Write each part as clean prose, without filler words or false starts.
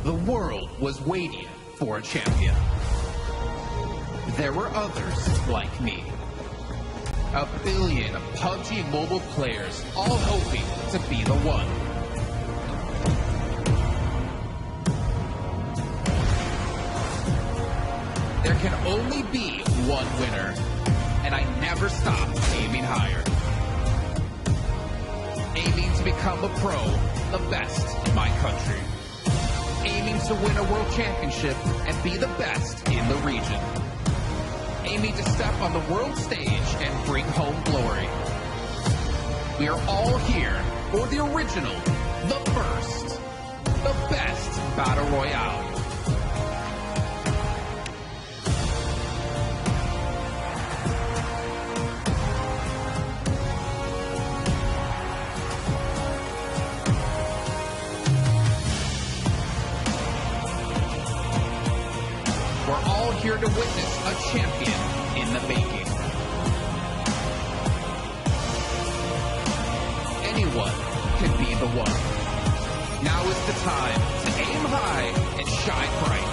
The world was waiting for a champion. There were others like me. A billion PUBG Mobile players all hoping to be the one. There can only be one winner, and I never stopped aiming higher. Aiming to become a pro, the best in my country. Aiming to win a world championship and be the best in the region. Aiming to step on the world stage and bring home glory. We are all here for the original, the first, the best Battle Royale. Here to witness a champion in the making. Anyone can be the one. Now is the time to aim high and shine bright.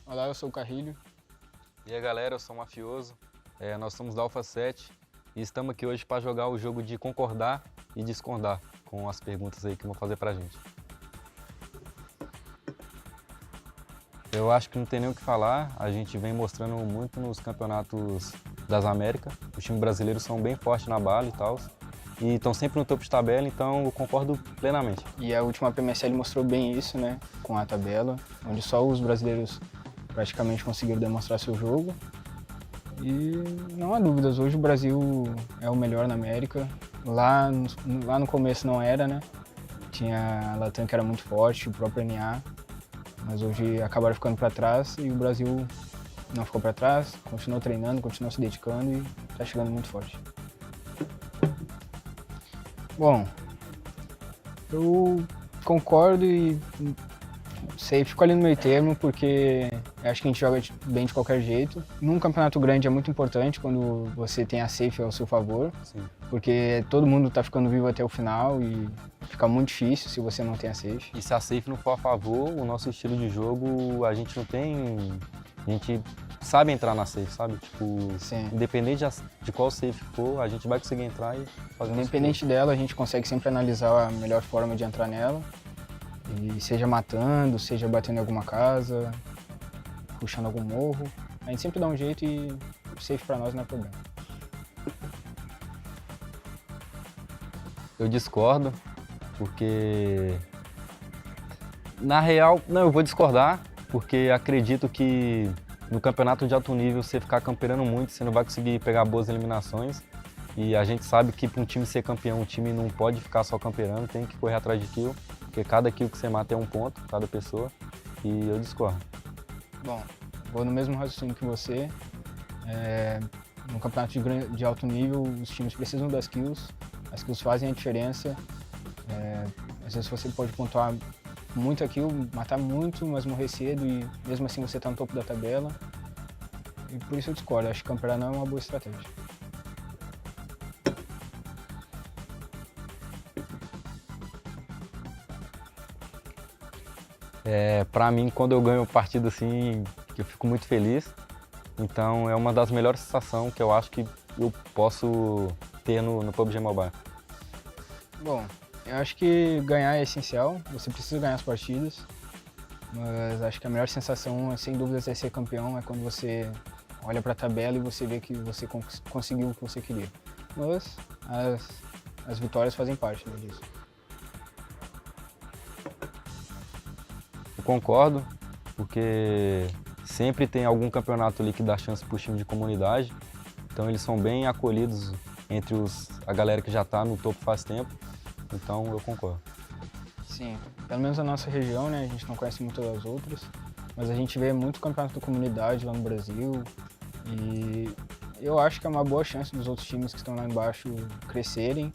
Olá, eu sou o Carrilho. E aí galera, eu sou o Mafioso. Nós somos da Alpha 7. E estamos aqui hoje para jogar o jogo de concordar e discordar com as perguntas aí que vão fazer pra gente. Eu acho que não tem nem o que falar, a gente vem mostrando muito nos campeonatos das Américas. Os times brasileiros são bem fortes na bala e tal, e estão sempre no topo de tabela, então eu concordo plenamente. E a última PMSL mostrou bem isso, né, com a tabela, onde só os brasileiros praticamente conseguiram demonstrar seu jogo. E não há dúvidas, hoje o Brasil é o melhor na América. Lá no começo não era, né? Tinha a Latam que era muito forte, o próprio EMEA, mas hoje acabaram ficando para trás e o Brasil não ficou para trás, continuou treinando, continuou se dedicando e está chegando muito forte. Bom, eu concordo e sei, fico ali no meio termo porque acho que a gente joga bem de qualquer jeito. Num campeonato grande é muito importante quando você tem a safe ao seu favor. Sim. Porque todo mundo está ficando vivo até o final e fica muito difícil se você não tem a safe. E se a safe não for a favor, o nosso estilo de jogo, a gente não tem... A gente sabe entrar na safe, sabe? Tipo, sim, independente de qual safe for, a gente vai conseguir entrar e fazer. Independente dela, a gente consegue sempre analisar a melhor forma de entrar nela. E seja matando, seja batendo em alguma casa, puxando algum morro, a gente sempre dá um jeito e safe pra nós não é problema. Eu discordo, porque na real, não, eu vou discordar, porque acredito que no campeonato de alto nível você ficar camperando muito, você não vai conseguir pegar boas eliminações. E a gente sabe que para um time ser campeão, o time não pode ficar só camperando, tem que correr atrás de kill, porque cada kill que você mata é um ponto, cada pessoa, e eu discordo. Bom, vou no mesmo raciocínio que você. No campeonato de alto nível, os times precisam das kills, as kills fazem a diferença. Às vezes você pode pontuar muita kill, matar muito, mas morrer cedo e mesmo assim você está no topo da tabela. E por isso eu discordo, acho que camperar não é uma boa estratégia. Pra mim, quando eu ganho partida assim, eu fico muito feliz. Então é uma das melhores sensações que eu acho que eu posso ter no PUBG Mobile. Bom, eu acho que ganhar é essencial, você precisa ganhar as partidas. Mas acho que a melhor sensação, sem dúvidas, é ser campeão, é quando você olha pra tabela e você vê que você conseguiu o que você queria. Mas as vitórias fazem parte disso. Eu concordo, porque sempre tem algum campeonato ali que dá chance para o time de comunidade, então eles são bem acolhidos entre a galera que já está no topo faz tempo, então eu concordo. Sim, pelo menos na nossa região, né, a gente não conhece muito das outras, mas a gente vê muito campeonato da comunidade lá no Brasil e eu acho que é uma boa chance dos outros times que estão lá embaixo crescerem,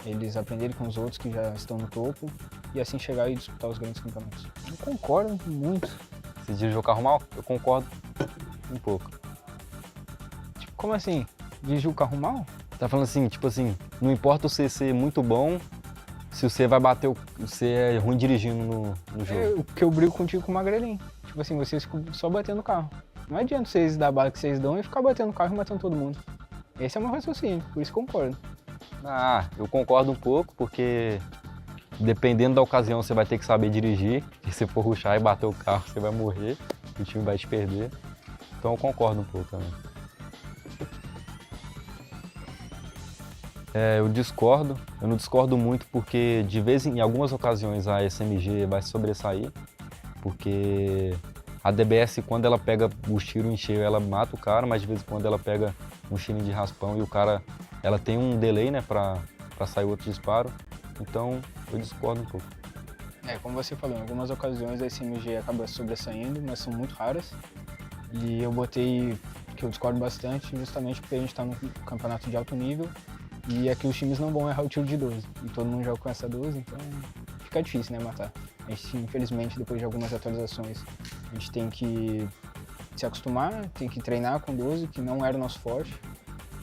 eles aprenderem com os outros que já estão no topo e assim chegar e disputar os grandes campeonatos. Eu concordo muito. Você dirige o carro mal? Eu concordo um pouco. Tipo, Como assim? Dirigir o carro mal? Tá falando assim, tipo assim, não importa o C ser muito bom, se você vai bater o C é ruim dirigindo no jogo. Porque eu brigo contigo com o magrelinho. Tipo assim, vocês ficam só batendo o carro. Não adianta vocês dar a bala que vocês dão e ficar batendo o carro e matando todo mundo. Esse é o meu raciocínio, por isso concordo. Eu concordo um pouco, porque dependendo da ocasião você vai ter que saber dirigir. Se você for rushar e bater o carro, você vai morrer, o time vai te perder. Então eu concordo um pouco também. Eu não discordo muito porque de vez em algumas ocasiões a SMG vai se sobressair, porque a DBS quando ela pega o tiro em cheio ela mata o cara, mas de vez em quando ela pega um tiro de raspão e o cara, ela tem um delay, né, pra sair outro disparo, então eu discordo um pouco. Como você falou, em algumas ocasiões a SMG acaba sobressaindo, mas são muito raras. E eu botei que eu discordo bastante justamente porque a gente está num campeonato de alto nível e aqui os times não vão errar o tiro de 12. E todo mundo joga com essa 12, então fica difícil, né, matar. A gente, infelizmente, depois de algumas atualizações, a gente tem que se acostumar, tem que treinar com 12, que não era o nosso forte,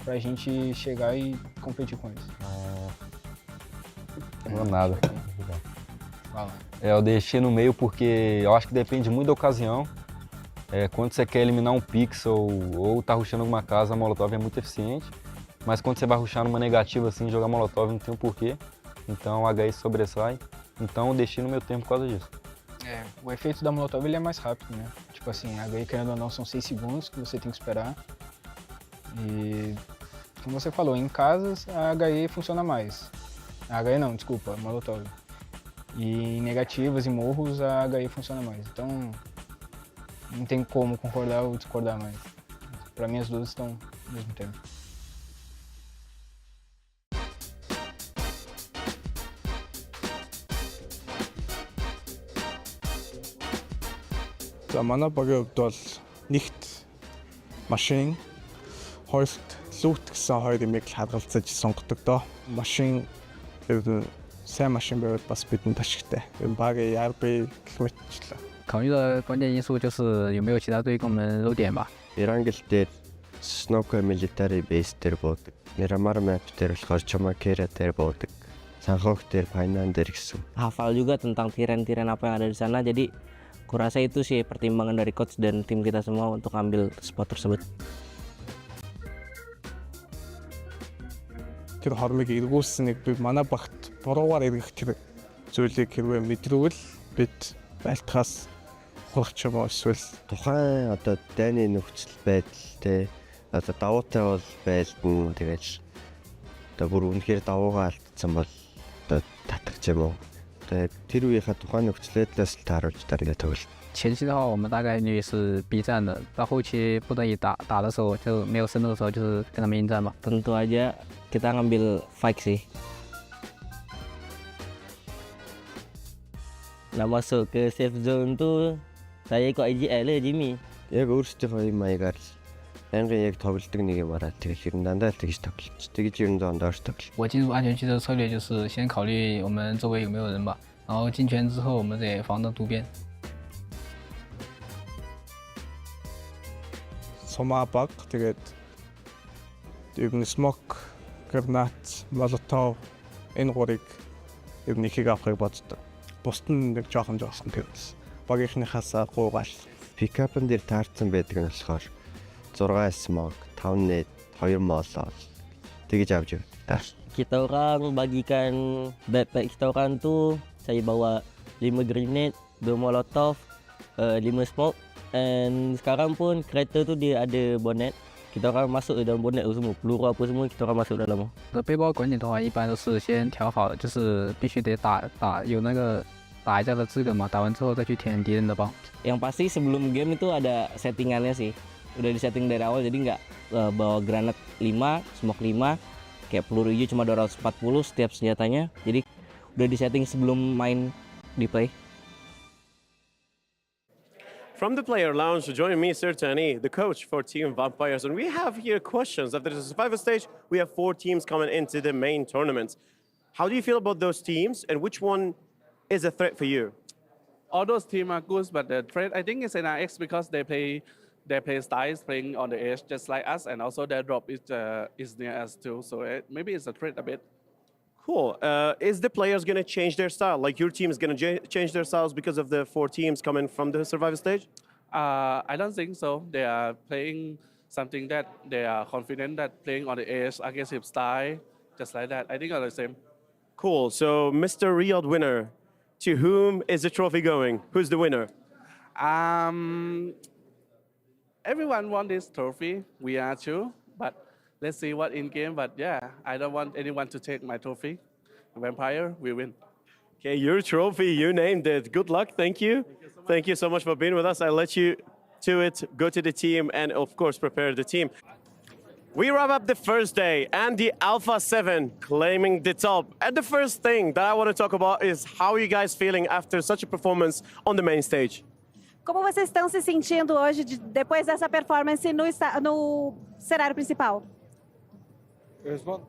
pra gente chegar e competir com eles. Não é nada. Fala. Eu deixei no meio porque eu acho que depende muito da ocasião. Quando você quer eliminar um pixel ou tá rushando alguma casa, a Molotov é muito eficiente. Mas quando você vai rushar numa negativa assim, jogar Molotov não tem um porquê. Então o HI sobressai. Então eu deixei no meu tempo por causa disso. O efeito da Molotov ele é mais rápido, né? Tipo assim, a HI querendo ou não são 6 segundos que você tem que esperar. E como você falou, em casas a HI funciona mais. A HI não, desculpa, a Molotov. E em negativas e morros a HI funciona mais. Então não tem como concordar ou discordar mais. Pra mim as duas estão ao mesmo tempo. За манай багийн хувьд бол нэгт машин, хоёрт лут гэсэн хоёр имийг л хадгалцаж сонгодог доо. Машин сайн машин байвал бас бидэнд ашигтай. Багийн ярбай гэх мэтчлээ.考虑的关键因素就是有没有其他队跟我们漏点吧。Ирангл дээр Snoke military base дээр буудаг. Miramar map дээр болохоор Chomakera дээр буудаг. Sanhok дээр Painan дээр гэсэн. Hafal juga tentang tiran-tiran apa yang ada di sana, jadi kurasa itu sih pertimbangan dari coach dan tim kita semua untuk ambil spot tersebut. Тэр хормыг эргүүлсэн нэг би манай багт буруугаар эргэх тэр зүйлийг хэрвээ мэдрүүл бид байтгаас хурах юм уу эсвэл Тухайн одоо дайны нөхцөл байдал те одоо давуутай бол байлдан тэгэл одоо бүр үнэхээр давуугаа алдсан бол одоо татах юм уу. Тэр үеийнхээ тухайн нөхцөл байдлаас л тааруулж дараагаа тоглолт.前期的话，我们大概率是 B 站的，到后期不得已打的时候就没有深度的时候，就是跟他们应战嘛。 Tentu aja kita ngambil fight sih. Nah masuk ke safe zone tuh saya ikut IGL lah Jimmy. Яг өөрсдийнхөө юм маягаар ангин яг тоглолдог нэг юм араа тэгэл ер нь дандаа тэгж тоглолч. Тэгж ер нь доош тоглолч. 我进入安全区的策略就是先考虑我们周围有没有人吧，然后进圈之后我们得防着渡边。 сумаа баг тэгээд ер нь smoke, granate, molotov энэ гурыг ер нь ихийг авахыг боддог. Бусд нь нэг жоохон тэгээс. Багийнхнаас гуугаал. Пикапн дээр таарсан байдаг нь болохоор 6 smoke, 5 net, 2 molotov. Тэгж авч явдаг. Kita orang bagikan backpack kita orang tuh saya bawa 5 grenade, 2 molotov, 5 smoke. Dan sekarang pun kereta tu dia ada bonnet. Kita orang masuk dalam bonnet tu semua, peluru apa semua kita orang masuk dalam. 背包管理的话，一般都是先调好的，就是必须得打有那个打一架的资格嘛，打完之后再去填敌人的包。 Yang pasti sebelum game itu ada settingannya sih. Udah di setting dari awal jadi nggak bawa granat 5, smoke 5, kayak peluru hijau cuma 240 setiap senjatanya. Jadi udah di setting sebelum main di play. From the player lounge, joining me, Sir Tani, the coach for Team Vampires. And we have here questions. After the survivor stage, we have 4 teams coming into the main tournament. How do you feel about those teams, and which one is a threat for you? All those teams are good, but the threat I think is NRX because they play their play style is playing on the edge just like us, and also their drop is near us too. So maybe it's a threat a bit. Cool. Is the players going to change their style? Like your team is going to change their styles because of the 4 teams coming from the survival stage? I don't think so. They are playing something that they are confident that playing on the edge, aggressive style, just like that. I think are the same. Cool. So, Mr. Riyadh winner, to whom is the trophy going? Who's the winner? Everyone wants this trophy. We are too, but let's see what in game. But yeah, I don't want anyone to take my trophy. Vampire, we win. Okay, your trophy, you named it. Good luck. Thank you. Thank you so much for being with us. I'll let you to it, go to the team, and of course, prepare the team. We wrap up the first day and the Alpha 7 claiming the top. And the first thing that I want to talk about is how are you guys feeling after such a performance on the main stage? Como vocês estão se sentindo hoje depois dessa performance no cenário principal? Eu respondo.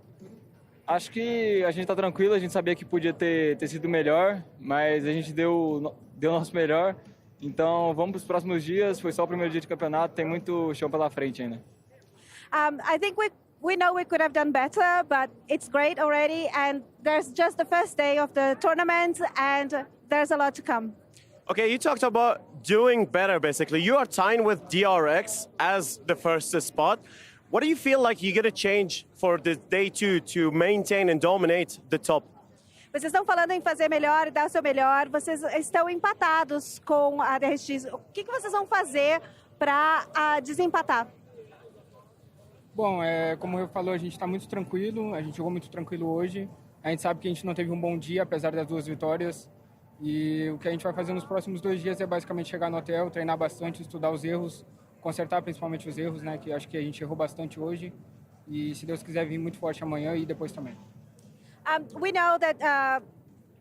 Acho que a gente está tranquilo, a gente sabia que podia ter sido melhor, mas a gente deu o nosso melhor. Então vamos para os próximos dias, foi só o primeiro dia de campeonato, tem muito chão pela frente ainda. I think we know we could have done better, but it's great already, and there's just the first day of the tournament, and there's a lot to come. Okay, you talked about doing better, basically. You are tying with DRX as the first spot. What do you feel like you're going to change for the day 2 to maintain and dominate the top? Vocês estão falando em fazer melhor e dar o seu melhor, vocês estão empatados com a DRX. O que vocês vão fazer para desempatar? Bom, como eu falou, a gente está muito tranquilo, a gente jogou muito tranquilo hoje. A gente sabe que a gente não teve um bom dia, apesar das 2 vitórias. E o que a gente vai fazer nos próximos 2 dias é basicamente chegar no hotel, treinar bastante, estudar os erros, consertar principalmente os erros, né? Que acho que a gente errou bastante hoje. E se Deus quiser vir muito forte amanhã e depois também. We know that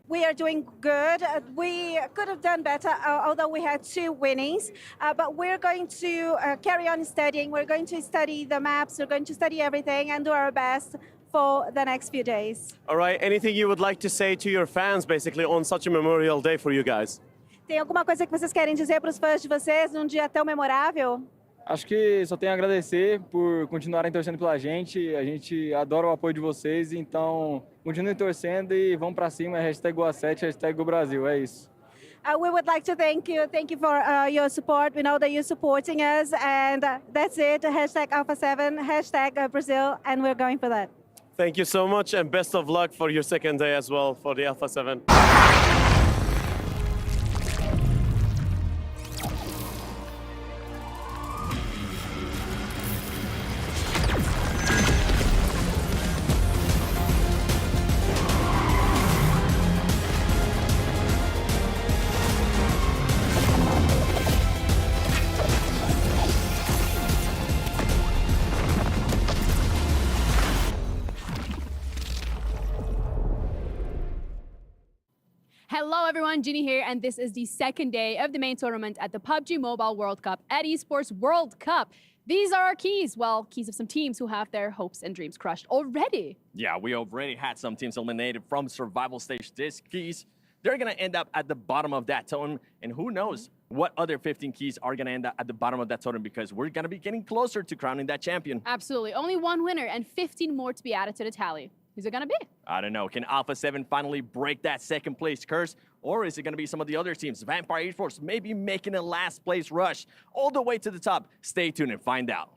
we are doing good. We could have done better, although we had 2 winnings. But we're going to carry on studying. We're going to study the maps. We're going to study everything and do our best for the next few days. All right, anything you would like to say to your fans, basically, on such a memorial day for you guys? Tem alguma coisa que vocês querem dizer para os fãs de vocês num dia tão memorável? Acho que só tenho a agradecer por continuarem torcendo pela gente. A gente adora o apoio de vocês, então continuem torcendo e vamos para cima. #Goa7, #GoBrasil, é isso. We would like to thank you for your support. We know that you're supporting us, and that's it. #Alpha7, #Brazil, and we're going for that. Thank you so much, and best of luck for your second day as well for the Alpha 7. Hello everyone, Ginny here, and this is the second day of the main tournament at the PUBG Mobile World Cup at ESPORTS WORLD CUP. These are our keys, well, keys of some teams who have their hopes and dreams crushed already. Yeah, we already had some teams eliminated from survival stage. These keys, they're gonna end up at the bottom of that tournament, and who knows what other 15 keys are gonna end up at the bottom of that tournament, because we're gonna be getting closer to crowning that champion. Absolutely, only 1 winner and 15 more to be added to the tally. Who's it gonna be? I don't know. Can Alpha 7 finally break that second place curse? Or is it gonna be some of the other teams? Vampire Esports maybe making a last place rush all the way to the top. Stay tuned and find out.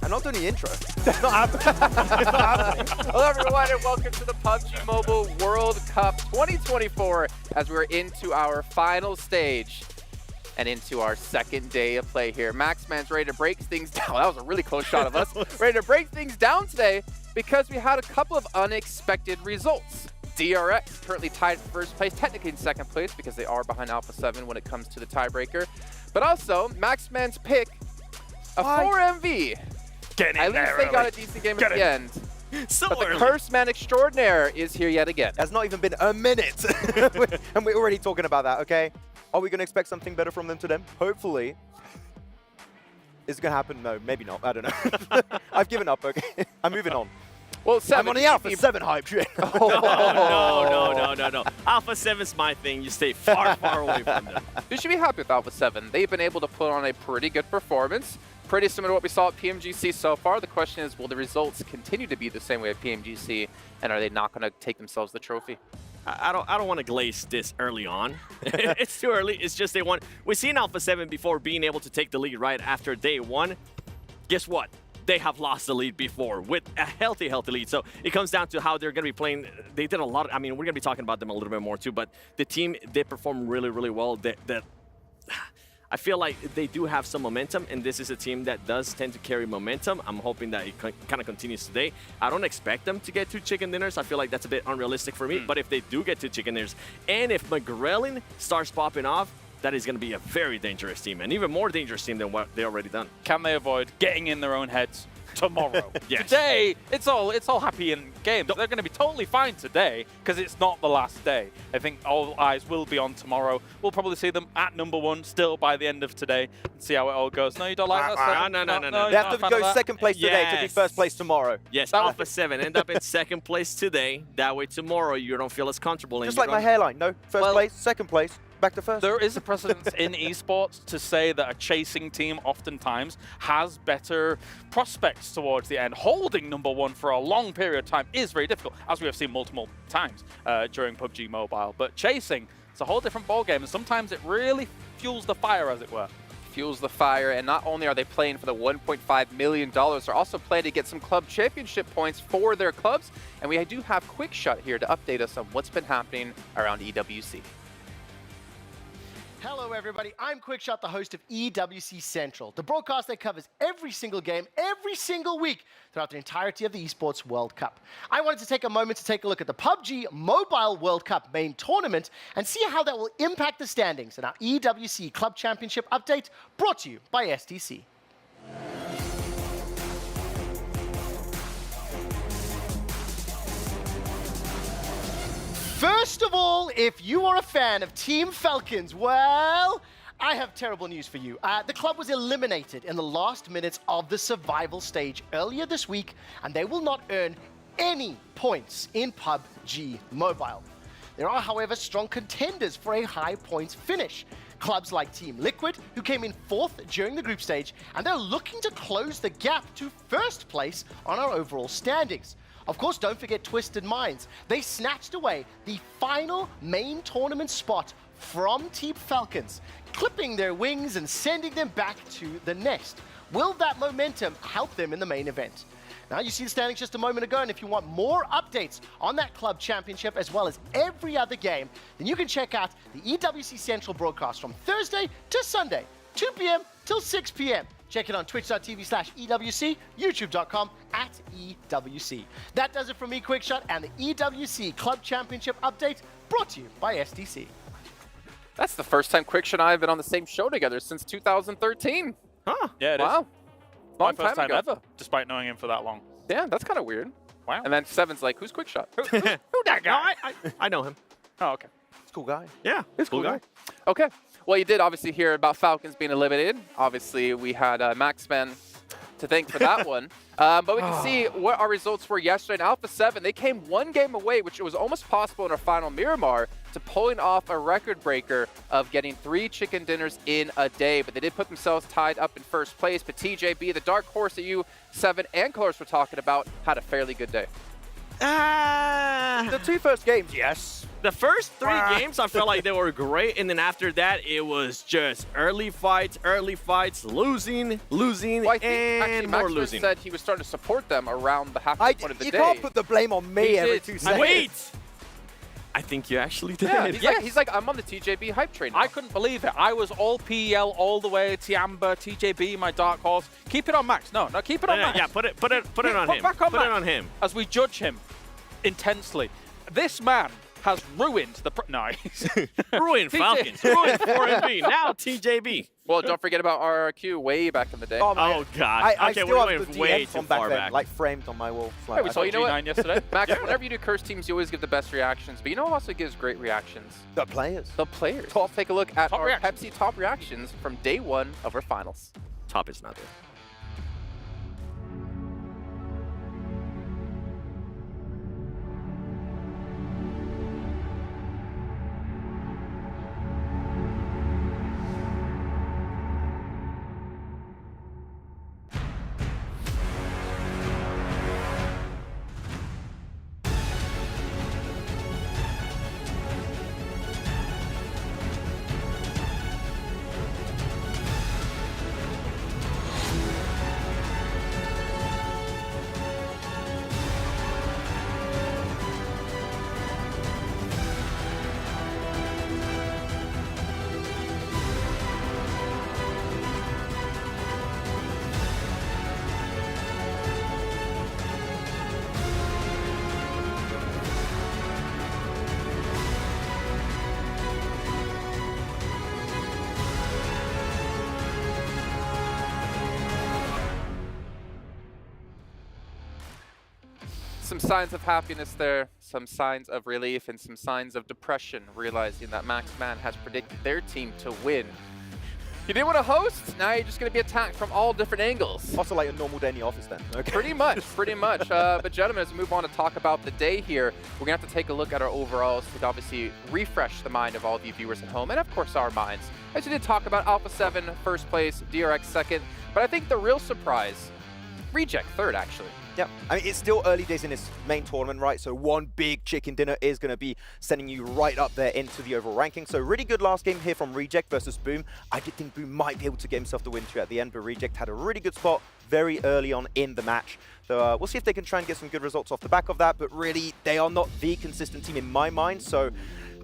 I'm not doing the intro. It's not happening. Hello, everyone, and welcome to the PUBG Mobile World Cup 2024 as we're into our final stage. and into our second day of play here. Maxman's ready to break things down. That was a really close shot of us. Ready to break things down today because we had a couple of unexpected results. DRX currently tied for first place, technically in second place because they are behind Alpha 7 when it comes to the tiebreaker. But also, Maxman's pick, a 4MV. At least they got a decent game at the end. So but the early. Cursed Man Extraordinaire is here yet again. Has not even been a minute, and we're already talking about that, okay? Are we going to expect something better from them today? Hopefully. Is it going to happen? No, maybe not. I don't know. I've given up, okay? I'm moving on. Well, I'm on the Alpha 7 hype train. No. Alpha 7's my thing. You stay far, far away from them. You should be happy with Alpha 7. They've been able to put on a pretty good performance. Pretty similar to what we saw at PMGC so far. The question is, will the results continue to be the same way at PMGC, and are they not going to take themselves the trophy? I don't want to glaze this early on. It's too early. It's just day one. We've seen Alpha 7 before being able to take the lead right after day one. Guess what? They have lost the lead before with a healthy lead. So it comes down to how they're going to be playing. They did a lot. I mean, we're going to be talking about them a little bit more too, but the team, they perform really, really well. I feel like they do have some momentum, and this is a team that does tend to carry momentum. I'm hoping that it kind of continues today. I don't expect them to get 2 chicken dinners. I feel like that's a bit unrealistic for me. But if they do get 2 chicken dinners, and if McGrellin starts popping off, that is going to be a very dangerous team, and even more dangerous team than what they already done. Can they avoid getting in their own heads tomorrow? Yes. Today, it's all happy in games. They're going to be totally fine today because it's not the last day. I think all eyes will be on tomorrow. We'll probably see them at #1 still by the end of today and see how it all goes. No, you don't like that? No. They have to go second place today to be first place tomorrow. Yes, Alpha 7 end up in second place today. That way tomorrow you don't feel as comfortable. Just like my hairline. No, first place, second place. Back to first. There is a precedence in esports to say that a chasing team oftentimes has better prospects towards the end. Holding #1 for a long period of time is very difficult, as we have seen multiple times during PUBG Mobile. But chasing, it's a whole different ballgame, and sometimes it really fuels the fire, as it were. Fuels the fire, and not only are they playing for the $1.5 million, they're also playing to get some club championship points for their clubs. And we do have Quickshot here to update us on what's been happening around EWC. Hello everybody, I'm Quickshot, the host of EWC Central, the broadcast that covers every single game, every single week, throughout the entirety of the ESPORTS World Cup. I wanted to take a moment to take a look at the PUBG Mobile World Cup main tournament and see how that will impact the standings in our EWC Club Championship update, brought to you by STC. First of all, if you are a fan of Team Falcons, well, I have terrible news for you. The club was eliminated in the last minutes of the survival stage earlier this week, and they will not earn any points in PUBG Mobile. There are, however, strong contenders for a high points finish. Clubs like Team Liquid, who came in 4th during the group stage, and they're looking to close the gap to first place on our overall standings. Of course, don't forget Twisted Minds. They snatched away the final main tournament spot from Team Falcons, clipping their wings and sending them back to the nest. Will that momentum help them in the main event? Now, you see the standings just a moment ago, and if you want more updates on that club championship as well as every other game, then you can check out the EWC Central broadcast from Thursday to Sunday, 2 p.m. till 6 p.m. Check it on twitch.tv/EWC, youtube.com/EWC. That does it from me, Quickshot, and the EWC Club Championship update brought to you by STC. That's the first time Quickshot and I have been on the same show together since 2013. Huh. Yeah, it is. Wow. My Long first time ago. ever, despite knowing him for that long. Yeah, that's kind of weird. Wow. And then Seven's like, who's Quickshot? Who that guy? I know him. Oh, okay. He's a cool guy. Yeah, he's a cool guy. Okay. Well, you did obviously hear about Falcons being eliminated. Obviously, we had Maxman to thank for that one. But we can see what our results were yesterday in Alpha 7. They came 1 game away, which was almost possible in our final Miramar, to pulling off a record breaker of getting 3 chicken dinners in a day. But they did put themselves tied up in first place. But TJB, the dark horse that you, Seven, and Colors were talking about, had a fairly good day. The 2 first games, yes. The first 3 games, I felt like they were great, and then after that, it was just early fights, losing, Well, I think and more Maxman losing. said he was starting to support them around the halfway point of the You day. can't put the blame on me He every did. 2 seconds. Wait! I think you actually did. Yeah, he's like, I'm on the TJB hype train now. I couldn't believe it. I was all PEL all the way. Tiamba, TJB, my dark horse. Keep it on Max. No, keep it on Max. Yeah, put it on him. Back on put Max it on him. as we judge him intensely. This man has ruined the... Ruined Falcons. Ruined 4MB. Now TJB. Well, don't forget about RRQ way back in the day. Oh, God. I Okay, still we're have going the way DMs too from back far then, back. like framed on my wall. Hey, we saw you know what? yesterday. Max, whenever you do curse teams, you always give the best reactions. But you know who also gives great reactions? The players. The players. Let's take a look at our reactions. Pepsi top reactions from day 1 of our finals. Top is not there. Some signs of happiness there, some signs of relief, and some signs of depression, realizing that Max Man has predicted their team to win. You didn't want to host? Now you're just going to be attacked from all different angles. Also like a normal day in the office then. Okay. Pretty much. But gentlemen, as we move on to talk about the day here, we're going to have to take a look at our overalls to obviously refresh the mind of all the viewers at home, and of course our minds. As we did talk about Alpha 7, first place, DRX second, but I think the real surprise, Reject third actually. Yeah, I mean, it's still early days in this main tournament, right? So one big chicken dinner is going to be sending you right up there into the overall ranking. So really good last game here from Reject versus Boom. I did think Boom might be able to get himself the win too at the end, but Reject had a really good spot very early on in the match. So we'll see if they can try and get some good results off the back of that, but really, they are not the consistent team in my mind. So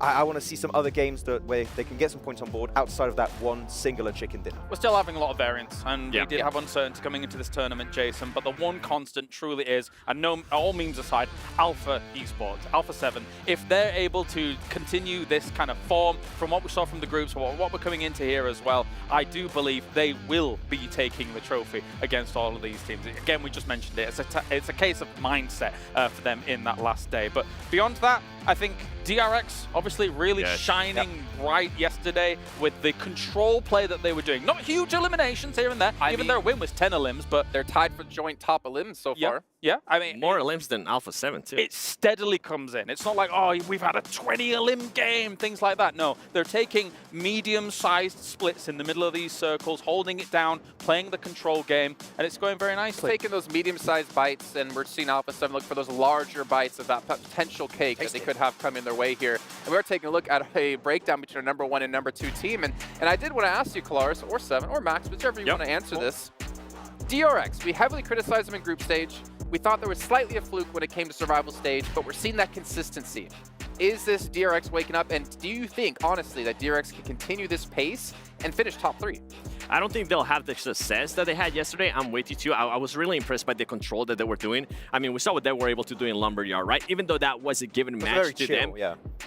I want to see some other games where they can get some points on board outside of that one singular chicken dinner. We're still having a lot of variance, and we did have uncertainty coming into this tournament, Jason, but the one constant truly is, and no, all memes aside, Alpha Esports, Alpha 7, if they're able to continue this kind of form from what we saw from the groups, what we're coming into here as well, I do believe they will be taking the trophy against all of these teams. Again, we just mentioned it. It's a case of mindset for them in that last day. But beyond that, I think DRX obviously really shining bright yesterday with the control play that they were doing. Not huge eliminations here and there. Even their win was 10 elims, but they're tied for joint top elims so far. Yeah, I mean, more elims than Alpha 7 too. It steadily comes in. It's not like, oh, we've had a 20 elim game, things like that. No, they're taking medium-sized splits in the middle of these circles, holding it down, playing the control game, and it's going very nicely. Taking those medium-sized bites, and we're seeing Alpha 7 look for those larger bites of that potential cake that they could have coming their way here. And we're taking a look at a breakdown between our #1 and #2 team. And I did want to ask you, Kalaris, or 7, or Max, whichever you want to answer this. DRX, we heavily criticized them in group stage. We thought there was slightly a fluke when it came to survival stage, but we're seeing that consistency. Is this DRX waking up, and do you think, honestly, that DRX can continue this pace and finish top 3? I don't think they'll have the success that they had yesterday. I'm with you too. I was really impressed by the control that they were doing. I mean, we saw what they were able to do in Lumberyard, right? Even though that was a given match to them,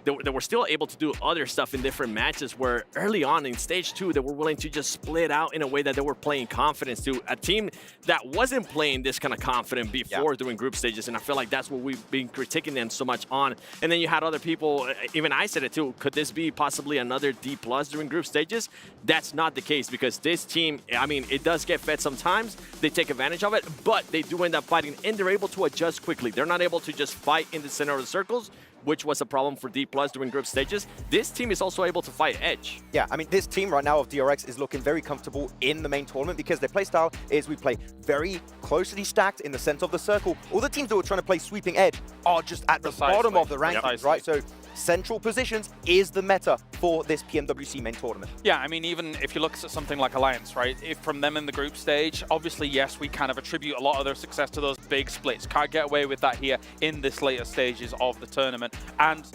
they were still able to do other stuff in different matches where early on in stage 2, they were willing to just split out in a way that they were playing confidence to a team that wasn't playing this kind of confident before doing group stages. And I feel like that's what we've been critiquing them so much on. And then you had other people, even I said it too, could this be possibly another D+ during group stages? That's not the case, because this team, I mean, it does get fed sometimes. They take advantage of it, but they do end up fighting, and they're able to adjust quickly. They're not able to just fight in the center of the circles, which was a problem for D+ during group stages. This team is also able to fight edge. Yeah, I mean, this team right now of DRX is looking very comfortable in the main tournament because their playstyle is we play very closely stacked in the center of the circle. All the teams that were trying to play sweeping edge are just at the bottom of the rankings, right? So central positions is the meta for this PMWC main tournament. Yeah, I mean, even if you look at something like Alliance, right? If from them in the group stage, obviously, yes, we kind of attribute a lot of their success to those big splits. Can't get away with that here in this later stages of the tournament. And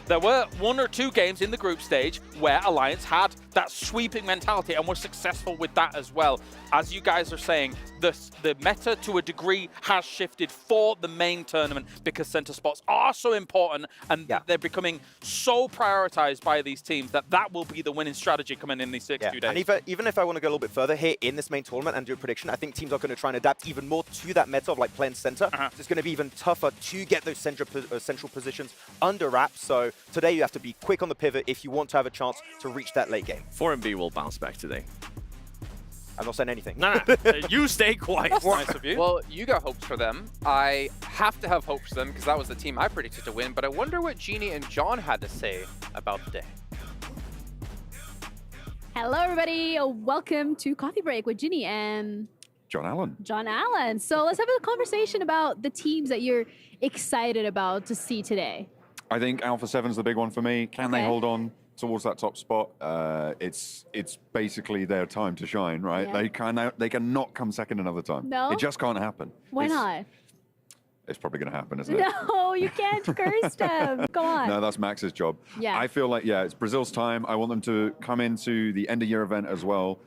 There were 1 or 2 games in the group stage where Alliance had that sweeping mentality and were successful with that as well. As you guys are saying, the meta to a degree has shifted for the main tournament because center spots are so important and they're becoming so prioritized by these teams that will be the winning strategy coming in these 62 days. And even if I want to go a little bit further here in this main tournament and do a prediction, I think teams are going to try and adapt even more to that meta of like playing center. So it's going to be even tougher to get those central positions under wraps. So today you have to be quick on the pivot if you want to have a chance to reach that late game. 4MB will bounce back today. I'm not saying anything. No, you stay quiet. That's nice of you. Well, you got hopes for them. I have to have hopes for them because that was the team I predicted to win. But I wonder what Genie and John had to say about the day. Hello, everybody. Welcome to Coffee Break with Ginny and John Allen. John Allen. So let's have a conversation about the teams that you're excited about to see today. I think Alpha 7's the big one for me. Can they hold on towards that top spot? It's basically their time to shine, right? Yeah. They cannot come second another time. No? It just can't happen. Why not? It's probably going to happen, isn't it? No, you can't curse them. Come on. No, that's Max's job. Yeah. I feel like, it's Brazil's time. I want them to come into the end-of-year event as well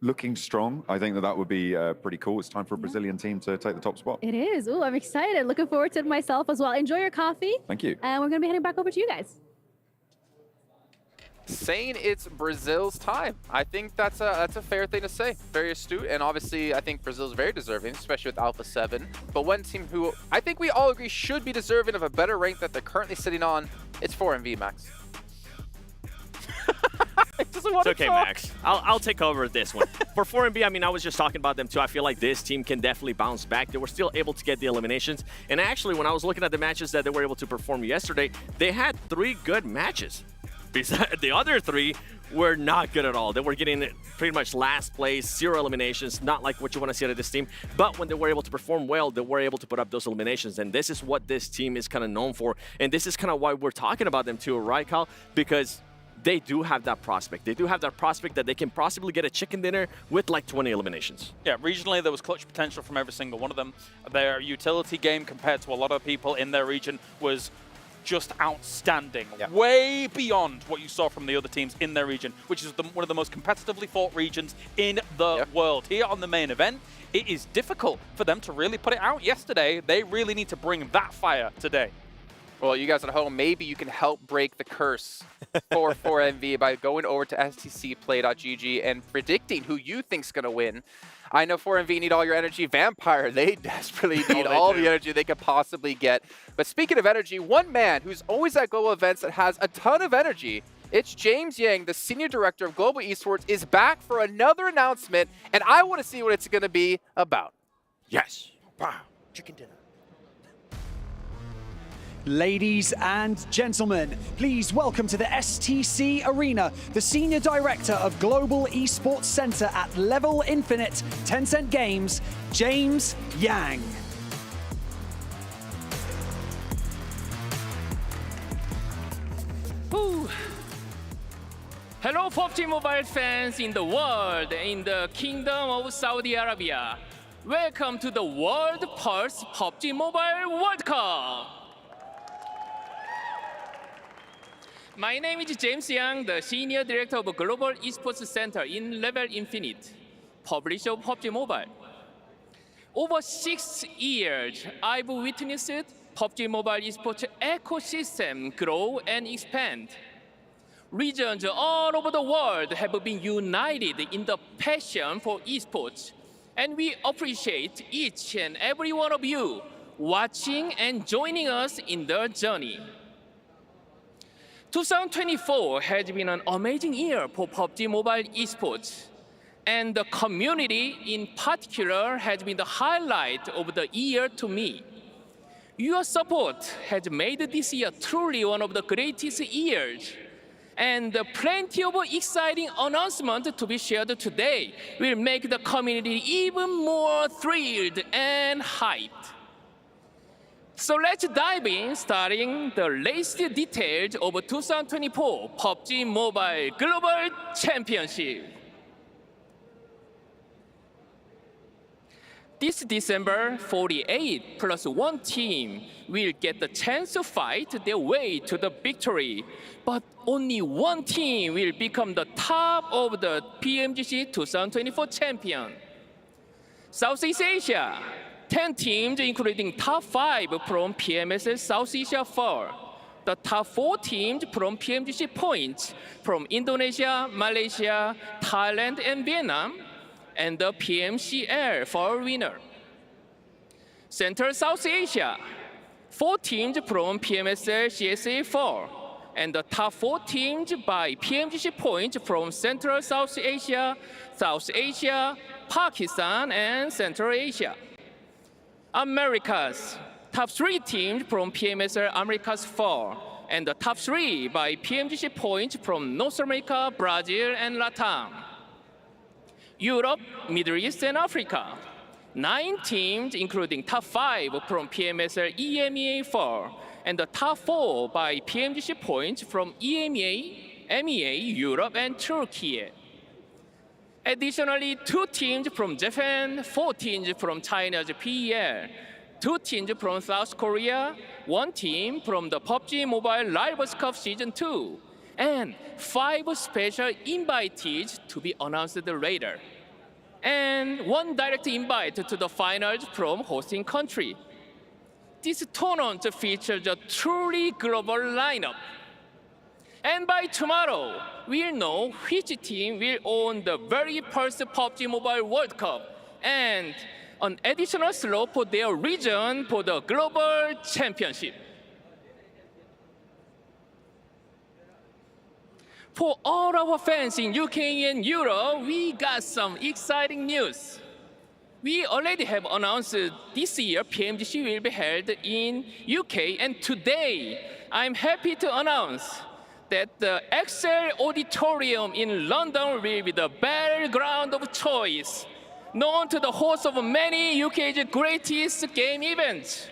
looking strong. I think that would be pretty cool. It's time for a Brazilian team to take the top spot. It is. Ooh, I'm excited. Looking forward to it myself as well. Enjoy your coffee. Thank you. And we're going to be heading back over to you guys. Saying it's Brazil's time. I think that's a fair thing to say. Very astute, and obviously I think Brazil's very deserving, especially with Alpha 7. But one team who I think we all agree should be deserving of a better rank that they're currently sitting on, it's 4MV, Max. It's okay, Max. I'll take over this one. For 4MB, I mean, I was just talking about them too. I feel like this team can definitely bounce back. They were still able to get the eliminations. And actually, when I was looking at the matches that they were able to perform yesterday, they had 3 good matches. Besides, the other 3 were not good at all. They were getting pretty much last place, 0 eliminations, not like what you want to see out of this team. But when they were able to perform well, they were able to put up those eliminations. And this is what this team is kind of known for. And this is kind of why we're talking about them too, right, Kyle? Because they do have that prospect. They do have that prospect that they can possibly get a chicken dinner with like 20 eliminations. Yeah, regionally there was clutch potential from every single one of them. Their utility game compared to a lot of people in their region was just outstanding. Way beyond what you saw from the other teams in their region, which is one of the most competitively fought regions in the world. Here on the main event, it is difficult for them to really put it out yesterday. They really need to bring that fire today. Well, you guys at home, maybe you can help break the curse for 4MV by going over to stcplay.gg and predicting who you think's going to win. I know 4MV need all your energy. Vampire, they desperately need all the energy they could possibly get. But speaking of energy, one man who's always at global events that has a ton of energy, it's James Yang, the Senior Director of Global Esports, is back for another announcement, and I want to see what it's going to be about. Yes. Wow. Chicken dinner. Ladies and gentlemen, please welcome to the STC Arena, the Senior Director of Global Esports Center at Level Infinite Tencent Games, James Yang. Ooh. Hello PUBG Mobile fans in the world, in the Kingdom of Saudi Arabia. Welcome to the World Pulse PUBG Mobile World Cup. My name is James Yang, the Senior Director of Global Esports Center in Level Infinite, publisher of PUBG Mobile. Over 6 years, I've witnessed PUBG Mobile esports ecosystem grow and expand. Regions all over the world have been united in the passion for esports, and we appreciate each and every one of you watching and joining us in the journey. 2024 has been an amazing year for PUBG Mobile esports, and the community in particular has been the highlight of the year to me. Your support has made this year truly one of the greatest years, and plenty of exciting announcements to be shared today will make the community even more thrilled and hyped. So let's dive in, starting the latest details of 2024 PUBG Mobile Global Championship. This December, 48 plus 1 team will get the chance to fight their way to the victory. But only 1 team will become the top of the PMGC 2024 champion. Southeast Asia, 10 teams including top 5 from PMSL South Asia 4. The top 4 teams from PMGC points from Indonesia, Malaysia, Thailand, and Vietnam, and the PMCL for winner. Central South Asia, 4 teams from PMSL CSA 4, and the top 4 teams by PMGC points from Central South Asia, Pakistan, and Central Asia. Americas, top 3 teams from PMSL Americas 4, and the top 3 by PMGC points from North America, Brazil, and Latam. Europe, Middle East, and Africa, 9 teams including top 5 from PMSL EMEA 4, and the top 4 by PMGC points from EMEA, MEA, Europe, and Turkey. Additionally, 2 teams from Japan, 4 teams from China's PEL, 2 teams from South Korea, 1 team from the PUBG MOBILE WORLD CUP Season 2, and 5 special invitees to be announced later, and 1 direct invite to the finals from hosting country. This tournament features a truly global lineup. And by tomorrow, we'll know which team will own the very first PUBG MOBILE World Cup and an additional slot for their region for the Global Championship. For all our fans in UK and Europe, we got some exciting news. We already have announced this year PMGC will be held in UK, and today I'm happy to announce that the Excel Auditorium in London will be the battleground of choice, known to the host of many UK's greatest game events.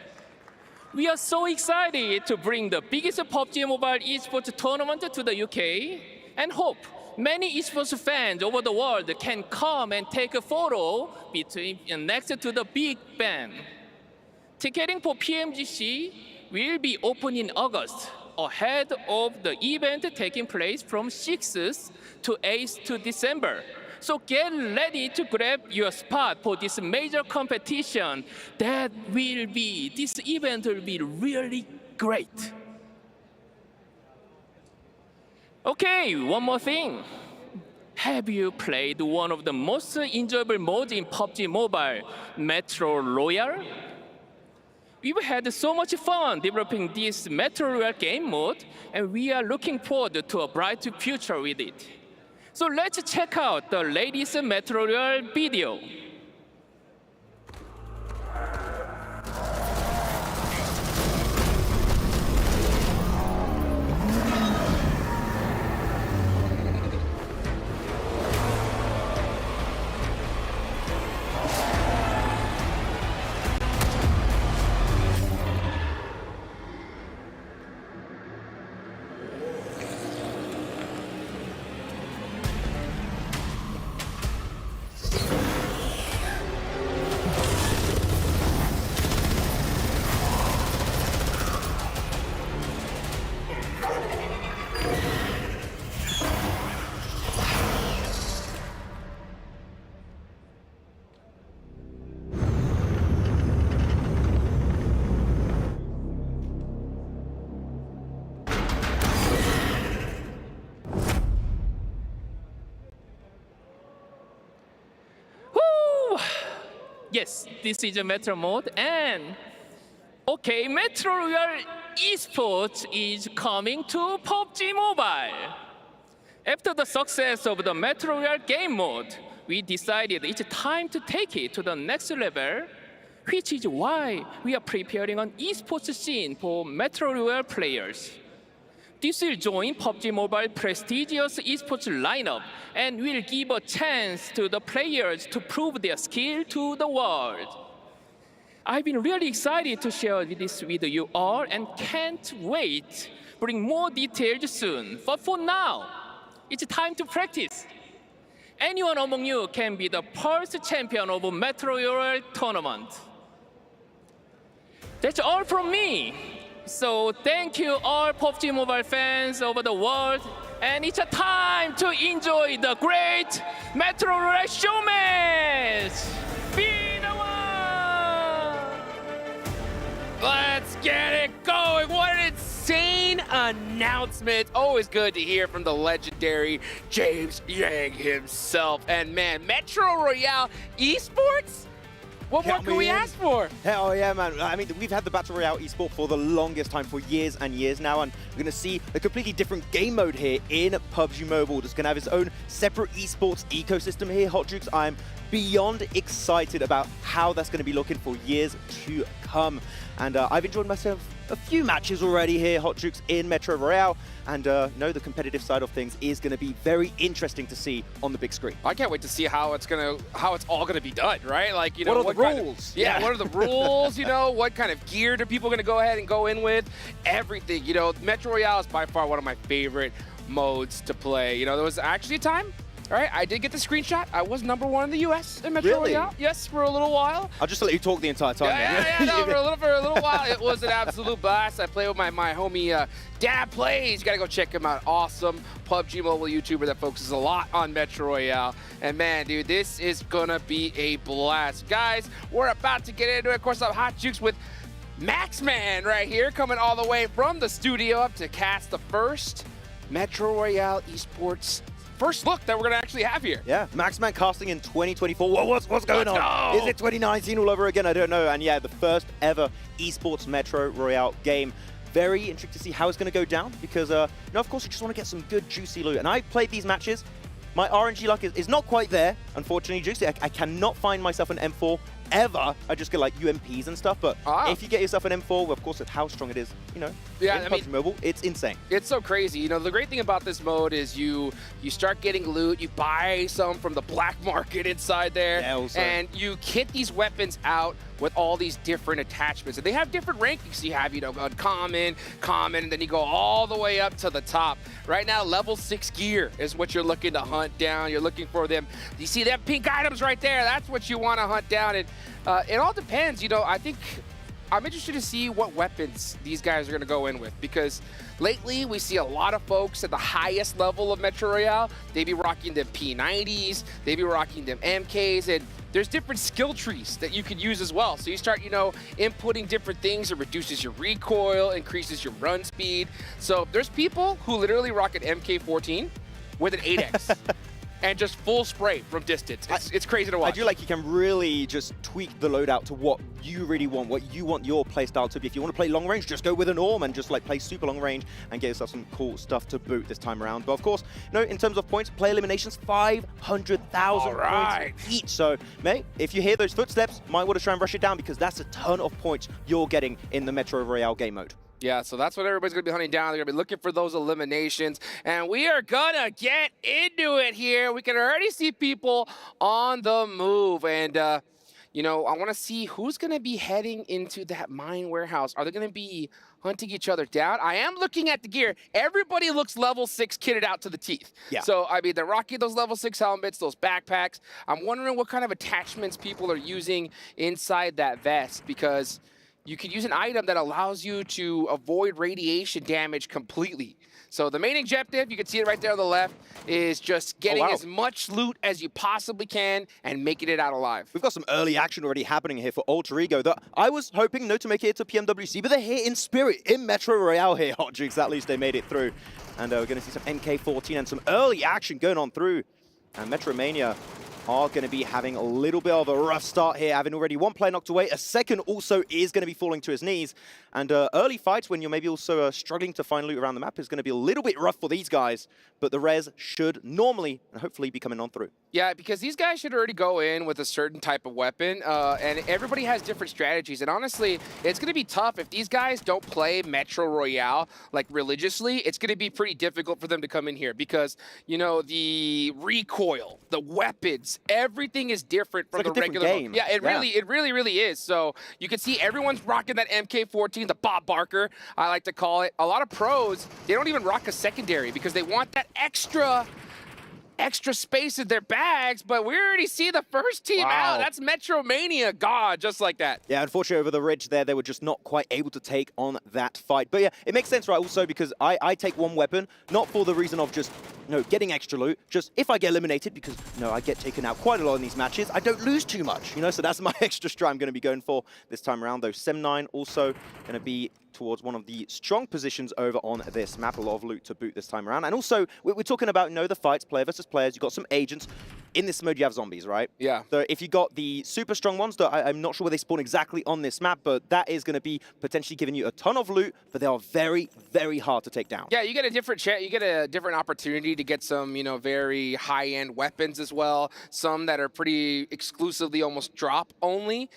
We are so excited to bring the biggest PUBG Mobile esports tournament to the UK and hope many esports fans over the world can come and take a photo next to the big band. Ticketing for PMGC will be open in August, ahead of the event taking place from 6th to 8th to December. So get ready to grab your spot for this major competition. This event will be really great. Okay, one more thing. Have you played one of the most enjoyable modes in PUBG Mobile, Metro Royale? We've had so much fun developing this Metro Royale game mode, and we are looking forward to a bright future with it. So let's check out the latest Metro Royale video. Yes, this is a Metro mode, and okay, Metro Royale esports is coming to PUBG Mobile. After the success of the Metro Royale game mode, we decided it's time to take it to the next level, which is why we are preparing an esports scene for Metro Royale players. This will join PUBG Mobile prestigious esports lineup and will give a chance to the players to prove their skill to the world. I've been really excited to share this with you all and can't wait. Bring more details soon. But for now, it's time to practice. anyone among you can be the first champion of a Metro Royale tournament. That's all from me. So thank you all PUBG Mobile fans over the world. And it's a time to enjoy the great Metro Royale showmatch. Be the one! Let's get it going. What an insane announcement. Always good to hear from the legendary James Yang himself. And man, Metro Royale Esports? What more can we ask for? Hell yeah, man. I mean, we've had the Battle Royale esport for the longest time, for years and years now, and we're going to see a completely different game mode here in PUBG Mobile. It's going to have its own separate esports ecosystem here, Hot Jukes. I'm beyond excited about how that's going to be looking for years to come. And I've enjoyed myself a few matches already here, Hot Jukes, in Metro Royale. And no, the competitive side of things is going to be very interesting to see on the big screen. I can't wait to see how it's all gonna be done, right? Like, you know, what are the rules? Yeah, what are the rules? You know, what kind of gear do people gonna go ahead and go in with? Everything. You know, Metro Royale is by far one of my favorite modes to play. You know, there was actually a time. All right, I did get the screenshot. I was #1 in the U.S. in Metro Royale. Yes, for a little while. I'll just let you talk the entire time. Yeah, no, for a little while. It was an absolute blast. I played with my homie Dad Plays. You got to go check him out. Awesome PUBG Mobile YouTuber that focuses a lot on Metro Royale. And man, dude, this is going to be a blast. Guys, we're about to get into it. Of course, I'm Hot Jukes with Maxman right here, coming all the way from the studio up to cast the first Metro Royale Esports first look that we're going to actually have here. Yeah, Maxman casting in 2024. What's going on? Is it 2019 all over again? I don't know. And yeah, the first ever esports Metro Royale game. Very intrigued to see how it's going to go down because, you know, of course, you just want to get some good, juicy loot. And I played these matches. My RNG luck is not quite there, unfortunately, Juicy. I cannot find myself an M4 ever. I just get like UMPs and stuff. But if you get yourself an M4, well, of course, with how strong it is, you know, yeah, in PUBG Mobile, it's insane. It's so crazy. You know, the great thing about this mode is you start getting loot, you buy some from the black market inside there, and you kit these weapons out with all these different attachments. And they have different rankings. You have, you know, common, and then you go all the way up to the top. Right now, level 6 gear is what you're looking to hunt down. You're looking for them. You see them pink items right there. That's what you want to hunt down. And it all depends. You know, I think I'm interested to see what weapons these guys are going to go in with, because lately we see a lot of folks at the highest level of Metro Royale. They be rocking them P90s, they be rocking them MKs, and there's different skill trees that you can use as well. So you start, you know, inputting different things. It reduces your recoil, increases your run speed. So there's people who literally rock an MK14 with an 8X. And just full spray from distance. It's crazy to watch. I do like you can really just tweak the loadout to what you really want, what you want your playstyle to be. If you want to play long range, just go with a norm and just like play super long range and get yourself some cool stuff to boot this time around. But of course, you know, in terms of points, play eliminations, 500,000 points each. So, mate, if you hear those footsteps, might want to try and rush it down because that's a ton of points you're getting in the Metro Royale game mode. Yeah, so that's what everybody's going to be hunting down. They're going to be looking for those eliminations. And we are going to get into it here. We can already see people on the move. And, you know, I want to see who's going to be heading into that mine warehouse. Are they going to be hunting each other down? I am looking at the gear. Everybody looks level 6 kitted out to the teeth. Yeah. So, I mean, they're rocking those level 6 helmets, those backpacks. I'm wondering what kind of attachments people are using inside that vest, because you can use an item that allows you to avoid radiation damage completely. So the main objective, you can see it right there on the left, is just getting as much loot as you possibly can and making it out alive. We've got some early action already happening here for Alter Ego that I was hoping to make it to PMWC, but they're here in spirit, in Metro Royale here, Hot Jukes. At least they made it through. And we're going to see some MK14 and some early action going on through. And Metro Mania are going to be having a little bit of a rough start here, having already one player knocked away. A second also is going to be falling to his knees. And early fights, when you're maybe also struggling to find loot around the map, is going to be a little bit rough for these guys. But the res should normally and hopefully be coming on through. Yeah, because these guys should already go in with a certain type of weapon. And everybody has different strategies. And honestly, it's going to be tough. If these guys don't play Metro Royale, like, religiously, it's going to be pretty difficult for them to come in here. Because, you know, the recoil, the weapons, everything is different from the regular game. Yeah, it really is. So you can see everyone's rocking that MK14, the Bob Barker, I like to call it. A lot of pros, they don't even rock a secondary because they want that extra extra space in their bags, but we already see the first team out. That's Metromania, God, just like that. Yeah, unfortunately over the ridge there, they were just not quite able to take on that fight. But yeah, it makes sense, right, also because I take one weapon, not for the reason of just, getting extra loot, just if I get eliminated, because, I get taken out quite a lot in these matches, I don't lose too much, so that's my extra strat I'm going to be going for this time around, though. Sem9 also going to be towards one of the strong positions over on this map. A lot of loot to boot this time around. And also, we're talking about, the fights, player versus players. You've got some agents. In this mode, you have zombies, right? Yeah. So if you got the super strong ones, that I'm not sure where they spawn exactly on this map, but that is going to be potentially giving you a ton of loot, but they are very, very hard to take down. Yeah, you get a different opportunity to get some, very high-end weapons as well. Some that are pretty exclusively almost drop only.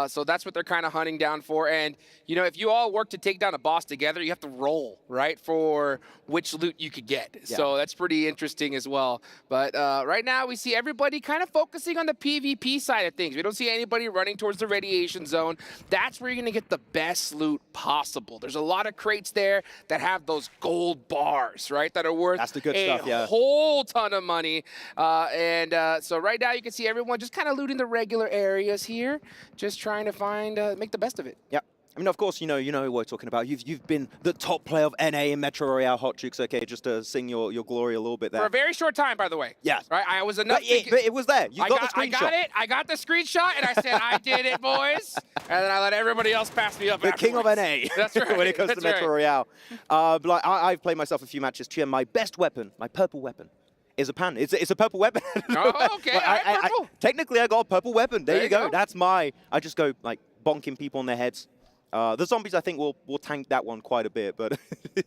So that's what they're kind of hunting down for. And, if you all work to take down a boss together, you have to roll, right, for which loot you could get. Yeah. So that's pretty interesting as well. But right now, we see everybody kind of focusing on the PvP side of things. We don't see anybody running towards the radiation zone. That's where you're going to get the best loot possible. There's a lot of crates there that have those gold bars, right, that are worth a whole ton of money. So right now, you can see everyone just kind of looting the regular areas here, just trying to find, make the best of it. Yeah. I mean, of course, you know who we're talking about. You've been the top player of NA in Metro Royale Hot Jukes, okay, just to sing your glory a little bit there. For a very short time, by the way. Yes. Right, I was enough but it was there. You got the screenshot. I got the screenshot, and I said, I did it, boys. And then I let everybody else pass me up The king of NA. That's right. when it comes to Metro Royale. But like, I've played myself a few matches too, and my best weapon, my purple weapon, is a pan. It's a purple weapon. Oh, okay. Purple. Technically, I got a purple weapon. There you go. That's I just go, like, bonking people on their heads. The zombies, I think, will tank that one quite a bit, but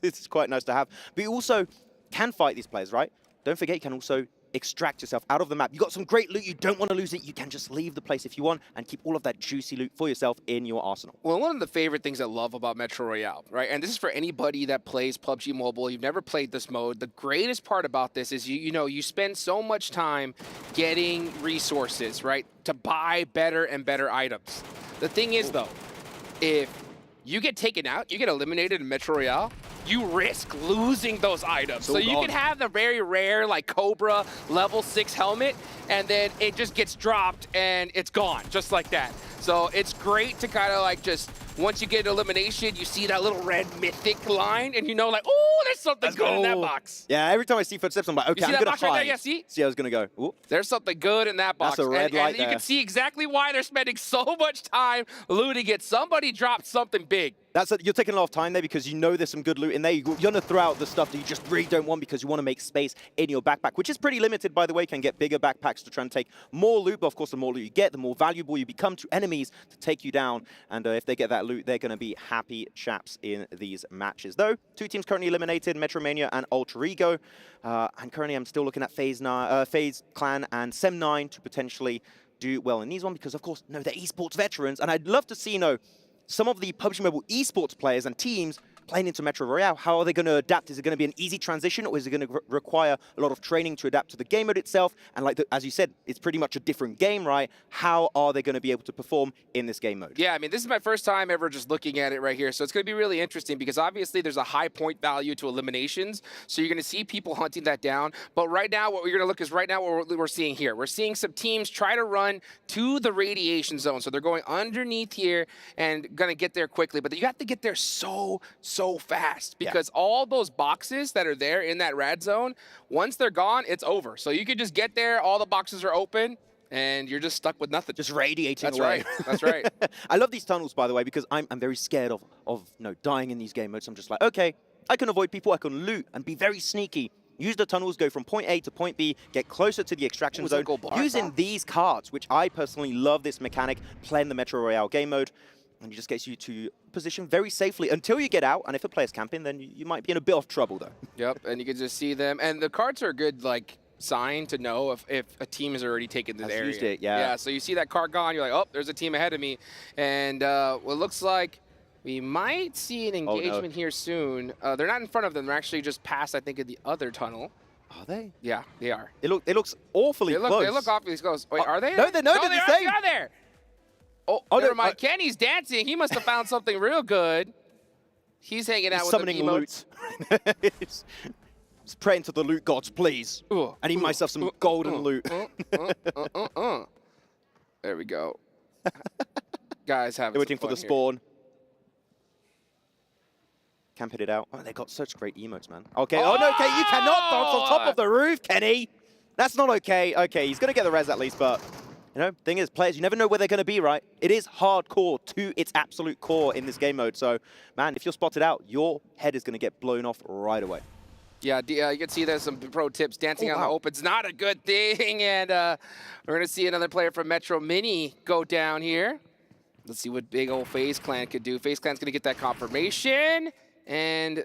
it's quite nice to have. But you also can fight these players, right? Don't forget, you can also extract yourself out of the map. You got some great loot. You don't want to lose it. You can just leave the place if you want and keep all of that juicy loot for yourself in your arsenal. Well, one of the favorite things I love about Metro Royale, right? And this is for anybody that plays PUBG Mobile. You've never played this mode. The greatest part about this is you spend so much time getting resources, right, to buy better and better items. The thing is, though, if you get taken out, you get eliminated in Metro Royale, you risk losing those items. So you can have the very rare, like, Cobra level 6 helmet, and then it just gets dropped and it's gone, just like that. So it's great to kind of like just, once you get elimination, you see that little red mythic line, and like, oh, there's something good in that box. Yeah, every time I see footsteps, I'm like, okay, I'm going to hide. Right there? Yeah, see I was going to go. Ooh. There's something good in that box. That's a red light and you can see exactly why they're spending so much time looting it. Somebody dropped something big. You're taking a lot of time there because there's some good loot in there. You're going to throw out the stuff that you just really don't want because you want to make space in your backpack, which is pretty limited, by the way. You can get bigger backpacks to try and take more loot, but of course, the more loot you get, the more valuable you become to enemies to take you down. And if they get that loot, they're going to be happy chaps in these matches. Though, 2 teams currently eliminated, Metromania and Alter Ego. And currently, I'm still looking at FaZe Clan and Sem9 to potentially do well in these ones because, of course, they're esports veterans. And I'd love to see, some of the PUBG Mobile esports players and teams playing into Metro Royale. How are they going to adapt? Is it going to be an easy transition, or is it going to require a lot of training to adapt to the game mode itself? And as you said, it's pretty much a different game, right? How are they going to be able to perform in this game mode? Yeah, I mean, this is my first time ever just looking at it right here. So it's going to be really interesting because obviously there's a high point value to eliminations. So you're going to see people hunting that down. But right now, what we're going to look is right now what we're seeing here. We're seeing some teams try to run to the radiation zone. So they're going underneath here and going to get there quickly. But you have to get there so fast because all those boxes that are there in that rad zone, once they're gone, it's over. So you could just get there, all the boxes are open, and you're just stuck with nothing. Just radiating away. Right. That's right. I love these tunnels, by the way, because I'm very scared of dying in these game modes. I'm just like, okay, I can avoid people, I can loot and be very sneaky. Use the tunnels, go from point A to point B, get closer to the extraction zone, using these carts, which I personally love this mechanic, playing the Metro Royale game mode. And it just gets you to position very safely until you get out. And if a player's camping, then you might be in a bit of trouble, though. Yep, and you can just see them. And the carts are a good, sign to know if a team has already taken the area. Used it, yeah. Yeah, so you see that cart gone, you're like, oh, there's a team ahead of me. And what looks like we might see an engagement here soon. They're not in front of them. They're actually just past, I think, in the other tunnel. Are they? Yeah, they are. It looks awfully close. They look awfully close. Wait, are they? No, they're not. They actually are there. Oh, never mind. Kenny's dancing. He must have found something real good. He's hanging out with summoning the emotes. loot. praying to the loot gods, please. I need myself some golden loot. There we go. Guys having They're waiting for the here. spawn. Can't put it out. Oh, they got such great emotes, man. Okay. Oh, no, okay. You cannot dance on top of the roof, Kenny. That's not okay. Okay, he's going to get the res at least, but, you know, thing is, players, you never know where they're going to be, right? It is hardcore to its absolute core in this game mode. So, man, if you're spotted out, your head is going to get blown off right away. Yeah, you can see there's some pro tips. Dancing on the open's not a good thing. And we're going to see another player from Metro Mini go down here. Let's see what big old FaZe Clan could do. FaZe Clan's going to get that confirmation and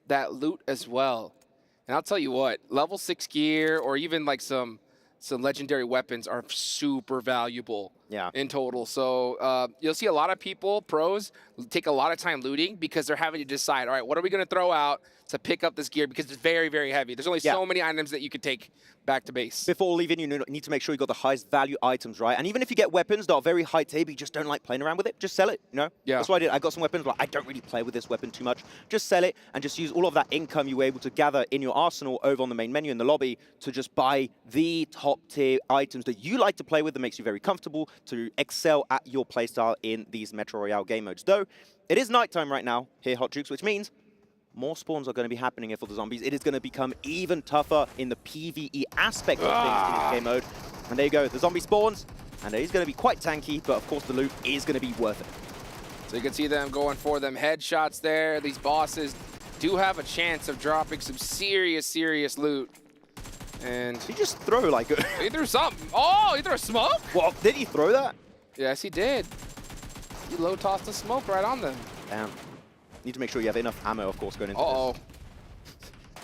that loot as well. And I'll tell you what, level 6 gear or even like some legendary weapons are super valuable in total. So you'll see a lot of people, pros, take a lot of time looting because they're having to decide, all right, what are we going to throw out to pick up this gear because it's very, very heavy. There's only so many items that you can take back to base. Before leaving, you need to make sure you got the highest value items, right? And even if you get weapons that are very high tier, but you just don't like playing around with it, just sell it, you know? Yeah. That's what I did. I got some weapons, like I don't really play with this weapon too much. Just sell it and just use all of that income you were able to gather in your arsenal over on the main menu in the lobby to just buy the top tier items that you like to play with that makes you very comfortable to excel at your playstyle in these Metro Royale game modes. Though, it is nighttime right now here, Hot Jukes, which means more spawns are going to be happening here for the zombies. It is going to become even tougher in the PvE aspect of things in this game mode. And there you go, the zombie spawns, and it is going to be quite tanky, but of course the loot is going to be worth it. So you can see them going for them headshots there. These bosses do have a chance of dropping some serious, serious loot. And he just throw like he threw something. Oh, he threw a smoke? Well, did he throw that? Yes, he did. He low tossed the smoke right on them. Damn. Need to make sure you have enough ammo, of course, going into this.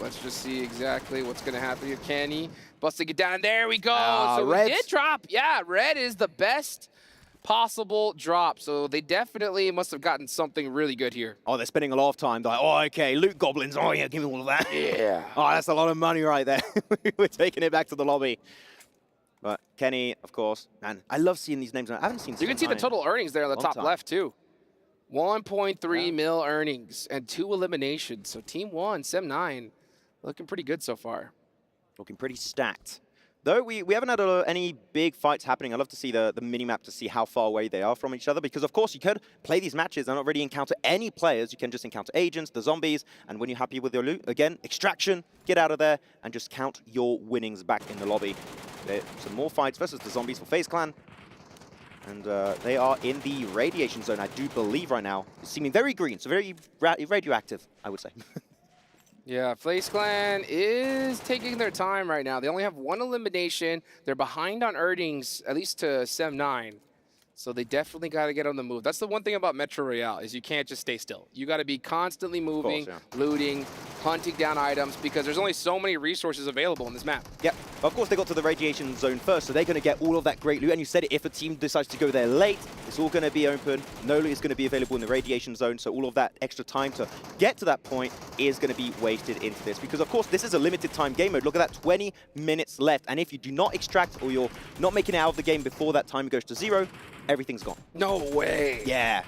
Let's just see exactly what's going to happen here. Kenny busting it down. There we go. So we Reds. did drop. Yeah, red is the best possible drop. So they definitely must have gotten something really good here. Oh, they're spending a lot of time. They're like, oh, okay, loot goblins. Oh, yeah, give me all of that. Yeah. Oh, that's a lot of money right there. We're taking it back to the lobby. But Kenny, of course. Man, I love seeing these names. I haven't seen You can see the total earnings there on the top time. left, too. 1.3 mil earnings and 2 eliminations. So Team 1, Sem9, looking pretty good so far. Looking pretty stacked. Though we haven't had any big fights happening. I'd love to see the mini-map to see how far away they are from each other. Because, of course, you could play these matches and not really encounter any players. You can just encounter agents, the zombies. And when you're happy with your loot, again, extraction, get out of there and just count your winnings back in the lobby. There's some more fights versus the zombies for FaZe Clan. And they are in the radiation zone, I do believe, right now. It's seeming very green, so very radioactive, I would say. Yeah, FaZe Clan is taking their time right now. They only have 1 elimination. They're behind on earnings, at least to Sem9. So they definitely got to get on the move. That's the one thing about Metro Royale, is you can't just stay still. You got to be constantly moving, looting, hunting down items, because there's only so many resources available in this map. Yep. Of course, they got to the radiation zone first, so they're going to get all of that great loot. And you said it, if a team decides to go there late, it's all going to be open. No loot is going to be available in the radiation zone, so all of that extra time to get to that point is going to be wasted into this. Because, of course, this is a limited time game mode. Look at that, 20 minutes left. And if you do not extract or you're not making it out of the game before that time goes to 0, everything's gone. No way. Yeah.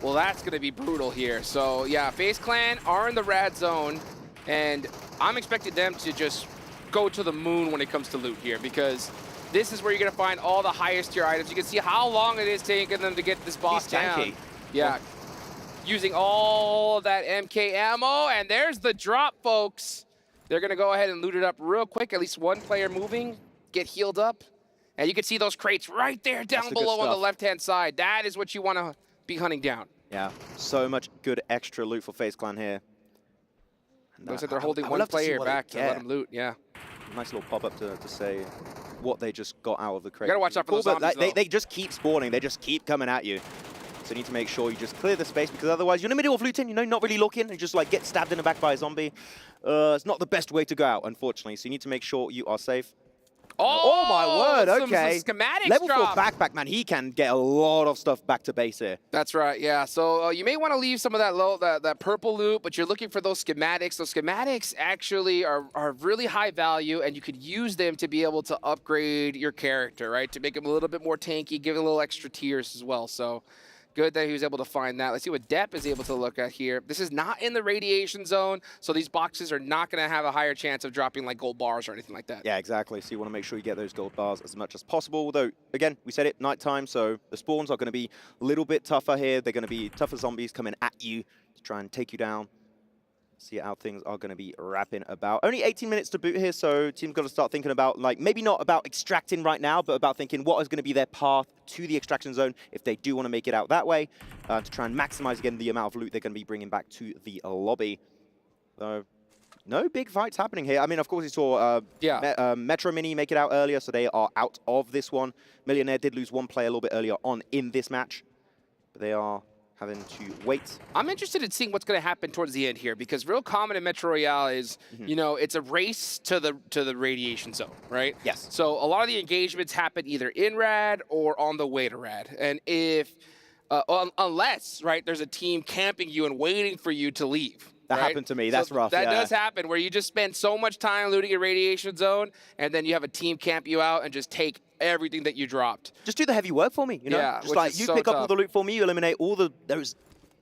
Well, that's going to be brutal here. So, yeah, FaZe Clan are in the rad zone, and I'm expecting them to just go to the moon when it comes to loot here, because this is where you're going to find all the highest tier items. You can see how long it is taking them to get this boss down. Yeah. Using all that MK ammo, and there's the drop, folks. They're going to go ahead and loot it up real quick. At least one player moving, get healed up. And you can see those crates right there down below on the left-hand side. That is what you want to be hunting down. Yeah, so much good extra loot for FaZe Clan here. Looks like they're holding one player back to let him loot, yeah. Nice little pop-up to say what they just got out of the crate. You gotta watch out for those zombies, they just keep spawning. They just keep coming at you. So you need to make sure you just clear the space, because otherwise you're in the middle of looting, you know, not really looking, and just like get stabbed in the back by a zombie. It's not the best way to go out, unfortunately. So you need to make sure you are safe. Oh my word, okay. Some schematics Level 4 drop. backpack, man, he can get a lot of stuff back to base here. That's right, yeah. So you may want to leave some of that purple loot, but you're looking for those schematics. Those schematics actually are really high value, and you could use them to be able to upgrade your character, right? To make him a little bit more tanky, give it a little extra tiers as well. So Good that he was able to find that. Let's see what Depp is able to look at here. This is not in the radiation zone, so these boxes are not going to have a higher chance of dropping like gold bars or anything like that. Yeah, exactly. So you want to make sure you get those gold bars as much as possible. Although, again, we said it, nighttime, so the spawns are going to be a little bit tougher here. They're going to be tougher zombies coming at you to try and take you down. See how things are going to be wrapping about. Only 18 minutes to boot here, so team's got to start thinking about, like, maybe not about extracting right now, but about thinking what is going to be their path to the extraction zone if they do want to make it out that way, to try and maximize, again, the amount of loot they're going to be bringing back to the lobby. So, no big fights happening here. I mean, of course, you saw Metro Mini make it out earlier, so they are out of this one. Millionaire did lose one player a little bit earlier on in this match, but they are having to wait. I'm interested in seeing what's going to happen towards the end here, because real common in Metro Royale is, you know, it's a race to the radiation zone, right? Yes. So a lot of the engagements happen either in rad or on the way to rad. And if, unless, right, there's a team camping you and waiting for you to leave. That happened to me. That's rough. That does happen, where you just spend so much time looting a radiation zone, and then you have a team camp you out and just take everything that you dropped. Just do the heavy work for me, you know? Yeah, just like, you pick up all the loot for me, you eliminate all those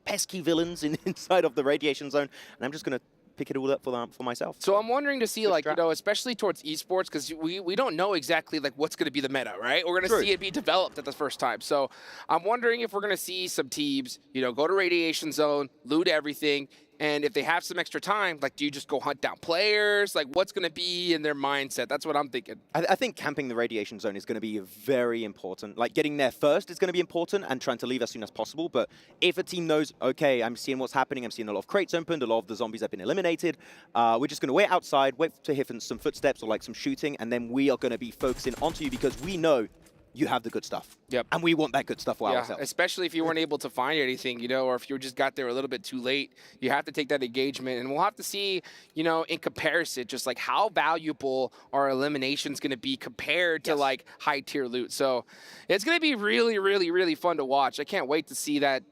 pesky villains inside of the radiation zone, and I'm just going to pick it all up for myself. So I'm wondering to see, like, you know, especially towards esports, because we don't know exactly, like, what's going to be the meta, right? We're going to see it be developed at the first time. So I'm wondering if we're going to see some teams, you know, go to radiation zone, loot everything, and if they have some extra time, like, do you just go hunt down players? Like, what's going to be in their mindset? That's what I'm thinking. I think camping the radiation zone is going to be very important. Like, getting there first is going to be important and trying to leave as soon as possible. But if a team knows, okay, I'm seeing what's happening, I'm seeing a lot of crates opened, a lot of the zombies have been eliminated, we're just going to wait outside, wait to hear some footsteps or, like, some shooting, and then we are going to be focusing onto you because we know you have the good stuff. Yep. And we want that good stuff for ourselves. Especially if you weren't able to find anything, you know, or if you just got there a little bit too late, you have to take that engagement. And we'll have to see, you know, in comparison, just like how valuable our eliminations going to be compared to like high tier loot. So it's going to be really, really, really fun to watch. I can't wait to see that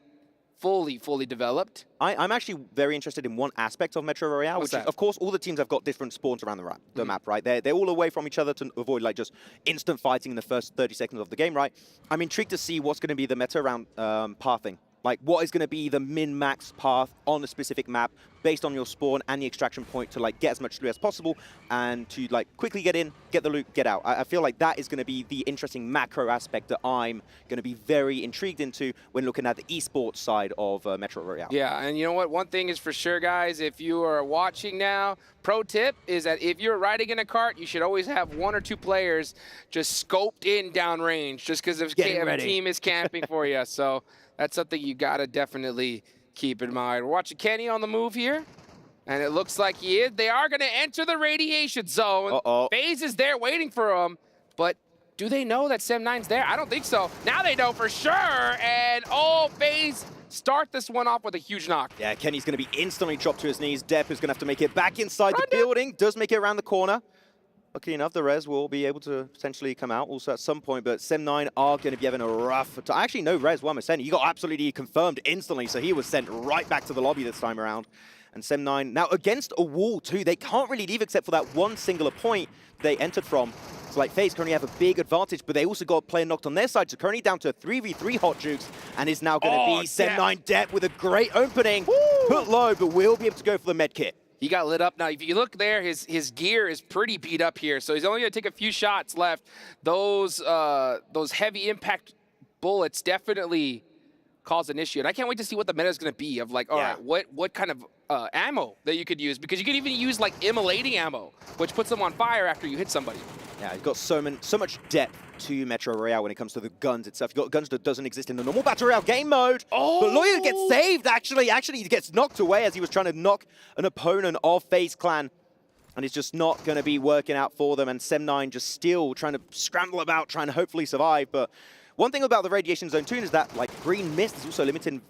fully developed. I'm actually very interested in one aspect of Metro Royale, which is, of course, all the teams have got different spawns around the map, right? They're all away from each other to avoid, like, just instant fighting in the first 30 seconds of the game, right? I'm intrigued to see what's going to be the meta around pathing. Like, what is going to be the min-max path on a specific map based on your spawn and the extraction point to, like, get as much loot as possible and to, like, quickly get in, get the loot, get out. I feel like that is going to be the interesting macro aspect that I'm going to be very intrigued into when looking at the esports side of Metro Royale. Yeah, and you know what? One thing is for sure, guys, if you are watching now, pro tip is that if you're riding in a cart, you should always have 1 or 2 players just scoped in downrange, just because if a team is camping for you. So that's something you got to definitely keep in mind. We're watching Kenny on the move here, and it looks like he is. They are going to enter the radiation zone. FaZe is there waiting for him, but do they know that Sem9's there? I don't think so. Now they know for sure, and FaZe start this one off with a huge knock. Yeah, Kenny's going to be instantly dropped to his knees. Depp is going to have to make it back inside the building. Does make it around the corner. Luckily enough, the res will be able to potentially come out also at some point, but Sem9 are going to be having a rough time. Actually, no res, one was sent. He got absolutely confirmed instantly, so he was sent right back to the lobby this time around. And Sem9, now against a wall too, they can't really leave except for that one singular point they entered from. So like FaZe currently have a big advantage, but they also got a player knocked on their side, so currently down to a 3v3 Hot Jukes, and is now going to be Sem9 Depp with a great opening. Put low, but will be able to go for the med kit. He got lit up. Now, if you look there, his gear is pretty beat up here, so he's only going to take a few shots left. Those heavy impact bullets definitely cause an issue, and I can't wait to see what the meta is going to be of, like, all right, what kind of ammo that you could use, because you could even use, like, immolating ammo, which puts them on fire after you hit somebody. Yeah, you've got so much depth to Metro Royale when it comes to the guns itself. You've got guns that doesn't exist in the normal Battle Royale game mode. But Lawyer gets saved, actually. Actually, he gets knocked away as he was trying to knock an opponent of FaZe Clan. And it's just not going to be working out for them. And Sem9 just still trying to scramble about, trying to hopefully survive. But one thing about the radiation zone too is that, like, green mist is also limiting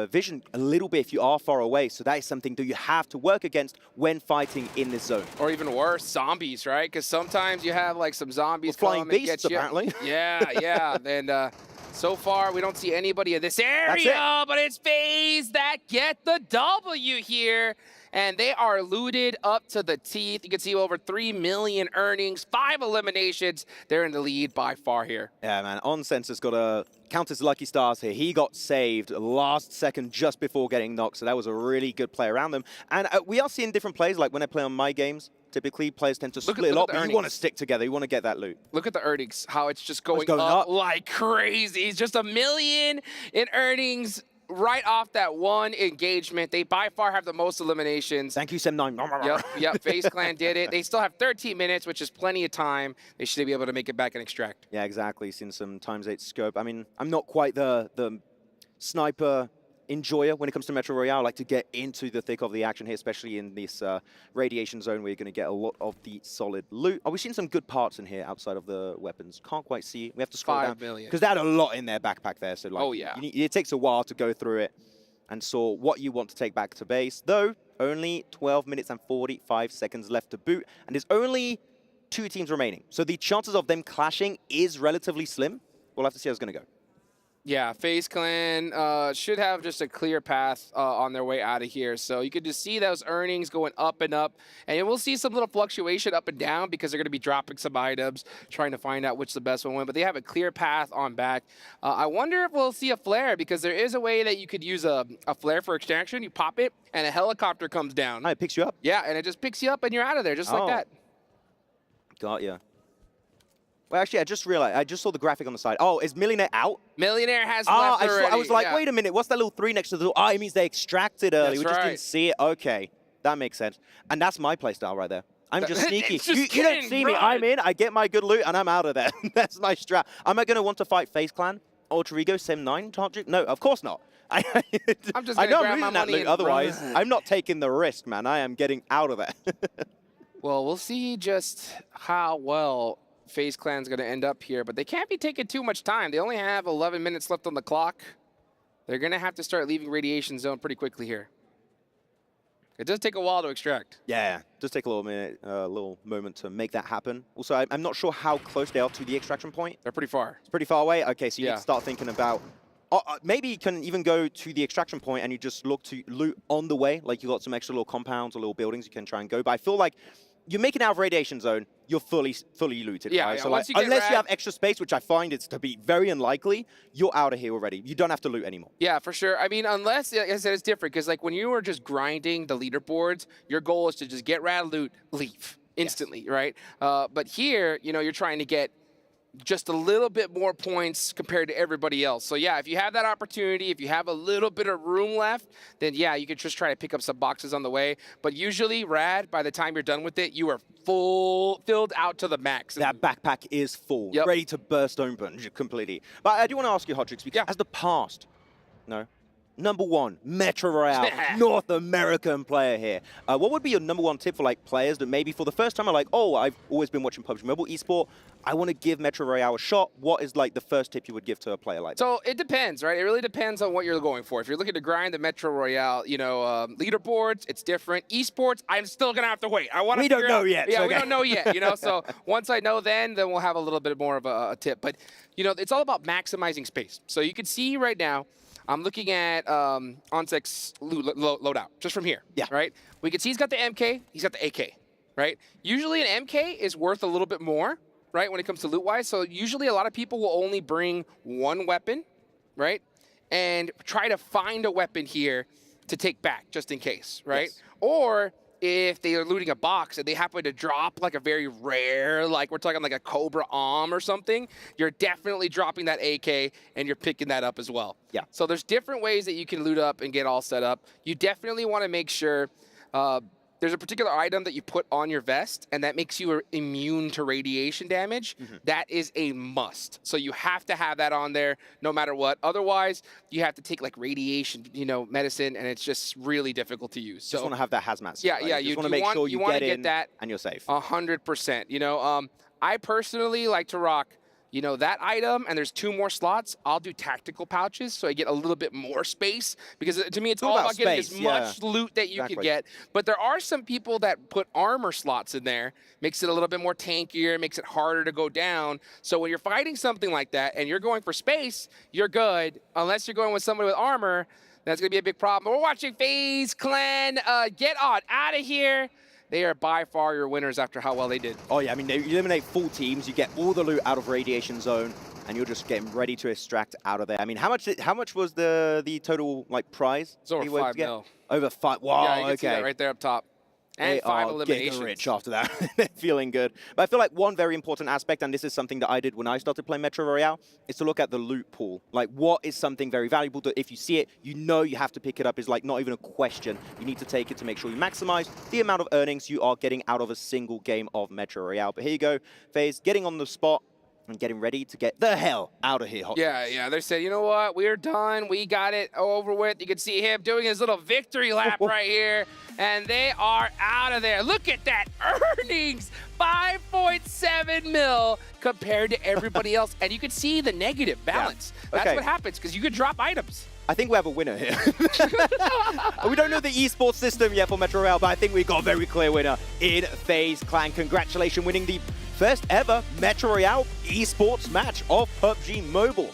vision a little bit if you are far away. So that is something that you have to work against when fighting in this zone. Or even worse, zombies, right? Because sometimes you have, like, some zombies flying come beasts, and get you. apparently. Yeah. And So far, we don't see anybody in this area, but it's FaZe that get the W here. And they are looted up to the teeth. You can see over 3 million earnings, 5 eliminations. They're in the lead by far here. Yeah, man. Onsensor's got to count his lucky stars here. He got saved last second just before getting knocked, so that was a really good play around them. And we are seeing different plays, like when I play on my games, typically players tend to split a lot, but you want to stick together. You want to get that loot. Look at the earnings, how it's just going up like crazy. It's just 1 million in earnings right off that one engagement. They by far have the most eliminations. Thank you, Sem9. Yep, FaZe Clan did it. They still have 13 minutes, which is plenty of time. They should be able to make it back and extract. Yeah, exactly. Seen some ×8 scope. I mean, I'm not quite the sniper enjoyer when it comes to Metro Royale. I like to get into the thick of the action here, especially in this radiation zone where you're going to get a lot of the solid loot. Oh, we've seen some good parts in here outside of the weapons. Can't quite see. We have to scroll down. 5 million. Because they had a lot in their backpack there. So like, oh, yeah. It takes a while to go through it and saw what you want to take back to base. Though, only 12 minutes and 45 seconds left to boot. And there's only 2 teams remaining. So the chances of them clashing is relatively slim. We'll have to see how it's going to go. Yeah, FaZe Clan should have just a clear path on their way out of here. So you could just see those earnings going up and up. And we'll see some little fluctuation up and down because they're going to be dropping some items, trying to find out which the best one win. But they have a clear path on back. I wonder if we'll see a flare, because there is a way that you could use a flare for extraction. You pop it, and a helicopter comes down. Oh, it picks you up? Yeah, and it just picks you up, and you're out of there, just like that. Got ya. Well, actually, I just realized, I just saw the graphic on the side. Oh, is Millionaire out? Millionaire has left already. I was like, wait a minute, what's that little 3 next to the door? Oh, it means they extracted early. We just didn't see it. Okay, that makes sense. And that's my playstyle right there. I'm just sneaky. You don't see me. I'm in, I get my good loot, and I'm out of there. That's my strat. Am I going to want to fight FaZe Clan, Ultra Ego, Sem9? No, of course not. I'm just going to grab my money loot. Otherwise, I'm not taking the risk, man. I am getting out of there. Well, we'll see just how well FaZe Clan's going to end up here, but they can't be taking too much time. They only have 11 minutes left on the clock. They're going to have to start leaving radiation zone pretty quickly here. It does take a while to extract. Yeah, just take a little moment to make that happen. Also, I'm not sure how close they are to the extraction point. They're pretty far. It's pretty far away? Okay, so you need to start thinking about... maybe you can even go to the extraction point and you just look to loot on the way. Like you got some extra little compounds or little buildings you can try and go. But I feel like you're making out of radiation zone, you're fully looted, right? Yeah, so like, unless you have extra space, which I find it's to be very unlikely, you're out of here already. You don't have to loot anymore. Yeah, for sure. I mean, unless, like I said, it's different, because like when you are just grinding the leaderboards, your goal is to just get rad loot, leave instantly, right? But here, you know, you're trying to get just a little bit more points compared to everybody else. So yeah, if you have that opportunity, if you have a little bit of room left, then yeah, you could just try to pick up some boxes on the way. But usually, rad, by the time you're done with it, you are filled out to the max. That backpack is full, ready to burst open completely. But I do want to ask you, Hodrix, because as the past, #1 Metro Royale North American player here. What would be your #1 tip for like players that maybe for the first time are like, oh, I've always been watching PUBG Mobile eSport, I want to give Metro Royale a shot. What is like the first tip you would give to a player like that? So it depends, right? It really depends on what you're going for. If you're looking to grind the Metro Royale, you know, leaderboards, it's different. Esports, I'm still gonna have to wait. We don't know yet. Yeah, we don't know yet. You know, so once I know, then we'll have a little bit more of a tip. But you know, it's all about maximizing space. So you can see right now, I'm looking at Onsek's loadout, just from here, right? We can see he's got the MK, he's got the AK, right? Usually an MK is worth a little bit more, right, when it comes to loot-wise. So usually a lot of people will only bring one weapon, right? And try to find a weapon here to take back, just in case, right? Yes. Or if they are looting a box and they happen to drop like a very rare, like we're talking like a Cobra or something, you're definitely dropping that AK and you're picking that up as well. Yeah. So there's different ways that you can loot up and get all set up. You definitely want to make sure there's a particular item that you put on your vest and that makes you immune to radiation damage. That is a must. So you have to have that on there no matter what. Otherwise, you have to take like radiation, you know, medicine, and it's just really difficult to use. Just want to have that hazmat suit. Yeah, right? yeah. You want to make sure you get in that and you're safe. 100%. You know, I personally like to rock you know, that item, and there's 2 more slots, I'll do tactical pouches so I get a little bit more space, because to me it's all about getting as much loot that you can get. But there are some people that put armor slots in there, makes it a little bit more tankier, makes it harder to go down. So when you're fighting something like that and you're going for space, you're good. Unless you're going with somebody with armor, that's gonna be a big problem. We're watching FaZe Clan get on out of here. They are by far your winners after how well they did. Oh yeah, I mean, you eliminate full teams, you get all the loot out of Radiation Zone, and you're just getting ready to extract out of there. I mean, how much was the total like prize? It's over 5 mil. Over 5. Wow. Yeah, you can see that right there up top. And They 5 are eliminations. getting rich after that. They're feeling good. But I feel like one very important aspect, and this is something that I did when I started playing Metro Royale, is to look at the loot pool. Like, what is something very valuable that if you see it, you know you have to pick it up. It's like not even a question. You need to take it to make sure you maximize the amount of earnings you are getting out of a single game of Metro Royale. But here you go, FaZe getting on the spot and getting ready to get the hell out of here. Yeah, they said, you know what, we're done, we got it over with. You can see him doing his little victory lap right here, and they are out of there. Look at that earnings, 5.7 mil compared to everybody else, and you can see the negative balance. Yeah. That's what happens, because you could drop items. I think we have a winner here. We don't know the esports system yet for Metro Royale, but I think we got a very clear winner in FaZe Clan. Congratulations, winning the first ever Metro Royale esports match of PUBG Mobile.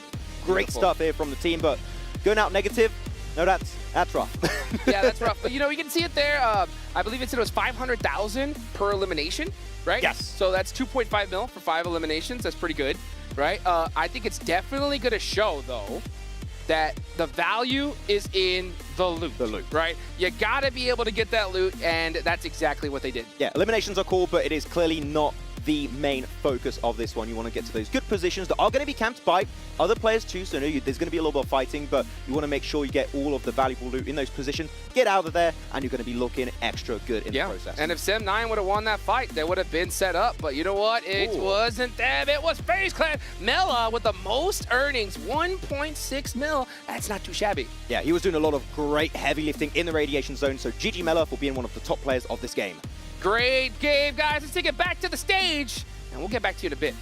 Great stuff here from the team, but going out negative, no, that's rough. Yeah, that's rough. But, you know, you can see it there. I believe it was 500,000 per elimination, right? Yes. So that's 2.5 mil for 5 eliminations. That's pretty good, right? I think it's definitely going to show, though, that the value is in the loot. Right? You gotta be able to get that loot, and that's exactly what they did. Yeah, eliminations are cool, but it is clearly not the main focus of this one. You want to get to those good positions that are going to be camped by other players too, so there's going to be a little bit of fighting, but you want to make sure you get all of the valuable loot in those positions, get out of there, and you're going to be looking extra good in the process. And if Sem9 would have won that fight, they would have been set up, but you know what? It wasn't them, it was FaZe Clan. Mela with the most earnings, 1.6 mil. That's not too shabby. Yeah, he was doing a lot of great heavy lifting in the Radiation Zone, so GG Mela for being one of the top players of this game. Great game, guys. Let's take it back to the stage, and we'll get back to you in a bit.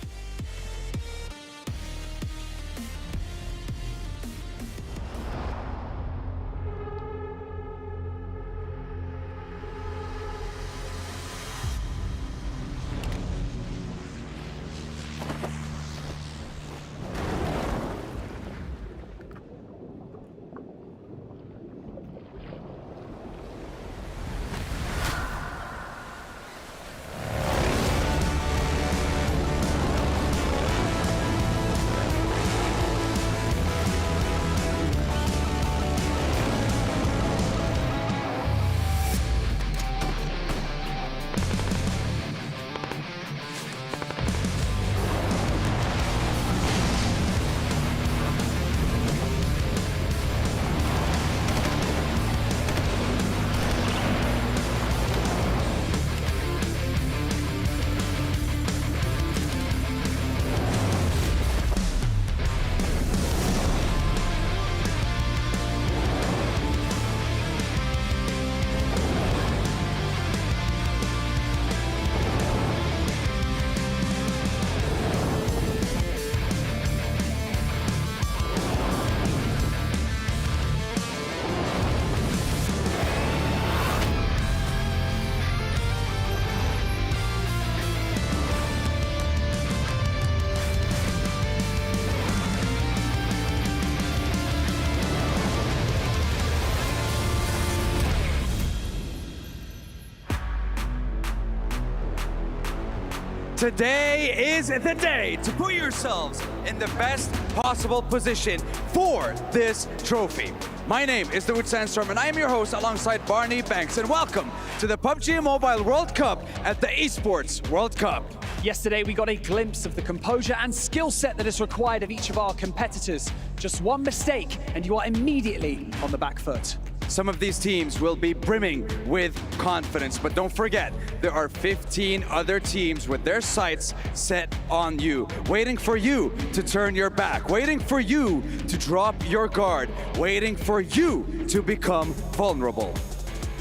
Today is the day to put yourselves in the best possible position for this trophy. My name is Dawood Sandstorm, and I am your host alongside Barney Banks, and welcome to the PUBG Mobile World Cup at the ESPORTS World Cup. Yesterday, we got a glimpse of the composure and skill set that is required of each of our competitors. Just one mistake, and you are immediately on the back foot. Some of these teams will be brimming with confidence, but don't forget, there are 15 other teams with their sights set on you, waiting for you to turn your back, waiting for you to drop your guard, waiting for you to become vulnerable.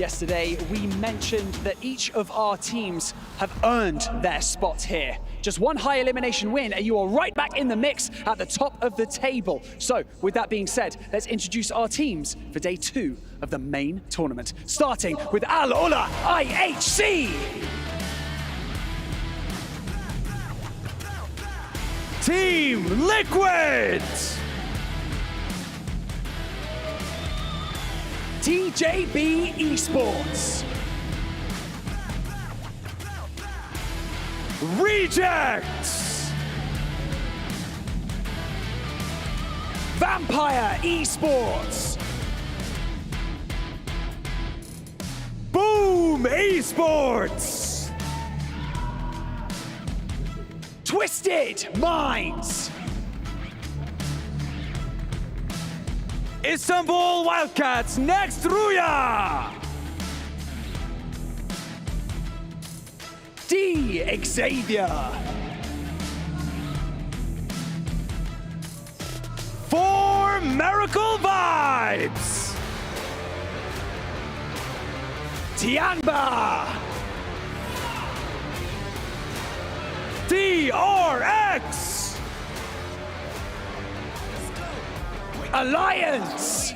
Yesterday, we mentioned that each of our teams have earned their spot here. Just one high elimination win and you are right back in the mix at the top of the table. So with that being said, let's introduce our teams for day 2 of the main tournament, starting with Al Ola IHC. Team Liquid! TJB Esports. Rejects! Vampire Esports. Boom Esports! Twisted Minds. Istanbul Wildcats next Ruya! D Xavier. For Miracle Vibes! Tianba. DRX! Alliance.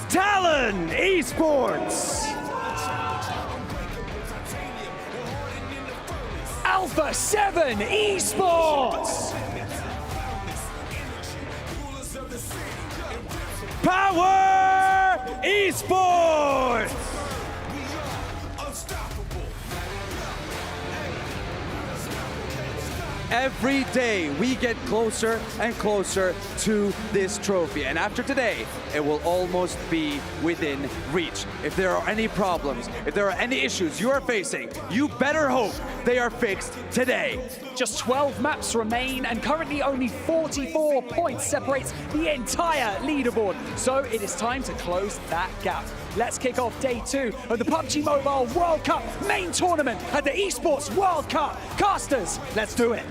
Talon Esports! Alpha 7 Esports. Power Esports! Every day we get closer and closer to this trophy, and after today it will almost be within reach. If there are any problems, if there are any issues you are facing, you better hope they are fixed today. Just 12 maps remain, and currently only 44 points separates the entire leaderboard. So it is time to close that gap. Let's kick off day 2 of the PUBG Mobile World Cup main tournament at the ESPORTS World Cup. Casters, let's do it.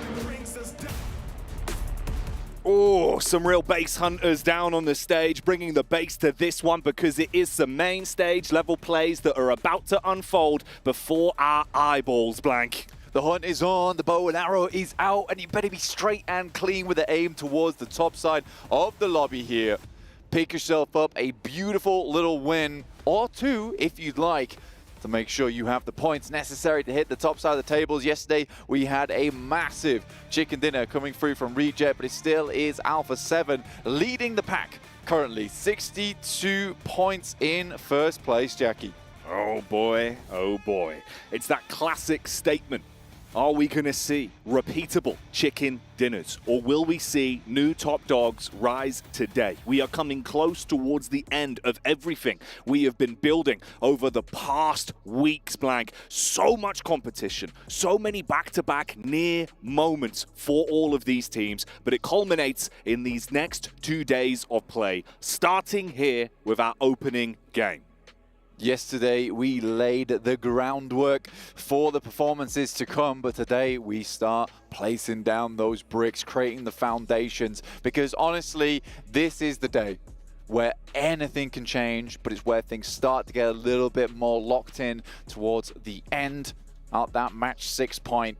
Oh, some real base hunters down on the stage, bringing the base to this one because it is some main stage level plays that are about to unfold before our eyeballs, Blank. The hunt is on, the bow and arrow is out, and you better be straight and clean with the aim towards the top side of the lobby here. Pick yourself up a beautiful little win, or 2 if you'd like, to make sure you have the points necessary to hit the top side of the tables. Yesterday, we had a massive chicken dinner coming through from Reject, but it still is Alpha 7 leading the pack currently. 62 points in first place, Jackie. Oh boy, oh boy. It's that classic statement. Are we going to see repeatable chicken dinners, or will we see new top dogs rise today? We are coming close towards the end of everything we have been building over the past weeks, Blank. So much competition, so many back-to-back near moments for all of these teams, but it culminates in these next 2 days of play, starting here with our opening game. Yesterday, we laid the groundwork for the performances to come, but today we start placing down those bricks, creating the foundations, because honestly, this is the day where anything can change, but it's where things start to get a little bit more locked in towards the end at that match 6 point.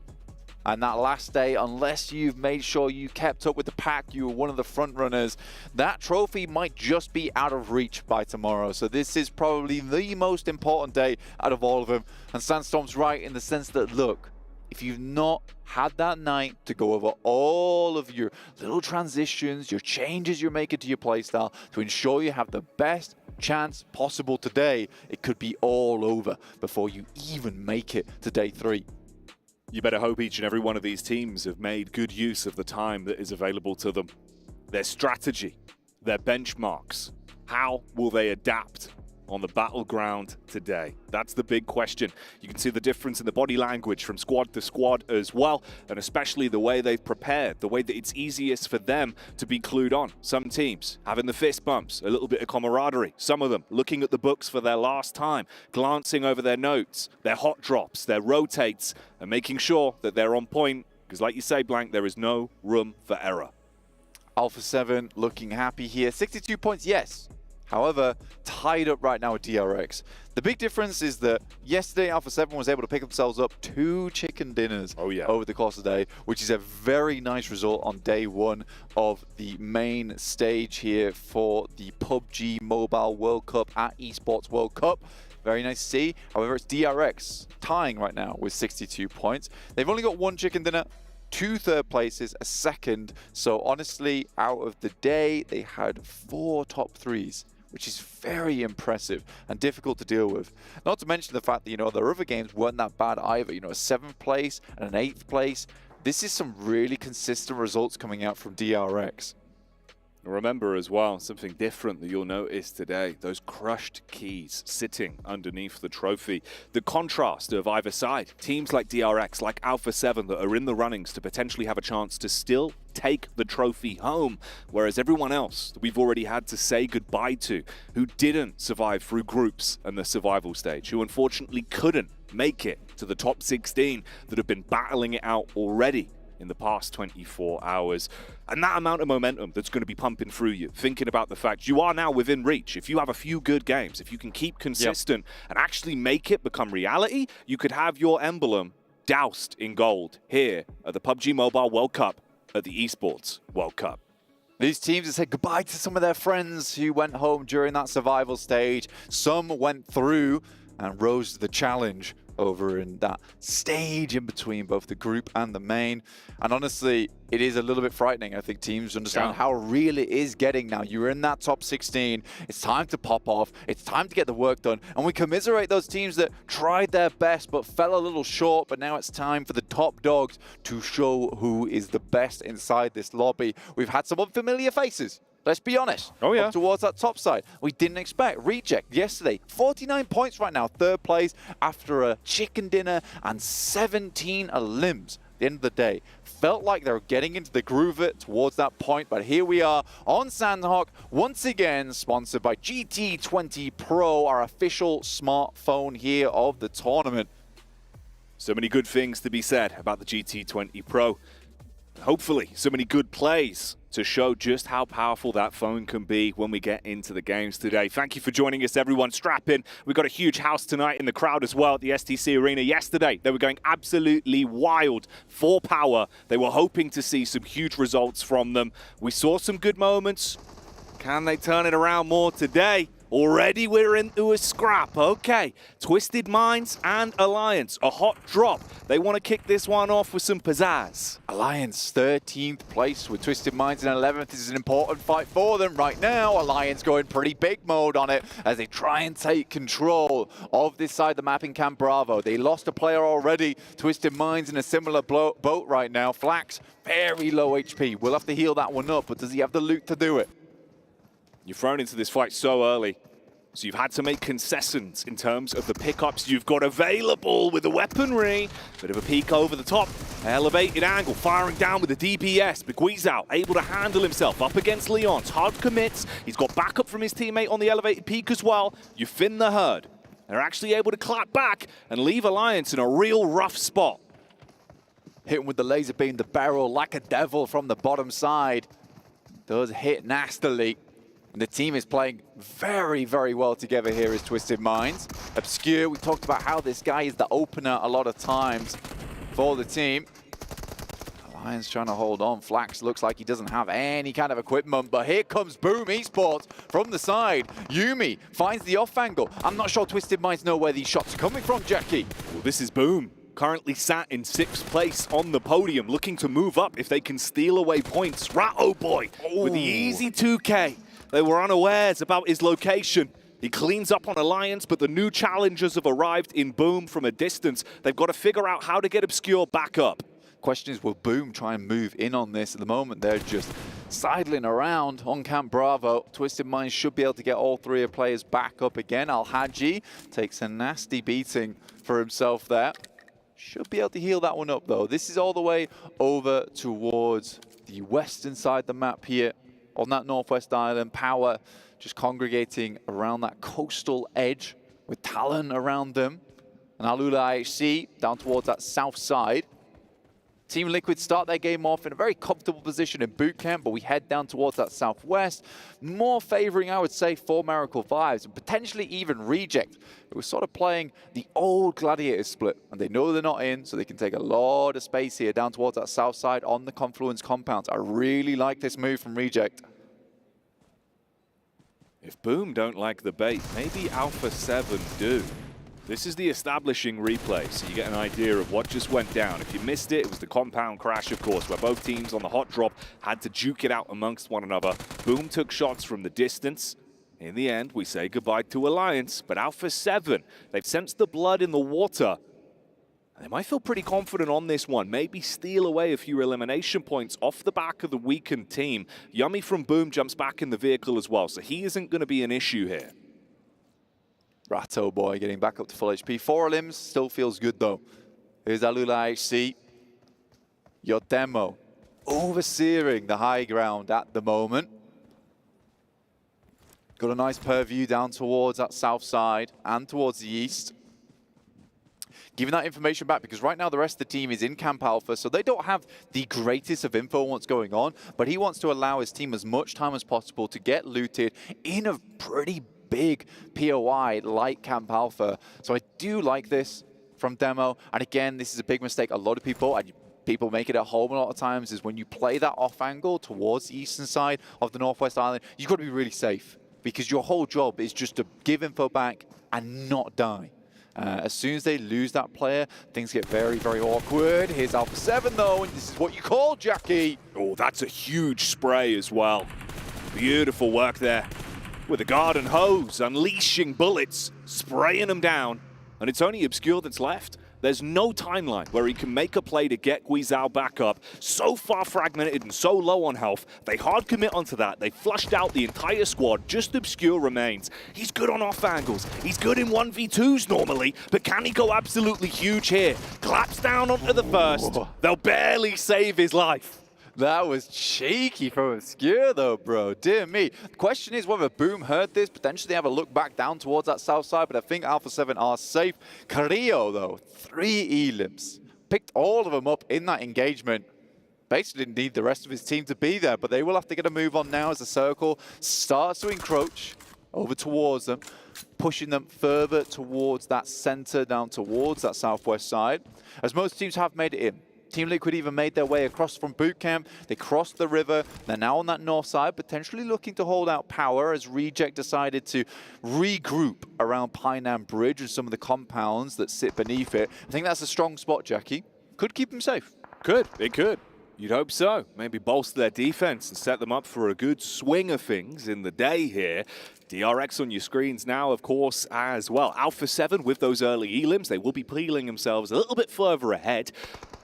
And that last day, unless you've made sure you kept up with the pack, you were one of the front runners, that trophy might just be out of reach by tomorrow. So this is probably the most important day out of all of them. And Sandstorm's right in the sense that, look, if you've not had that night to go over all of your little transitions, your changes you're making to your playstyle to ensure you have the best chance possible today, it could be all over before you even make it to day 3. You better hope each and every one of these teams have made good use of the time that is available to them. Their strategy, their benchmarks. How will they adapt on the battleground today? That's the big question. You can see the difference in the body language from squad to squad as well, and especially the way they've prepared, the way that it's easiest for them to be clued on. Some teams having the fist bumps, a little bit of camaraderie. Some of them looking at the books for their last time, glancing over their notes, their hot drops, their rotates, and making sure that they're on point, because like you say, Blank, there is no room for error. Alpha 7 looking happy here. 62 points, yes. However, tied up right now with DRX. The big difference is that yesterday Alpha 7 was able to pick themselves up 2 chicken dinners over the course of the day, which is a very nice result on day 1 of the main stage here for the PUBG Mobile World Cup at ESPORTS World Cup. Very nice to see. However, it's DRX tying right now with 62 points. They've only got 1 chicken dinner, 2 third places, a second. So honestly, out of the day, they had 4 top 3s, which is very impressive and difficult to deal with. Not to mention the fact that, you know, their other games weren't that bad either. You know, a 7th place and an 8th place. This is some really consistent results coming out from DRX. Remember as well, something different that you'll notice today, those crushed keys sitting underneath the trophy. The contrast of either side, teams like DRX, like Alpha 7 that are in the runnings to potentially have a chance to still take the trophy home, whereas everyone else that we've already had to say goodbye to, who didn't survive through groups and the survival stage, who unfortunately couldn't make it to the top 16, that have been battling it out already in the past 24 hours. And that amount of momentum that's going to be pumping through you, thinking about the fact you are now within reach. If you have a few good games, if you can keep consistent and actually make it become reality, you could have your emblem doused in gold here at the PUBG Mobile World Cup at the ESPORTS World Cup. These teams have said goodbye to some of their friends who went home during that survival stage. Some went through and rose to the challenge over in that stage in between both the group and the main. And honestly, it is a little bit frightening. I think teams understand how real it is getting now. You're in that top 16. It's time to pop off. It's time to get the work done. And we commiserate those teams that tried their best but fell a little short. But now it's time for the top dogs to show who is the best inside this lobby. We've had some unfamiliar faces. Let's be honest. Up towards that top side. We didn't expect. Reject yesterday. 49 points right now. 3rd place after a chicken dinner and 17 limbs. At the end of the day. Felt like they were getting into the groove of it towards that point. But here we are on Sandhawk. Once again, sponsored by GT20 Pro, our official smartphone here of the tournament. So many good things to be said about the GT20 Pro. Hopefully, so many good plays to show just how powerful that phone can be when we get into the games today. Thank you for joining us, everyone. Strap in. We've got a huge house tonight in the crowd as well at the STC Arena. Yesterday, they were going absolutely wild for power. They were hoping to see some huge results from them. We saw some good moments. Can they turn it around more today? Already we're into a scrap. Okay, Twisted Minds and Alliance, a hot drop. They want to kick this one off with some pizzazz. Alliance 13th place with Twisted Minds in 11th. This is an important fight for them right now. Alliance going pretty big mode on it as they try and take control of this side of the map in Camp Bravo. They lost a player already. Twisted Minds in a similar boat right now. Flax, very low HP. We'll have to heal that one up, but does he have the loot to do it? You're thrown into this fight so early, so you've had to make concessions in terms of the pickups you've got available with the weaponry. Bit of a peek over the top, elevated angle, firing down with the DPS. Beguizao able to handle himself up against Leon's. Hard commits. He's got backup from his teammate on the elevated peak as well. You thin the herd. They're actually able to clap back and leave Alliance in a real rough spot. Hit him with the laser beam, the barrel like a devil from the bottom side. Does hit nastily. And the team is playing very, very well together here as Twisted Minds. Obscure, we talked about how this guy is the opener a lot of times for the team. Alliance trying to hold on. Flax looks like he doesn't have any kind of equipment, but here comes Boom Esports from the side. Yumi finds the off angle. I'm not sure Twisted Minds know where these shots are coming from, Jackie. Well, this is Boom. Currently sat in 6th place on the podium, looking to move up if they can steal away points. Ratto Boy with the easy 2K. They were unawares about his location. He cleans up on Alliance, but the new challengers have arrived in Boom from a distance. They've got to figure out how to get Obscure back up. Question is, will Boom try and move in on this? At the moment, they're just sidling around on Camp Bravo. Twisted Minds should be able to get all 3 of players back up again. Al-Haji takes a nasty beating for himself there. Should be able to heal that one up, though. This is all the way over towards the western side of the map here. On that northwest island, Power just congregating around that coastal edge with Talon around them. And Alula IHC down towards that south side. Team Liquid start their game off in a very comfortable position in boot camp, but we head down towards that southwest, more favoring, I would say, for Miracle Vibes, and potentially even Reject, who are sort of playing the old Gladiator split, and they know they're not in, so they can take a lot of space here down towards that south side on the Confluence compounds. I really like this move from Reject. If Boom don't like the bait, maybe Alpha 7 do. This is the establishing replay, so you get an idea of what just went down. If you missed it, it was the compound crash, of course, where both teams on the hot drop had to juke it out amongst one another. Boom took shots from the distance. In the end, we say goodbye to Alliance, but Alpha 7, they've sensed the blood in the water. And they might feel pretty confident on this one, maybe steal away a few elimination points off the back of the weakened team. Yummy from Boom jumps back in the vehicle as well, so he isn't going to be an issue here. Ratto boy getting back up to full HP. 4 limbs, still feels good though. Here's Alula HC. Your demo. Overseering the high ground at the moment. Got a nice purview down towards that south side and towards the east. Giving that information back because right now the rest of the team is in Camp Alpha, so they don't have the greatest of info on what's going on, but he wants to allow his team as much time as possible to get looted in a pretty big POI like Camp Alpha. So I do like this from Demo. And again, this is a big mistake. A lot of people make it at home a lot of times, is when you play that off angle towards the eastern side of the Northwest Island, you've got to be really safe because your whole job is just to give info back and not die. As soon as they lose that player, things get very, very awkward. Here's Alpha 7 though, and this is what you call Jackie. Oh, that's a huge spray as well. Beautiful work there. With a garden hose, unleashing bullets, spraying them down. And it's only Obscure that's left. There's no timeline where he can make a play to get Guizhou back up. So far fragmented and so low on health. They hard commit onto that. They flushed out the entire squad. Just Obscure remains. He's good on off angles. He's good in 1v2s normally. But can he go absolutely huge here? Claps down onto the first. They'll barely save his life. That was cheeky from Obscure though, bro. Dear me. The question is whether Boom heard this, potentially have a look back down towards that south side, but I think Alpha 7 are safe. Carrillo though, 3 elims. Picked all of them up in that engagement. Basically didn't need the rest of his team to be there, but they will have to get a move on now as the circle starts to encroach over towards them, pushing them further towards that center, down towards that southwest side. As most teams have made it in. Team Liquid even made their way across from boot camp. They crossed the river. They're now on that north side, potentially looking to hold out power as Reject decided to regroup around Painan Bridge and some of the compounds that sit beneath it. I think that's a strong spot, Jackie. Could keep them safe. Could. It could. You'd hope so. Maybe bolster their defense and set them up for a good swing of things in the day here. DRX on your screens now, of course, as well. Alpha 7 with those early elims. They will be peeling themselves a little bit further ahead.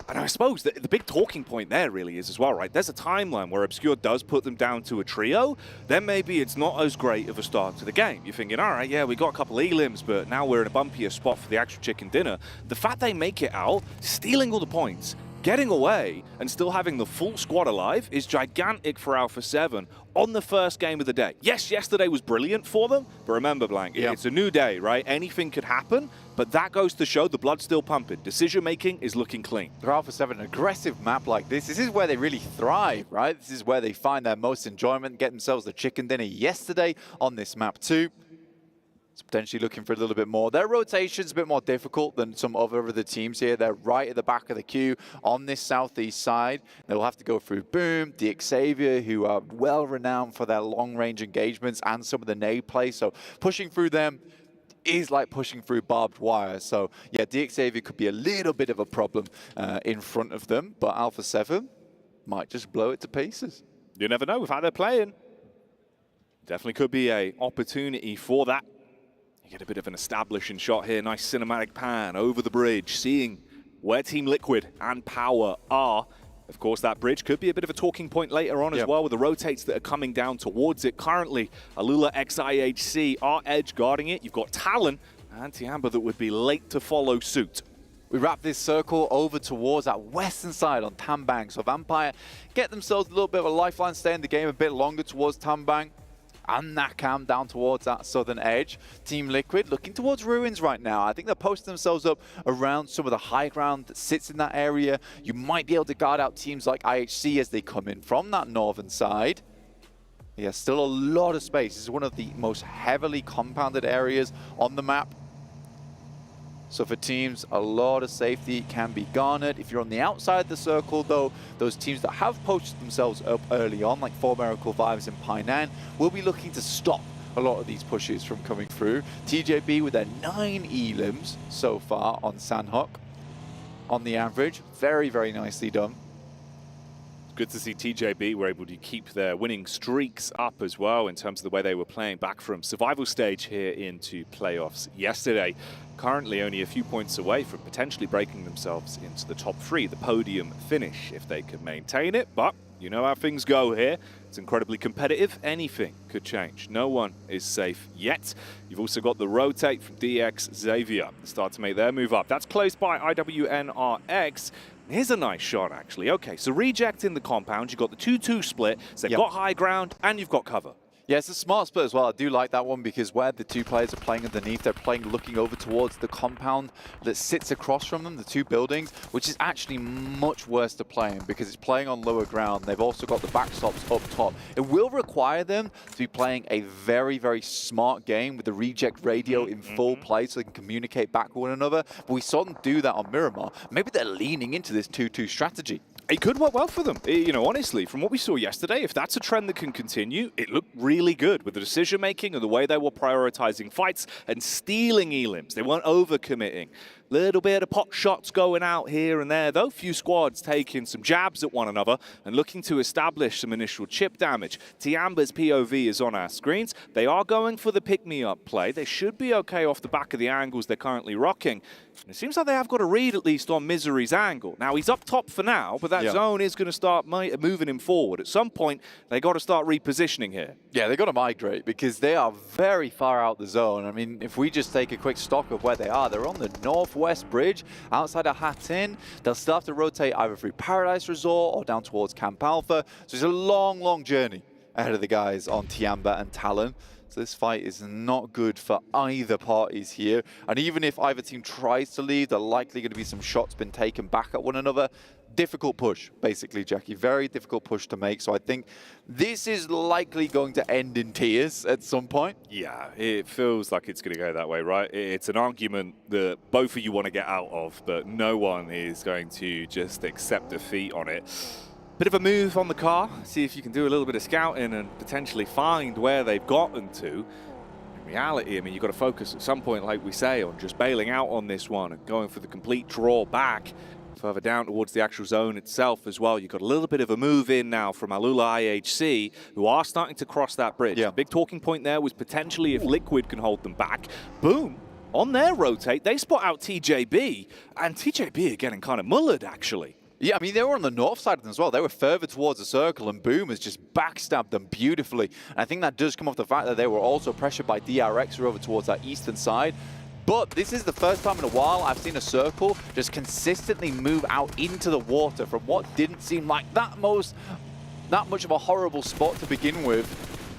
And I suppose the big talking point there really is as well, right? There's a timeline where Obscure does put them down to a trio. Then maybe it's not as great of a start to the game. You're thinking, all right, yeah, we got a couple elims, but now we're in a bumpier spot for the actual chicken dinner. The fact they make it out, stealing all the points, getting away, and still having the full squad alive is gigantic for Alpha 7 on the first game of the day. Yes, yesterday was brilliant for them, but remember, Blank, it's a new day, right? Anything could happen, but that goes to show the blood's still pumping. Decision-making is looking clean. For Alpha 7, an aggressive map like this is where they really thrive, right? This is where they find their most enjoyment, get themselves the chicken dinner yesterday on this map too. It's potentially looking for a little bit more. Their rotation's a bit more difficult than some other teams here. They're right at the back of the queue on this southeast side. They'll have to go through Boom, the Xavier, who are well renowned for their long-range engagements and some of the nade play. So pushing through them is like pushing through barbed wire. So yeah, the Xavier could be a little bit of a problem in front of them, but Alpha 7 might just blow it to pieces. You never know with how they're playing. Definitely could be an opportunity for that. You get a bit of an establishing shot here. Nice cinematic pan over the bridge, seeing where Team Liquid and Power are. Of course, that bridge could be a bit of a talking point later on as well with the rotates that are coming down towards it. Currently, Alula XIHC are edge guarding it. You've got Talon and Tiamba that would be late to follow suit. We wrap this circle over towards that western side on Tambang. So Vampire get themselves a little bit of a lifeline, stay in the game a bit longer towards Tambang. and Nakam down towards that southern edge. Team Liquid looking towards ruins right now. I think they're posting themselves up around some of the high ground that sits in that area. You might be able to guard out teams like IHC as they come in from that northern side. Yeah, still a lot of space. This is one of the most heavily compounded areas on the map. So for teams, a lot of safety can be garnered. If you're on the outside of the circle, though, those teams that have posted themselves up early on, like 4 Miracle Vibes and Painan, will be looking to stop a lot of these pushes from coming through. TJB with their 9 elims so far on Sandhawk on the average. Very, very nicely done. Good to see TJB were able to keep their winning streaks up as well in terms of the way they were playing back from survival stage here into playoffs yesterday. Currently only a few points away from potentially breaking themselves into the top 3, the podium finish, if they can maintain it. But you know how things go here. It's incredibly competitive. Anything could change. No one is safe yet. You've also got the rotate from DX Xavier to start to make their move up. That's close by IWNRX. Here's a nice shot, actually. Okay, so reject in the compound. You've got the 2-2 split. So they've got high ground, and you've got cover. Yeah, it's a smart split as well. I do like that one because where the 2 players are playing underneath, they're playing looking over towards the compound that sits across from them, the 2 buildings, which is actually much worse to play in because it's playing on lower ground. They've also got the backstops up top. It will require them to be playing a very, very smart game with the reject radio in full play so they can communicate back with one another. But we saw them do that on Miramar. Maybe they're leaning into this 2-2 strategy. It could work well for them. You know, honestly, from what we saw yesterday, if that's a trend that can continue, it looked really good with the decision-making and the way they were prioritizing fights and stealing elims. They weren't overcommitting. Little bit of pot shots going out here and there, though. Few squads taking some jabs at one another and looking to establish some initial chip damage. Tiamba's POV is on our screens. They are going for the pick-me-up play. They should be okay off the back of the angles they're currently rocking. And it seems like they have got a read, at least, on Misery's angle. Now, he's up top for now, but that zone is going to start moving him forward. At some point, they got to start repositioning here. Yeah, they got to migrate because they are very far out the zone. I mean, if we just take a quick stock of where they are, they're on the northwest bridge outside of Hattin. They'll still have to rotate either through Paradise Resort or down towards Camp Alpha. So it's a long, long journey ahead of the guys on Tiamba and Talon. So this fight is not good for either parties here. And even if either team tries to leave, there are likely going to be some shots been taken back at one another. Difficult push, basically, Jackie. Very difficult push to make. So I think this is likely going to end in tears at some point. Yeah, it feels like it's going to go that way, right? It's an argument that both of you want to get out of, but no one is going to just accept defeat on it. Bit of a move on the car, see if you can do a little bit of scouting and potentially find where they've gotten to. In reality, I mean, you've got to focus at some point, like we say, on just bailing out on this one and going for the complete draw back further down towards the actual zone itself as well. You've got a little bit of a move in now from Alula IHC, who are starting to cross that bridge. The big talking point there was potentially if Liquid can hold them back. Boom. On their rotate, they spot out TJB, and TJB are getting kind of mullered, actually. Yeah, I mean, they were on the north side of them as well. They were further towards the circle, and Boom has just backstabbed them beautifully. And I think that does come off the fact that they were also pressured by DRX over towards that eastern side. But this is the first time in a while I've seen a circle just consistently move out into the water from what didn't seem like that much of a horrible spot to begin with.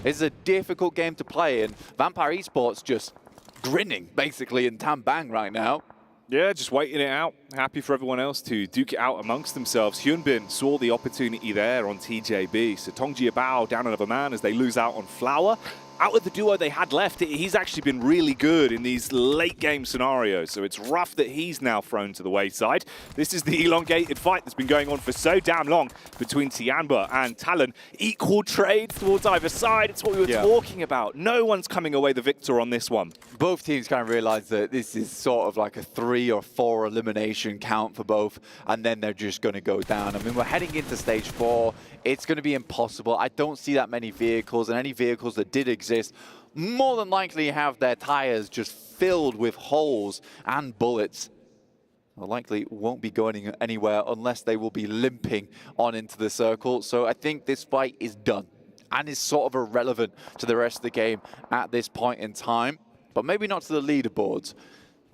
It's a difficult game to play, and Vampire Esports just grinning, basically, in Tambang right now. Yeah, just waiting it out. Happy for everyone else to duke it out amongst themselves. Hyunbin saw the opportunity there on TJB. So Tongji Bao down another man as they lose out on Flower. Out of the duo they had left, he's actually been really good in these late game scenarios. So it's rough that he's now thrown to the wayside. This is the elongated fight that's been going on for so damn long between Tianba and Talon. Equal trades towards either side. It's what we were talking about. No one's coming away the victor on this one. Both teams kind of realize that this is sort of like a 3 or 4 elimination count for both, and then they're just going to go down. I mean, we're heading into stage 4. It's going to be impossible. I don't see that many vehicles, and any vehicles that did exist more than likely have their tires just filled with holes and bullets. Well, likely won't be going anywhere unless they will be limping on into the circle. So I think this fight is done and is sort of irrelevant to the rest of the game at this point in time, but maybe not to the leaderboards.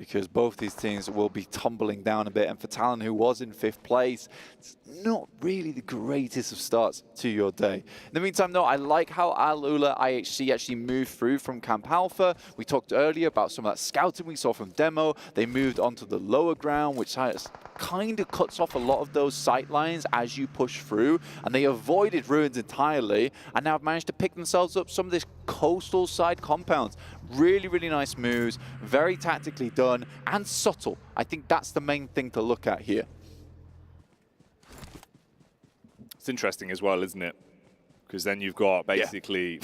because both these teams will be tumbling down a bit. And for Talon, who was in 5th place, it's not really the greatest of starts to your day. In the meantime, though, I like how Alula IHC actually moved through from Camp Alpha. We talked earlier about some of that scouting we saw from Demo. They moved onto the lower ground, which kind of cuts off a lot of those sight lines as you push through, and they avoided ruins entirely, and now have managed to pick themselves up some of this coastal side compounds. Really, really nice moves, very tactically done, and subtle. I think that's the main thing to look at here. It's interesting as well, isn't it? Because then you've got basically,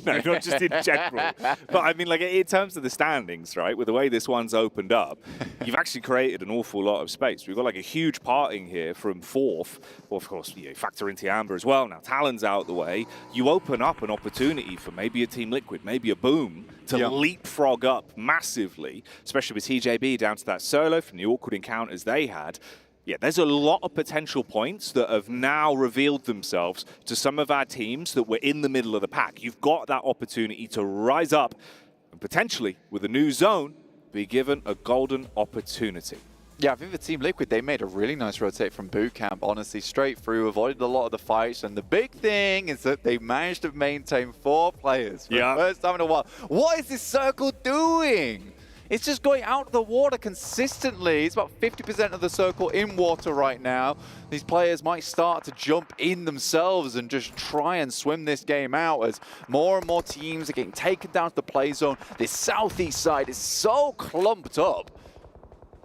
no, not just in general, but I mean, like in terms of the standings, right? With the way this one's opened up, you've actually created an awful lot of space. We've got like a huge parting here from 4th. Well, of course, you factor into Amber as well. Now Talon's out the way. You open up an opportunity for maybe a Team Liquid, maybe a Boom to leapfrog up massively, especially with TJB down to that solo from the awkward encounters they had. Yeah, there's a lot of potential points that have now revealed themselves to some of our teams that were in the middle of the pack. You've got that opportunity to rise up and potentially, with a new zone, be given a golden opportunity. Yeah, I think the Team Liquid, they made a really nice rotate from boot camp, honestly, straight through, avoided a lot of the fights, and the big thing is that they managed to maintain 4 players for the first time in a while. What is this circle doing? It's just going out of the water consistently. It's about 50% of the circle in water right now. These players might start to jump in themselves and just try and swim this game out as more and more teams are getting taken down to the play zone. This southeast side is so clumped up.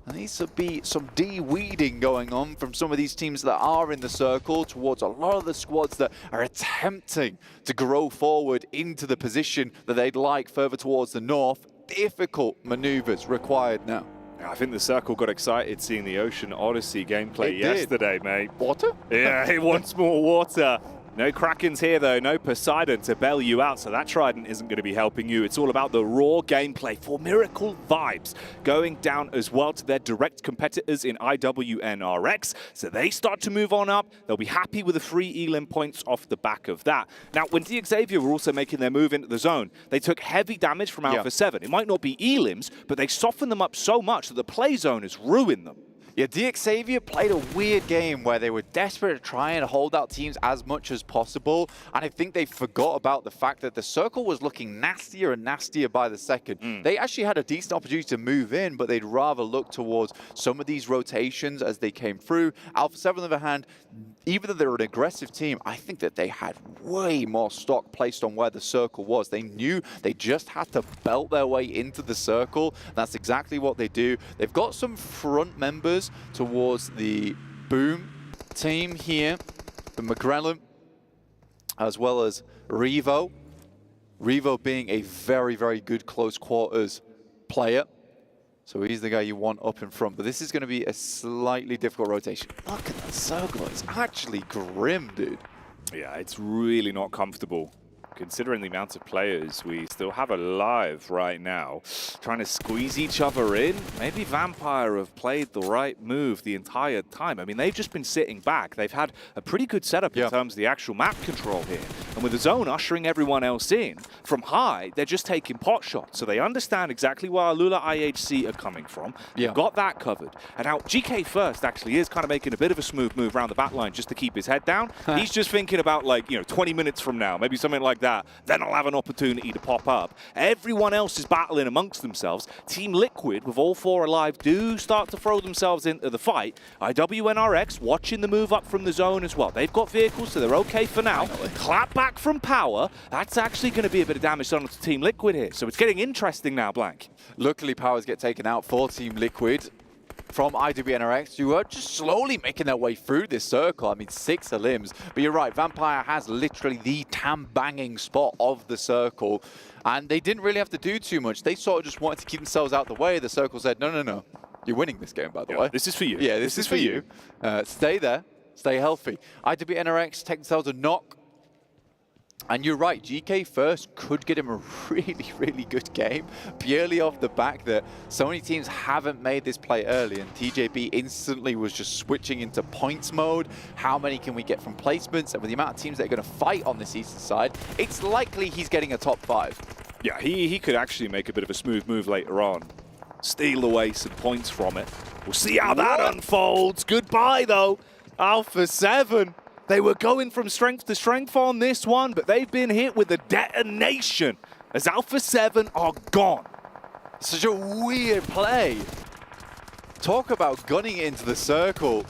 There needs to be some de-weeding going on from some of these teams that are in the circle towards a lot of the squads that are attempting to grow forward into the position that they'd like further towards the north. Difficult maneuvers required now. I think the circle got excited seeing the Ocean Odyssey gameplay yesterday, mate. Water? Yeah, he wants more water. No Krakens here, though. No Poseidon to bail you out, so that Trident isn't going to be helping you. It's all about the raw gameplay for Miracle Vibes going down as well to their direct competitors in IWNRX. So they start to move on up. They'll be happy with the 3 Elim points off the back of that. Now, when Xavier were also making their move into the zone, they took heavy damage from Alpha 7. It might not be Elims, but they softened them up so much that the play zone has ruined them. Yeah, Xavier played a weird game where they were desperate to try and hold out teams as much as possible, and I think they forgot about the fact that the circle was looking nastier and nastier by the second. They actually had a decent opportunity to move in, but they'd rather look towards some of these rotations as they came through. Alpha 7, on the other hand, even though they're an aggressive team, I think that they had way more stock placed on where the circle was. They knew they just had to belt their way into the circle. That's exactly what they do. They've got some front members towards the Boom team here, the McGrellin, as well as Revo. Revo being a very, very good close quarters player. So he's the guy you want up in front. But this is going to be a slightly difficult rotation. Look at that circle. It's actually grim, dude. Yeah, it's really not comfortable. Considering the amount of players we still have alive right now, trying to squeeze each other in. Maybe Vampire have played the right move the entire time. I mean, they've just been sitting back. They've had a pretty good setup in terms of the actual map control here. And with the zone ushering everyone else in, from high, they're just taking pot shots. So they understand exactly where Alula IHC are coming from. They've got that covered. And now GK First actually is kind of making a bit of a smooth move around the back line just to keep his head down. He's just thinking about, like, 20 minutes from now, maybe something like that, then I'll have an opportunity to pop up. Everyone else is battling amongst themselves. Team Liquid, with all 4 alive, do start to throw themselves into the fight. IWNRX watching the move up from the zone as well. They've got vehicles, so they're okay for now. Clap back from Power. That's actually going to be a bit of damage done to Team Liquid here. So it's getting interesting now, Blank. Luckily, Powers get taken out for Team Liquid from IWNRX, who are just slowly making their way through this circle. I mean, 6 limbs. But you're right, Vampire has literally the tam-banging spot of the circle. And they didn't really have to do too much. They sort of just wanted to keep themselves out the way. The circle said, no, no, no. You're winning this game, by the way. This is for you. Yeah, this is for you. Stay there. Stay healthy. IWNRX take themselves a knock. And you're right, GK First could get him a really, really good game, purely off the back that so many teams haven't made this play early, and TJB instantly was just switching into points mode. How many can we get from placements? And with the amount of teams that are going to fight on this eastern side, it's likely he's getting a top 5. Yeah, he could actually make a bit of a smooth move later on. steal away some points from it. We'll see how that unfolds. Goodbye, though. Alpha 7. They were going from strength to strength on this one, but they've been hit with a detonation as Alpha 7 are gone. Such a weird play. Talk about gunning it into the circle.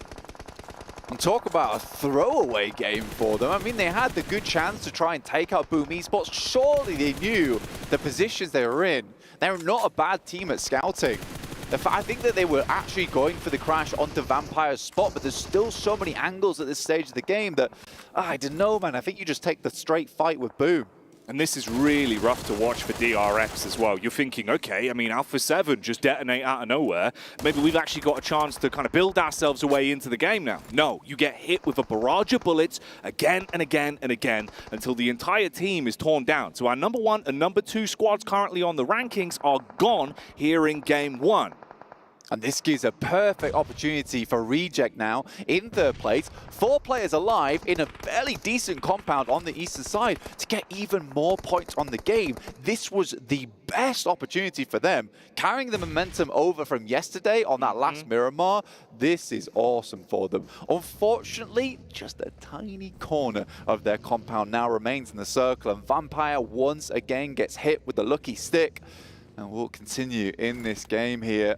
And talk about a throwaway game for them. I mean, they had the good chance to try and take out Boom Esports. Surely they knew the positions they were in. They're not a bad team at scouting. I think that they were actually going for the crash onto Vampire's spot, but there's still so many angles at this stage of the game that, I don't know, man. I think you just take the straight fight with Boom. And this is really rough to watch for DRX as well. You're thinking, okay, I mean, Alpha 7 just detonate out of nowhere. Maybe we've actually got a chance to kind of build ourselves a way into the game now. No, you get hit with a barrage of bullets again and again and again until the entire team is torn down. So our number 1 and number 2 squads currently on the rankings are gone here in game 1. And this gives a perfect opportunity for Reject now in third place. 4 players alive in a fairly decent compound on the eastern side to get even more points on the game. This was the best opportunity for them. Carrying the momentum over from yesterday on that last Miramar, this is awesome for them. Unfortunately, just a tiny corner of their compound now remains in the circle, and Vampire once again gets hit with the lucky stick. And we'll continue in this game here.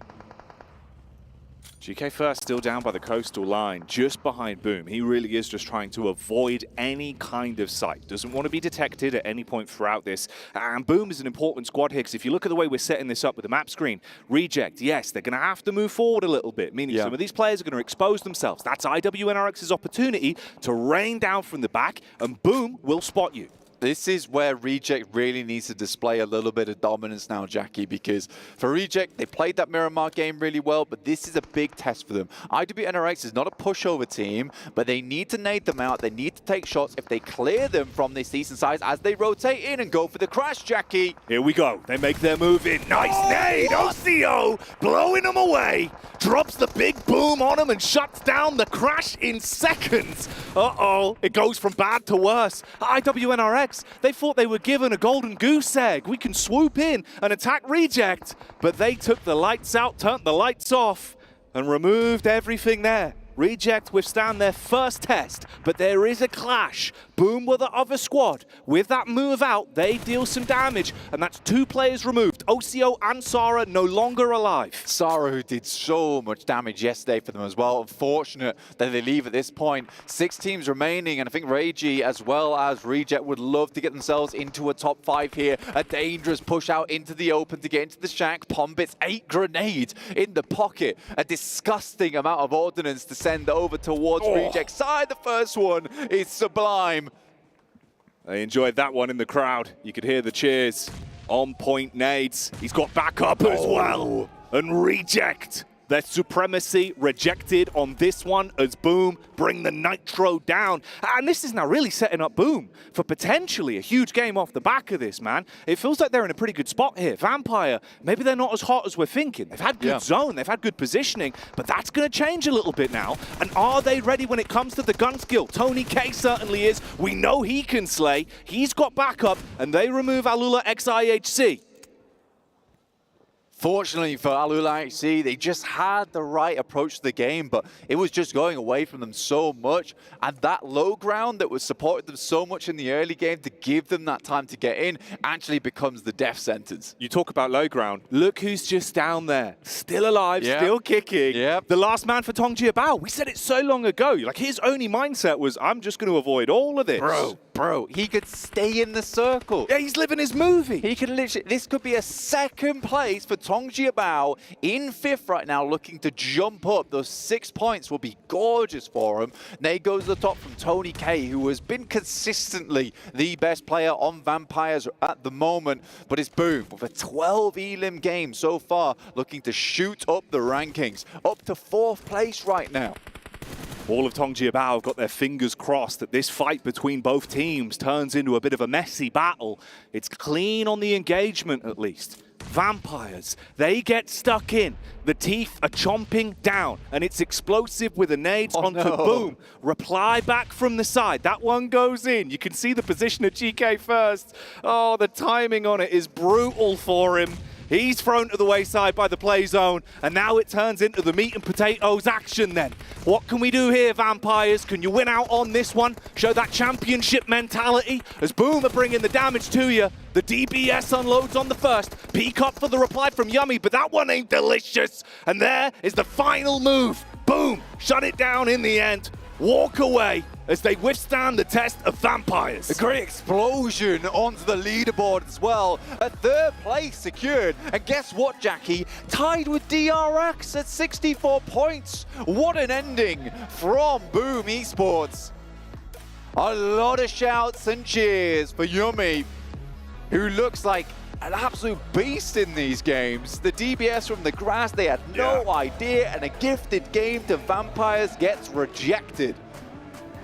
GK First still down by the coastal line, just behind Boom. He really is just trying to avoid any kind of sight. Doesn't want to be detected at any point throughout this. And Boom is an important squad here, because if you look at the way we're setting this up with the map screen, Reject, yes, they're going to have to move forward a little bit, meaning some of these players are going to expose themselves. That's IWNRX's opportunity to rain down from the back, and Boom will spot you. This is where Reject really needs to display a little bit of dominance now, Jackie, because for Reject, they played that Miramar game really well, but this is a big test for them. IWNRX is not a pushover team, but they need to nade them out. They need to take shots. If they clear them from this decent size as they rotate in and go for the crash, Jackie. Here we go. They make their move in. Nice nade. OCO blowing them away. Drops the big boom on him and shuts down the crash in seconds. Uh-oh. It goes from bad to worse. IWNRX, they thought they were given a golden goose egg. We can swoop in and attack Reject. But they took the lights out, turned the lights off, and removed everything there. Reject withstand their first test, but there is a clash. Boom with the other squad. With that move out, they deal some damage, and that's 2 players removed. OCO and Sarah no longer alive. Sarah, who did so much damage yesterday for them as well. Unfortunate that they leave at this point. 6 teams remaining, and I think Reiji as well as Reject would love to get themselves into a top 5 here. A dangerous push out into the open to get into the shack. Pombits, 8 grenades in the pocket. A disgusting amount of ordnance to send over towards Reject side. The first one is sublime. They enjoyed that one in the crowd. You could hear the cheers. On point nades. He's got backup as well. And Reject. Their supremacy rejected on this one as Boom bring the nitro down. And this is now really setting up Boom for potentially a huge game off the back of this, man. It feels like they're in a pretty good spot here. Vampire, maybe they're not as hot as we're thinking. They've had good zone, they've had good positioning, but that's going to change a little bit now. And are they ready when it comes to the gun skill? Tony K certainly is. We know he can slay. He's got backup, and they remove Alula XIHC. Fortunately for Alula HC, they just had the right approach to the game, but it was just going away from them so much. And that low ground that was supported them so much in the early game to give them that time to get in actually becomes the death sentence. You talk about low ground. Look who's just down there. Still alive, still kicking. The last man for Tongji Bao. We said it so long ago. Like, his only mindset was, I'm just going to avoid all of this. Bro, he could stay in the circle. Yeah, he's living his movie. He could literally, this could be a second place for Tongji Bao in 5th right now, looking to jump up. Those 6 points will be gorgeous for him. Nade goes to the top from Tony K, who has been consistently the best player on Vampires at the moment. But it's Boom with a 12 elim game so far, looking to shoot up the rankings, up to 4th place right now. All of Tongji Bao have got their fingers crossed that this fight between both teams turns into a bit of a messy battle. It's clean on the engagement, at least. Vampires, they get stuck in. The teeth are chomping down, and it's explosive with the nades onto Boom. Reply back from the side. That one goes in. You can see the position of GK First. Oh, the timing on it is brutal for him. He's thrown to the wayside by the play zone, and now it turns into the meat and potatoes action then. What can we do here, Vampires? Can you win out on this one? Show that championship mentality as Boom are bringing the damage to you. The DBS unloads on the first. Peek up for the reply from Yummy, but that one ain't delicious. And there is the final move. Boom! Shut it down in the end. Walk away as they withstand the test of Vampires. A great explosion onto the leaderboard as well. A third place secured. And guess what, Jackie? Tied with DRX at 64 points. What an ending from Boom Esports. A lot of shouts and cheers for Yummy, who looks like an absolute beast in these games. The DBS from the grass, they had no idea, and a gifted game to Vampires gets rejected.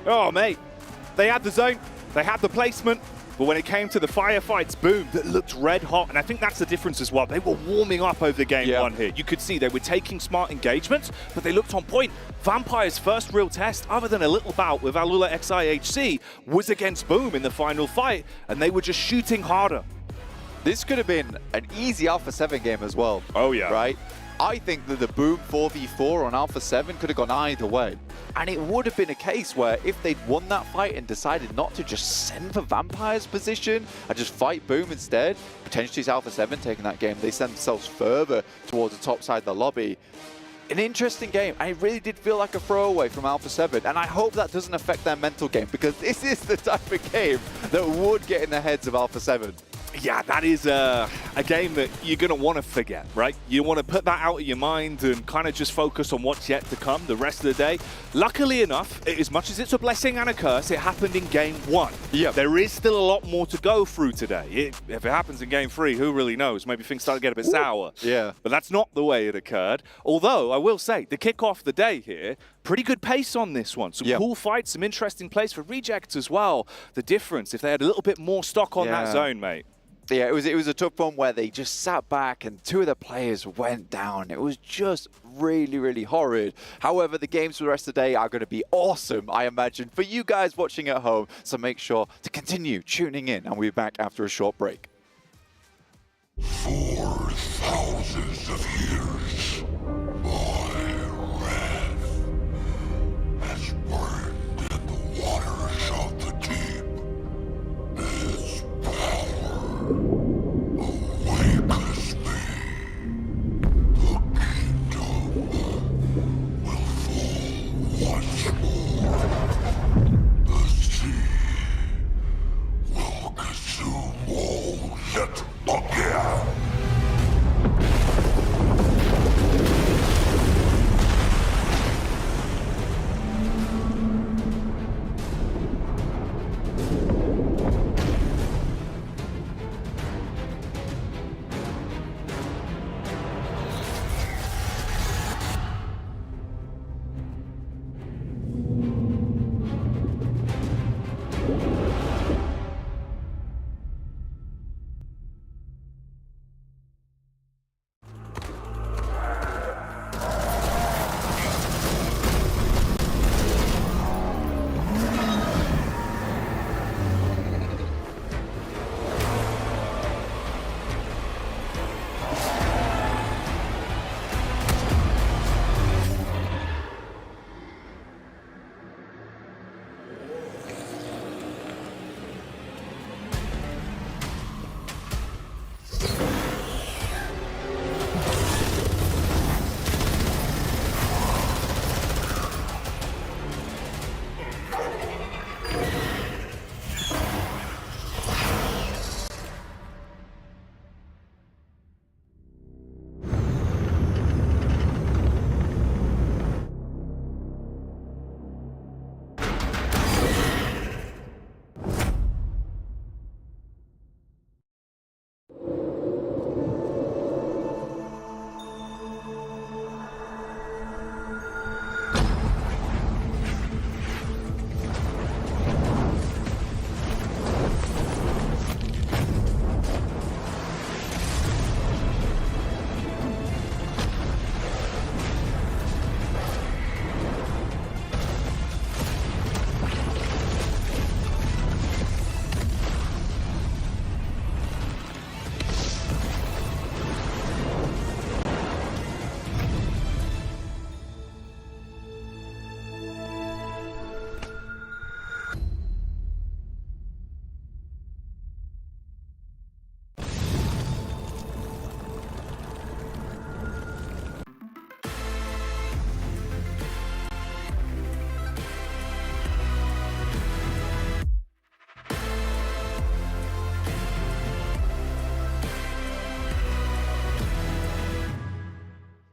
Oh, mate. They had the zone, they had the placement, but when it came to the firefights, Boom, that looked red hot. And I think that's the difference as well. They were warming up over game one here. You could see they were taking smart engagements, but they looked on point. Vampire's first real test, other than a little bout with Alula XIHC, was against Boom in the final fight, and they were just shooting harder. This could have been an easy Alpha 7 game as well. Oh, yeah. Right? I think that the Boom 4v4 on Alpha 7 could have gone either way. And it would have been a case where if they'd won that fight and decided not to just send for Vampire's position and just fight Boom instead, potentially it's Alpha 7 taking that game, they send themselves further towards the top side of the lobby. An interesting game. I really did feel like a throwaway from Alpha 7, and I hope that doesn't affect their mental game, because this is the type of game that would get in the heads of Alpha 7. Yeah, that is a game that you're going to want to forget, right? You want to put that out of your mind and kind of just focus on what's yet to come the rest of the day. Luckily enough, as much as it's a blessing and a curse, it happened in game one. Yeah. There is still a lot more to go through today. If it happens in game three, who really knows? Maybe things start to get a bit sour. Yeah. But that's not the way it occurred. Although, I will say, the kickoff of the day here, pretty good pace on this one. Some cool fights, some interesting plays for Rejects as well. The difference, if they had a little bit more stock on that zone, mate. Yeah, it was a tough one where they just sat back and two of the players went down. It was just really, really horrid. However, the games for the rest of the day are going to be awesome, I imagine, for you guys watching at home. So make sure to continue tuning in, and we'll be back after a short break. For thousands of years, my wrath has burned in the waters of the deep. Its power awakens me. The kingdom will fall once more. The sea will consume all yet again.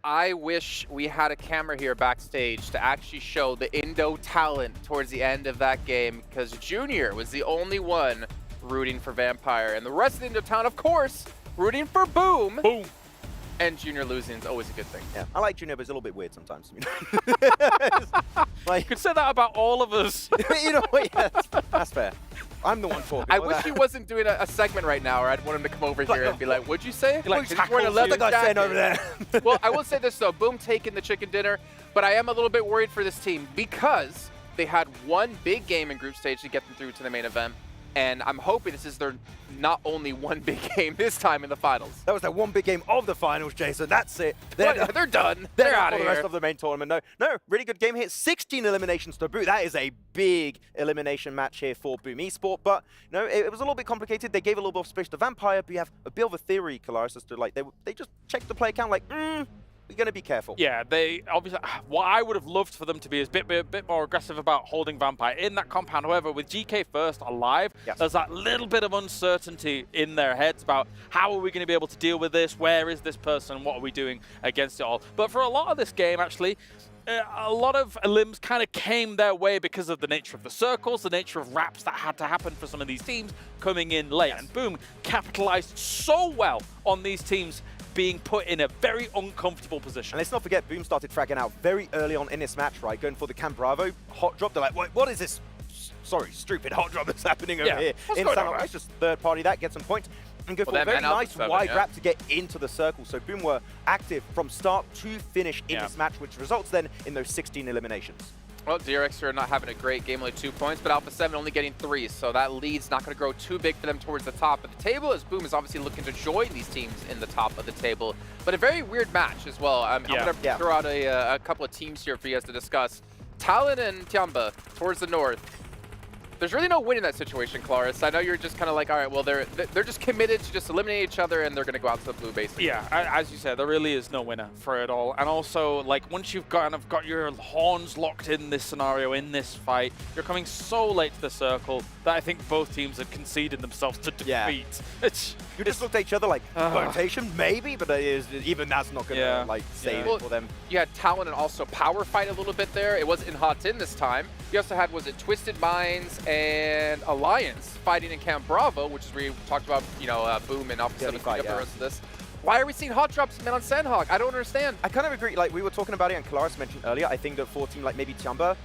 I wish we had a camera here backstage to actually show the Indo talent towards the end of that game, because Junior was the only one rooting for Vampire, and the rest of the Indo talent, of course, rooting for Boom. Boom. And Junior losing is always a good thing. Yeah, I like Junior, but it's a little bit weird sometimes. Like, you could say that about all of us. You know what? Yeah, that's fair. I'm the one talking. I wish he wasn't doing a segment right now, or I'd want him to come over here and be like, "What'd you say?" Like, he's wearing a leather jacket over there. Well, I will say this though, Boom taking the chicken dinner, but I am a little bit worried for this team because they had one big game in group stage to get them through to the main event, and I'm hoping this is their not only one big game this time in the finals. That was their one big game of the finals, Jason. That's it. They're done. They're out out of for here. the rest of the main tournament. No, really good game here. 16 eliminations to boot. That is a big elimination match here for Boom Esport. But no, it was a little bit complicated. They gave a little bit of space to Vampire, but you have a bit of a theory, Kalaris, as to like they just checked the play count, like, we're going to be careful. Yeah, they obviously. What I would have loved for them to be is a bit more aggressive about holding Vampire in that compound. However, with GK first alive, there's that little bit of uncertainty in their heads about how are we going to be able to deal with this? Where is this person? What are we doing against it all? But for a lot of this game, actually, a lot of elims kind of came their way because of the nature of the circles, the nature of wraps that had to happen for some of these teams coming in late. And Boom capitalized so well on these teams being put in a very uncomfortable position. And let's not forget, Boom started fragging out very early on in this match, right? Going for the Cam Bravo hot drop. They're like, what is this? Sorry, stupid hot drop that's happening over here. What's In going San on, It's just third party that gets some points. And go for a very nice wide wrap to get into the circle. So Boom were active from start to finish in this match, which results then in those 16 eliminations. Well, DRX are not having a great game, only 2 points, but Alpha 7 only getting 3, so that lead's not going to grow too big for them towards the top of the table, as Boom is obviously looking to join these teams in the top of the table. But a very weird match as well. I'm going to throw out a couple of teams here for you guys to discuss. Talon and Tiamba towards the north. There's really no win in that situation, Claris. I know you're just kind of like, all right, well, they're just committed to just eliminate each other, and they're going to go out to the blue, basically. Yeah, as you said, there really is no winner for it all. And also, like, once you've kind of got your horns locked in this scenario, in this fight, you're coming so late to the circle that I think both teams have conceded themselves to defeat. You just looked at each other like, rotation, maybe, but even that's not going to, like, save it for them. You had Talon and also Power fight a little bit there. It wasn't in Hot Tin this time. You also had, was it Twisted Minds and Alliance fighting in Camp Bravo, which is where you talked about, you know, Boom and Alpha 7 fight, the rest of this. Why are we seeing hot drops on Sandhawk? I don't understand. I kind of agree. Like, we were talking about it, and Kalaris mentioned earlier, I think that for a team like maybe Tiamba,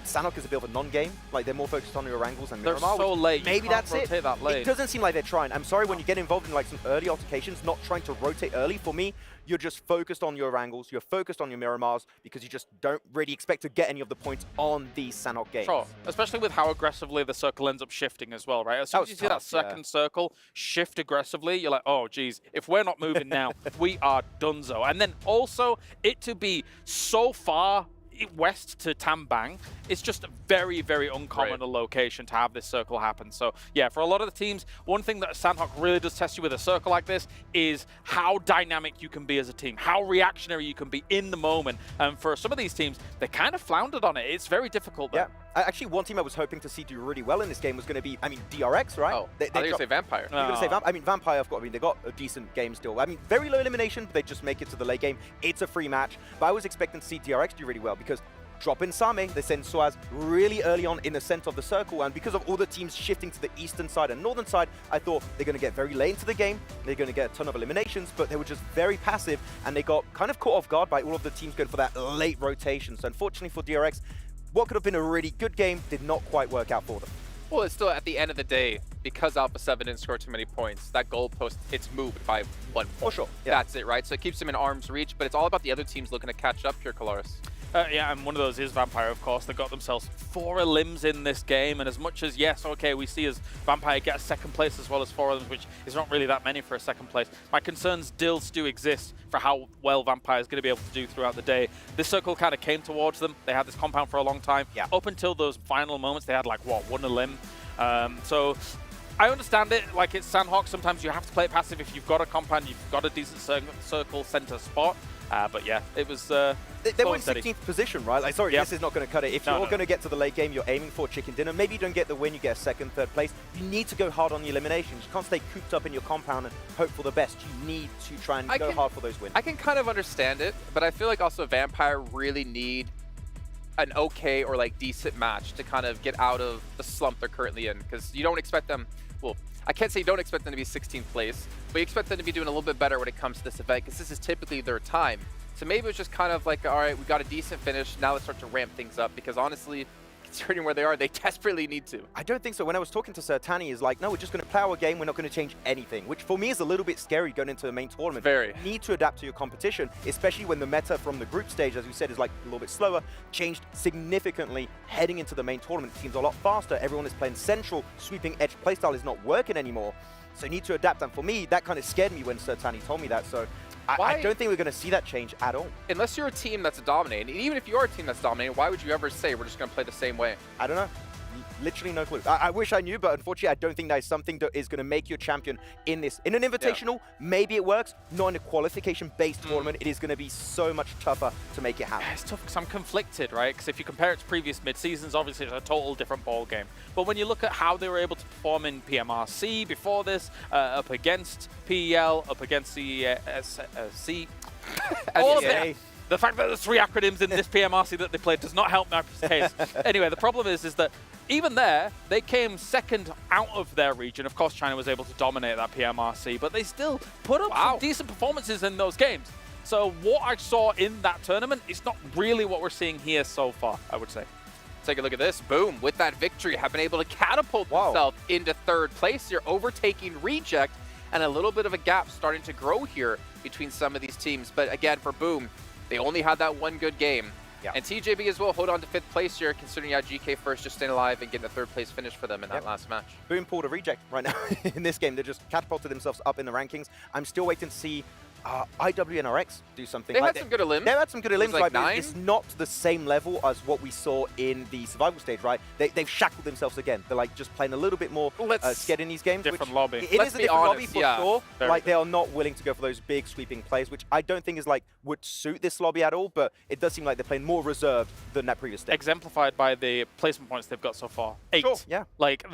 Sandhawk is a bit of a non-game. Like, they're more focused on your angles and They're Miramar. so late. Maybe that's it. That late. It doesn't seem like they're trying. I'm sorry, when you get involved in like some early altercations, not trying to rotate early, for me, you're just focused on your angles, you're focused on your Miramars, because you just don't really expect to get any of the points on these Sandhawk games. Sure, especially with how aggressively the circle ends up shifting as well, right? As soon as you see that second circle shift aggressively, you're like, oh, geez, if we're not moving now, we are donezo. And then also, it to be so far west to Tambang, it's just a very, very uncommon a location to have this circle happen. So yeah, for a lot of the teams, one thing that Sandhawk really does test you with a circle like this is how dynamic you can be as a team, how reactionary you can be in the moment. And for some of these teams, they kind of floundered on it. It's very difficult though. Yeah, actually one team I was hoping to see do really well in this game was going to be, I mean, DRX, right? Oh, I thought you say Vampire. You're going to say Vampire? I mean, Vampire, they got a decent game still. I mean, very low elimination, but they just make it to the late game. It's a free match, but I was expecting to see DRX do really well because drop in Same, they send Suaz really early on in the center of the circle, and because of all the teams shifting to the eastern side and northern side, I thought they're going to get very late into the game, they're going to get a ton of eliminations, but they were just very passive, and they got kind of caught off guard by all of the teams going for that late rotation. So unfortunately for DRX, what could have been a really good game did not quite work out for them. Well, it's still, at the end of the day, because Alpha 7 didn't score too many points, that goalpost, it's moved by 1 point. For sure. Yeah. That's it, right? So it keeps them in arm's reach, but it's all about the other teams looking to catch up here, Kalaris. Yeah, and one of those is Vampire, of course. They got themselves 4 elims in this game, and as much as, yes, okay, we see as Vampire get a second place as well as 4 elims, which is not really that many for a second place, my concerns still do exist for how well Vampire is going to be able to do throughout the day. This circle kind of came towards them. They had this compound for a long time. Yeah. Up until those final moments, they had, like, what, 1 elim? So I understand it. Like, it's Sandhawk. Sometimes you have to play it passive if you've got a compound, you've got a decent circle center spot. But yeah, it was. They were in 16th position, right? Like, sorry, Yep. this is not going to cut it. If you're going to get to the late game, you're aiming for chicken dinner. Maybe you don't get the win, you get a second, third place. You need to go hard on the eliminations. You can't stay cooped up in your compound and hope for the best. You need to try and go hard for those wins. I can kind of understand it, but I feel like also Vampire really need an okay or like decent match to kind of get out of the slump they're currently in, because you don't expect them, well, I can't say you don't expect them to be 16th place, but you expect them to be doing a little bit better when it comes to this event, because this is typically their time. So maybe it's just kind of like, all right, we got a decent finish, now let's start to ramp things up, because honestly, considering where they are, they desperately need to. I don't think so. When I was talking to Sir Tanny, is like, no, we're just going to play our game, we're not going to change anything, which for me is a little bit scary going into the main tournament. Very. You need to adapt to your competition, especially when the meta from the group stage, as we said, is like a little bit slower, changed significantly heading into the main tournament. It seems a lot faster. Everyone is playing central, sweeping edge playstyle is not working anymore. So you need to adapt, and for me, that kind of scared me when Sir Tanny told me that, so I don't think we're going to see that change at all. Unless you're a team that's dominating, and even if you're a team that's dominating, why would you ever say we're just going to play the same way? I don't know. Literally no clue. I wish I knew, but unfortunately, I don't think that is something that is going to make you a champion in this. In an invitational, maybe it works. Not in a qualification-based tournament. It is going to be so much tougher to make it happen. It's tough because I'm conflicted, right? Because if you compare it to previous mid-seasons, obviously it's a total different ball game. But when you look at how they were able to perform in PMRC before this, up against PEL, up against CSA, all of it. The fact that there's 3 acronyms in this PMRC that they played does not help my case. Anyway, the problem is that even there, they came second out of their region. Of course, China was able to dominate that PMRC, but they still put up some decent performances in those games. So what I saw in that tournament is not really what we're seeing here so far, I would say. Take a look at this. Boom. With that victory, have been able to catapult themselves into 3rd place. You're overtaking Reject, and a little bit of a gap starting to grow here between some of these teams. But again, for Boom, they only had that one good game. And TJB as well hold on to 5th place here, considering you had GK first just staying alive and getting a 3rd place finish for them in that last match. Boom pulled a reject right now in this game. They just catapulted themselves up in the rankings. I'm still waiting to see IW and RX do something. They had some good elims. They had some good elims, like right? 9. It's not the same level as what we saw in the survival stage, right? They've shackled themselves again. They're like just playing a little bit more scared in these games. Different lobby. It is a different lobby for sure. Very like they are not willing to go for those big sweeping plays, which I don't think is like would suit this lobby at all. But it does seem like they're playing more reserved than that previous stage. Exemplified by the placement points they've got so far. 8. Sure, yeah. Like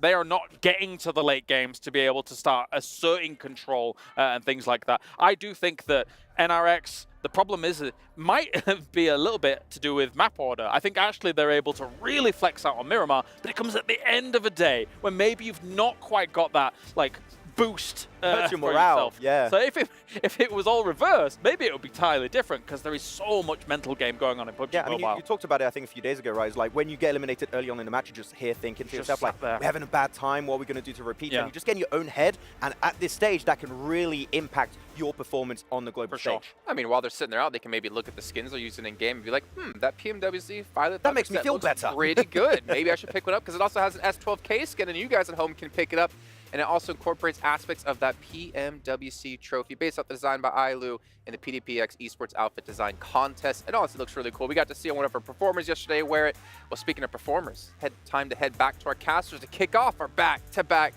they are not getting to the late games to be able to start asserting control and things like that. I do think that NRX, the problem is it might be a little bit to do with map order. I think actually they're able to really flex out on Miramar, but it comes at the end of a day when maybe you've not quite got that like boost Hurts your for morale, yourself. yeah. So if it was all reversed, maybe it would be entirely different because there is so much mental game going on in PUBG Yeah, I Mobile. mean, you talked about it, I think, a few days ago, right? It's like when you get eliminated early on in the match, you're just here thinking to yourself, like, we're having a bad time, what are we going to do to repeat? And you just get in your own head, and at this stage, that can really impact your performance on the global stage. I mean, while they're sitting there out, they can maybe look at the skins they're using in game and be like, that PMWC Violet that makes me feel looks better. pretty good. Maybe I should pick one up because it also has an S12K skin, and you guys at home can pick it up. And it also incorporates aspects of that PMWC trophy based off the design by Ailu in the PDPX Esports Outfit Design Contest. It honestly looks really cool. We got to see one of our performers yesterday wear it. Well, speaking of performers, time to head back to our casters to kick off our back-to-back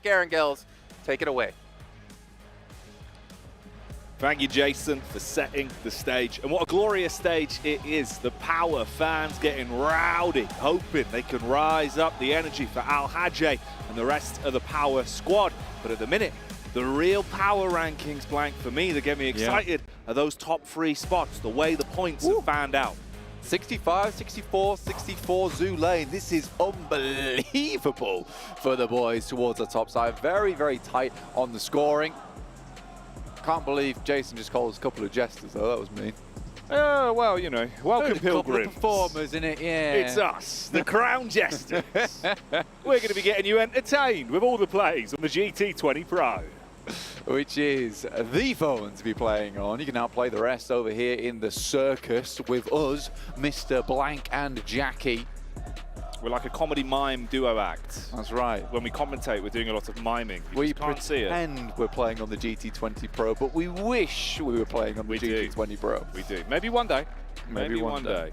Aaron Gills. Take it away. Thank you, Jason, for setting the stage. And what a glorious stage it is. The Power fans getting rowdy, hoping they can rise up the energy for Al Hajj and the rest of the Power squad. But at the minute, the real Power rankings, Blank, for me, that get me excited, are those top 3 spots, the way the points have fanned out. 65, 64, 64 Zoo Lane. This is unbelievable for the boys towards the top side. Very, very tight on the scoring. Can't believe Jason just called us a couple of jesters, though. That was mean. Oh, well, you know, welcome, Pilgrims. Performers, innit? Yeah. It's us, the Crown Jesters. We're going to be getting you entertained with all the plays on the GT20 Pro. Which is the phone to be playing on. You can now play the rest over here in the circus with us, Mr. Blank and Jackie. We're like a comedy mime duo act. That's right. When we commentate, we're doing a lot of miming. We can't see it. pretend we're playing on the GT20 Pro, but we wish we were playing on the GT20 Pro. We do. Maybe one day. Maybe one day.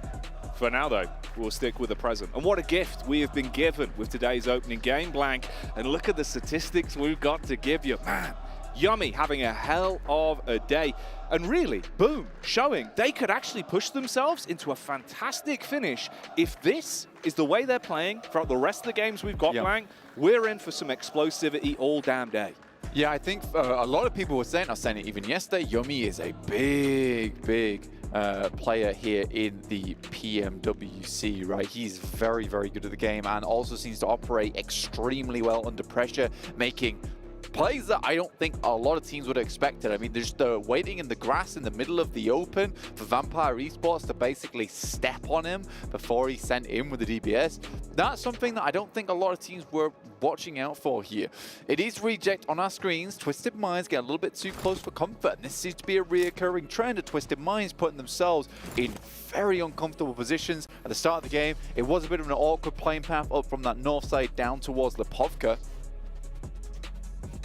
For now, though, we'll stick with the present. And what a gift we have been given with today's opening game, Blank. And look at the statistics we've got to give you. Man, Yummy having a hell of a day. And really, boom, showing they could actually push themselves into a fantastic finish. If this is the way they're playing throughout the rest of the games we've got, Blank, we're in for some explosivity all damn day. Yeah, I think a lot of people were saying, I was saying it even yesterday, Yummy is a big player here in the PMWC, right? He's very, very good at the game and also seems to operate extremely well under pressure, making plays that I don't think a lot of teams would have expected. I mean, there's the waiting in the grass in the middle of the open for Vampire Esports to basically step on him before he sent in with the DBS. That's something that I don't think a lot of teams were watching out for here. It is Reject on our screens. Twisted Minds get a little bit too close for comfort. And this seems to be a reoccurring trend of Twisted Minds putting themselves in very uncomfortable positions at the start of the game. It was a bit of an awkward playing path up from that north side down towards Lipovka.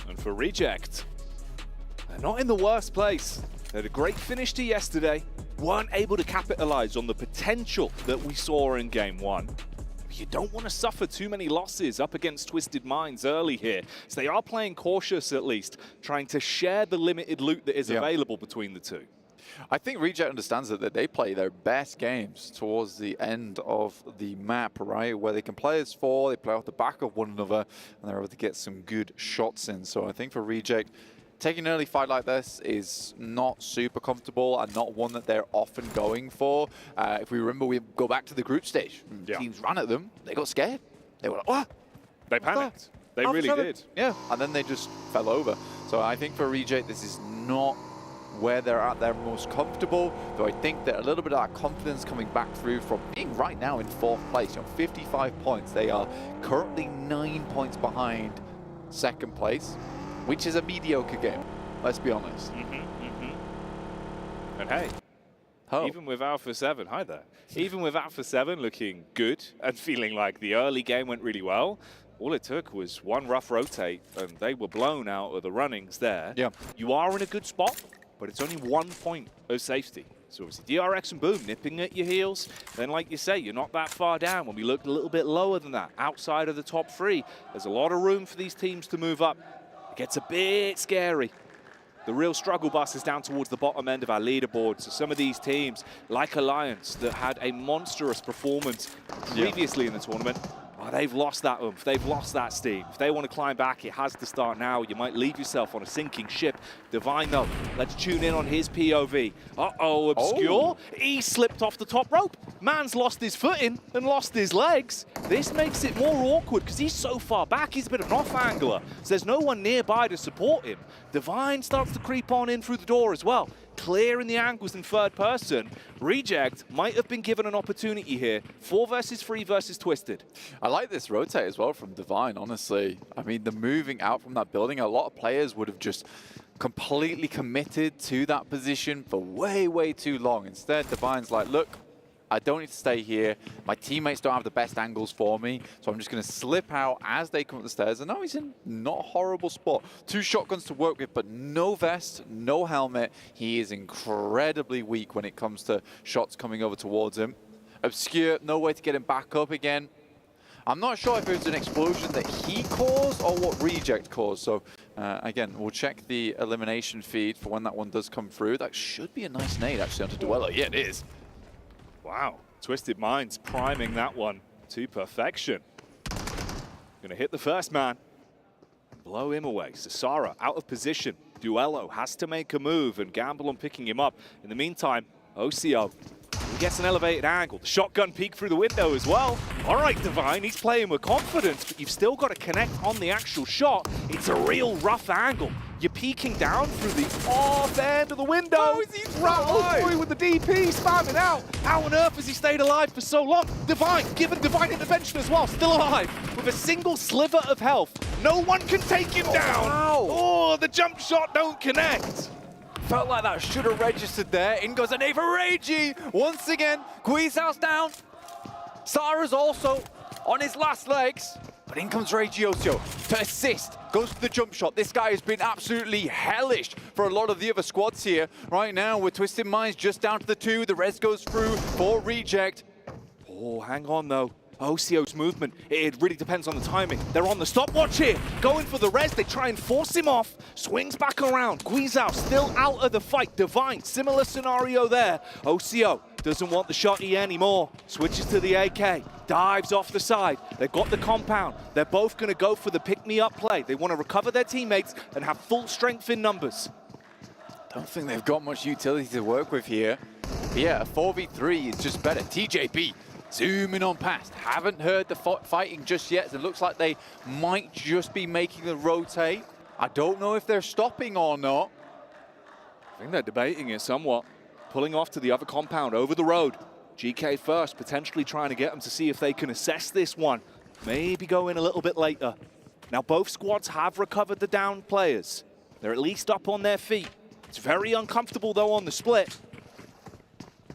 And for Reject, they're not in the worst place. They had a great finish to yesterday, weren't able to capitalize on the potential that we saw in game one. You don't want to suffer too many losses up against Twisted Minds early here. So they are playing cautious at least, trying to share the limited loot that is available between the two. I think Reject understands that they play their best games towards the end of the map, right? Where they can play as four, they play off the back of one another, and they're able to get some good shots in. So I think for Reject, taking an early fight like this is not super comfortable and not one that they're often going for. If we remember, we go back to the group stage. Teams ran at them, they got scared. They were like, what? They panicked. They really did. Yeah, and then they just fell over. So I think for Reject, this is not where they're at their most comfortable, though I think that a little bit of that confidence coming back through from being right now in 4th place, 55 points. They are currently 9 points behind 2nd place, which is a mediocre game, let's be honest. And hey, even with Alpha 7, hi there, even with Alpha 7 looking good and feeling like the early game went really well, all it took was one rough rotate and they were blown out of the runnings there. Yeah. You are in a good spot, but it's only 1 point of safety. So obviously DRX and Boom nipping at your heels. Then like you say, you're not that far down. When we looked a little bit lower than that, outside of the top 3, there's a lot of room for these teams to move up. It gets a bit scary. The real struggle bus is down towards the bottom end of our leaderboard. So some of these teams, like Alliance, that had a monstrous performance previously in the tournament, they've lost that oomph, they've lost that steam. If they want to climb back, it has to start now. You might leave yourself on a sinking ship. Divine, though, let's tune in on his POV. Uh-oh, Obscure, he slipped off the top rope. Man's lost his footing and lost his legs. This makes it more awkward because he's so far back, he's a bit of an off-angler. So there's no one nearby to support him. Divine starts to creep on in through the door as well. Clearing the angles in 3rd person. Reject might have been given an opportunity here. 4 versus 3 versus Twisted. I like this rotate as well from Divine, honestly. I mean, the moving out from that building, a lot of players would have just completely committed to that position for way, way too long. Instead, Divine's like, look, I don't need to stay here. My teammates don't have the best angles for me, so I'm just going to slip out as they come up the stairs. And now he's in not a horrible spot. 2 shotguns to work with, but no vest, no helmet. He is incredibly weak when it comes to shots coming over towards him. Obscure, no way to get him back up again. I'm not sure if it was an explosion that he caused or what Reject caused. So again, we'll check the elimination feed for when that one does come through. That should be a nice nade actually onto Duello. Yeah, it is. Wow, Twisted Minds priming that one to perfection. Gonna hit the first man, blow him away. Sasara out of position. Duello has to make a move and gamble on picking him up. In the meantime, OCO gets an elevated angle. The shotgun peek through the window as well. All right, Divine, he's playing with confidence, but you've still got to connect on the actual shot. It's a real rough angle. You're peeking down through the off end of the window. Oh, he's boy with the DP spamming out. How on earth has he stayed alive for so long? Divine, given Divine intervention as well, still alive with a single sliver of health. No one can take him down. Wow. Oh, the jump shot don't connect. Felt like that should have registered there. In goes a nade for Reiji. Once again, Quizhouse down. Sara's also on his last legs. But in comes Regiosio to assist. Goes to the jump shot. This guy has been absolutely hellish for a lot of the other squads here. Right now, with Twisted Minds just down to the 2. The res goes through for Reject. Oh, hang on though. OCO's movement, it really depends on the timing. They're on the stopwatch here, going for the res. They try and force him off, swings back around. Guizhao still out of the fight. Divine, similar scenario there. OCO doesn't want the shotty anymore. Switches to the AK, dives off the side. They've got the compound. They're both going to go for the pick-me-up play. They want to recover their teammates and have full strength in numbers. Don't think they've got much utility to work with here. But yeah, a 4v3 is just better. TJP zooming on past. Haven't heard the fighting just yet. It looks like they might just be making the rotate. I don't know if they're stopping or not. I think they're debating it somewhat. Pulling off to the other compound over the road. GK first, potentially trying to get them to see if they can assess this one. Maybe go in a little bit later. Now both squads have recovered the downed players. They're at least up on their feet. It's very uncomfortable though on the split.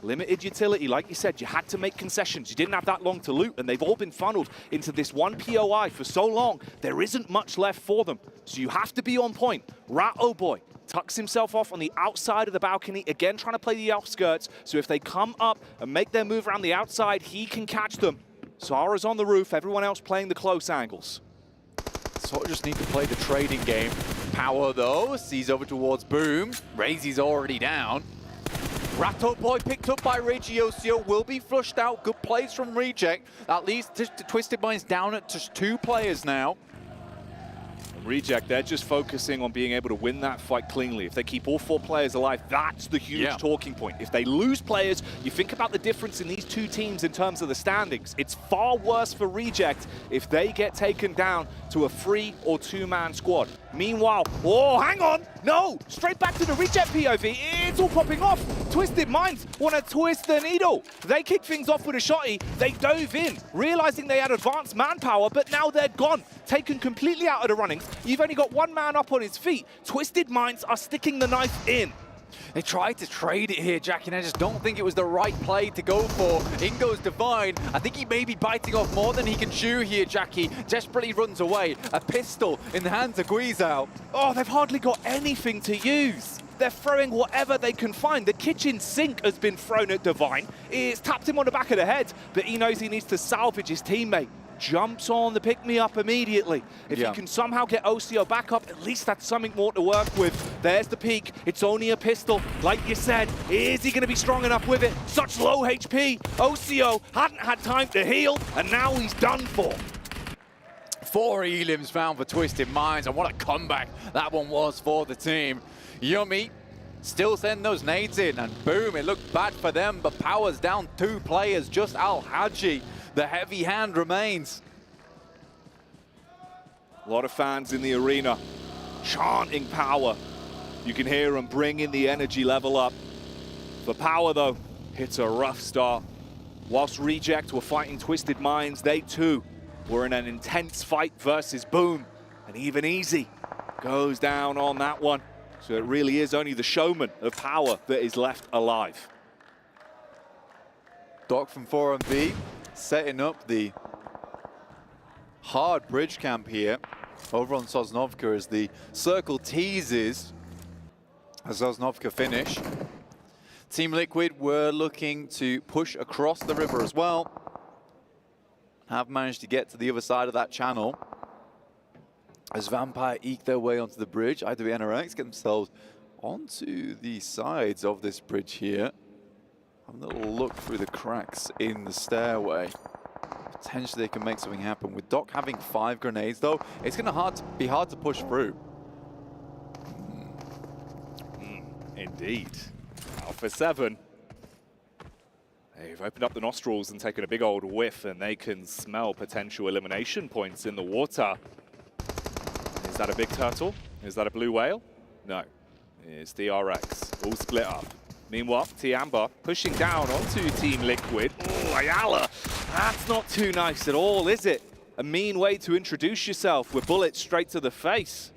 Limited utility, like you said, you had to make concessions. You didn't have that long to loot, and they've all been funneled into this one POI for so long, there isn't much left for them. So you have to be on point. Rat, oh boy, tucks himself off on the outside of the balcony, again trying to play the outskirts, so if they come up and make their move around the outside, he can catch them. Zara's on the roof, everyone else playing the close angles. Sort of just need to play the trading game. Power though, sees over towards Boom. Razy's already down. Ratto Boy picked up by Regiocio, will be flushed out. Good plays from Reject. At least Twisted Mind's down at just 2 players now. Reject, they're just focusing on being able to win that fight cleanly. If they keep all 4 players alive, that's the huge talking point. If they lose players, you think about the difference in these 2 teams in terms of the standings. It's far worse for Reject if they get taken down to a 3 or 2-man squad. Meanwhile, oh, hang on, no, straight back to the Reject POV. It's all popping off. Twisted Minds want to twist the needle. They kick things off with a shotty. They dove in, realizing they had advanced manpower, but now they're gone, taken completely out of the runnings. You've only got 1 man up on his feet. Twisted Minds are sticking the knife in. They tried to trade it here, Jackie, and I just don't think it was the right play to go for. In goes Divine. I think he may be biting off more than he can chew here, Jackie. Desperately runs away. A pistol in the hands of Guizhao. Oh, they've hardly got anything to use. They're throwing whatever they can find. The kitchen sink has been thrown at Divine. It's tapped him on the back of the head, but he knows he needs to salvage his teammate. Jumps on the pick-me-up immediately. If he can somehow get OCO back up, at least that's something more to work with. There's the peak. It's only a pistol. Like you said, is he going to be strong enough with it? Such low HP. OCO hadn't had time to heal, and now he's done for. 4 elims found for Twisted Minds, and what a comeback that one was for the team. Yummy still send those nades in, and boom, it looked bad for them, but Power's down 2 players, just Al-Haji. The heavy hand remains. A lot of fans in the arena chanting Power. You can hear them bringing the energy level up. For Power, though, it's a rough start. Whilst Reject were fighting Twisted Minds, they too were in an intense fight versus Boom. And even Easy goes down on that one. So it really is only the showman of Power that is left alive. Doc from 4MB setting up the hard bridge camp here over on Sosnovka as the circle teases as Sosnovka finish. Team Liquid were looking to push across the river as well. Have managed to get to the other side of that channel. As Vampire eke their way onto the bridge, IWNRX get themselves onto the sides of this bridge here. Have a little look through the cracks in the stairway. Potentially they can make something happen. With Doc having 5 grenades though, it's going to be hard to push through. Indeed. Alpha 7. They've opened up the nostrils and taken a big old whiff, and they can smell potential elimination points in the water. Is that a big turtle? Is that a blue whale? No. It's DRX. All split up. Meanwhile, Tiamba pushing down onto Team Liquid. Oh, Ayala. That's not too nice at all, is it? A mean way to introduce yourself with bullets straight to the face.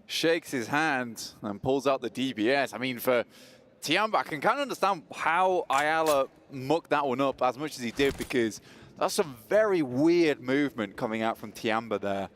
Shakes his hand and pulls out the DBS. I mean, for Tiamba, I can kind of understand how Ayala mucked that one up as much as he did, because that's some very weird movement coming out from Tiamba there.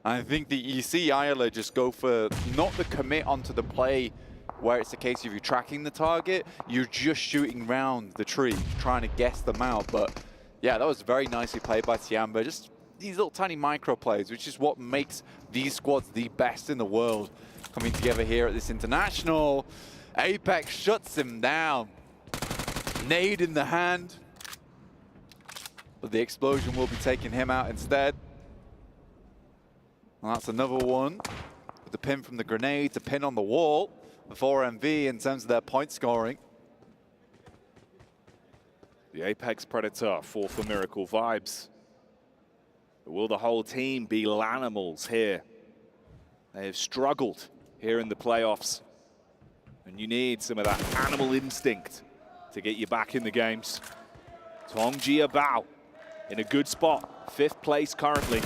I think that you see Ayala just go for not the commit onto the play where it's a case of you tracking the target, you're just shooting round the tree, trying to guess them out. But Yeah, that was very nicely played by Tiamba. Just these little tiny micro plays, which is what makes these squads the best in the world. Coming together here at this international. Apex shuts him down. Nade in the hand. But the explosion will be taking him out instead. And that's another one. With the pin from the grenade, the pin on the wall. Before MV in terms of their point scoring. The Apex Predator, 4 for Miracle Vibes. But will the whole team be Lanimals here? They have struggled here in the playoffs. And you need some of that animal instinct to get you back in the games. Tongjia Bao in a good spot, 5th place currently.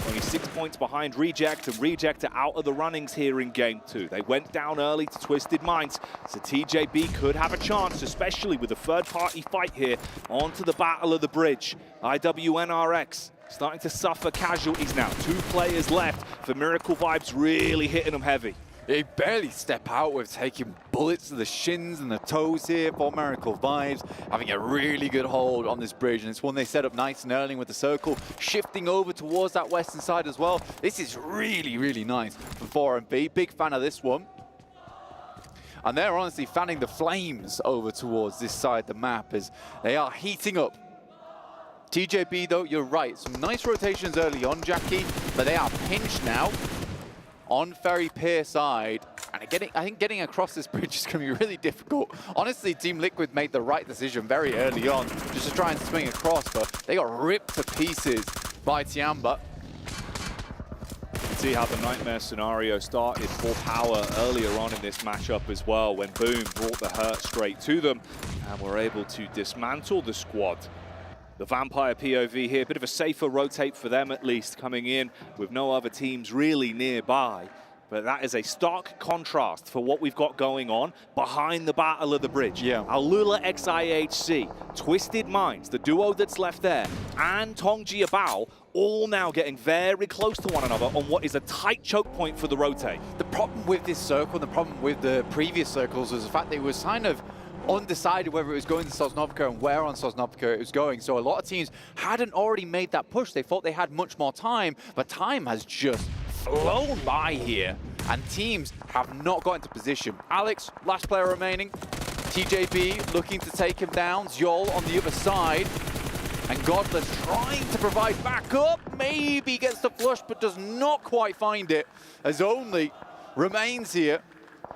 Only 6 points behind Reject, and Reject are out of the runnings here in Game 2. They went down early to Twisted Minds, so TJB could have a chance, especially with a third-party fight here, onto the Battle of the Bridge. IWNRX starting to suffer casualties now. 2 players left for Miracle Vibes, really hitting them heavy. They barely step out with taking bullets to the shins and the toes here for Miracle Vibes, having a really good hold on this bridge, and it's one they set up nice and early with the circle, shifting over towards that western side as well. This is really, really nice for 4MB. Big fan of this one. And they're honestly fanning the flames over towards this side of the map as they are heating up. TJB though, you're right, some nice rotations early on, Jackie, but they are pinched now. On Ferry Pier side, and I think getting across this bridge is going to be really difficult. Honestly, Team Liquid made the right decision very early on, just to try and swing across, but they got ripped to pieces by Tiamba. You can see how the nightmare scenario started for Power earlier on in this matchup as well, when Boom brought the hurt straight to them, and were able to dismantle the squad. The Vampire POV here, a bit of a safer rotate for them at least, coming in with no other teams really nearby. But that is a stark contrast for what we've got going on behind the Battle of the Bridge. Yeah. Alula XIHC, Twisted Minds, the duo that's left there, and Tongjia Bao, all now getting very close to one another on what is a tight choke point for the rotate. The problem with this circle, and the problem with the previous circles, was the fact they was kind of undecided whether it was going to Sosnovka and where on Sosnovka it was going. So a lot of teams hadn't already made that push. They thought they had much more time, but time has just flown by here, and teams have not got into position. Alex, last player remaining. TJB looking to take him down. Zjol on the other side. And Godless trying to provide backup. Maybe gets the flush, but does not quite find it, as only remains here.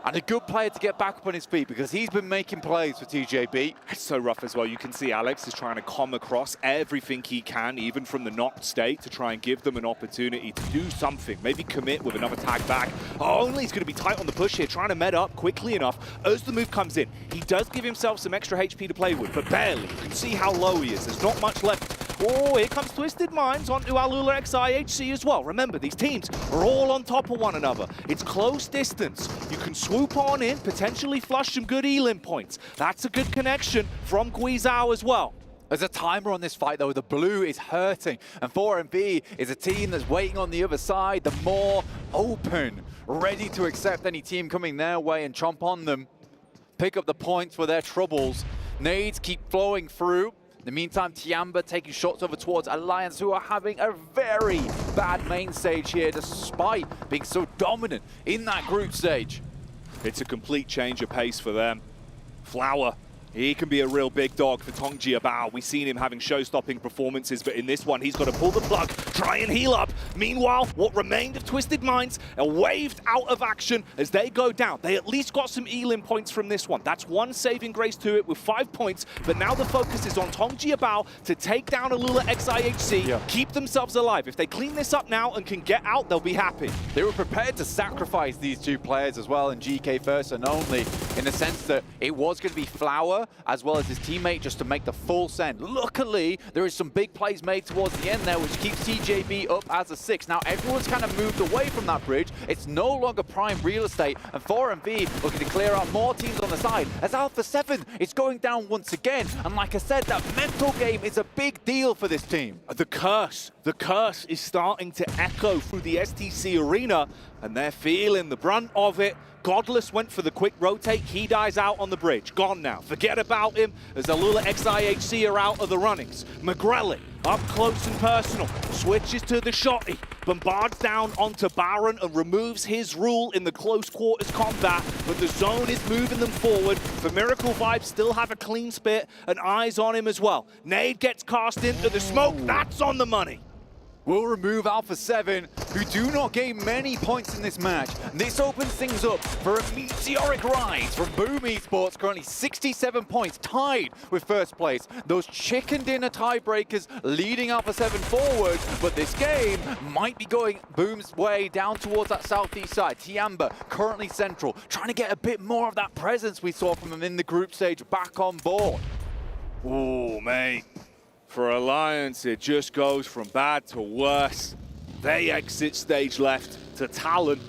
And a good player to get back up on his feet, because he's been making plays for TJB. It's so rough as well. You can see Alex is trying to come across everything he can, even from the knocked state, to try and give them an opportunity to do something. Maybe commit with another tag back. Only he's going to be tight on the push here, trying to med up quickly enough as the move comes in. He does give himself some extra HP to play with, but barely. You can see how low he is. There's not much left. Oh, here comes Twisted Minds onto Alula XIHC as well. Remember, these teams are all on top of one another. It's close distance. You can swoop on in, potentially flush some good Elim points. That's a good connection from Guizhou as well. There's a timer on this fight, though. The blue is hurting, and 4MB is a team that's waiting on the other side. The more open, ready to accept any team coming their way and chomp on them. Pick up the points for their troubles. Nades keep flowing through. In the meantime, Tiamba taking shots over towards Alliance, who are having a very bad main stage here, despite being so dominant in that group stage. It's a complete change of pace for them. Flower, he can be a real big dog for Tongjia Bao. We've seen him having show-stopping performances, but in this one, he's got to pull the plug, try and heal up. Meanwhile, what remained of Twisted Minds are waved out of action as they go down. They at least got some Elim points from this one. That's one saving grace to it with 5 points, but now the focus is on Tongjia Bao to take down Alula XIHC, keep themselves alive. If they clean this up now and can get out, they'll be happy. They were prepared to sacrifice these 2 players as well in GK first and only, in the sense that it was going to be Flower as well as his teammate just to make the full send. Luckily, there is some big plays made towards the end there, which keeps TJB up as a 6. Now, everyone's kind of moved away from that bridge. It's no longer prime real estate, and 4MB looking to clear out more teams on the side, as Alpha 7 is going down once again. And like I said, that mental game is a big deal for this team. The curse is starting to echo through the STC arena. and they're feeling the brunt of it. Godless went for the quick rotate. He dies out on the bridge. Gone now. Forget about him as Alula XIHC are out of the runnings. McGrelly up close and personal. Switches to the shotty. Bombards down onto Baron and removes his rule in the close quarters combat. But the zone is moving them forward. For Miracle Vibes still have a clean spit and eyes on him as well. Nade gets cast into the smoke. That's on the money. Will remove Alpha 7, who do not gain many points in this match. This opens things up for a meteoric rise from Boom Esports, currently 67 points, tied with first place. Those chicken dinner tiebreakers leading Alpha 7 forward, but this game might be going Boom's way down towards that southeast side. Tiamba currently central, trying to get a bit more of that presence we saw from him in the group stage back on board. Oh, mate. For Alliance, it just goes from bad to worse. They exit stage left to Talon.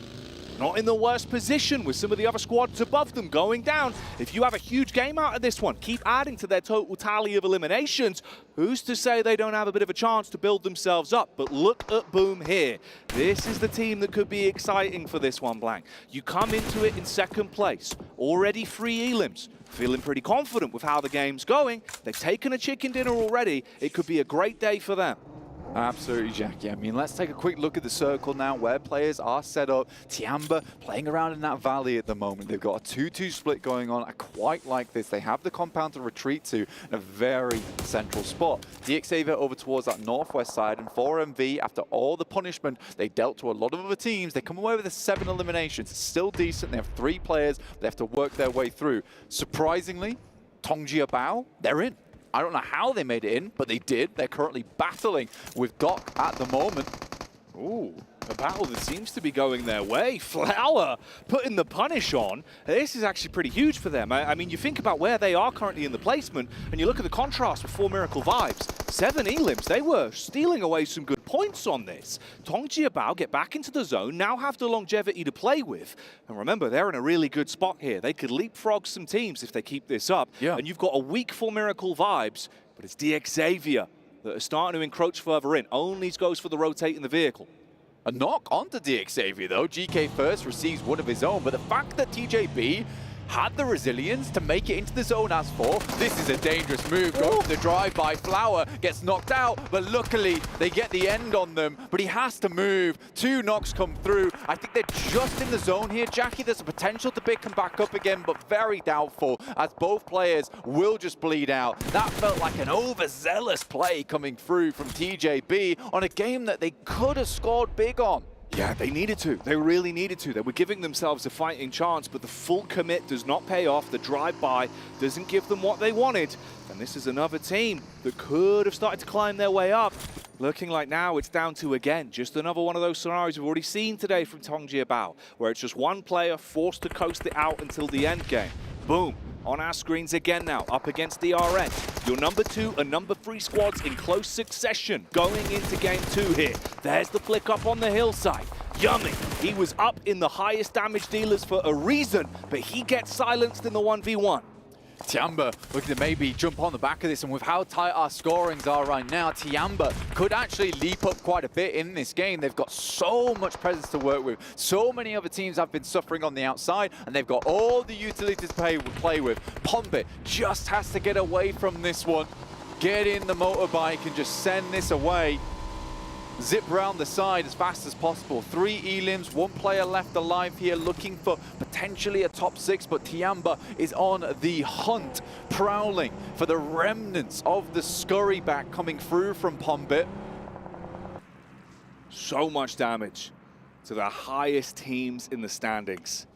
Not in the worst position with some of the other squads above them going down. If you have a huge game out of this one, keep adding to their total tally of eliminations. Who's to say they don't have a bit of a chance to build themselves up? But look at Boom here. This is the team that could be exciting for this one, Blank. You come into it in second place, already 3 elims. Feeling pretty confident with how the game's going. They've taken a chicken dinner already. It could be a great day for them. Absolutely, Jackie. I mean, let's take a quick look at the circle now where players are set up. Tiamba playing around in that valley at the moment. They've got a 2-2 split going on. I quite like this. They have the compound to retreat to in a very central spot. DXAVIA over towards that northwest side, and 4MV, after all the punishment they dealt to a lot of other teams, they come away with 7 eliminations. It's still decent. They have 3 players they have to work their way through. Surprisingly, Tongjia Bao, they're in. I don't know how they made it in, but they did. They're currently battling with Doc at the moment. Ooh, a battle that seems to be going their way. Flower putting the punish on. This is actually pretty huge for them. I mean, you think about where they are currently in the placement, and you look at the contrast with 4 Miracle Vibes. 7 elims, they were stealing away some good points on this. Tongjia Bao get back into the zone, now have the longevity to play with. And remember, they're in a really good spot here. They could leapfrog some teams if they keep this up. Yeah. And you've got a weak 4 Miracle Vibes, but it's DXAVIA that are starting to encroach further in. Only goes for the rotate in the vehicle. A knock onto DXAVIA though. GK first receives one of his own, but the fact that TJB had the resilience to make it into the zone as 4. This is a dangerous move. Going for the drive-by. Flower gets knocked out, but luckily they get the end on them. But he has to move. 2 knocks come through. I think they're just in the zone here, Jackie. There's a potential to pick them back up again, but very doubtful as both players will just bleed out. That felt like an overzealous play coming through from TJB on a game that they could have scored big on. Yeah, they needed to. They really needed to. They were giving themselves a fighting chance, but the full commit does not pay off. The drive-by doesn't give them what they wanted. And this is another team that could have started to climb their way up. Looking like now it's down to, again, just another one of those scenarios we've already seen today from Tongjia Bao, where it's just one player forced to coast it out until the end game. Boom. On our screens again now, up against DRN. Your number 2 and number 3 squads in close succession going into game 2 here. There's the flick up on the hillside. Yummy. He was up in the highest damage dealers for a reason, but he gets silenced in the 1v1. Tiamba looking to maybe jump on the back of this, and with how tight our scorings are right now, Tiamba could actually leap up quite a bit in this game. They've got so much presence to work with. So many other teams have been suffering on the outside, and they've got all the utilities to play with. Pompit just has to get away from this one. Get in the motorbike and just send this away. Zip round the side as fast as possible. 3 elims, 1 player left alive here, looking for potentially a top 6, but Tiamba is on the hunt, prowling for the remnants of the scurry back coming through from Pombit. So much damage to the highest teams in the standings.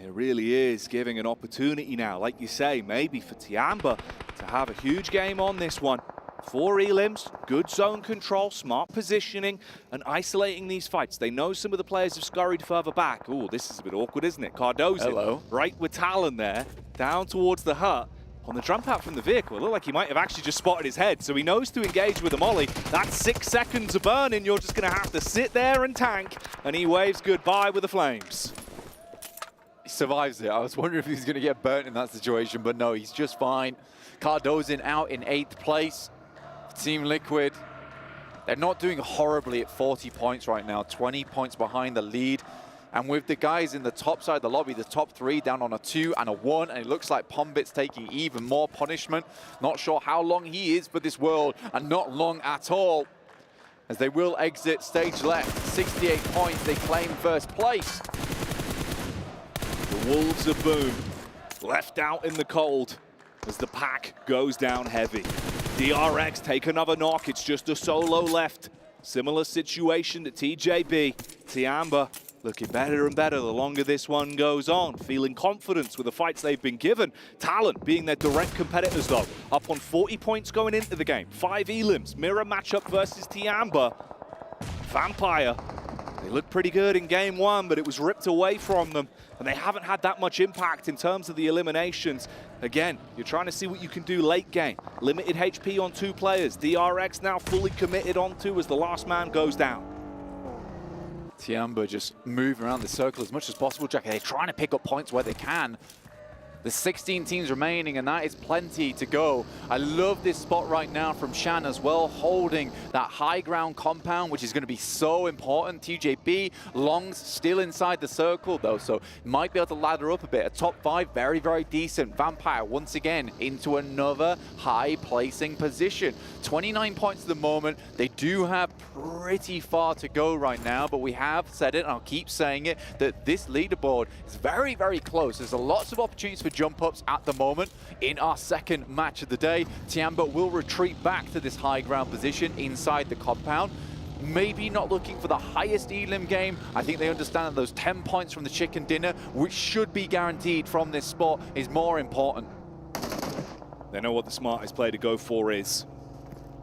It really is giving an opportunity now, like you say, maybe for Tiamba to have a huge game on this one. 4 elims, good zone control, smart positioning, and isolating these fights. They know some of the players have scurried further back. Oh, this is a bit awkward, isn't it? Cardozo, right with Talon there, down towards the hut. On the jump out from the vehicle, it looked like he might have actually just spotted his head, so he knows to engage with a molly. That's 6 seconds of burning. You're just going to have to sit there and tank, and he waves goodbye with the flames. He survives it. I was wondering if he was going to get burnt in that situation, but no, he's just fine. Cardozin out in 8th place. Team Liquid They're not doing horribly at 40 points right now, 20 points behind the lead. And with the guys in the top side of the lobby, the top 3 down on a 2 and a 1, and it looks like Pombit's taking even more punishment. Not sure how long he is for this world, and not long at all, as they will exit stage left. 68 points, they claim first place. The Wolves of Boom left out in the cold as the pack goes down heavy. DRX take another knock, it's just a solo left. Similar situation to TJB. Tiamba looking better and better the longer this one goes on, feeling confidence with the fights they've been given. Talent being their direct competitors though, up on 40 points going into the game. 5 elims, mirror matchup versus Tiamba. Vampire, they looked pretty good in game 1, but it was ripped away from them, and they haven't had that much impact in terms of the eliminations. Again, you're trying to see what you can do late game. Limited HP on 2 players. DRX now fully committed on 2 as the last man goes down. Tiamba just moving around the circle as much as possible, Jack. They're trying to pick up points where they can. There's 16 teams remaining, and that is plenty to go. I love this spot right now from Shan as well, holding that high ground compound, which is going to be so important. TJB, Long's still inside the circle, though, so might be able to ladder up a bit. A top 5, very, very decent. Vampire, once again, into another high-placing position. 29 points at the moment. They do have pretty far to go right now, but we have said it, and I'll keep saying it, that this leaderboard is very, very close. There's lots of opportunities for jump ups at the moment. In our second match of the day, Tiamba will retreat back to this high ground position inside the compound. Maybe not looking for the highest elim game. I think they understand that those 10 points from the chicken dinner, which should be guaranteed from this spot, is more important. They know what the smartest play to go for is.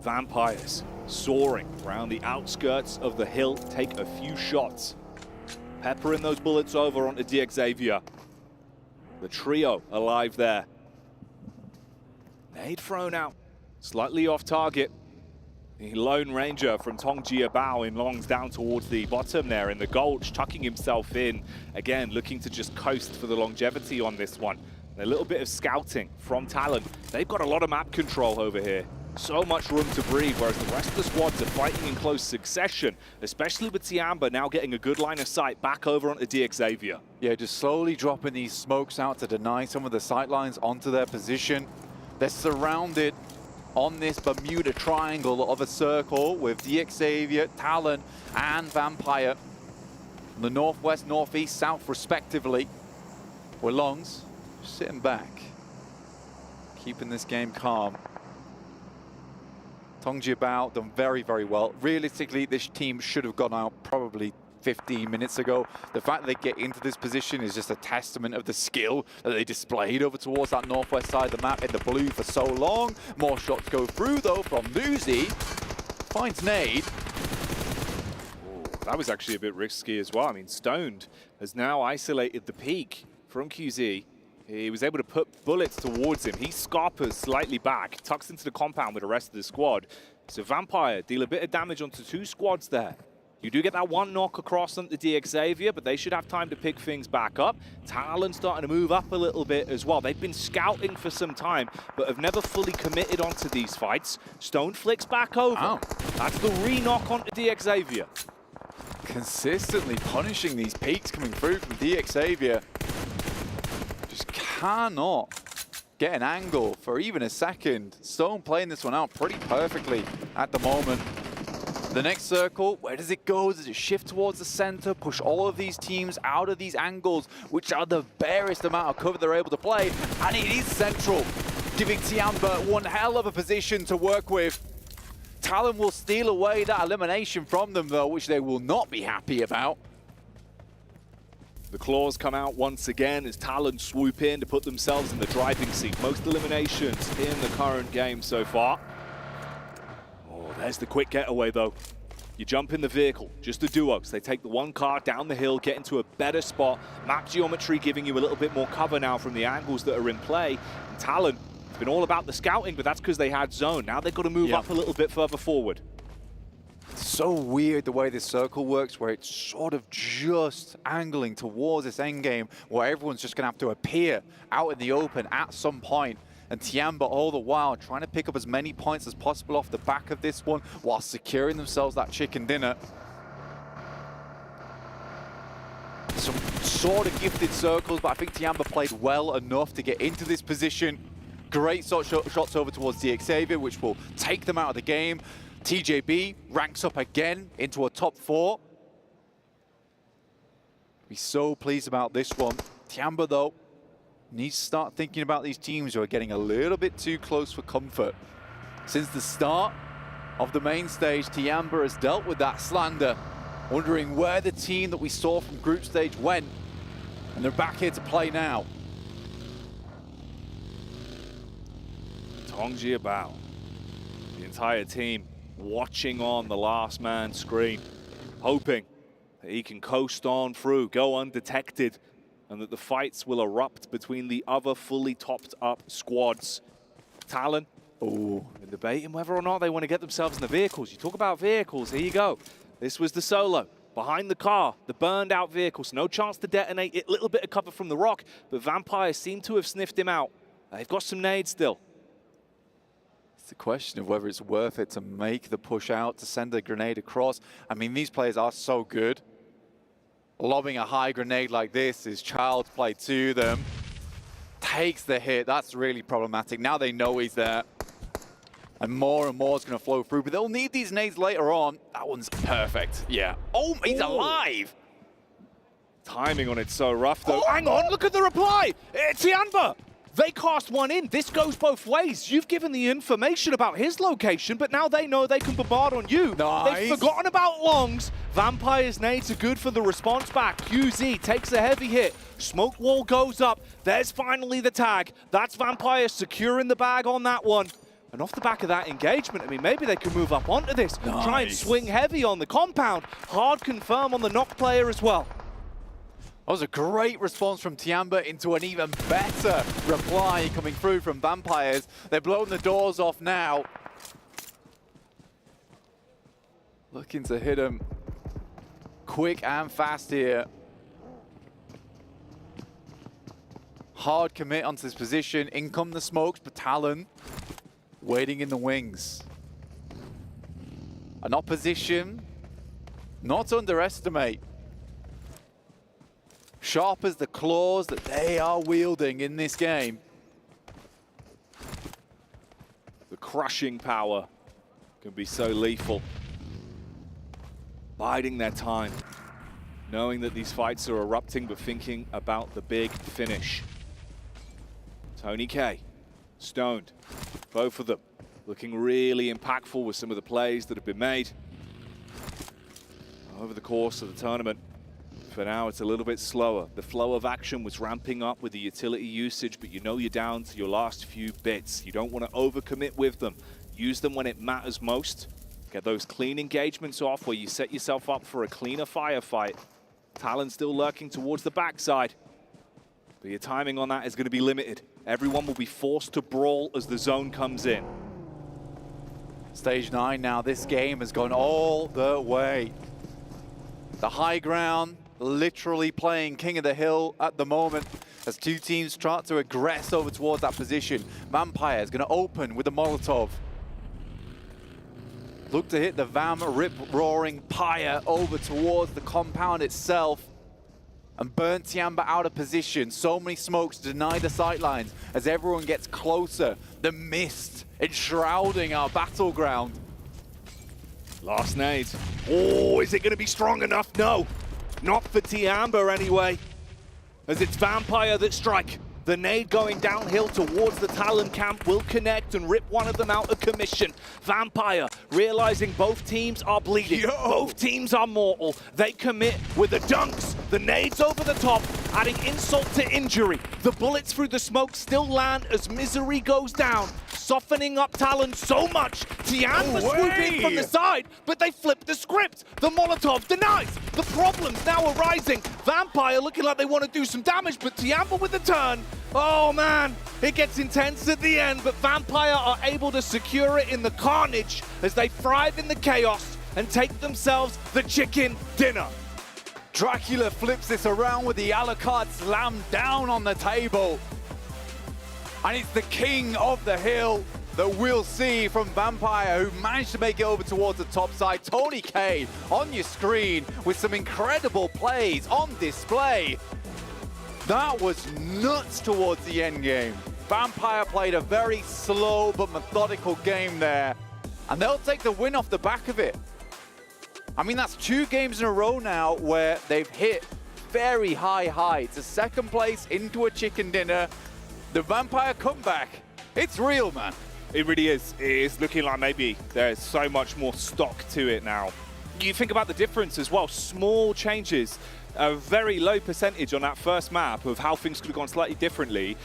Vampires soaring around the outskirts of the hill, take a few shots. Peppering those bullets over onto DXavier. The trio alive there. Nade thrown out, slightly off target. The Lone Ranger from Tongjia Bao in Longs down towards the bottom there in the gulch, tucking himself in. Again, looking to just coast for the longevity on this one. And a little bit of scouting from Talent. They've got a lot of map control over here. So much room to breathe, whereas the rest of the squads are fighting in close succession, especially with Tiamba now getting a good line of sight back over onto DXavier. Yeah, just slowly dropping these smokes out to deny some of the sight lines onto their position. They're surrounded on this Bermuda Triangle of a circle with DXavier, Talon, and Vampire. The northwest, northeast, south, respectively. We're Longs sitting back, keeping this game calm. Tongjia Bao done very, very well. Realistically, this team should have gone out probably 15 minutes ago. The fact that they get into this position is just a testament of the skill that they displayed over towards that northwest side of the map in the blue for so long. More shots go through, though, from Nuzi. Finds Nade. That was actually a bit risky as well. I mean, Stoned has now isolated the peak from QZ. He was able to put bullets towards him. He scarpers slightly back, tucks into the compound with the rest of the squad. So Vampire deal a bit of damage onto 2 squads there. You do get that 1 knock across onto DXavier, but they should have time to pick things back up. Talon starting to move up a little bit as well. They've been scouting for some time, but have never fully committed onto these fights. Stone flicks back over. Oh. That's the re-knock onto DXavier. Consistently punishing these peaks coming through from DXavier. Just cannot get an angle for even a second. Stone playing this one out pretty perfectly at the moment. The next circle, where does it go? Does it shift towards the center, push all of these teams out of these angles, which are the barest amount of cover they're able to play? And it is central, giving Tiamba one hell of a position to work with. Talon will steal away that elimination from them, though, which they will not be happy about. The claws come out once again as Talon swoop in to put themselves in the driving seat. Most eliminations in the current game so far. Oh, there's the quick getaway, though. You jump in the vehicle, just the duos. They take the 1 car down the hill, get into a better spot. Map geometry giving you a little bit more cover now from the angles that are in play. And Talon, it's been all about the scouting, but that's because they had zone. Now they've got to move up a little bit further forward. So weird the way this circle works, where it's sort of just angling towards this endgame, where everyone's just going to have to appear out in the open at some point. And Tiamba all the while trying to pick up as many points as possible off the back of this one while securing themselves that chicken dinner. Some sort of gifted circles, but I think Tiamba played well enough to get into this position. Great shots over towards Xavier, which will take them out of the game. TJB ranks up again into a top 4. Be so pleased about this one. Tiamba, though, needs to start thinking about these teams who are getting a little bit too close for comfort. Since the start of the main stage, Tiamba has dealt with that slander, wondering where the team that we saw from group stage went, and they're back here to play now. Tongji Bao, the entire team watching on the last man screen, hoping that he can coast on through, go undetected, and that the fights will erupt between the other fully topped up squads. Talon, debating whether or not they want to get themselves in the vehicles. You talk about vehicles, here you go. This was the solo, behind the car, the burned out vehicle, so no chance to detonate it, little bit of cover from the rock, but Vampire seem to have sniffed him out. They've got some nades still. It's a question of whether it's worth it to make the push out, to send a grenade across. I mean, these players are so good. Lobbing a high grenade like this is child's play to them. Takes the hit, that's really problematic. Now they know he's there. And more is going to flow through, but they'll need these nades later on. That one's perfect, yeah. Oh, he's alive! Timing on it so rough, though. Hang on, look at the reply! It's Tiamba! They cast one in. This goes both ways. You've given the information about his location, but now they know they can bombard on you. Nice. They've forgotten about Longs. Vampire's nades are good for the response back. QZ takes a heavy hit. Smoke wall goes up. There's finally the tag. That's Vampire securing the bag on that one. And off the back of that engagement, I mean, maybe they can move up onto this. Nice. Try and swing heavy on the compound. Hard confirm on the knock player as well. That was a great response from Tiamba into an even better reply coming through from Vampires. They're blowing the doors off now. Looking to hit him quick and fast here. Hard commit onto this position. In come the smokes, but Talon waiting in the wings. An opposition not to underestimate. Sharp as the claws that they are wielding in this game. The crushing power can be so lethal. Biding their time, knowing that these fights are erupting, but thinking about the big finish. Tony K, stoned, both of them looking really impactful with some of the plays that have been made over the course of the tournament. For now, it's a little bit slower. The flow of action was ramping up with the utility usage, but you know you're down to your last few bits. You don't want to overcommit with them. Use them when it matters most. Get those clean engagements off where you set yourself up for a cleaner firefight. Talon still lurking towards the backside, but your timing on that is going to be limited. Everyone will be forced to brawl as the zone comes in. Stage 9 now, this game has gone all the way. The high ground, literally playing king of the hill at the moment as two teams try to aggress over towards that position. Vampire is going to open with a Molotov. Look to hit the Vam rip-roaring pyre over towards the compound itself and burn Tiamba out of position. So many smokes deny the sightlines as everyone gets closer. The mist enshrouding our battleground. Last nade. Oh, is it going to be strong enough? No, not for Tiamba anyway, as it's Vampire that strike. The nade going downhill towards the Talon camp will connect and rip one of them out of commission. Vampire, realizing both teams are bleeding, both teams are mortal. They commit with the dunks, the nades over the top, adding insult to injury. The bullets through the smoke still land as misery goes down, softening up Talon so much. Tiamba swooping from the side, but they flip the script. The Molotov denies. The problems now arising. Vampire looking like they want to do some damage, but Tiamba with the turn. Oh man, it gets intense at the end, but Vampire are able to secure it in the carnage as they thrive in the chaos and take themselves the chicken dinner. Dracula flips this around with the a la carte slam down on the table. And it's the king of the hill that we'll see from Vampire, who managed to make it over towards the top side. Tony K on your screen with some incredible plays on display. That was nuts towards the end game. Vampire played a very slow but methodical game there, and they'll take the win off the back of it. I mean, that's 2 games in a row now where they've hit very high heights. A second place into a chicken dinner. The Vampire comeback, it's real, man. It really is. It is looking like maybe there's so much more stock to it now. You think about the difference as well. Small changes, a very low percentage on that first map of how things could have gone slightly differently.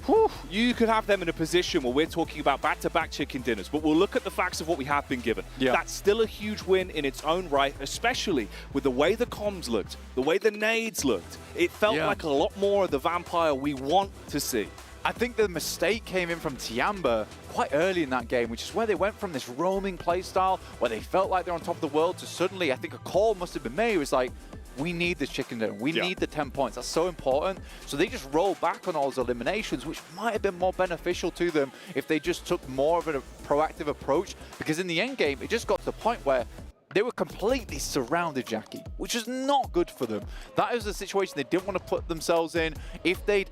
Whew, you could have them in a position where we're talking about back-to-back chicken dinners, but we'll look at the facts of what we have been given. Yeah. That's still a huge win in its own right, especially with the way the comms looked, the way the nades looked. It felt like a lot more of the Vampire we want to see. I think the mistake came in from Tiamba quite early in that game, which is where they went from this roaming playstyle where they felt like they're on top of the world to suddenly, I think a call must have been made. It was like, we need this chicken dinner. We need the 10 points. That's so important. So they just rolled back on all those eliminations, which might have been more beneficial to them if they just took more of a proactive approach. Because in the end game, it just got to the point where they were completely surrounded, Jackie, which is not good for them. That is a situation they didn't want to put themselves in. If they'd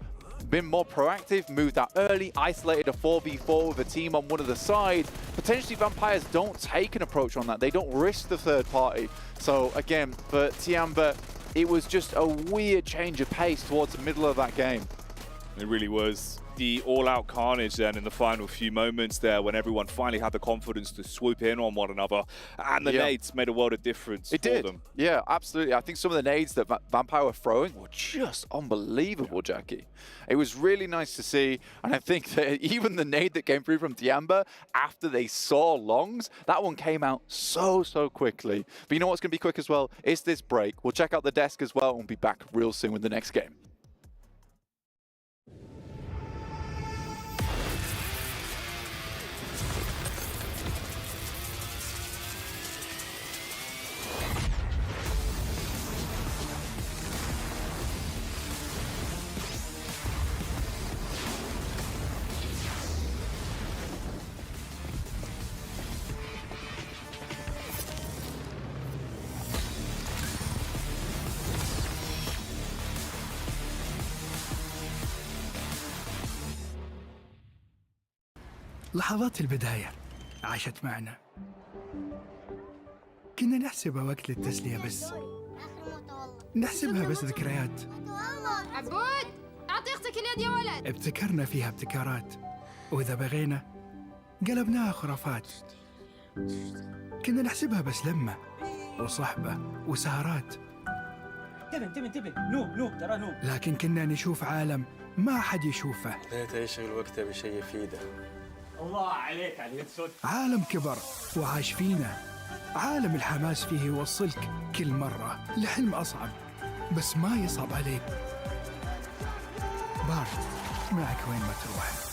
been more proactive, moved out early, isolated a 4v4 with a team on one of the sides, potentially Vampires don't take an approach on that. They don't risk the third party. So again, for Tiamba, it was just a weird change of pace towards the middle of that game. It really was. The all-out carnage then in the final few moments there when everyone finally had the confidence to swoop in on one another, and the nades made a world of difference for them. Yeah, absolutely. I think some of the nades that Vampire were throwing were just unbelievable, Jackie. It was really nice to see, and I think that even the nade that came through from Tiamba after they saw Longs, that one came out so quickly. But you know what's going to be quick as well? It's this break. We'll check out the desk as well and we'll be back real soon with the next game. لحظات البداية عاشت معنا. كنا نحسبها وقت للتسلية بس. نحسبها بس ذكريات. عبود أعطي أختك اليد يا ولد. ابتكرنا فيها ابتكارات، وإذا بغينا قلبناها خرافات. كنا نحسبها بس لمة وصحبة وسهرات. انتبه نوب ترى نوب. لكن كنا نشوف عالم ما حد يشوفه. لا تشغل وقته بشيء يفيده. الله عليك على الصوت. عالم كبر وعاش فينا. عالم الحماس فيه يوصلك كل مرة لحلم أصعب، بس ما يصعب عليك. بارد معك وين ما تروح.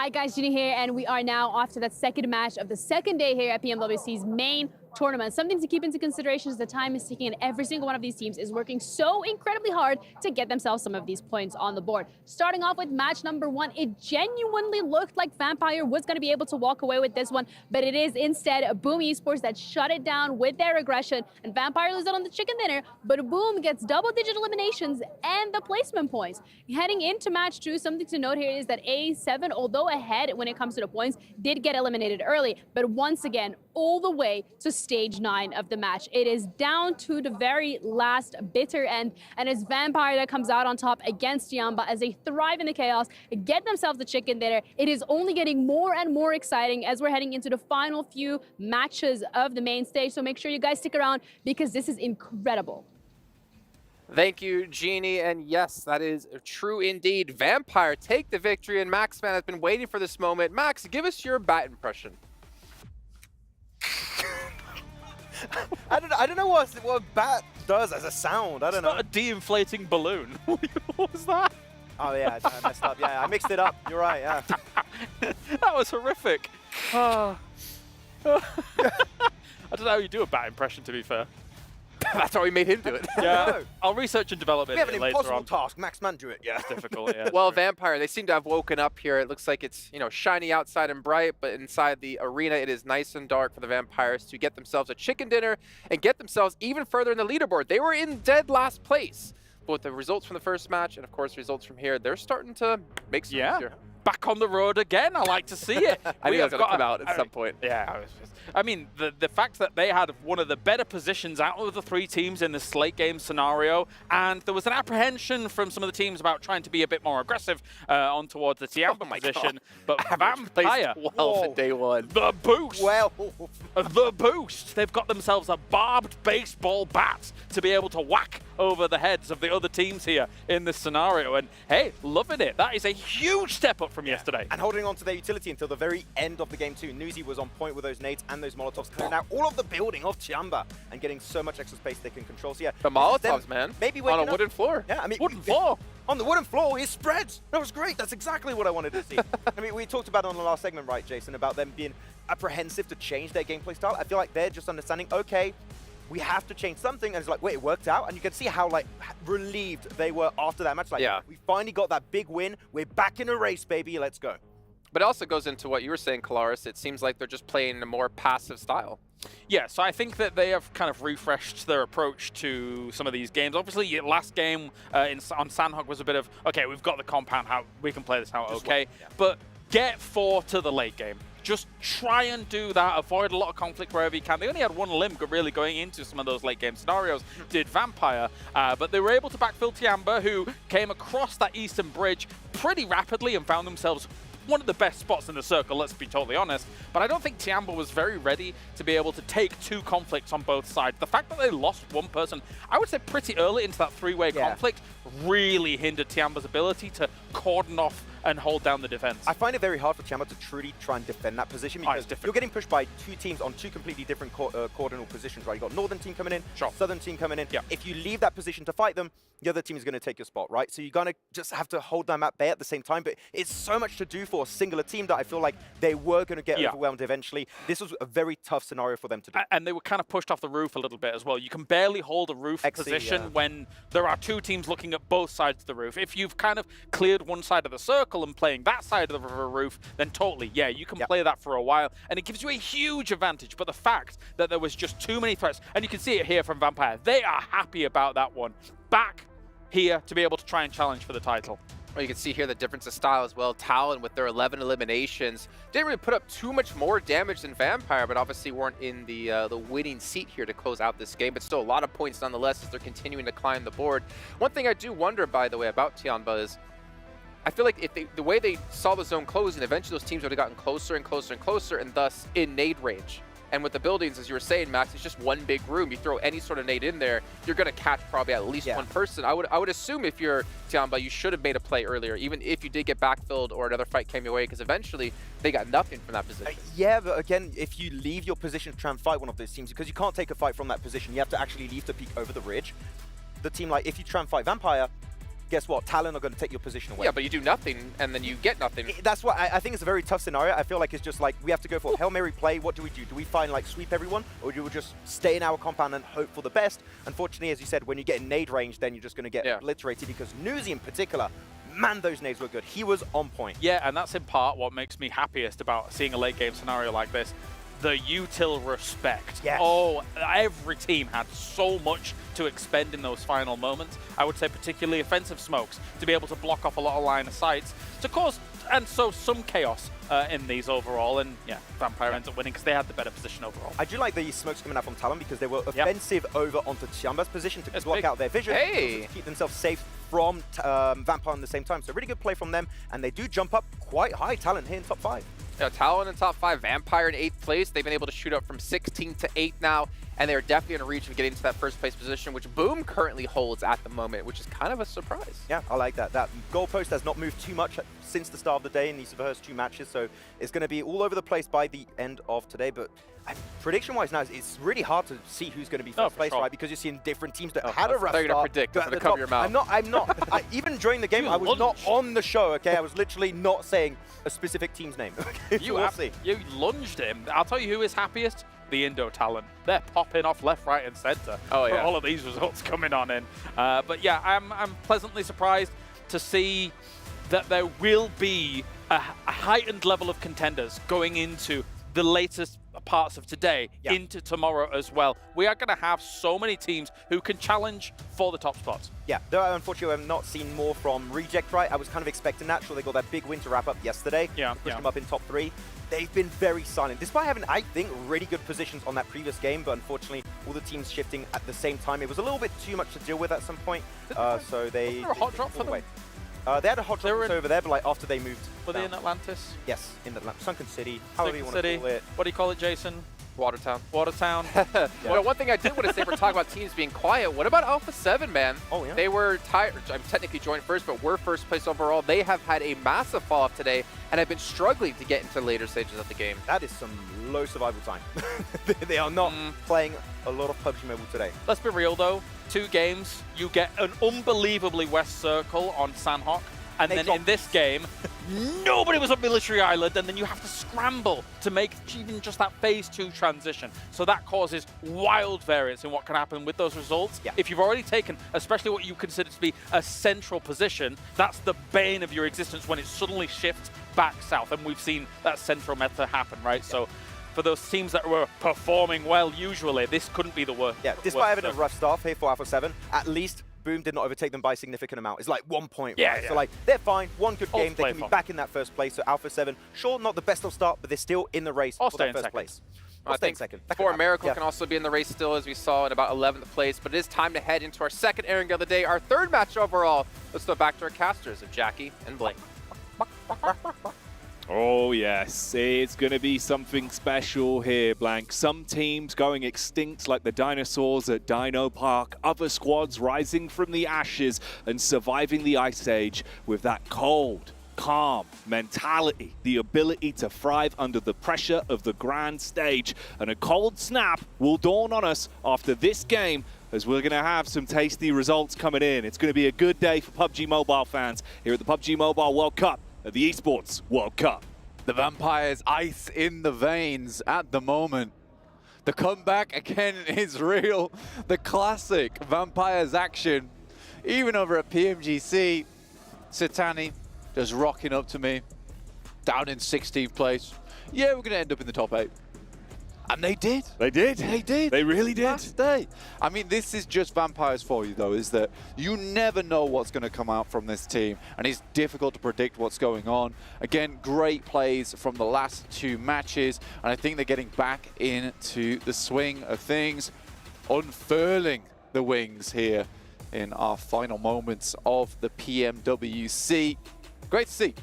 Hi guys, Ginny here, and we are now off to that second match of the second day here at PMWC's main tournament. Something to keep into consideration is the time is ticking, and every single one of these teams is working so incredibly hard to get themselves some of these points on the board. Starting off with match number 1, it genuinely looked like Vampire was going to be able to walk away with this one, but it is instead Boom Esports that shut it down with their aggression, and Vampire loses out on the chicken dinner, but Boom gets double-digit eliminations and the placement points. Heading into match 2, something to note here is that A7, although ahead when it comes to the points, did get eliminated early, but once again, all the way to stage 9 of the match. It is down to the very last bitter end, and it's Vampire that comes out on top against Tiamba as they thrive in the chaos, get themselves the chicken dinner. It is only getting more and more exciting as we're heading into the final few matches of the main stage, so make sure you guys stick around because this is incredible. Thank you, Jeannie, and yes, that is true indeed. Vampire take the victory, and Maxman has been waiting for this moment. Max, give us your bat impression. I don't know what bat does as a sound. I don't know. It's not a de-inflating balloon. What was that? Oh yeah, I messed up. Yeah, I mixed it up. You're right. Yeah. That was horrific. I don't know how you do a bat impression, to be fair. That's how we made him do it. Yeah, I'll research and develop it We have an later impossible on. task. Maxman do it. Yeah. It's difficult, yeah. Well, Vampire, they seem to have woken up here. It looks like it's, you know, shiny outside and bright, but inside the arena, it is nice and dark for the Vampires to get themselves a chicken dinner and get themselves even further in the leaderboard. They were in dead last place. But with the results from the first match and, of course, results from here, they're starting to make some easier. Back on the road again. I like to see it. I knew it was going to come out at some point. Yeah. I mean, the fact that they had one of the better positions out of the 3 teams in this late game scenario, and there was an apprehension from some of the teams about trying to be a bit more aggressive on towards the Tiamba position. But Vampire, 12 in day 1. The boost. Well, the boost. They've got themselves a barbed baseball bat to be able to whack over the heads of the other teams here in this scenario. And hey, loving it. That is a huge step up from yesterday. And holding on to their utility until the very end of the game too. Newsy was on point with those nades and those Molotovs, clearing out all of the building of Tiamba and getting so much extra space they can control. So yeah, the Molotovs, man, maybe on a wooden floor. Yeah, I mean, wooden floor. On the wooden floor, he spreads. That was great. That's exactly what I wanted to see. I mean, we talked about it on the last segment, right, Jason, about them being apprehensive to change their gameplay style. I feel like they're just understanding, okay, we have to change something, and it's like, wait, it worked out, and you can see how like relieved they were after that match. Like, yeah, we finally got that big win. We're back in a race, baby. Let's go. But it also goes into what you were saying, Kalaris. It seems like they're just playing a more passive style. Yeah, so I think that they have kind of refreshed their approach to some of these games. Obviously, last game on Sandhog was a bit of, okay, we've got the compound, how we can play this out, okay. But get 4 to the late game. Just try and do that, avoid a lot of conflict wherever you can. They only had 1 limb really going into some of those late game scenarios, did Vampire, but they were able to backfill Tiamba, who came across that eastern bridge pretty rapidly and found themselves one of the best spots in the circle, let's be totally honest. But I don't think Tiamba was very ready to be able to take 2 conflicts on both sides. The fact that they lost 1 person, I would say pretty early into that 3-way conflict, really hindered Tiamba's ability to cordon off and hold down the defense. I find it very hard for Tiamba to truly try and defend that position because you're getting pushed by 2 teams on 2 completely different cordonal positions, right? You've got Northern team coming in, Southern team coming in. If you leave that position to fight them, the other team is going to take your spot, right? So you're going to just have to hold them at bay at the same time, but it's so much to do for a singular team that I feel like they were going to get overwhelmed eventually. This was a very tough scenario for them to do. And they were kind of pushed off the roof a little bit as well. You can barely hold a roof position when there are 2 teams looking at both sides of the roof. If you've kind of cleared one side of the circle and playing that side of the roof, then totally, yeah, you can play that for a while, and it gives you a huge advantage. But the fact that there was just too many threats, and you can see it here from Vampire, they are happy about that one. Back here to be able to try and challenge for the title. Well, you can see here the difference of style as well. Talon, with their 11 eliminations, didn't really put up too much more damage than Vampire, but obviously weren't in the winning seat here to close out this game. But still a lot of points nonetheless as they're continuing to climb the board. One thing I do wonder, by the way, about Tiamba is I feel like if the way they saw the zone closing, eventually those teams would have gotten closer and closer and closer, and thus in nade range. And with the buildings, as you were saying, Max, it's just one big room. You throw any sort of nade in there, you're going to catch probably at least 1 person. I would assume if you're Tiamba, you should have made a play earlier, even if you did get backfilled or another fight came your way, because eventually they got nothing from that position. Yeah, but again, if you leave your position to try and fight one of those teams, because you can't take a fight from that position, you have to actually leave to peek over the ridge. The team, like, if you try and fight Vampire, guess what? Talon are going to take your position away. Yeah, but you do nothing, and then you get nothing. That's what I think it's a very tough scenario. I feel like it's just like we have to go for Hail Mary play. What do? Do we find like sweep everyone, or do we just stay in our compound and hope for the best? Unfortunately, as you said, when you get in nade range, then you're just going to get obliterated because Newsy in particular, man, those nades were good. He was on point. Yeah, and that's in part what makes me happiest about seeing a late game scenario like this. The util respect. Yes. Oh, every team had so much to expend in those final moments. I would say particularly offensive smokes to be able to block off a lot of line of sights to cause, and so some chaos in these overall. And yeah, Vampire ends up winning because they had the better position overall. I do like the smokes coming out from Talon because they were offensive over onto Tiamba's position to block out their vision, to keep themselves safe from Vampire at the same time. So really good play from them, and they do jump up quite high. Talon here in top 5. Yeah, Talon in top 5, Vampire in 8th place. They've been able to shoot up from 16th to 8th now, and they're definitely in a reach of getting to that first place position, which Boom currently holds at the moment, which is kind of a surprise. Yeah, I like that. That goalpost has not moved too much since the start of the day in these first 2 matches, so it's going to be all over the place by the end of today. But prediction-wise now, it's really hard to see who's going to be first place, right? Because you're seeing different teams that had a rough start. They're going to predict. That's going to cover your mouth. I'm not. Even during the game, I was not on the show, okay? I was literally not saying a specific team's name. Okay, You lunged him. I'll tell you who is happiest. The Indo Talon. They're popping off left, right, and center. Oh, for yeah. all of these results coming on in. But yeah, I'm pleasantly surprised to see that there will be a heightened level of contenders going into the latest parts of today into tomorrow as well. We are going to have so many teams who can challenge for the top spots. Yeah, though unfortunately I've not seen more from Reject, right? I was kind of expecting that. Sure, they got that big win to wrap up yesterday. Pushed them up in top 3. They've been very silent, despite having, I think, really good positions on that previous game, but unfortunately all the teams shifting at the same time. It was a little bit too much to deal with at some point, so they... Was there a hot drop for them? They had a hot drop over there, but like after they moved. Were they in Atlantis? Yes, in Atlantis. Sunken City, however you want to call it. What do you call it, Jason? Watertown. Watertown. Well, one thing I did want to say, we're talking about teams being quiet. What about Alpha 7, man? Oh, yeah. They were I'm technically joined first, but we're first place overall. They have had a massive fall off today and have been struggling to get into later stages of the game. That is some low survival time. They are not playing a lot of PUBG Mobile today. Let's be real, though. 2 games, you get an unbelievably West Circle on Sanhok. And then in this game, nobody was on Military Island, and then you have to scramble to make even just that phase 2 transition. So that causes wild variance in what can happen with those results. If you've already taken, especially what you consider to be a central position, that's the bane of your existence when it suddenly shifts back south. And we've seen that central meta happen, right? So for those teams that were performing well usually, this couldn't be the worst. Yeah, despite having a rough start here for Alpha 7, at least Boom did not overtake them by a significant amount. It's like 1 point, right? So like, they're fine, 1 good game, they can be back in that first place. So Alpha 7, sure, not the best of start, but they're still in the race for that first place. I think For Miracle can also be in the race still, as we saw, in about 11th place. But it is time to head into our second airing of the day, our 3rd match overall. Let's go back to our casters of Jackie and Blake. Oh yes, it's going to be something special here, Blank. Some teams going extinct like the dinosaurs at Dino Park, other squads rising from the ashes and surviving the Ice Age with that cold, calm mentality, the ability to thrive under the pressure of the grand stage. And a cold snap will dawn on us after this game, as we're going to have some tasty results coming in. It's going to be a good day for PUBG Mobile fans here at the PUBG Mobile World Cup at the ESPORTS World Cup. The Vampires ice in the veins at the moment. The comeback again is real. The classic Vampires action, even over at PMGC. Satani just rocking up to me, down in 16th place. Yeah, we're going to end up in the top 8. And they did. They did. They did. They really did. Last day. I mean, this is just Vampires for you, though, is that you never know what's going to come out from this team, and it's difficult to predict what's going on. Again, great plays from the last 2 matches, and I think they're getting back into the swing of things, unfurling the wings here in our final moments of the PMWC. Great to see.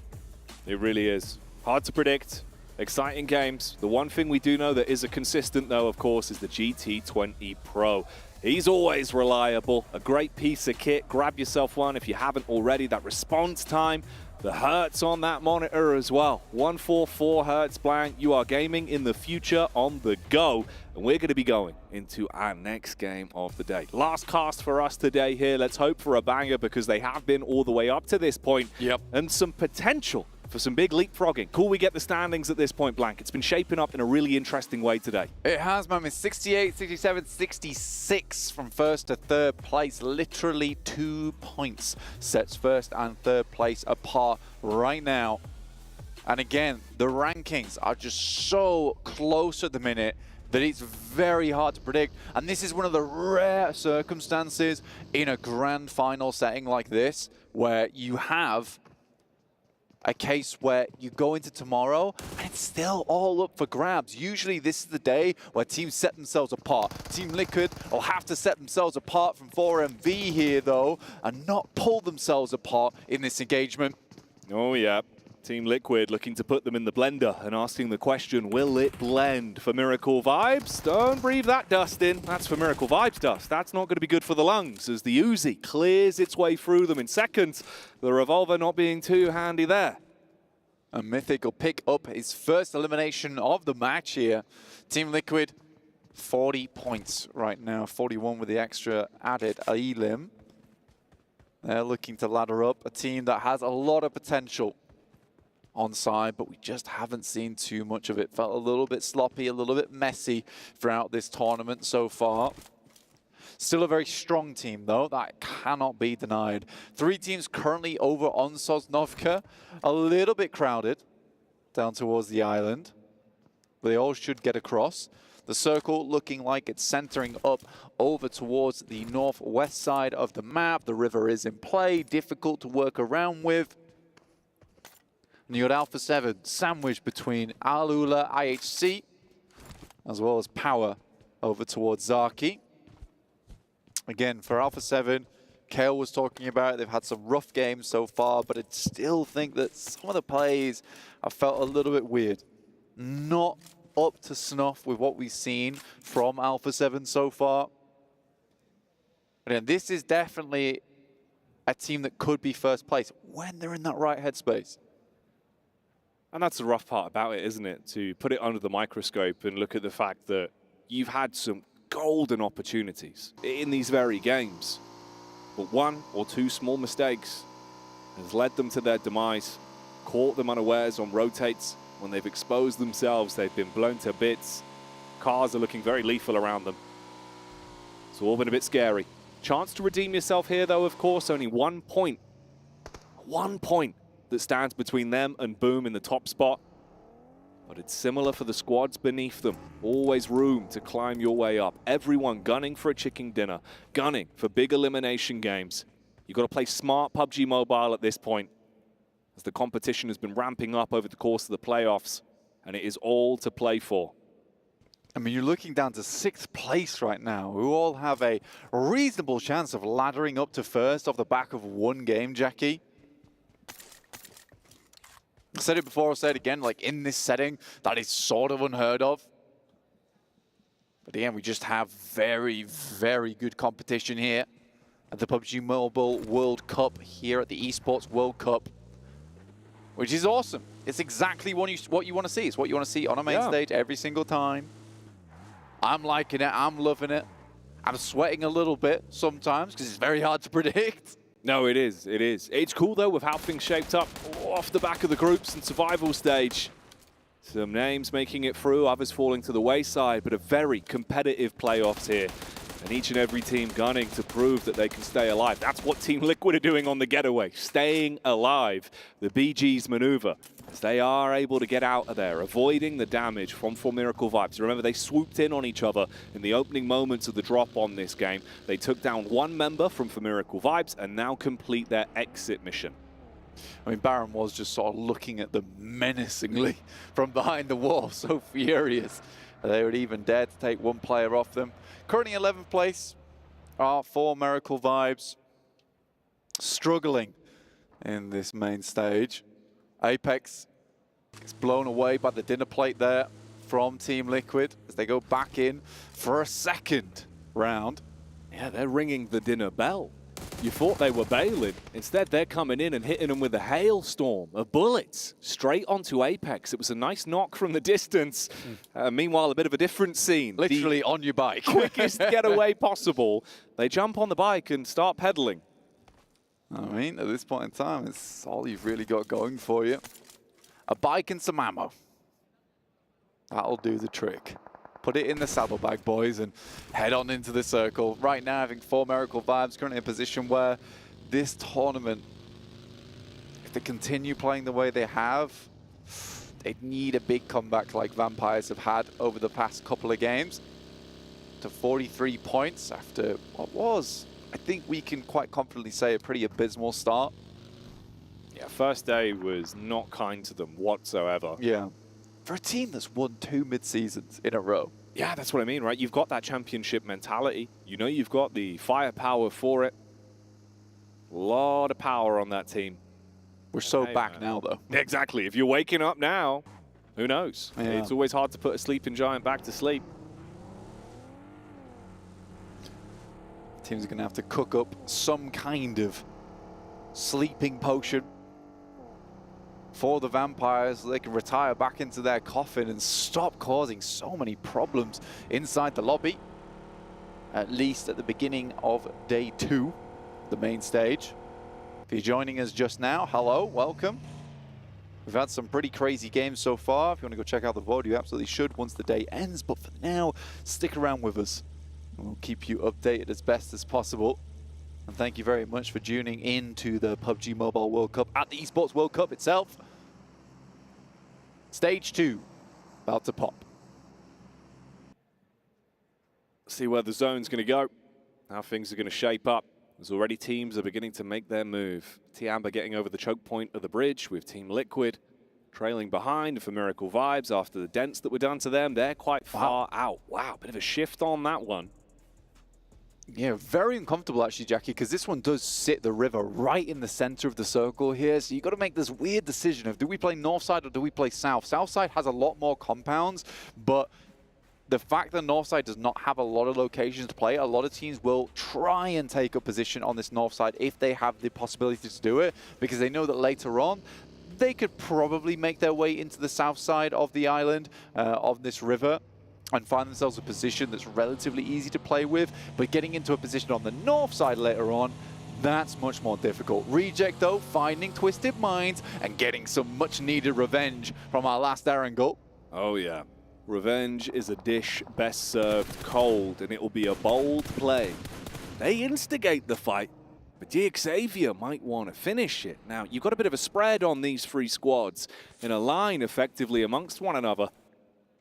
It really is. Hard to predict. Exciting games. The one thing we do know that is a consistent, though, of course, is the GT20 Pro. He's always reliable. A great piece of kit. Grab yourself one if you haven't already. That response time, The hertz on that monitor as well. 144 hertz blank. You are gaming in the future on the go. And we're going to be going into our next game of the day. Last cast for us today here. Let's hope for a banger because they have been all the way up to this point. Yep. And some potential for some big leapfrogging. Cool we get the standings at this point, Blank. It's been shaping up in a really interesting way today. It has, man. It's 68, 67, 66 from first to third place. Literally 2 points sets first and third place apart right now. And again, the rankings are just so close at the minute that it's very hard to predict. And this is one of the rare circumstances in a grand final setting like this, where you have a case where you go into tomorrow and it's still all up for grabs. Usually this is the day where teams set themselves apart. Team Liquid will have to set themselves apart from 4MV here though, and not pull themselves apart in this engagement. Oh yeah. Team Liquid looking to put them in the blender and asking the question, will it blend for Miracle Vibes? Don't breathe that dust in. That's for Miracle Vibes dust. That's not going to be good for the lungs as the Uzi clears its way through them in seconds. The Revolver not being too handy there. And Mythic will pick up his first elimination of the match here. Team Liquid, 40 points right now. 41 with the extra added elim. They're looking to ladder up a team that has a lot of potential on side, but we just haven't seen too much of it. Felt a little bit sloppy, a little bit messy throughout this tournament so far. Still a very strong team though, that cannot be denied. 3 teams currently over on Sosnovka, a little bit crowded down towards the island. They all should get across. The circle looking like it's centering up over towards the northwest side of the map. The river is in play, difficult to work around with. And you got Alpha 7 sandwiched between Alula IHC as well as Power over towards Zaki. Again, for Alpha 7, Kale was talking about it. They've had some rough games so far, but I still think that some of the plays have felt a little bit weird. Not up to snuff with what we've seen from Alpha 7 so far. Again, this is definitely a team that could be first place when they're in that right headspace. And that's the rough part about it, isn't it? To put it under the microscope and look at the fact that you've had some golden opportunities in these very games. But 1 or 2 small mistakes has led them to their demise, caught them unawares on rotates. When they've exposed themselves, they've been blown to bits. Cars are looking very lethal around them. It's all been a bit scary. Chance to redeem yourself here, though, of course. Only 1 point. 1 point that stands between them and Boom in the top spot. But it's similar for the squads beneath them. Always room to climb your way up. Everyone gunning for a chicken dinner, gunning for big elimination games. You've got to play smart PUBG Mobile at this point, as the competition has been ramping up over the course of the playoffs, and it is all to play for. I mean, you're looking down to 6th place right now, who all have a reasonable chance of laddering up to first off the back of 1 game, Jackie. I said it before, I'll say it again, like in this setting, that is sort of unheard of. But again, we just have very, very good competition here at the PUBG Mobile World Cup here at the ESPORTS World Cup, which is awesome. It's exactly what you want to see. It's what you want to see on a main stage every single time. I'm liking it. I'm loving it. I'm sweating a little bit sometimes because it's very hard to predict. No, it is. It is. It's cool, though, with how things shaped up off the back of the groups and survival stage. Some names making it through, others falling to the wayside, but a very competitive playoffs here. And each and every team gunning to prove that they can stay alive. That's what Team Liquid are doing on the getaway, staying alive. The BG's maneuver, as they are able to get out of there, avoiding the damage from For Miracle Vibes. Remember, they swooped in on each other in the opening moments of the drop on this game. They took down 1 member from For Miracle Vibes and now complete their exit mission. I mean, Baron was just sort of looking at them menacingly from behind the wall, so furious. They would even dare to take 1 player off them. Currently 11th place are For Miracle Vibes, struggling in this main stage. Apex is blown away by the dinner plate there from Team Liquid as they go back in for a 2nd round. Yeah, they're ringing the dinner bell. You thought they were bailing. Instead, they're coming in and hitting them with a hailstorm of bullets straight onto Apex. It was a nice knock from the distance. Meanwhile, a bit of a different scene. Literally on your bike. Quickest getaway possible. They jump on the bike and start pedaling. I mean, at this point in time, it's all you've really got going for you. A bike and some ammo. That'll do the trick. Put it in the saddlebag, boys, and head on into the circle. Right now, I think 4 Miracle Vibes currently in a position where this tournament, if they continue playing the way they have, they'd need a big comeback like Vampires have had over the past couple of games. To 43 points after what was, I think we can quite confidently say, a pretty abysmal start. Yeah, first day was not kind to them whatsoever. Yeah. For a team that's won 2 mid-seasons in a row. Yeah, that's what I mean, right? You've got that championship mentality. You know you've got the firepower for it. A lot of power on that team. We're so back now, though. Exactly. If you're waking up now, who knows? Yeah. It's always hard to put a sleeping giant back to sleep. Teams are going to have to cook up some kind of sleeping potion for the Vampires so they can retire back into their coffin and stop causing so many problems inside the lobby. At least at the beginning of day 2, the main stage. If you're joining us just now, hello, welcome. We've had some pretty crazy games so far. If you want to go check out the VOD, you absolutely should once the day ends. But for now, stick around with us. We'll keep you updated as best as possible. And thank you very much for tuning in to the PUBG Mobile World Cup at the ESPORTS World Cup itself. Stage 2, about to pop. See where the zone's going to go, how things are going to shape up. There's already teams are beginning to make their move. Amber getting over the choke point of the bridge with Team Liquid trailing behind for Miracle Vibes after the dents that were done to them. They're quite far out. Wow, bit of a shift on that one. Yeah, very uncomfortable actually, Jackie, because this one does sit the river right in the center of the circle here. So you've got to make this weird decision of do we play north side or do we play south? South side has a lot more compounds, but the fact that north side does not have a lot of locations to play, a lot of teams will try and take a position on this north side if they have the possibility to do it, because they know that later on they could probably make their way into the south side of the island, of this river, and find themselves a position that's relatively easy to play with. But getting into a position on the north side later on, that's much more difficult. Reject, though, finding Twisted Minds and getting some much-needed revenge from our last Erangel. Oh, yeah. Revenge is a dish best served cold, and it will be a bold play. They instigate the fight, but Xavier might want to finish it. Now, you've got a bit of a spread on these 3 squads in a line effectively amongst one another.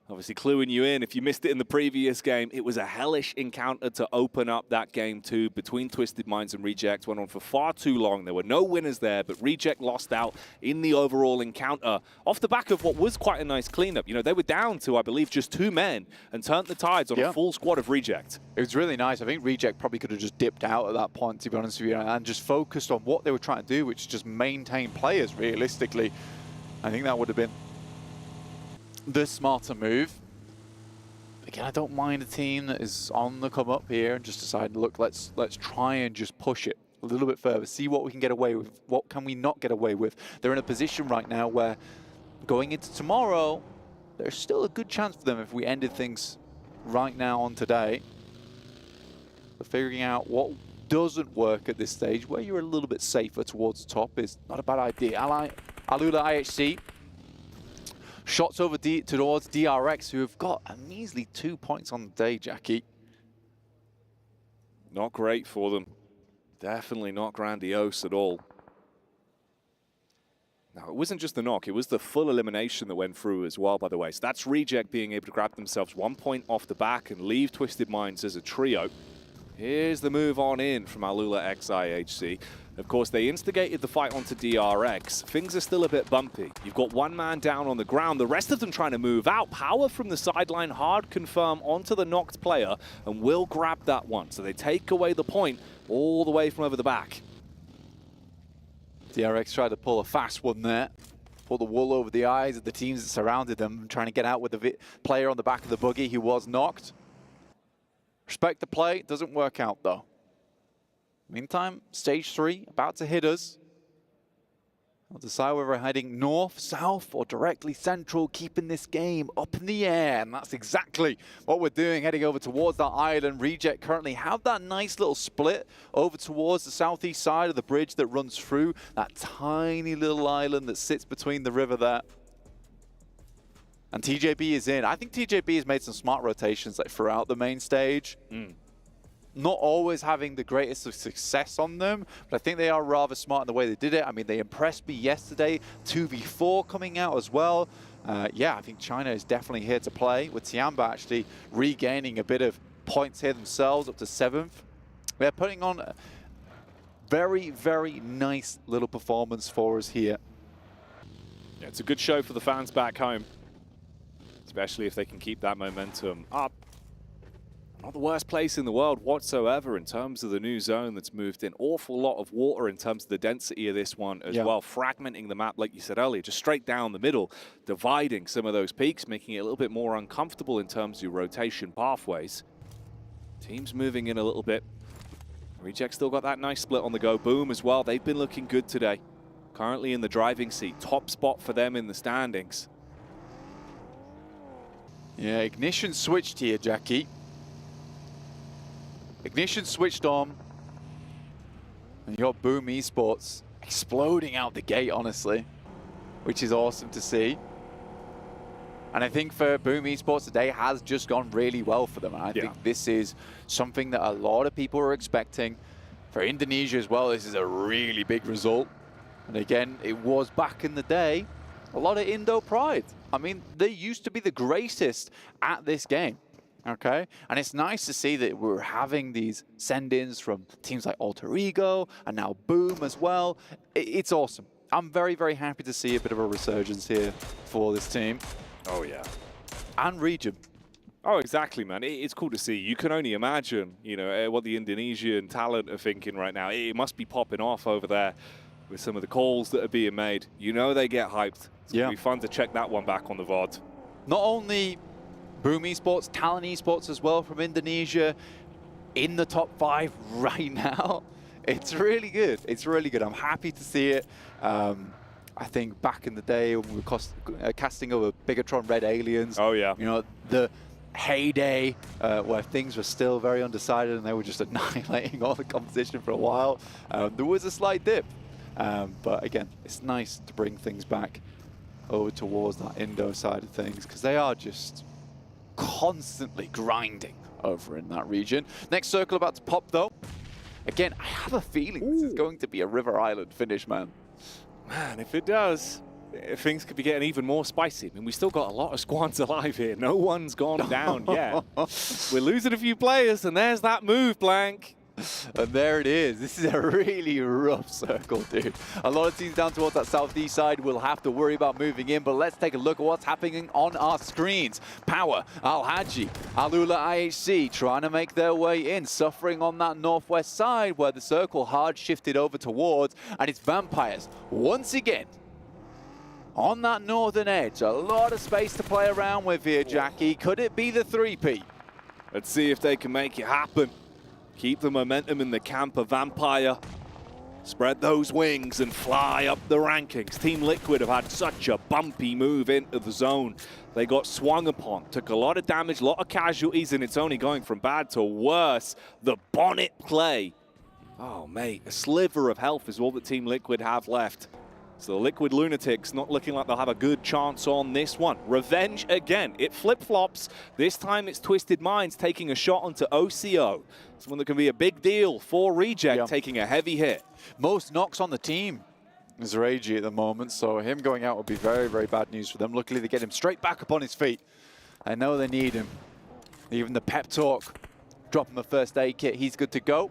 Obviously cluing you in, if you missed it in the previous game, it was a hellish encounter to open up that game 2 between Twisted Minds and Reject. Went on for far too long. There were no winners there, but Reject lost out in the overall encounter off the back of what was quite a nice cleanup. You know, they were down to, I believe, just 2 men and turned the tides on a full squad of Reject. It was really nice. I think Reject probably could have just dipped out at that point, to be honest with you, and just focused on what they were trying to do, which is just maintain players, realistically. I think that would have been the smarter move. Again, I don't mind a team that is on the come up here and just decide, look, let's try and just push it a little bit further, see what we can get away with, what can we not get away with. They're in a position right now where going into tomorrow, there's still a good chance for them if we ended things right now on today. But figuring out what doesn't work at this stage, where you're a little bit safer towards the top, is not a bad idea. Alula IHC. Shots over towards DRX, who have got a measly 2 points on the day, Jackie. Not great for them. Definitely not grandiose at all. Now, it wasn't just the knock, it was the full elimination that went through as well, by the way. So that's Reject being able to grab themselves 1 point off the back and leave Twisted Minds as a trio. Here's the move on in from Alula X IHC. Of course, they instigated the fight onto DRX. Things are still a bit bumpy. You've got 1 man down on the ground. The rest of them trying to move out. Power from the sideline, hard confirm onto the knocked player, and will grab that one. So they take away the point all the way from over the back. DRX tried to pull a fast one there. Pull the wool over the eyes of the teams that surrounded them, trying to get out with the player on the back of the buggy who was knocked. Respect the play. Doesn't work out, though. Meantime, stage 3 about to hit us. We'll decide whether we're heading north, south, or directly central, keeping this game up in the air. And that's exactly what we're doing, heading over towards that island. Reject currently have that nice little split over towards the southeast side of the bridge that runs through that tiny little island that sits between the river there. And TJB is in. I think TJB has made some smart rotations like throughout the main stage. Not always having the greatest of success on them, but I think they are rather smart in the way they did it. I mean, they impressed me yesterday. 2v4 coming out as well. Yeah, I think China is definitely here to play, with Tiamba actually regaining a bit of points here themselves, up to 7th. They're putting on a very, very nice little performance for us here. Yeah, it's a good show for the fans back home, especially if they can keep that momentum up. Not the worst place in the world whatsoever in terms of the new zone that's moved in. Awful lot of water in terms of the density of this one as well. Fragmenting the map, like you said earlier, just straight down the middle, dividing some of those peaks, making it a little bit more uncomfortable in terms of rotation pathways. Teams moving in a little bit. Reject still got that nice split on the go. Boom as well. They've been looking good today. Currently in the driving seat. Top spot for them in the standings. Yeah, Ignition switched here, Jackie. Ignition switched on, and you got Boom Esports exploding out the gate, honestly, which is awesome to see. And I think for Boom Esports today has just gone really well for them. I think this is something that a lot of people are expecting. For Indonesia as well, this is a really big result. And again, it was back in the day, a lot of Indo pride. I mean, they used to be the greatest at this game. Okay, and it's nice to see that we're having these send-ins from teams like Alter Ego and now Boom as well. It's awesome. I'm very, very happy to see a bit of a resurgence here for this team. Oh, yeah. And region. Oh, exactly, man. It's cool to see. You can only imagine, you know, what the Indonesian talent are thinking right now. It must be popping off over there with some of the calls that are being made. You know they get hyped. It's going to be fun to check that one back on the VOD. Not only Boom Esports, Talent Esports as well from Indonesia in the top 5 right now. It's really good. It's really good. I'm happy to see it. I think back in the day when we were casting over Bigatron Red Aliens. Oh, yeah. You know, the heyday where things were still very undecided and they were just annihilating all the competition for a while. There was a slight dip. But again, it's nice to bring things back over towards that Indo side of things because they are just constantly grinding over in that region. Next circle about to pop though. Again, I have a feeling this is going to be a River Island finish, man. Man, if it does, things could be getting even more spicy. I mean, we still got a lot of squads alive here. No one's gone down yet. We're losing a few players, and there's that move, Blank. And there it is. This is a really rough circle, dude. A lot of teams down towards that southeast side will have to worry about moving in, but let's take a look at what's happening on our screens. Power, Al-Haji, Alula IHC trying to make their way in, suffering on that northwest side where the circle hard shifted over towards, and it's Vampires once again on that northern edge. A lot of space to play around with here, Jackie. Could it be the 3P? Let's see if they can make it happen. Keep the momentum in the camp of Vampire. Spread those wings and fly up the rankings. Team Liquid have had such a bumpy move into the zone. They got swung upon, took a lot of damage, a lot of casualties, and it's only going from bad to worse. The Bonnet play. Oh, mate, a sliver of health is all that Team Liquid have left. So the Liquid Lunatics not looking like they'll have a good chance on this one. Revenge again. It flip-flops. This time it's Twisted Minds taking a shot onto OCO. It's one that can be a big deal for Reject, taking a heavy hit. Most knocks on the team is Ragey at the moment, so him going out would be very, very bad news for them. Luckily, they get him straight back up on his feet. I know they need him. Even the pep talk, drop him a first aid kit, he's good to go.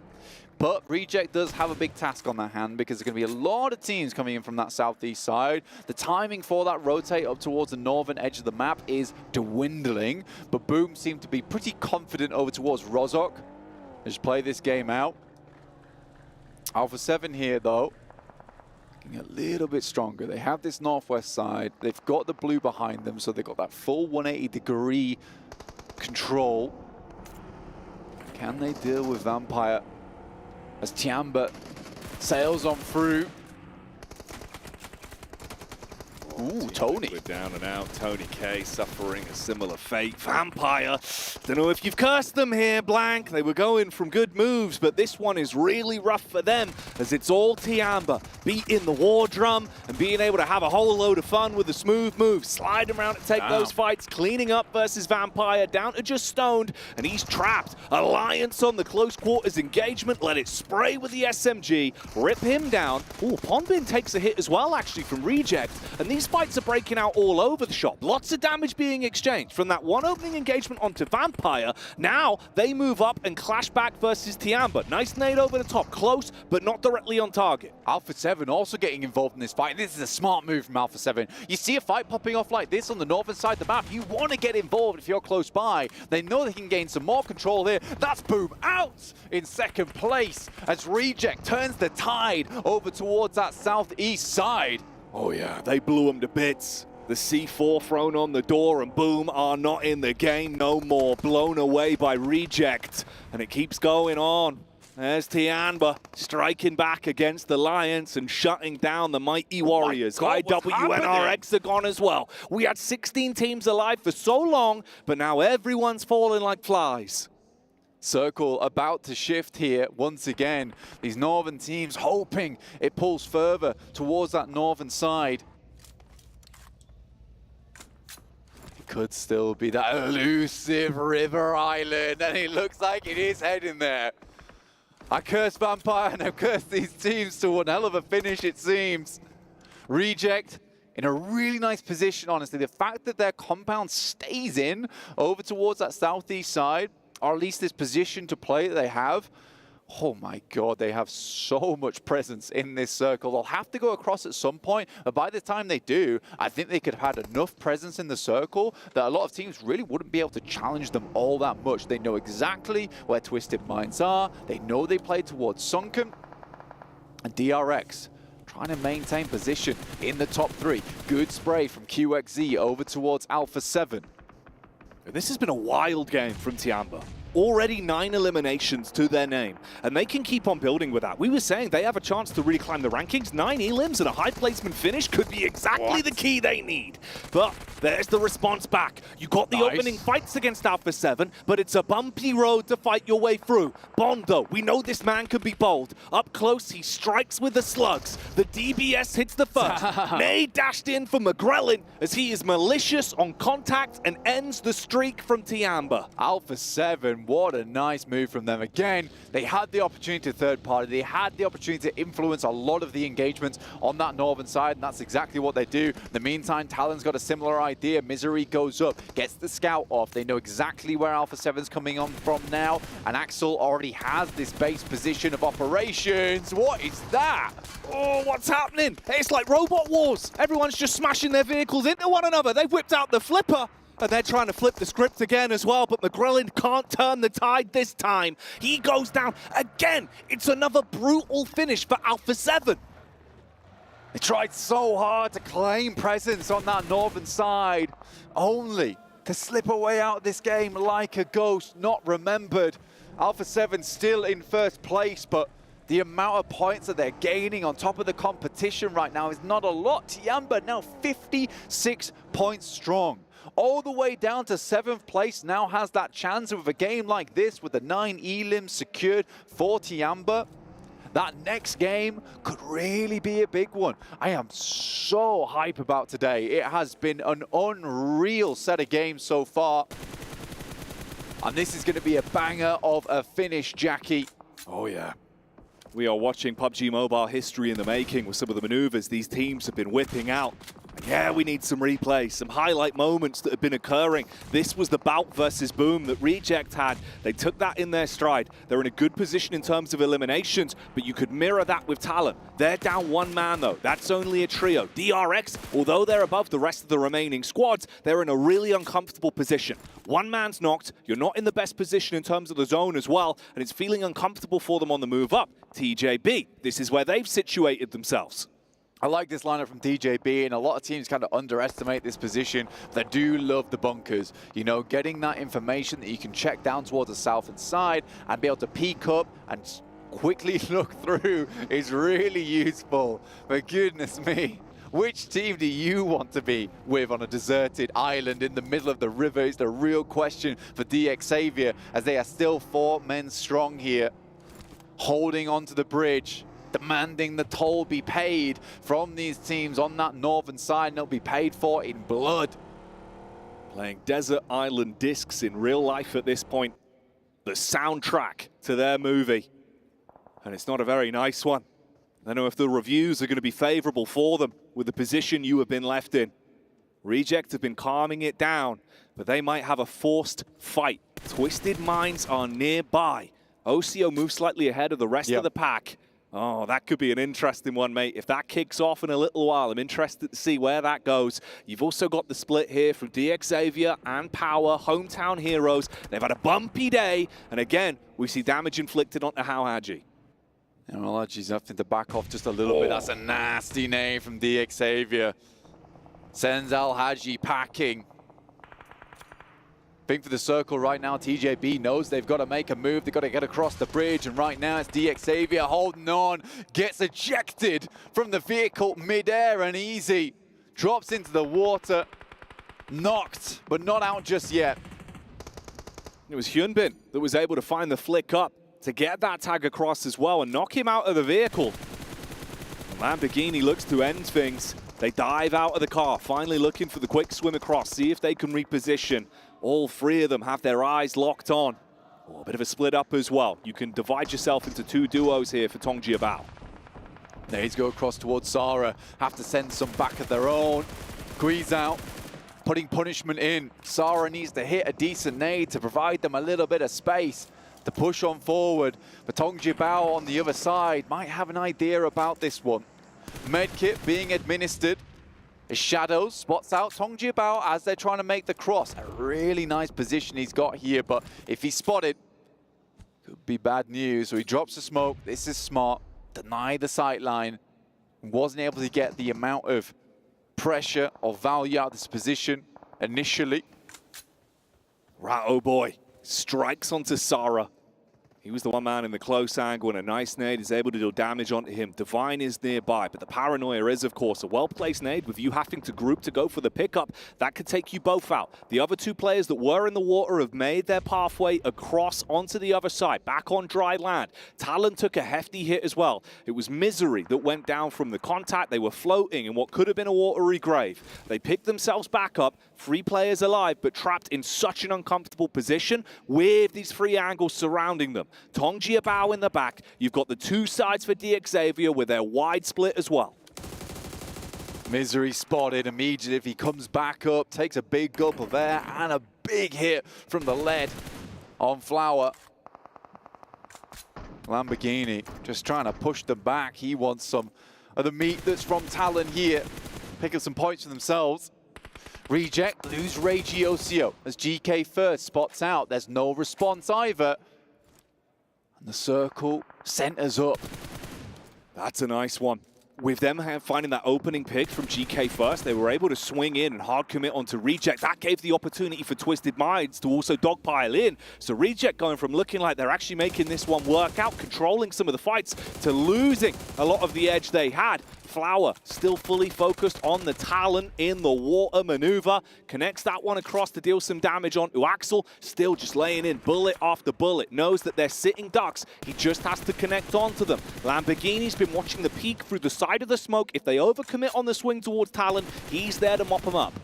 But Reject does have a big task on their hand because there's going to be a lot of teams coming in from that southeast side. The timing for that rotate up towards the northern edge of the map is dwindling, but Boom seem to be pretty confident over towards Rozok. They just play this game out. Alpha 7 here, though, looking a little bit stronger. They have this northwest side. They've got the blue behind them, so they've got that full 180-degree control. Can they deal with Vampire? as Tiamba sails on through. Ooh, Tony. We're down and out. Tony K suffering a similar fate. Vampire, don't know if you've cursed them here, Blank. They were going from good moves, but this one is really rough for them as it's all Tiamba beating the war drum and being able to have a whole load of fun with the smooth moves, sliding around to take those fights, cleaning up versus Vampire, down to just stoned, and he's trapped. Alliance on the close quarters engagement, let it spray with the SMG, rip him down. Ooh, Ponbin takes a hit as well, actually, from Reject, and these fights are breaking out all over the shop. Lots of damage being exchanged from that one opening engagement onto Vampire. Now they move up and clash back versus Tiamba. Nice nade over the top, close, but not directly on target. Alpha 7 also getting involved in this fight. This is a smart move from Alpha 7. You see a fight popping off like this on the northern side of the map, you want to get involved if you're close by. They know they can gain some more control here. That's Boom out in second place as Reject turns the tide over towards that southeast side. Oh yeah, they blew him to bits. The C4 thrown on the door and Boom are not in the game no more. Blown away by Reject. And it keeps going on. There's Tiamba striking back against the Alliance and shutting down the Mighty Warriors. IWNR Hexagon as well. We had 16 teams alive for so long, but now everyone's falling like flies. Circle about to shift here once again. These northern teams hoping it pulls further towards that northern side. It could still be that elusive River Island, and it looks like it is heading there. I curse Vampire and I've cursed these teams to one hell of a finish, it seems. Reject in a really nice position, honestly. The fact that their compound stays in over towards that southeast side, or at least this position to play that they have. Oh my God, they have so much presence in this circle. They'll have to go across at some point, but by the time they do, I think they could have had enough presence in the circle that a lot of teams really wouldn't be able to challenge them all that much. They know exactly where Twisted Minds are. They know they play towards Sunken. And DRX trying to maintain position in the top three. Good spray from QXZ over towards Alpha 7. This has been a wild game from Tiamba. Already 9 eliminations to their name, and they can keep on building with that. We were saying they have a chance to really climb the rankings. 9 elims and a high placement finish could be exactly the key they need. But there's the response back. You got the opening fights against Alpha 7, but it's a bumpy road to fight your way through. Bond, though, we know this man can be bold. Up close, he strikes with the slugs. The DBS hits the first. May dashed in for McGrellin as he is malicious on contact and ends the streak from Tiamba. Alpha 7. What a nice move from them. Again, they had the opportunity to third party. They had the opportunity to influence a lot of the engagements on that northern side, and that's exactly what they do. In the meantime, Talon's got a similar idea. Misery goes up, gets the scout off. They know exactly where Alpha 7's coming on from now, and Axel already has this base position of operations. What is that? Oh, what's happening? It's like Robot Wars. Everyone's just smashing their vehicles into one another. They've whipped out the flipper. And they're trying to flip the script again as well, but McGrellin can't turn the tide this time. He goes down again. It's another brutal finish for Alpha 7. They tried so hard to claim presence on that northern side, only to slip away out of this game like a ghost, not remembered. Alpha 7 still in first place, but the amount of points that they're gaining on top of the competition right now is not a lot. Tiamba now 56 points strong. All the way down to 7th place, now has that chance with a game like this with the 9 elims secured for Tiamba. That next game could really be a big one. I am so hype about today. It has been an unreal set of games so far. And this is going to be a banger of a finish, Jackie. Oh yeah. We are watching PUBG Mobile history in the making with some of the maneuvers these teams have been whipping out. Yeah, we need some replay, some highlight moments that have been occurring. This was the bout versus Boom that Reject had. They took that in their stride. They're in a good position in terms of eliminations, but you could mirror that with Talon. They're down one man, though. That's only a trio. DRX, although they're above the rest of the remaining squads, they're in a really uncomfortable position. One man's knocked. You're not in the best position in terms of the zone as well, and it's feeling uncomfortable for them on the move up. TJB, this is where they've situated themselves. I like this lineup from DJB, and a lot of teams kind of underestimate this position. They do love the bunkers. You know, getting that information that you can check down towards the southern side and be able to peek up and quickly look through is really useful. But goodness me, which team do you want to be with on a deserted island in the middle of the river is the real question for DX Xavier, as they are still 4 men strong here, holding onto the bridge, demanding the toll be paid from these teams on that northern side, and they'll be paid for in blood. Playing Desert Island Discs in real life at this point. The soundtrack to their movie. And it's not a very nice one. I don't know if the reviews are going to be favorable for them with the position you have been left in. Reject have been calming it down, but they might have a forced fight. Twisted Minds are nearby. OCO moves slightly ahead of the rest of the pack. Oh, that could be an interesting one, mate. If that kicks off in a little while, I'm interested to see where that goes. You've also got the split here from DX Xavier and Power, hometown heroes. They've had a bumpy day, and again, we see damage inflicted onto Haji. And Haji's having to back off just a little bit. That's a nasty name from DX Xavier. Sends Haji packing. Think for the circle right now. TJB knows they've got to make a move. They've got to get across the bridge. And right now it's DX Xavier holding on. Gets ejected from the vehicle midair and easy. Drops into the water. Knocked, but not out just yet. It was Hyunbin that was able to find the flick up to get that tag across as well and knock him out of the vehicle. And Lamborghini looks to end things. They dive out of the car, finally looking for the quick swim across, see if they can reposition. All 3 of them have their eyes locked on. Oh, a bit of a split up as well. You can divide yourself into 2 duos here for Tongjiabao. Nades go across towards Sarah, have to send some back of their own. Squeeze out, putting punishment in. Sarah needs to hit a decent nade to provide them a little bit of space to push on forward. But Tongjiabao on the other side might have an idea about this one. Medkit being administered. Shadows spots out Tongjiabao as they're trying to make the cross. A really nice position he's got here, but if he's spotted, could be bad news. So he drops the smoke. This is smart. Deny the sight line. Wasn't able to get the amount of pressure or value out of this position initially. Ratto boy strikes onto Sarah. He was the one man in the close angle, and a nice nade is able to deal damage onto him. Divine is nearby, but the paranoia is, of course, a well-placed nade with you having to group to go for the pickup. That could take you both out. The other 2 players that were in the water have made their pathway across onto the other side, back on dry land. Talon took a hefty hit as well. It was Misery that went down from the contact. They were floating in what could have been a watery grave. They picked themselves back up, 3 players alive, but trapped in such an uncomfortable position with these 3 angles surrounding them. Tongjiabao in the back. You've got the 2 sides for DX Xavier with their wide split as well. Misery spotted immediately. If he comes back up, takes a big gulp of air and a big hit from the lead on Flower. Lamborghini just trying to push them back. He wants some of the meat that's from Talon here. Pick up some points for themselves. Reject, lose Ragey OCO as GK first spots out. There's no response either. And the circle centers up. That's a nice one. With them finding that opening pick from GK first, they were able to swing in and hard commit onto Reject. That gave the opportunity for Twisted Minds to also dogpile in. So Reject going from looking like they're actually making this one work out, controlling some of the fights, to losing a lot of the edge they had. Flower still fully focused on the Talon in the water maneuver. Connects that one across to deal some damage onto Axel. Still just laying in bullet after bullet. Knows that they're sitting ducks. He just has to connect onto them. Lamborghini's been watching the peak through the side of the smoke. If they overcommit on the swing towards Talon, he's there to mop them up.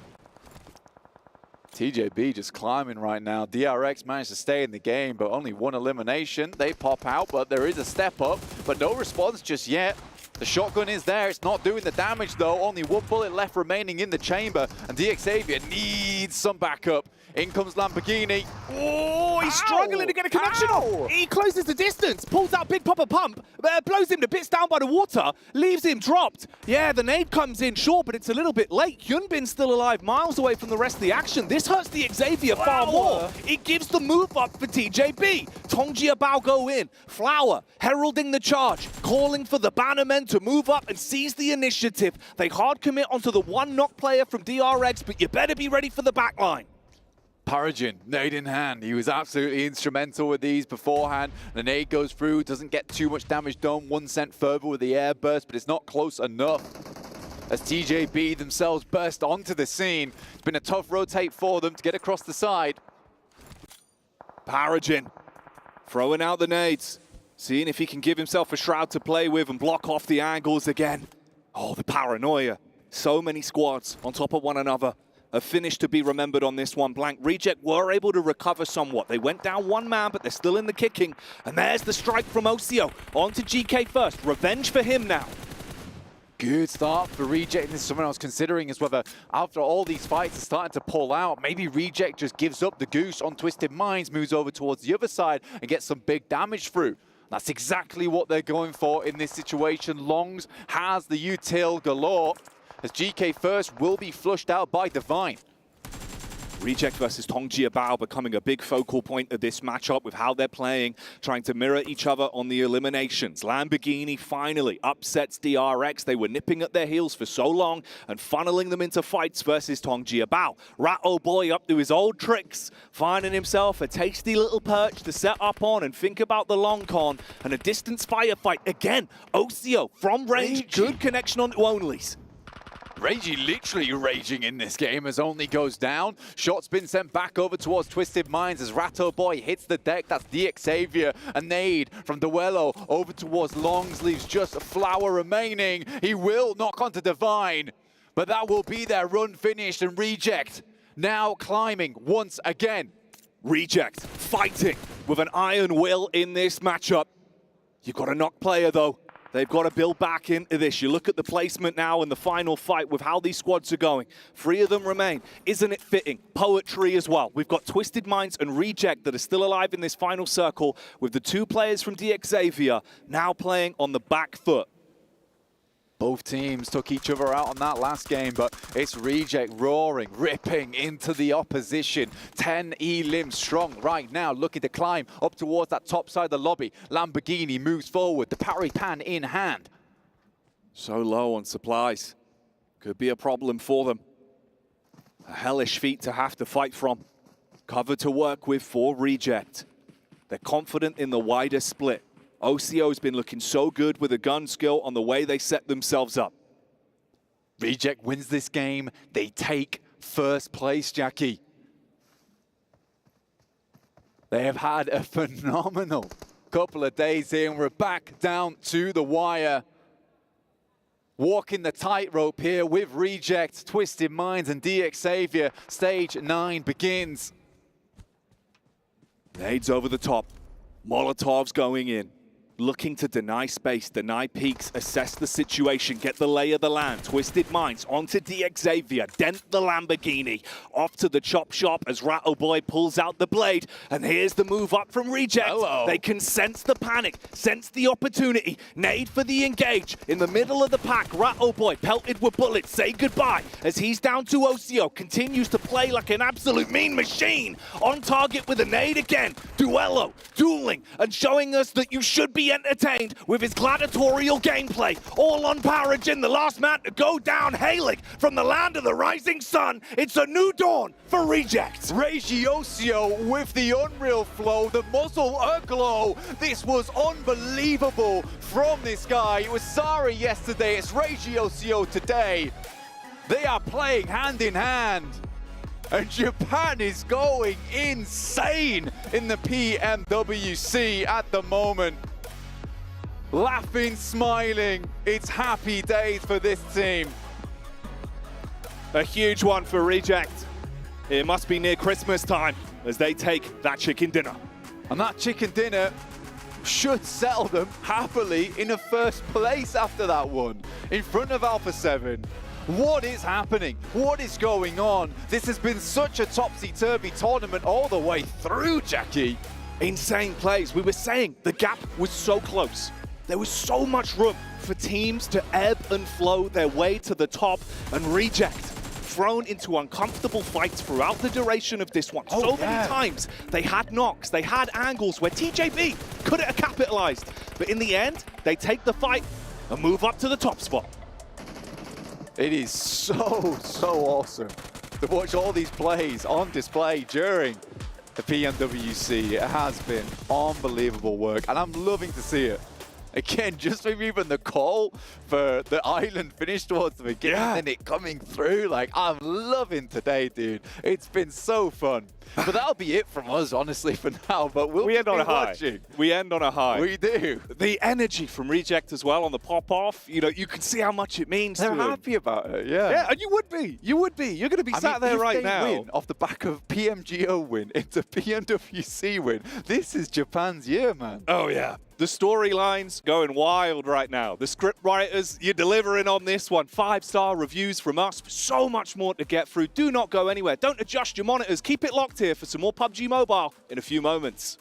TJB just climbing right now. DRX managed to stay in the game, but only 1 elimination. They pop out, but there is a step up, but no response just yet. The shotgun is there. It's not doing the damage, though. Only 1 bullet left remaining in the chamber, and DX Xavier needs some backup. In comes Lamborghini. Oh, he's struggling to get a connection off. He closes the distance, pulls out Big Papa Pump, blows him to bits down by the water, leaves him dropped. Yeah, the nade comes in short, but it's a little bit late. Hyunbin's still alive, miles away from the rest of the action. This hurts the Xavier far more. It gives the move up for TJB. Tongjiabao go in. Flower heralding the charge, calling for the Bannermen to move up and seize the initiative. They hard commit onto the 1 knock player from DRX, but you better be ready for the backline. PUBGM, nade in hand. He was absolutely instrumental with these beforehand. The nade goes through, doesn't get too much damage done. 1 cent further with the air burst, but it's not close enough. As TJB themselves burst onto the scene. It's been a tough rotate for them to get across the side. PUBGM throwing out the nades, seeing if he can give himself a shroud to play with and block off the angles again. Oh, the paranoia. So many squads on top of one another. A finish to be remembered on this one. Blank Reject were able to recover somewhat. They went down 1 man, but they're still in the kicking. And there's the strike from Ocio. On to GK first. Revenge for him now. Good start for Reject. This is something I was considering is whether after all these fights are starting to pull out, maybe Reject just gives up the goose on Twisted Minds, moves over towards the other side and gets some big damage through. That's exactly what they're going for in this situation. Longs has the util galore, as GK first will be flushed out by Divine. Reject versus Tongji Bao becoming a big focal point of this matchup with how they're playing, trying to mirror each other on the eliminations. Lamborghini finally upsets DRX. They were nipping at their heels for so long and funneling them into fights versus Tongji Bao. Rat Boy up to his old tricks, finding himself a tasty little perch to set up on and think about the long con and a distance firefight. Again, Ocio from range, good connection on Onlys. Reggie literally raging in this game as Only goes down. Shot's been sent back over towards Twisted Minds as Ratto Boy hits the deck. That's DXavier. A nade from Duello over towards Longs, leaves just a flower remaining. He will knock onto Divine, but that will be their run finished, and Reject now climbing once again. Reject fighting with an iron will in this matchup. You've got a knock player though. They've got to build back into this. You look at the placement now in the final fight with how these squads are going. 3 of them remain. Isn't it fitting? Poetry as well. We've got Twisted Minds and Reject that are still alive in this final circle with the 2 players from DXavier now playing on the back foot. Both teams took each other out on that last game, but it's Reject roaring, ripping into the opposition. 10 limbs strong right now, looking to climb up towards that top side of the lobby. Lamborghini moves forward, the parry pan in hand. So low on supplies. Could be a problem for them. A hellish feat to have to fight from. Cover to work with for Reject. They're confident in the wider split. OCO's been looking so good with a gun skill on the way they set themselves up. Reject wins this game. They take first place, Jackie. They have had a phenomenal couple of days here, and we're back down to the wire. Walking the tightrope here with Reject, Twisted Minds, and DXavier. Stage 9 begins. Nades over the top. Molotovs going in. Looking to deny space, deny peaks, assess the situation, get the lay of the land. Twisted Minds onto DXavier, dent the Lamborghini. Off to the chop shop as Ratto Boy pulls out the blade. And here's the move up from Reject. Hello. They can sense the panic, sense the opportunity. Nade for the engage. In the middle of the pack, Ratto Boy pelted with bullets. Say goodbye as he's down to Ocio. Continues to play like an absolute mean machine. On target with a nade again. Duello, dueling, and showing us that you should be entertained with his gladiatorial gameplay. All on PUBGM, the last man to go down, hailing from the land of the rising sun. It's a new dawn for Reject. Regiocio with the unreal flow, the muzzle aglow. This was unbelievable from this guy. It was Sari yesterday, it's Regiocio today. They are playing hand in hand. And Japan is going insane in the PMWC at the moment. Laughing, smiling, it's happy days for this team. A huge one for Reject. It must be near Christmas time as they take that chicken dinner. And that chicken dinner should settle them happily in a first place after that one, in front of Alpha 7. What is happening? What is going on? This has been such a topsy-turvy tournament all the way through, Jackie. Insane plays. We were saying the gap was so close. There was so much room for teams to ebb and flow their way to the top, and Reject thrown into uncomfortable fights throughout the duration of this one. So many times they had knocks, they had angles where TJB couldn't have capitalized. But in the end, they take the fight and move up to the top spot. It is so awesome. to watch all these plays on display during the PMWC. It has been unbelievable work, and I'm loving to see it. Again, just maybe even the call for the island finish towards the beginning and it coming through. Like, I'm loving today, dude. It's been so fun. But that'll be it from us, honestly, for now. But we end on a high. watching. We end on a high. We do. The energy from Reject as well on the pop-off, you know, you can see how much it means They're to them. happy about it, yeah. Yeah, and you would be. You would be. You're going to be sat there right now. Win off the back of PMGO win into PMWC win. This is Japan's year, man. Oh, yeah. The storylines going wild right now. The script writers, you're delivering on this one. 5-star reviews from us. So much more to get through. Do not go anywhere. Don't adjust your monitors. Keep it locked here for some more PUBG Mobile in a few moments.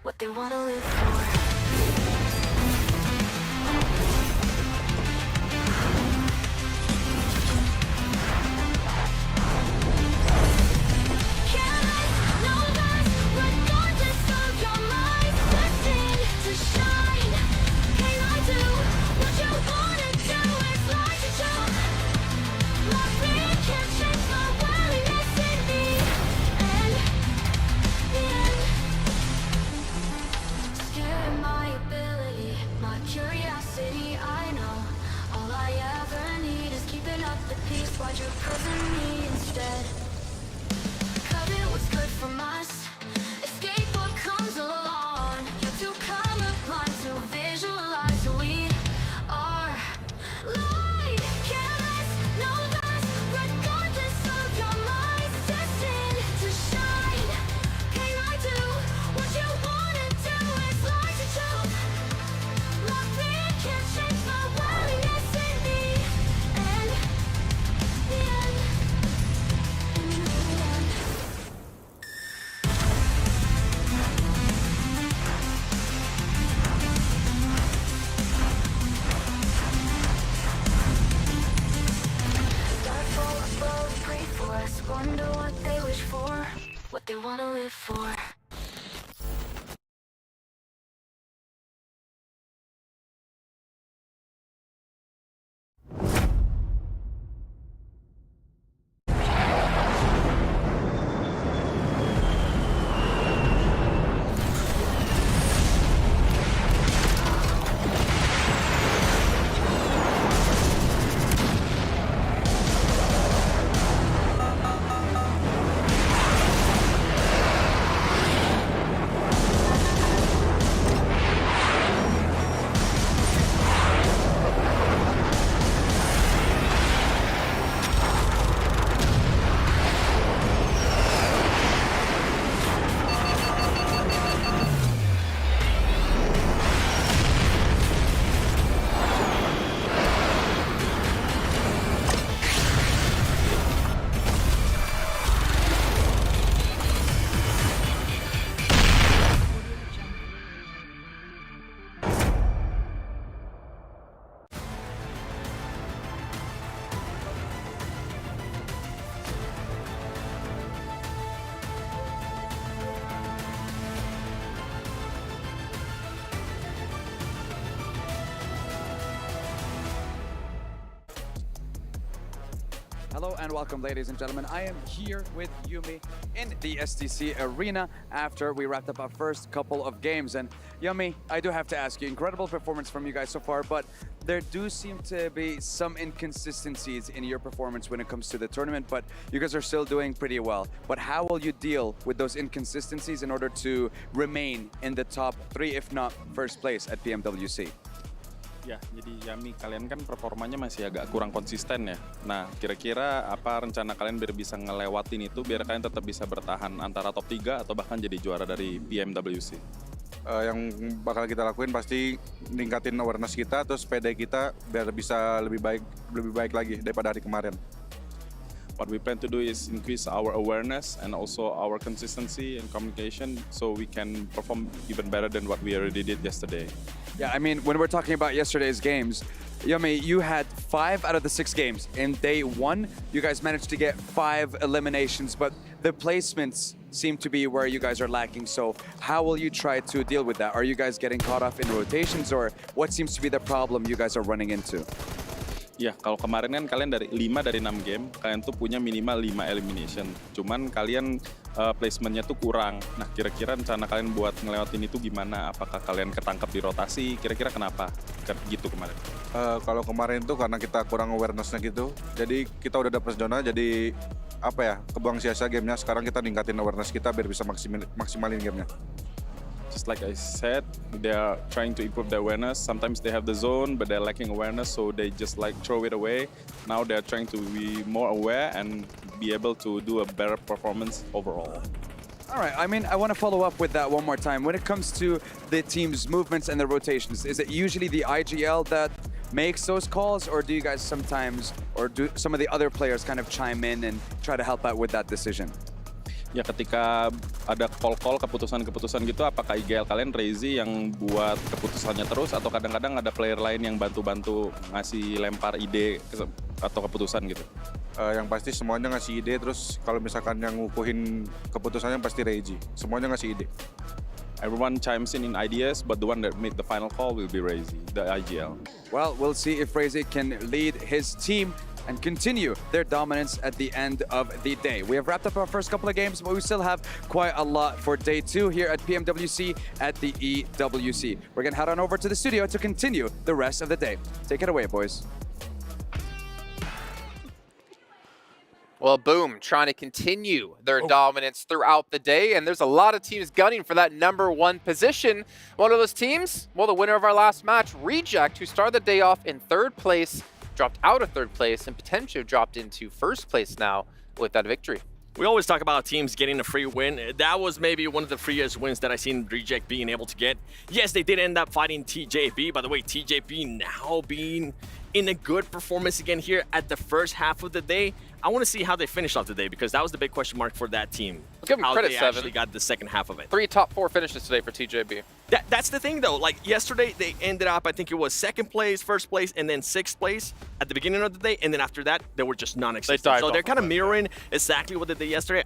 What they wanna live for. Why'd you prison me instead? Covet what's good from us. Escape what comes along. You're too colorblind to visualize who we are. Light, careless, no less. Regardless of your mind's destined to shine. Can I do what you wanna do? It's like a joke. My fear can't change my willingness in me. And wonder what they wish for, what they wanna live for. Hello and welcome, ladies and gentlemen. I am here with Yumi in the STC arena after we wrapped up our first couple of games. And Yumi, I do have to ask you, incredible performance from you guys so far, but there do seem to be some inconsistencies in your performance when it comes to the tournament, but you guys are still doing pretty well. But how will you deal with those inconsistencies in order to remain in the top 3, if not first place at PMWC? Ya, jadi Yami, kalian kan performanya masih agak kurang konsisten ya. Nah, kira-kira apa rencana kalian biar bisa ngelewatin itu, biar kalian tetap bisa bertahan antara top 3 atau bahkan jadi juara dari PMWC? Yang bakal kita lakuin pasti ningkatin awareness kita, terus PD kita biar bisa lebih baik lagi daripada hari kemarin. What we plan to do is increase our awareness and also our consistency and communication so we can perform even better than what we already did yesterday. Yeah, I mean, when we're talking about yesterday's games, Yummy, you had 5 out of the 6 games. In day 1, you guys managed to get 5 eliminations, but the placements seem to be where you guys are lacking. So how will you try to deal with that? Are you guys getting caught off in rotations, or what seems to be the problem you guys are running into? Ya, kalau kemarin kan kalian dari 5 dari 6 game, kalian tuh punya minimal 5 elimination. Cuman kalian placementnya tuh kurang. Nah, kira-kira rencana kalian buat ngelewatin itu gimana? Apakah kalian ketangkep di rotasi? Kira-kira kenapa? Gitu kemarin. Kalau kemarin tuh karena kita kurang awareness-nya gitu, jadi kita udah dapet zona, jadi apa ya, kebuang sia-sia gamenya. Sekarang kita ningkatin awareness kita biar bisa maksimalin gamenya. Just like I said, they are trying to improve their awareness. Sometimes they have the zone, but they're lacking awareness, so they just like throw it away. Now they're trying to be more aware and be able to do a better performance overall. All right, I mean, I want to follow up with that one more time. When it comes to the team's movements and the rotations, is it usually the IGL that makes those calls, or do you guys sometimes, or do some of the other players kind of chime in and try to help out with that decision? Ya ketika ada call-call keputusan-keputusan gitu, apakah IGL kalian Razy yang buat keputusannya terus, atau kadang-kadang ada player lain yang bantu-bantu ngasih lempar ide atau keputusan gitu? Yang pasti semuanya ngasih ide, terus kalau misalkan yang ngukuhin keputusannya pasti Razy. Semuanya ngasih ide. Everyone chimes in ideas, but the one that made the final call will be Razy, the IGL. Well, we'll see if Razy can lead his team and continue their dominance at the end of the day. We have wrapped up our first couple of games, but we still have quite a lot for day 2 here at PMWC at the EWC. We're gonna head on over to the studio to continue the rest of the day. Take it away, boys. Well, Boom trying to continue their dominance throughout the day, and there's a lot of teams gunning for that #1 position. One of those teams, well, the winner of our last match, Reject, who started the day off in 3rd place, dropped out of 3rd place, and potentially dropped into 1st place now with that victory. We always talk about teams getting a free win. That was maybe one of the freest wins that I've seen Reject being able to get. Yes, they did end up fighting TJB. By the way, TJB now being in a good performance again here at the first half of the day. I want to see how they finish off the day, because that was the big question mark for that team. I'll give them how credit, they 7. actually got the second half of it. 3 top 4 finishes today for TJB. That's the thing, though. Like, yesterday, they ended up, I think it was 2nd place, 1st place, and then 6th place at the beginning of the day. And then after that, they were just non-existent. So they're kind of mirroring exactly what they did yesterday.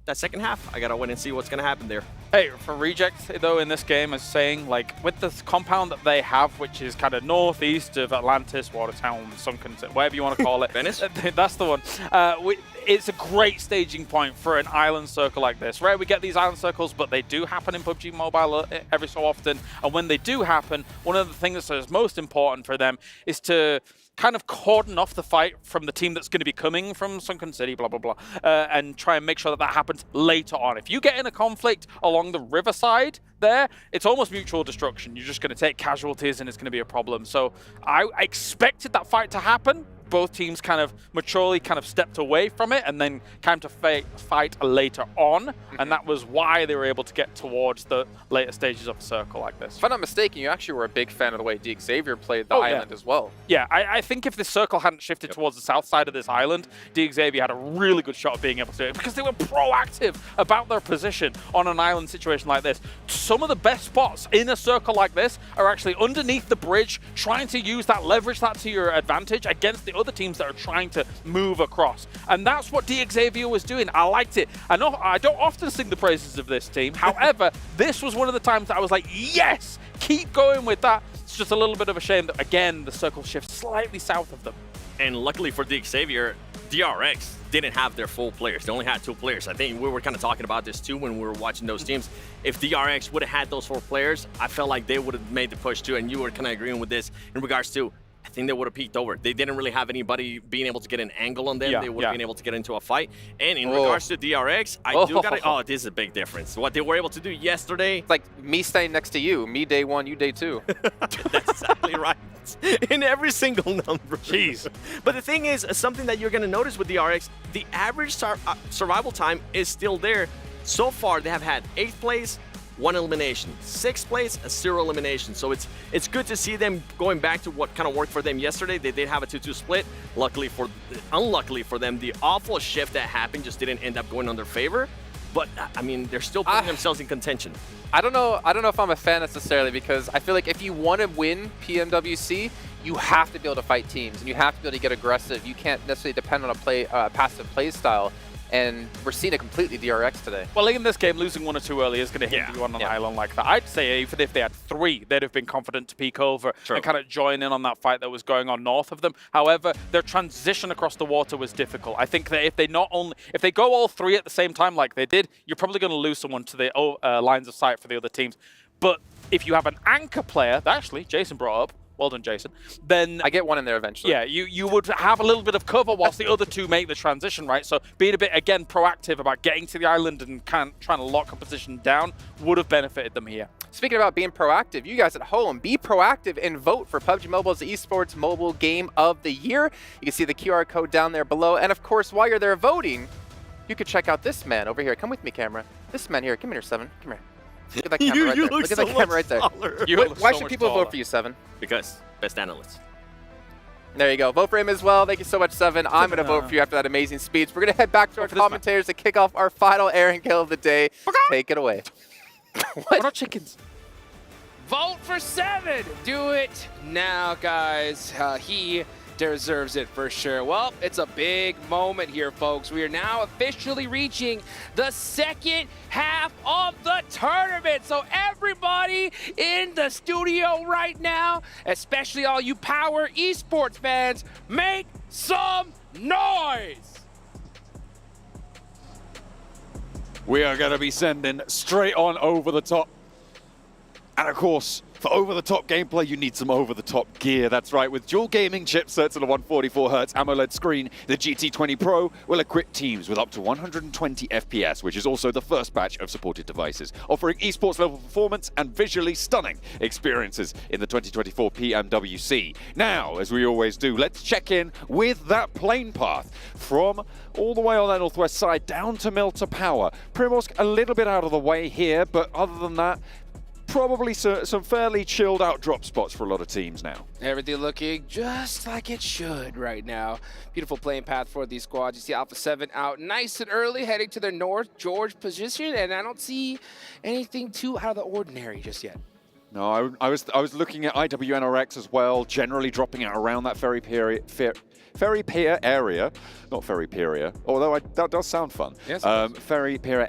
That second half, I got to wait and see what's going to happen there. Hey, for Reject, though, in this game, as saying, like, with the compound that they have, which is kind of northeast of Atlantis, Watertown, Sunken, whatever you want to call it. Venice? That's the one. It's a great staging point for an island circle like this. Right, we get these island circles, but they do happen in PUBG Mobile every so often. And when they do happen, one of the things that is most important for them is to kind of cordon off the fight from the team that's going to be coming from Sunken City, blah, blah, blah, and try and make sure that that happens later on. If you get in a conflict along the riverside there, it's almost mutual destruction. You're just going to take casualties and it's going to be a problem. So I expected that fight to happen. Both teams kind of maturely kind of stepped away from it and then came to fight later on. And that was why they were able to get towards the later stages of a circle like this. If I'm not mistaken, you actually were a big fan of the way Xavier played the island as well. Yeah, I think if this circle hadn't shifted towards the south side of this island, Xavier had a really good shot of being able to do it because they were proactive about their position on an island situation like this. Some of the best spots in a circle like this are actually underneath the bridge, trying to use that, leverage that to your advantage against the other teams that are trying to move across. And that's what Xavier was doing. I liked it. I know I don't often sing the praises of this team. However, this was one of the times that I was like, yes, keep going with that. It's just a little bit of a shame that, again, the circle shifts slightly south of them. And luckily for Xavier, DRX didn't have their full players. They only had 2 players. I think we were kind of talking about this too when we were watching those teams. If DRX would have had those 4 players, I felt like they would have made the push too. And you were kind of agreeing with this in regards to, I think they would have peeked over. They didn't really have anybody being able to get an angle on them. They would have been able to get into a fight. And in regards to DRX, I do got to, this is a big difference. What they were able to do yesterday. It's like me staying next to you. Me day 1, you day 2. That's exactly right. In every single number. Jeez. But the thing is, something that you're going to notice with DRX, the average survival time is still there. So far, they have had 8th place, 1 elimination, 6th place, 0 elimination. So it's good to see them going back to what kind of worked for them yesterday. They did have a 2-2 split. Unluckily for them, the awful shift that happened just didn't end up going on their favor. But I mean, they're still putting themselves in contention. I don't know if I'm a fan necessarily, because I feel like if you want to win PMWC, you have to be able to fight teams, and you have to be able to get aggressive. You can't necessarily depend on a passive play style. And we're seeing a completely DRX today. Well, in this game, losing 1 or 2 early is going to hinder you on an island like that. I'd say even if they had 3, they'd have been confident to peek over and kind of join in on that fight that was going on north of them. However, their transition across the water was difficult. I think that if they go all 3 at the same time like they did, you're probably going to lose someone to the lines of sight for the other teams. But if you have an anchor player, that actually Jason brought up, well done, Jason. Then I get one in there eventually. Yeah, you would have a little bit of cover whilst the other 2 make the transition, right? So being a bit, again, proactive about getting to the island and trying to lock a position down would have benefited them here. Speaking about being proactive, you guys at home, be proactive and vote for PUBG Mobile's Esports Mobile Game of the Year. You can see the QR code down there below. And of course, while you're there voting, you could check out this man over here. Come with me, camera. This man here. Come here, Seven. Come here. Look at that camera right there. Look at that camera right there. Why should people vote for you, Seven? Because best analyst. There you go. Vote for him as well. Thank you so much, Seven. I'm going to vote for you after that amazing speech. We're going to head back to our commentators to kick off our final airing kill of the day. Take it away. We're not chickens. Vote for 7. Do it now, guys. He deserves it for sure. Well, it's a big moment here, folks. We are now officially reaching the second half of the tournament. So everybody in the studio right now, especially all you Power Esports fans, make some noise. We are going to be sending straight on over the top. And of course, for over-the-top gameplay, you need some over-the-top gear. That's right, with dual gaming chipsets and a 144Hz AMOLED screen, the GT20 Pro will equip teams with up to 120 FPS, which is also the first batch of supported devices, offering esports-level performance and visually stunning experiences in the 2024 PMWC. Now, as we always do, let's check in with that plane path from all the way on that northwest side down to Milta Power. Primorsk a little bit out of the way here, but other than that, probably some fairly chilled out drop spots for a lot of teams now. Everything looking just like it should right now. Beautiful playing path for these squads. You see Alpha 7 out nice and early, heading to their North George position, and I don't see anything too out of the ordinary just yet. No, I was looking at IWNRX as well, generally dropping out around that Ferry Pier area, not Ferry Pier, although that does sound fun. Yes, Ferry Pier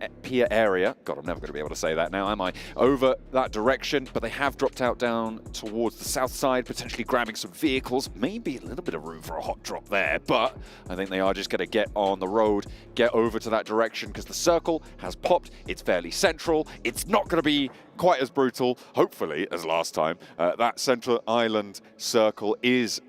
area, God, I'm never going to be able to say that now, am I? Over that direction, but they have dropped out down towards the south side, potentially grabbing some vehicles, maybe a little bit of room for a hot drop there, but I think they are just going to get on the road, get over to that direction, because the circle has popped, it's fairly central, it's not going to be quite as brutal, hopefully, as last time. That central island circle is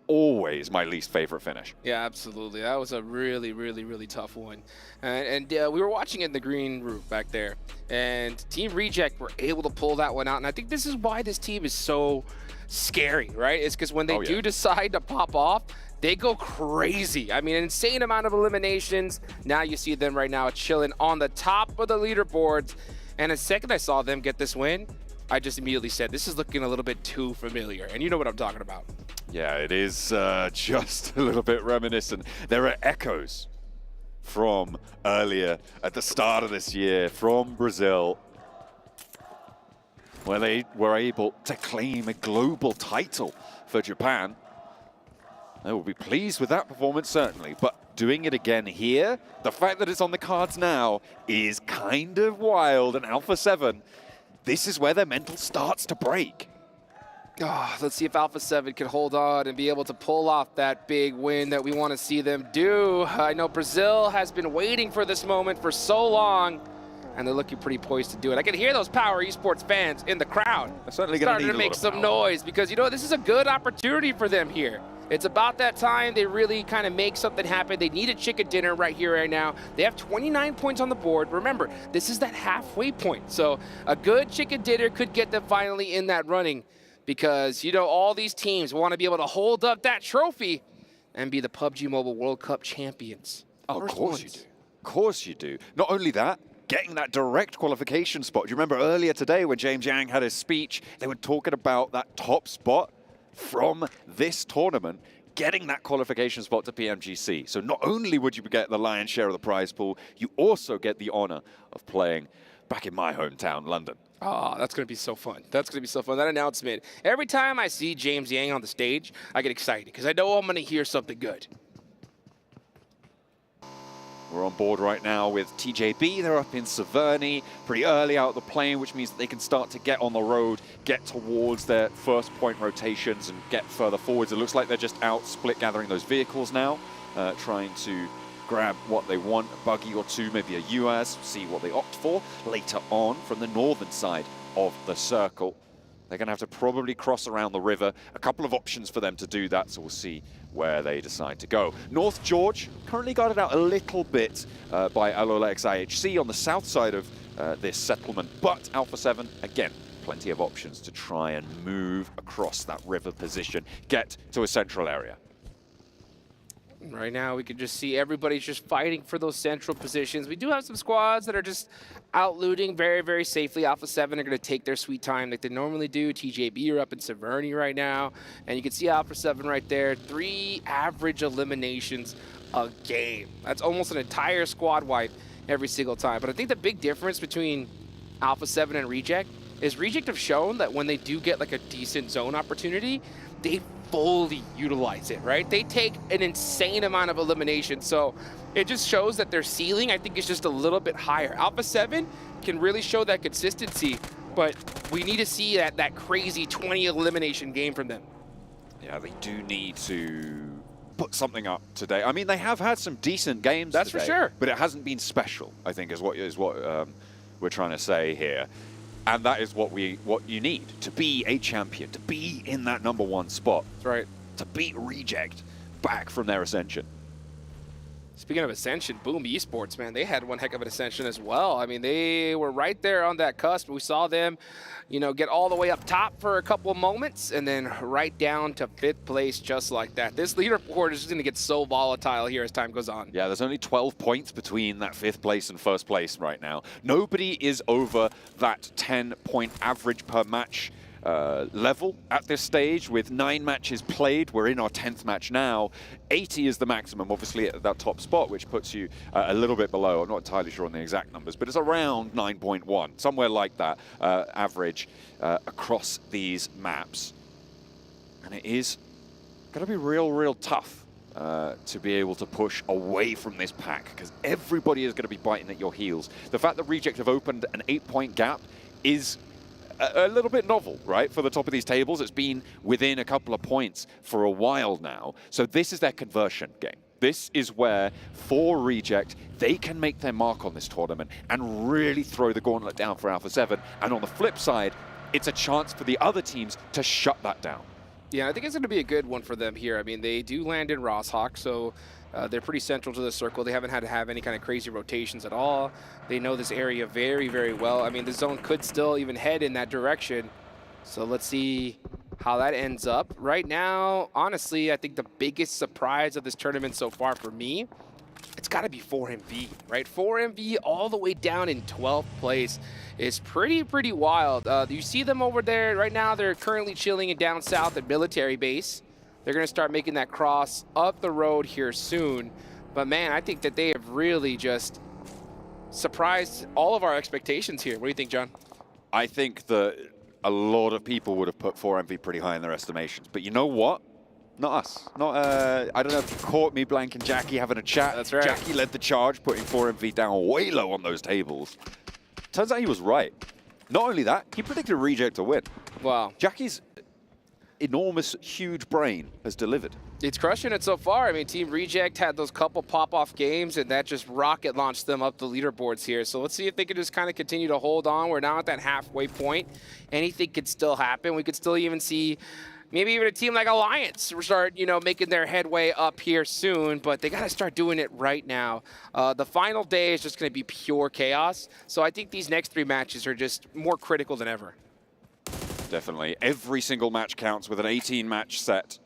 always my least favorite finish. Yeah, absolutely. That was a really, really, really tough one. And we were watching it in the green roof back there. And Team Reject were able to pull that one out. And I think this is why this team is so scary, right? It's because when they do decide to pop off, they go crazy. I mean, an insane amount of eliminations. Now you see them right now chilling on the top of the leaderboards. And the second I saw them get this win, I just immediately said, this is looking a little bit too familiar. And you know what I'm talking about. Yeah, it is just a little bit reminiscent. There are echoes from earlier at the start of this year from Brazil, where they were able to claim a global title for Japan. They will be pleased with that performance, certainly, but doing it again here, the fact that it's on the cards now is kind of wild. And Alpha 7, this is where their mental starts to break. Oh, let's see if Alpha 7 can hold on and be able to pull off that big win that we want to see them do. I know Brazil has been waiting for this moment for so long, and they're looking pretty poised to do it. I can hear those Power Esports fans in the crowd certainly starting to make some noise because, you know, this is a good opportunity for them here. It's about that time they really kind of make something happen. They need a chicken dinner right here, right now. They have 29 points on the board. Remember, this is that halfway point. So a good chicken dinner could get them finally in that running because, you know, all these teams want to be able to hold up that trophy and be the PUBG Mobile World Cup champions. Oh, of course you do. Of course you do. Not only that, getting that direct qualification spot. Do you remember earlier today when James Yang had his speech, they were talking about that top spot from this tournament, getting that qualification spot to PMGC. So not only would you get the lion's share of the prize pool, you also get the honor of playing back in my hometown, London. Oh, that's going to be so fun. That's going to be so fun. That announcement. Every time I see James Yang on the stage, I get excited because I know I'm going to hear something good. We're on board right now with TJB. They're up in Severny, pretty early out of the plane, which means that they can start to get on the road, get towards their first point rotations and get further forwards. It looks like they're just out split gathering those vehicles now, trying to grab what they want, a buggy or two, maybe a UAS, see what they opt for later on from the northern side of the circle. They're going to have to probably cross around the river. A couple of options for them to do that, so we'll see where they decide to go. North George, currently guarded out a little bit by Alola XIHC on the south side of this settlement, but Alpha 7, again, plenty of options to try and move across that river position, get to a central area. Right now, we can just see everybody's just fighting for those central positions. We do have some squads that are just out looting very, very safely. Alpha 7 are going to take their sweet time like they normally do. TJB are up in Severny right now. And you can see Alpha 7 right there. 3 average eliminations a game. That's almost an entire squad wipe every single time. But I think the big difference between Alpha 7 and Reject is Reject have shown that when they do get like a decent zone opportunity, they fully utilize it, right? They take an insane amount of elimination, so it just shows that their ceiling, I think, is just a little bit higher. Alpha 7 can really show that consistency, but we need to see that crazy 20 elimination game from them. Yeah, they do need to put something up today. I mean, they have had some decent games That's today, for sure. but it hasn't been special, I think, is what we're trying to say here. And that is what you need to be a champion, to be in that #1 spot. That's right. To beat Reject back from their ascension. Speaking of ascension, Boom Esports, man, they had one heck of an ascension as well. I mean, they were right there on that cusp. We saw them, you know, get all the way up top for a couple of moments and then right down to 5th place just like that. This leaderboard is just going to get so volatile here as time goes on. Yeah, there's only 12 points between that 5th place and 1st place right now. Nobody is over that 10-point average per match level at this stage. With 9 matches played, we're in our 10th match now. 80 is the maximum, obviously, at that top spot, which puts you a little bit below. I'm not entirely sure on the exact numbers, but it's around 9.1, somewhere like that average across these maps. And it is going to be real tough to be able to push away from this pack, because everybody is going to be biting at your heels. The fact that Reject have opened an 8-point gap is a little bit novel, right? For the top of these tables, it's been within a couple of points for a while now. So this is their conversion game. This is where, for Reject, they can make their mark on this tournament and really throw the gauntlet down for Alpha 7. And on the flip side, it's a chance for the other teams to shut that down. Yeah, I think it's going to be a good one for them here. I mean, they do land in Rosshawk, so they're pretty central to the circle. They haven't had to have any kind of crazy rotations at all. They know this area very, very well. I mean, the zone could still even head in that direction. So let's see how that ends up. Right now, honestly, I think the biggest surprise of this tournament so far for me, it's got to be 4MV, right? 4MV all the way down in 12th place is pretty wild. You see them over there right now. They're currently chilling in down south at military base. They're going to start making that cross up the road here soon. But man, I think that they have really just surprised all of our expectations here. What do you think, John? I think that a lot of people would have put 4MV pretty high in their estimations. But you know what? Not us. Not, I don't know if you caught me, Blank and Jackie having a chat. That's right. Jackie led the charge, putting 4MV down way low on those tables. Turns out he was right. Not only that, he predicted Reject to win. Wow. Jackie's enormous, huge brain has delivered. It's crushing it so far. I mean, Team Reject had those couple pop-off games, and that just rocket launched them up the leaderboards here. So let's see if they can just kind of continue to hold on. We're now at that halfway point. Anything could still happen. We could still even see maybe even a team like Alliance start, you know, making their headway up here soon, but they got to start doing it right now. The final day is just going to be pure chaos. So I think these next 3 matches are just more critical than ever. Definitely. Every single match counts with an 18-match set.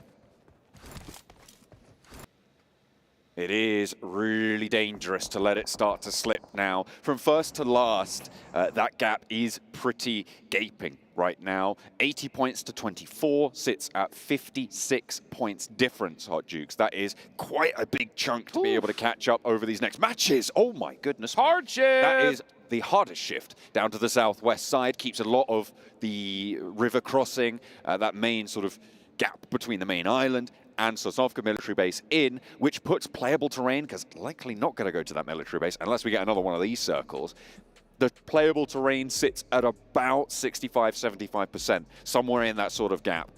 It is really dangerous to let it start to slip now. From first to last, that gap is pretty gaping right now. 80 points to 24, sits at 56 points difference, Hot Jukes. That is quite a big chunk to be able to catch up over these next matches. Oh my goodness. Hardship! That is the hardest shift down to the southwest side, keeps a lot of the river crossing, that main sort of gap between the main island and Sosnovka military base in, which puts playable terrain, because likely not going to go to that military base unless we get another one of these circles. The playable terrain sits at about 65–75%, somewhere in that sort of gap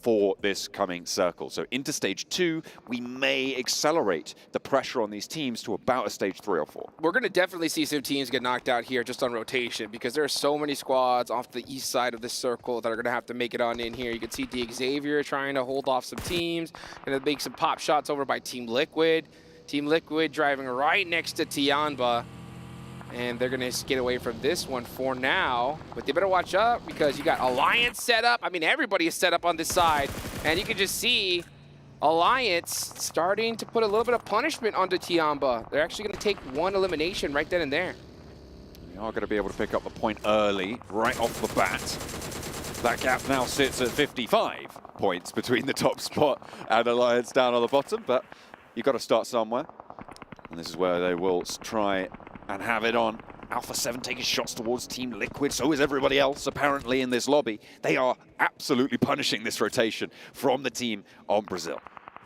for this coming circle. So into stage 2, we may accelerate the pressure on these teams to about a stage 3 or 4. We're going to definitely see some teams get knocked out here just on rotation, because there are so many squads off the east side of this circle that are going to have to make it on in here. You can see Xavier trying to hold off some teams, going to make some pop shots over by Team Liquid. Team Liquid driving right next to Tianba. And they're going to get away from this one for now. But they better watch up, because you got Alliance set up. I mean, everybody is set up on this side. And you can just see Alliance starting to put a little bit of punishment onto Tianba. They're actually going to take one elimination right then and there. We are going to be able to pick up the point early, right off the bat. That gap now sits at 55 points between the top spot and Alliance down on the bottom. But you've got to start somewhere. And this is where they will try and have it on. Alpha 7 taking shots towards Team Liquid. So is everybody else, apparently, in this lobby. They are absolutely punishing this rotation from the team on Brazil.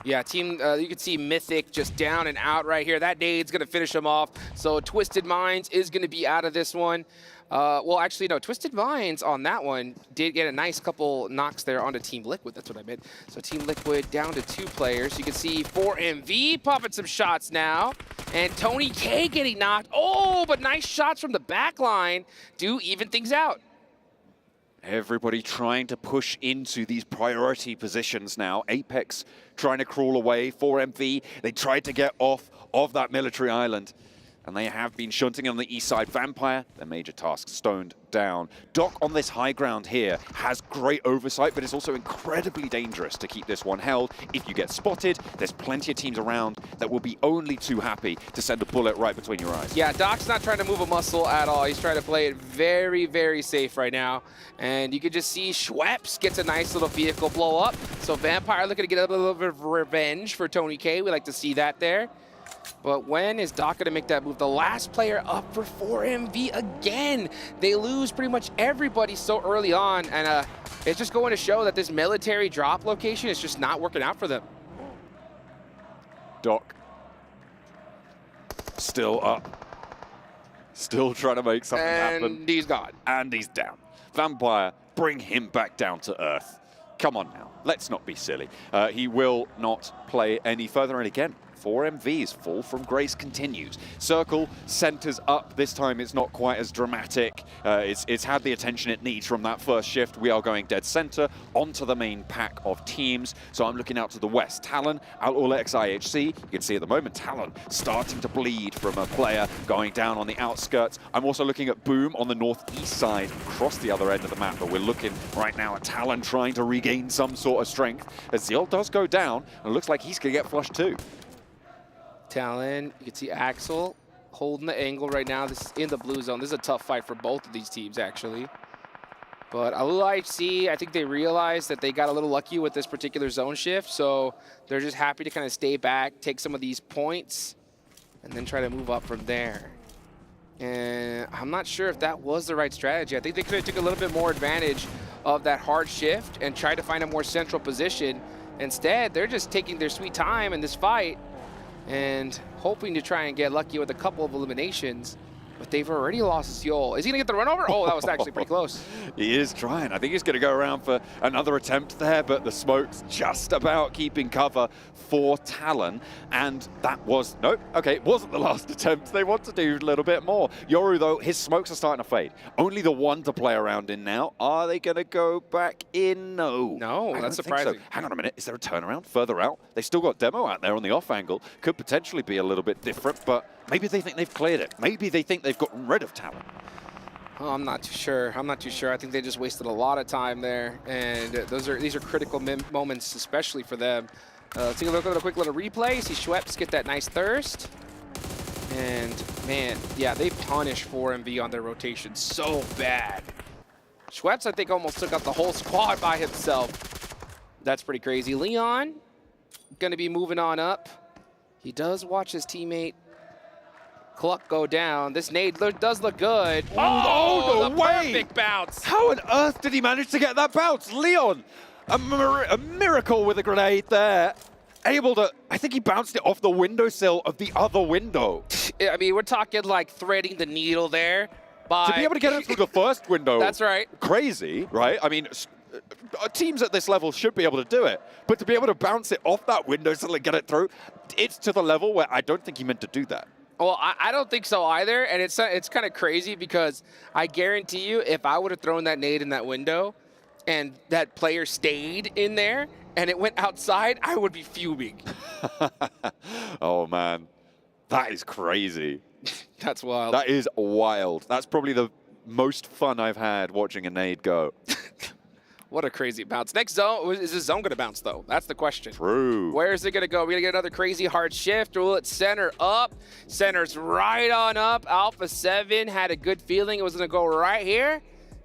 Yeah, team, you can see Mythic just down and out right here. That nade's going to finish him off. So Twisted Minds is going to be out of this one. Well, actually, no, Twisted Minds on that one did get a nice couple knocks there onto Team Liquid. That's what I meant. So Team Liquid down to 2 players. You can see 4MV popping some shots now. And Tony K getting knocked. Oh, but nice shots from the back line do even things out. Everybody trying to push into these priority positions now. Apex trying to crawl away. 4MV, they tried to get off of that military island. And they have been shunting on the east side. Vampire, their major task, stoned down. Doc on this high ground here has great oversight, but it's also incredibly dangerous to keep this one held. If you get spotted, there's plenty of teams around that will be only too happy to send a bullet right between your eyes. Yeah, Doc's not trying to move a muscle at all. He's trying to play it very, very safe right now. And you can just see Schweppes gets a nice little vehicle blow up. So Vampire looking to get a little bit of revenge for Tony K. We like to see that there. But when is Doc going to make that move? The last player up for 4MV again. They lose pretty much everybody so early on. And it's just going to show that this military drop location is just not working out for them. Doc still up. Still trying to make something happen. And he's gone. And he's down. Vampire, bring him back down to earth. Come on now. Let's not be silly. He will not play any further. And again, 4MV's fall from grace continues. Circle centers up. This time it's not quite as dramatic. It's had the attention it needs from that first shift. We are going dead center onto the main pack of teams. So I'm looking out to the west. Talon, Al-Ula IHC. You can see at the moment Talon starting to bleed from a player going down on the outskirts. I'm also looking at Boom on the northeast side, across the other end of the map. But we're looking right now at Talon trying to regain some sort of strength. As the ult does go down, and it looks like he's going to get flushed too. Talon, you can see Axel holding the angle right now. This is in the blue zone. This is a tough fight for both of these teams, actually. But IHC, I think they realized that they got a little lucky with this particular zone shift, so they're just happy to kind of stay back, take some of these points, and then try to move up from there. And I'm not sure if that was the right strategy. I think they could have took a little bit more advantage of that hard shift and tried to find a more central position. Instead, they're just taking their sweet time in this fight and hoping to try and get lucky with a couple of eliminations. But they've already lost Seoul. Is he going to get the run over? Oh, that was actually pretty close. He is trying. I think he's going to go around for another attempt there, but the smoke's just about keeping cover for Talon. And that was, nope, okay, it wasn't the last attempt. They want to do a little bit more. Yoru, though, his smokes are starting to fade. Only the one to play around in now. Are they going to go back in? No. No, that's surprising. So. Hang on a minute. Is there a turnaround further out? They still got Demo out there on the off angle. Could potentially be a little bit different, but maybe they think they've cleared it. Maybe they think they've gotten rid of Talon. Oh, I'm not too sure. I'm not too sure. I think they just wasted a lot of time there, and these are critical moments, especially for them. Let's take a look at a quick little replay. See Schweppes get that nice thirst. And, man, yeah, they punish 4MV on their rotation so bad. Schweppes, I think, almost took out the whole squad by himself. That's pretty crazy. Leon going to be moving on up. He does watch his teammate Cluck go down. This nade does look good. Oh, no the way! perfect bounce. How on earth did he manage to get that bounce? Leon, a miracle with a grenade there. Able to, I think he bounced it off the windowsill of the other window. I mean, we're talking like threading the needle there. To be able to get it through the first window. That's right. Crazy, right? I mean, teams at this level should be able to do it. But to be able to bounce it off that windowsill and get it through, it's to the level where I don't think he meant to do that. Well, I don't think so either, and it's kind of crazy because I guarantee you if I would have thrown that nade in that window and that player stayed in there and it went outside, I would be fuming. Oh, man. That is crazy. That's wild. That is wild. That's probably the most fun I've had watching a nade go. What a crazy bounce. Next zone, is this zone going to bounce, though? That's the question. True. Where is it going to go? We're going to get another crazy hard shift. Will it center up? Centers right on up. Alpha 7 had a good feeling it was going to go right here,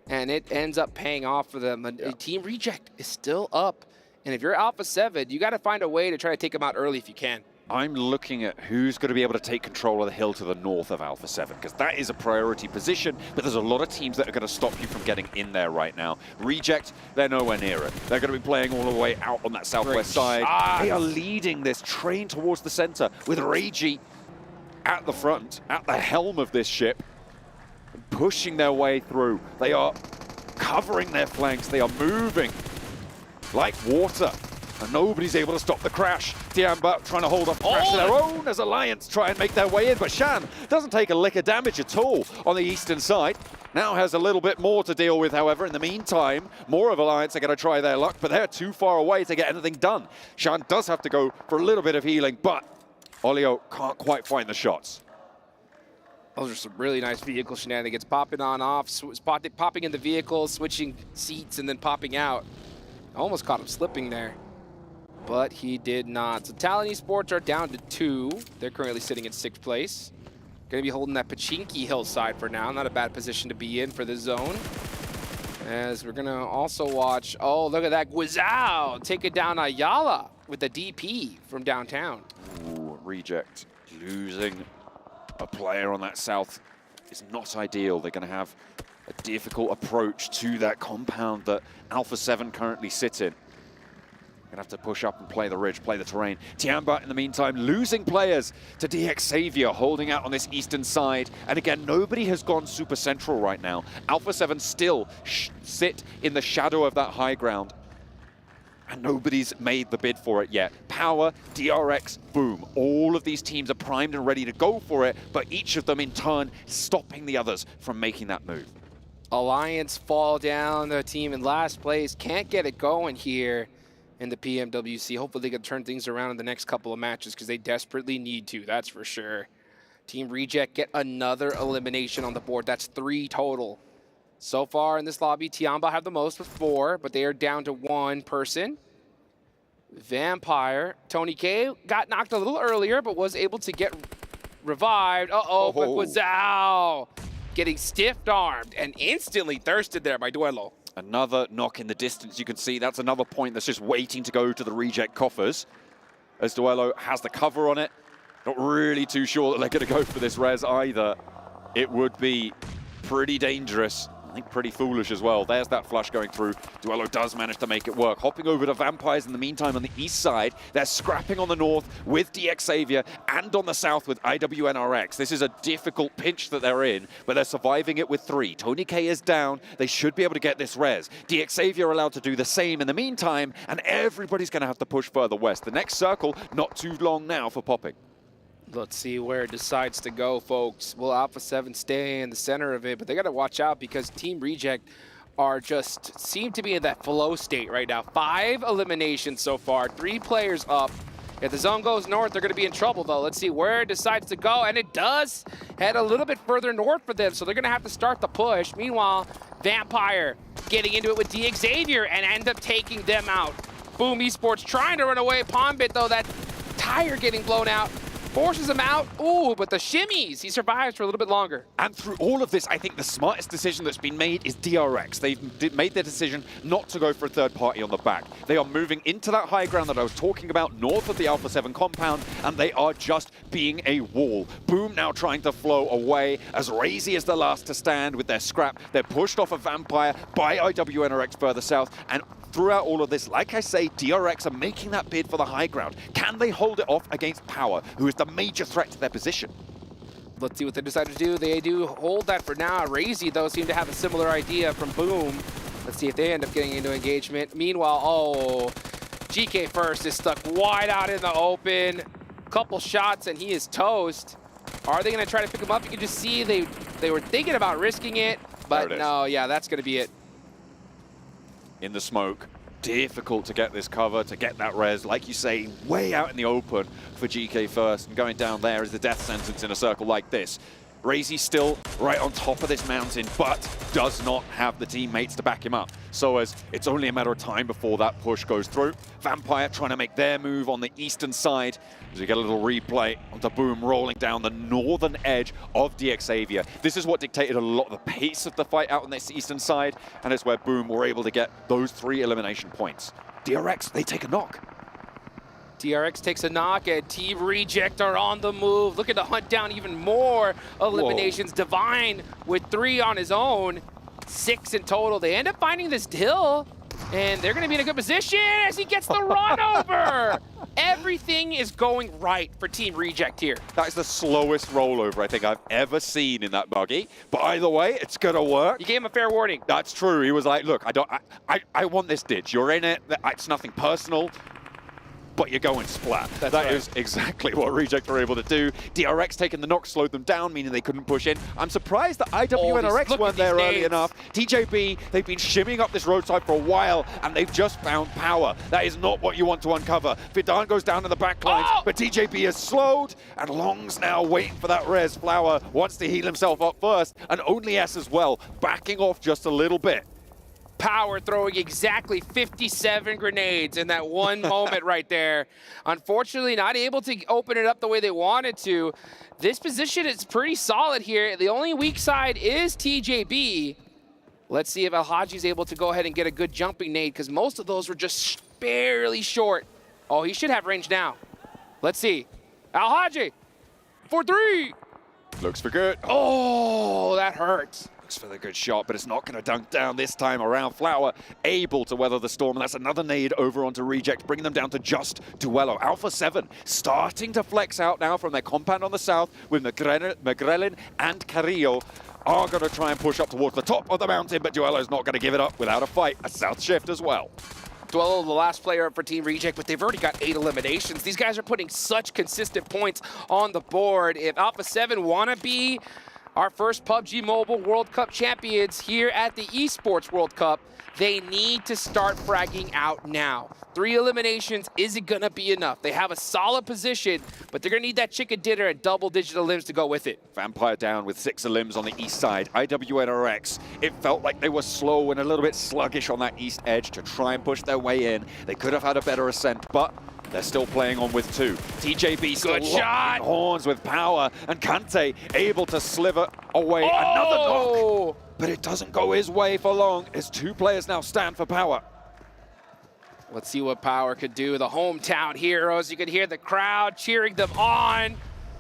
and it ends up paying off for them. Team Reject is still up, and if you're Alpha 7, you got to find a way to try to take them out early if you can. I'm looking at who's going to be able to take control of the hill to the north of Alpha 7, because that is a priority position, but there's a lot of teams that are going to stop you from getting in there right now. Reject, they're nowhere near it. They're going to be playing all the way out on that southwest side. They are leading this train towards the center with Reiji at the front, at the helm of this ship, pushing their way through. They are covering their flanks. They are moving like water. And nobody's able to stop the crash. Tiamba trying to hold off the crash of their own as Alliance try and make their way in. But Shan doesn't take a lick of damage at all on the eastern side. Now has a little bit more to deal with, however. In the meantime, more of Alliance are going to try their luck, but they're too far away to get anything done. Shan does have to go for a little bit of healing, but Olio can't quite find the shots. Those are some really nice vehicle shenanigans. Popping on off, popping in the vehicle, switching seats, and then popping out. I almost caught him slipping there, but he did not. So Talon Esports are down to 2. They're currently sitting in 6th place. Going to be holding that Pachinki hillside for now. Not a bad position to be in for the zone. As we're going to also watch, oh, look at that. Guizhou taking down Ayala with the DP from downtown. Ooh, Reject losing a player on that south is not ideal. They're going to have a difficult approach to that compound that Alpha 7 currently sit in. Gonna have to push up and play the ridge, play the terrain. Tiamba, in the meantime, losing players to DX Xavier, holding out on this eastern side. And again, nobody has gone super central right now. Alpha 7 still sit in the shadow of that high ground. And nobody's made the bid for it yet. Power, DRX, boom. All of these teams are primed and ready to go for it, but each of them in turn stopping the others from making that move. Alliance fall down. The team in last place can't get it going here in the PMWC. Hopefully they can turn things around in the next couple of matches because they desperately need to, that's for sure. Team Reject get another elimination on the board. That's 3 total. So far in this lobby, Tiamba have the most with 4, but they are down to 1 person. Vampire, Tony K got knocked a little earlier, but was able to get revived. But Guizhou getting stiff-armed and instantly thirsted there by Duelo. Another knock in the distance. You can see that's another point that's just waiting to go to the Reject coffers. As Duelo has the cover on it. Not really too sure that they're going to go for this res either. It would be pretty dangerous. I think pretty foolish as well. There's that flush going through. Duelo does manage to make it work. Hopping over to Vampires in the meantime on the east side. They're scrapping on the north with DX Xavier and on the south with IWNRX. This is a difficult pinch that they're in, but they're surviving it with 3. Tony K is down. They should be able to get this res. DX Xavier allowed to do the same in the meantime, and everybody's going to have to push further west. The next circle, not too long now for popping. Let's see where it decides to go, folks. Will Alpha 7 stay in the center of it? But they got to watch out because Team Reject are just seem to be in that flow state right now. 5 eliminations so far, 3 players up. If the zone goes north, they're going to be in trouble, though. Let's see where it decides to go, and it does head a little bit further north for them, so they're going to have to start the push. Meanwhile, Vampire getting into it with DX Xavier and end up taking them out. Boom Esports trying to run away. Palmbit, though, that tire getting blown out. Forces him out. Ooh, but the shimmies, he survives for a little bit longer. And through all of this, I think the smartest decision that's been made is DRX. They've made their decision not to go for a third party on the back. They are moving into that high ground that I was talking about, north of the Alpha 7 compound, and they are just being a wall. Boom now trying to flow away, as Razy is the last to stand with their scrap. They're pushed off of Vampire by IWNRX further south, and throughout all of this, like I say, DRX are making that bid for the high ground. Can they hold it off against Power, who is the major threat to their position? Let's see what they decide to do. They do hold that for now. Razy, though, seem to have a similar idea from Boom. Let's see if they end up getting into engagement. Meanwhile, oh, GK First is stuck wide out in the open. Couple shots and he is toast. Are they going to try to pick him up? You can just see they were thinking about risking it, but no, yeah, that's going to be it. In the smoke, difficult to get this cover, to get that res, like you say, way out in the open for GK First, and going down there is the death sentence in a circle like this. Razy still right on top of this mountain, but does not have the teammates to back him up. So as it's only a matter of time before that push goes through. Vampire trying to make their move on the eastern side, as we get a little replay onto Boom rolling down the northern edge of DXavia. This is what dictated a lot of the pace of the fight out on this eastern side, and it's where Boom were able to get those 3 elimination points. DRX, they take a knock. DRX takes a knock, and Team Reject are on the move, looking to hunt down even more eliminations. Whoa. Divine with 3 on his own, 6 in total. They end up finding this hill, and they're going to be in a good position as he gets the run over. Everything is going right for Team Reject here. That is the slowest rollover I think I've ever seen in that buggy. But either way, it's going to work. You gave him a fair warning. That's true. He was like, look, I want this ditch. You're in it. It's nothing personal. But you're going splat. That is exactly what Reject were able to do. DRX taking the knock slowed them down, meaning they couldn't push in. I'm surprised that IWNRX weren't there early enough. TJB, they've been shimming up this roadside for a while, and they've just found Power. That is not what you want to uncover. Fidan goes down in the back lines, but TJB is slowed, and Long's now waiting for that res. Flower wants to heal himself up first, and only S as well, backing off just a little bit. Power throwing exactly 57 grenades in that one moment right there. Unfortunately, not able to open it up the way they wanted to. This position is pretty solid here. The only weak side is TJB. Let's see if Alhaji is able to go ahead and get a good jumping nade, because most of those were just barely short. Oh, he should have range now. Let's see. Alhaji for 3. Looks for good. Oh, that hurts. For the good shot, but it's not going to dunk down this time around. Flower able to weather the storm, and that's another nade over onto Reject, bringing them down to just Duello. Alpha 7 starting to flex out now from their compound on the south, with Magrelin and Carrillo are going to try and push up towards the top of the mountain, but Duello's not going to give it up without a fight. A south shift as well. Duello, the last player up for Team Reject, but they've already got 8 eliminations. These guys are putting such consistent points on the board. If Alpha 7 want to be our first PUBG Mobile World Cup champions here at the ESPORTS World Cup, they need to start fragging out now. 3 eliminations isn't gonna be enough. They have a solid position, but they're gonna need that chicken dinner at double-digit limbs to go with it. Vampire down with 6 limbs on the east side. IWNRX, it felt like they were slow and a little bit sluggish on that east edge to try and push their way in. They could have had a better ascent, but they're still playing on with 2. TJB still locking horns with Power, and Kante able to sliver away another knock. But it doesn't go his way for long, as 2 players now stand for Power. Let's see what Power could do. The hometown heroes, you can hear the crowd cheering them on.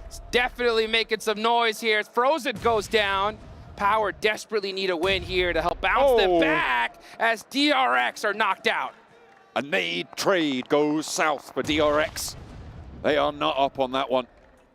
It's definitely making some noise here. Frozen goes down. Power desperately need a win here to help bounce them back as DRX are knocked out. A nade trade goes south for DRX. They are not up on that one.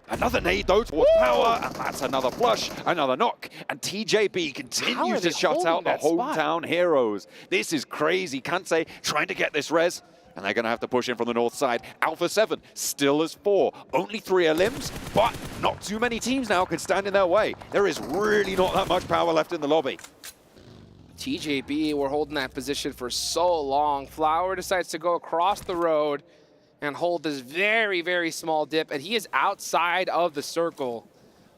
Another nade though towards Power, and that's another flush, another knock. And TJB continues to shut out the hometown heroes. This is crazy. Kante trying to get this res, and they're gonna have to push in from the north side. Alpha 7 still as 4. Only 3 limbs, but not too many teams now can stand in their way. There is really not that much power left in the lobby. TJB were holding that position for so long. Flower decides to go across the road and hold this very, very small dip, and he is outside of the circle.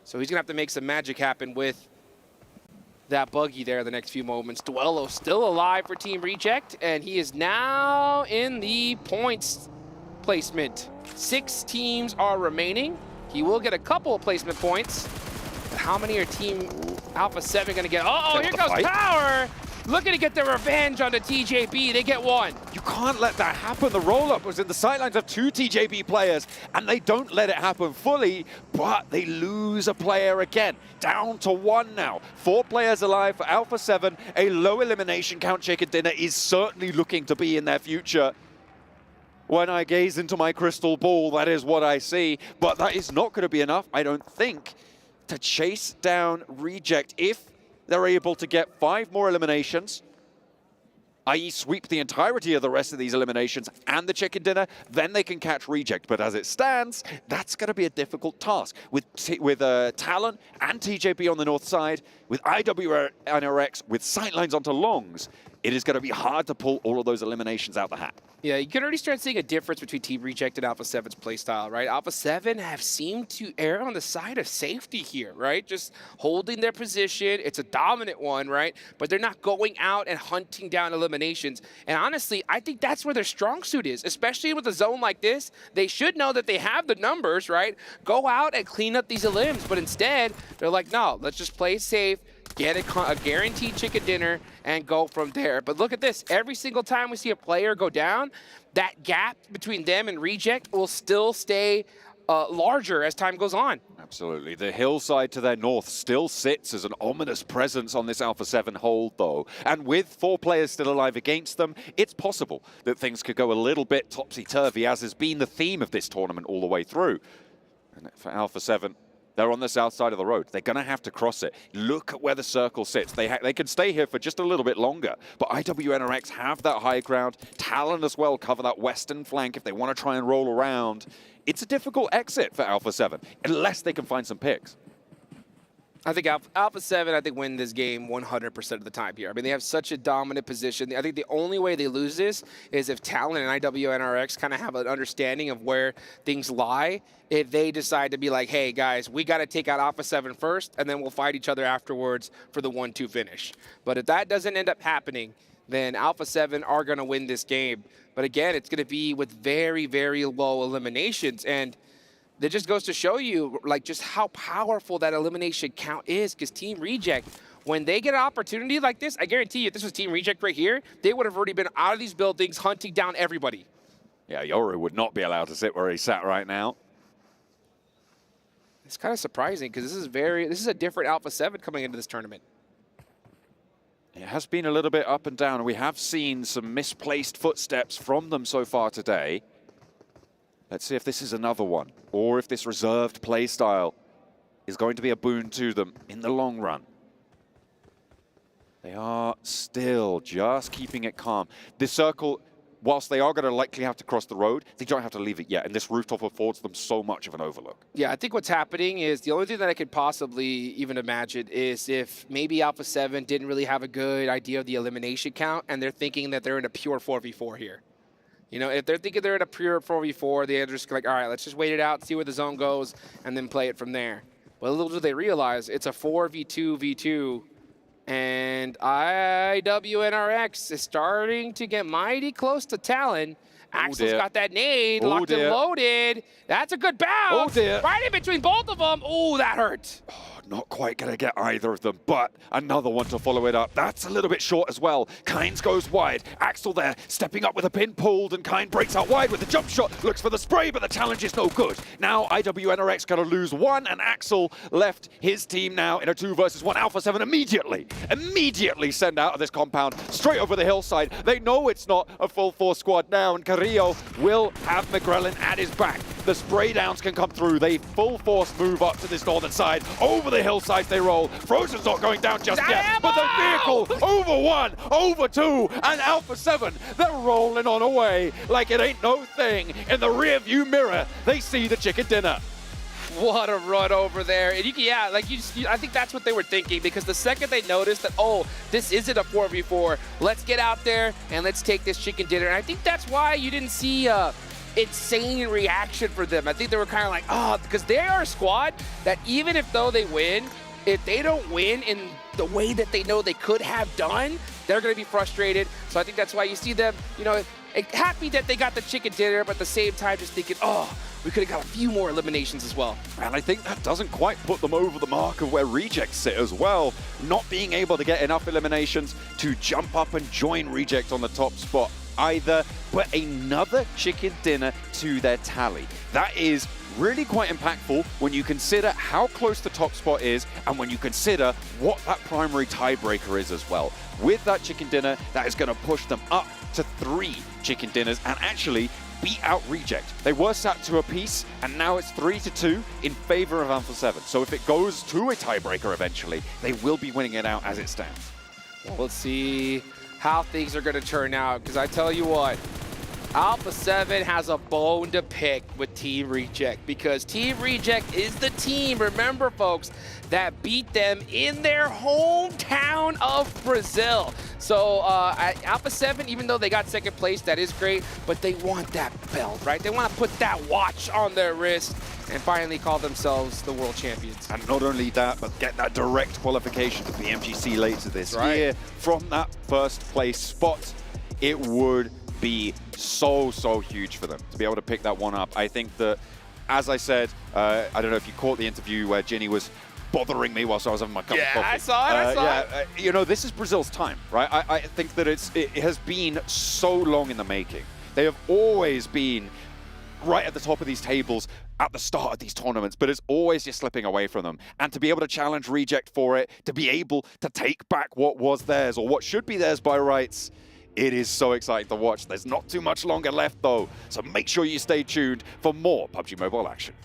So he's gonna have to make some magic happen with that buggy there the next few moments. Duello still alive for Team Reject, and he is now in the points placement. 6 teams are remaining. He will get a couple of placement points. But how many are Team Alpha 7 going to get? Uh-oh, here goes Power! Looking to get their revenge on the TJB. They get one. You can't let that happen. The roll-up was in the sidelines of 2 TJB players, and they don't let it happen fully, but they lose a player again. Down to 1 now. 4 players alive for Alpha 7. A low elimination count chicken dinner is certainly looking to be in their future. When I gaze into my crystal ball, that is what I see. But that is not going to be enough, I don't think, to chase down Reject if they're able to get 5 more eliminations, i.e. sweep the entirety of the rest of these eliminations and the chicken dinner, then they can catch Reject. But as it stands, that's going to be a difficult task. With Talon and TJP on the north side, with IWNRX, with sightlines onto longs, it is going to be hard to pull all of those eliminations out the hat. Yeah, you can already start seeing a difference between Team Reject and Alpha 7's playstyle, right? Alpha 7 have seemed to err on the side of safety here, right? Just holding their position. It's a dominant one, right? But they're not going out and hunting down eliminations. And honestly, I think that's where their strong suit is, especially with a zone like this. They should know that they have the numbers, right? Go out and clean up these elims. But instead, they're like, no, let's just play safe, get a guaranteed chicken dinner, and go from there. But look at this. Every single time we see a player go down, that gap between them and Reject will still stay larger as time goes on. Absolutely. The hillside to their north still sits as an ominous presence on this Alpha 7 hold, though. And with 4 players still alive against them, it's possible that things could go a little bit topsy-turvy, as has been the theme of this tournament all the way through. And for Alpha 7, they're on the south side of the road. They're going to have to cross it. Look at where the circle sits. They can stay here for just a little bit longer. But IWNRX have that high ground. Talon as well cover that western flank if they want to try and roll around. It's a difficult exit for Alpha 7, unless they can find some picks. I think Alpha 7, win this game 100% of the time here. I mean, they have such a dominant position. I think the only way they lose this is if Talon and IWNRX kind of have an understanding of where things lie. If they decide to be like, hey, guys, we got to take out Alpha 7 first, and then we'll fight each other afterwards for the 1-2 finish. But if that doesn't end up happening, then Alpha 7 are going to win this game. But again, it's going to be with very, very low eliminations. And that just goes to show you, like, just how powerful that elimination count is, because Team Reject, when they get an opportunity like this, I guarantee you, if this was Team Reject right here, they would have already been out of these buildings hunting down everybody. Yeah, Yoru would not be allowed to sit where he sat right now. It's kind of surprising, because this is a different Alpha 7 coming into this tournament. It has been a little bit up and down. We have seen some misplaced footsteps from them so far today. Let's see if this is another one, or if this reserved play style is going to be a boon to them in the long run. They are still just keeping it calm. This circle, whilst they are going to likely have to cross the road, they don't have to leave it yet, and this rooftop affords them so much of an overlook. Yeah, I think what's happening is the only thing that I could possibly even imagine is if maybe Alpha 7 didn't really have a good idea of the elimination count, and they're thinking that they're in a pure 4v4 here. You know, if they're thinking they're in a pure 4v4, they're just like, all right, let's just wait it out, see where the zone goes, and then play it from there. But little do they realize it's a 4v2v2, and IWNRX is starting to get mighty close to Talon. Axel's got that nade, locked and loaded. That's a good bounce. Right in between both of them. Oh, that hurt. Not quite going to get either of them, but another one to follow it up. That's a little bit short as well. Kynes goes wide. Axel there, stepping up with a pin pulled, and Kynes breaks out wide with a jump shot. Looks for the spray, but the challenge is no good. Now IWNRX going to lose one, and Axel left his team now in a 2 versus 1. Alpha 7 immediately send out of this compound, straight over the hillside. They know it's not a full 4 squad now, and Carrillo will have McGrellin at his back. The spray downs can come through. They full force move up to this northern side. Over the hillside they roll. Frozen's not going down just yet, but the vehicle over 1, over 2, and Alpha 7, they're rolling on away like it ain't no thing. In the rear view mirror, they see the chicken dinner. What a run over there. And I think that's what they were thinking, because the second they noticed that, oh, this isn't a 4v4, let's get out there and let's take this chicken dinner. And I think that's why you didn't see insane reaction for them. I think they were kind of like, because they are a squad that even if they win, if they don't win in the way that they know they could have done, they're going to be frustrated. So I think that's why you see them, happy that they got the chicken dinner, but at the same time just thinking, oh, we could have got a few more eliminations as well. And I think that doesn't quite put them over the mark of where Reject sit as well. Not being able to get enough eliminations to jump up and join Reject on the top spot either, but another chicken dinner to their tally. That is really quite impactful when you consider how close the top spot is and when you consider what that primary tiebreaker is as well. With that chicken dinner, that is going to push them up to 3 chicken dinners and actually beat out Reject. They were sat to a piece, and now it's 3-2 in favor of Alpha 7. So if it goes to a tiebreaker eventually, they will be winning it out as it stands. Well, let's see how things are going to turn out, because I tell you what, Alpha 7 has a bone to pick with Team Reject, because Team Reject is the team, remember folks, that beat them in their hometown of Brazil. So at Alpha 7, even though they got second place, that is great, but they want that belt, right? They want to put that watch on their wrist and finally call themselves the world champions. And not only that, but get that direct qualification to PMGC later this year. From that first place spot, it would be so huge for them to be able to pick that one up. I think that, as I said, I don't know if you caught the interview where Ginny was bothering me whilst I was having my cup of coffee. I saw it, you know, this is Brazil's time, right? I think that it has been so long in the making. They have always been right at the top of these tables at the start of these tournaments, but it's always just slipping away from them. And to be able to challenge Reject for it, to be able to take back what was theirs or what should be theirs by rights, it is so exciting to watch. There's not too much longer left though, so make sure you stay tuned for more PUBG Mobile action.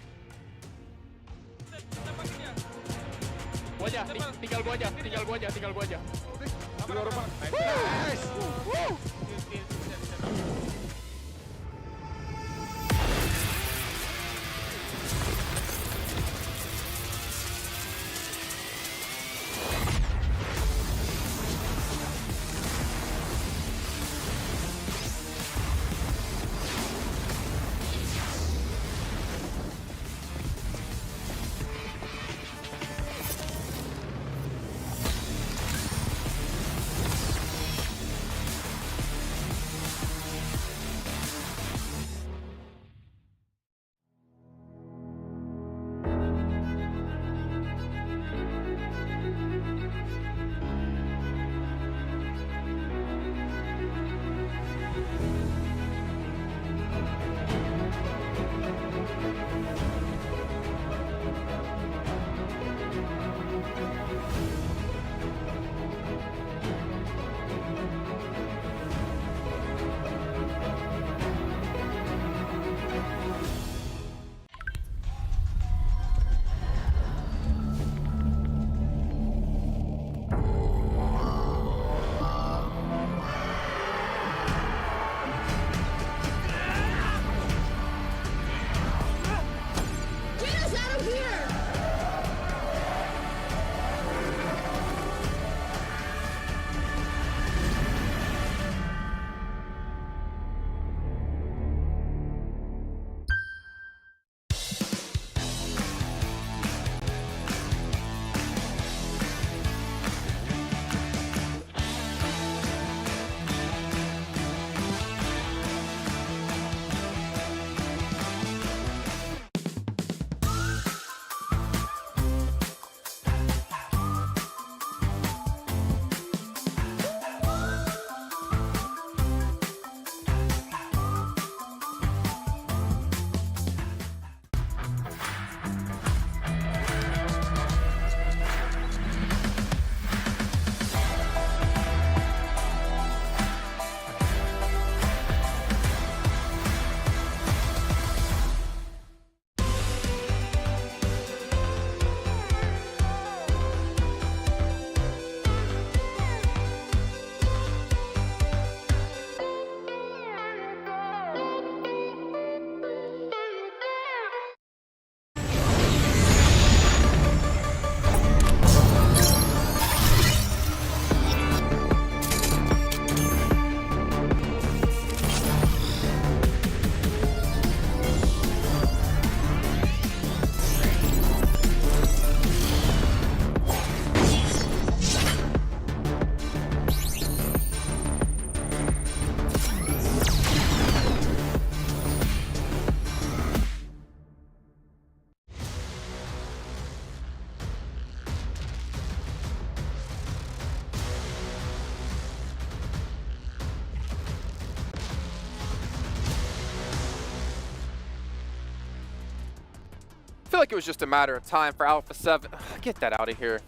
feel like it was just a matter of time for Alpha 7. Get that out of here.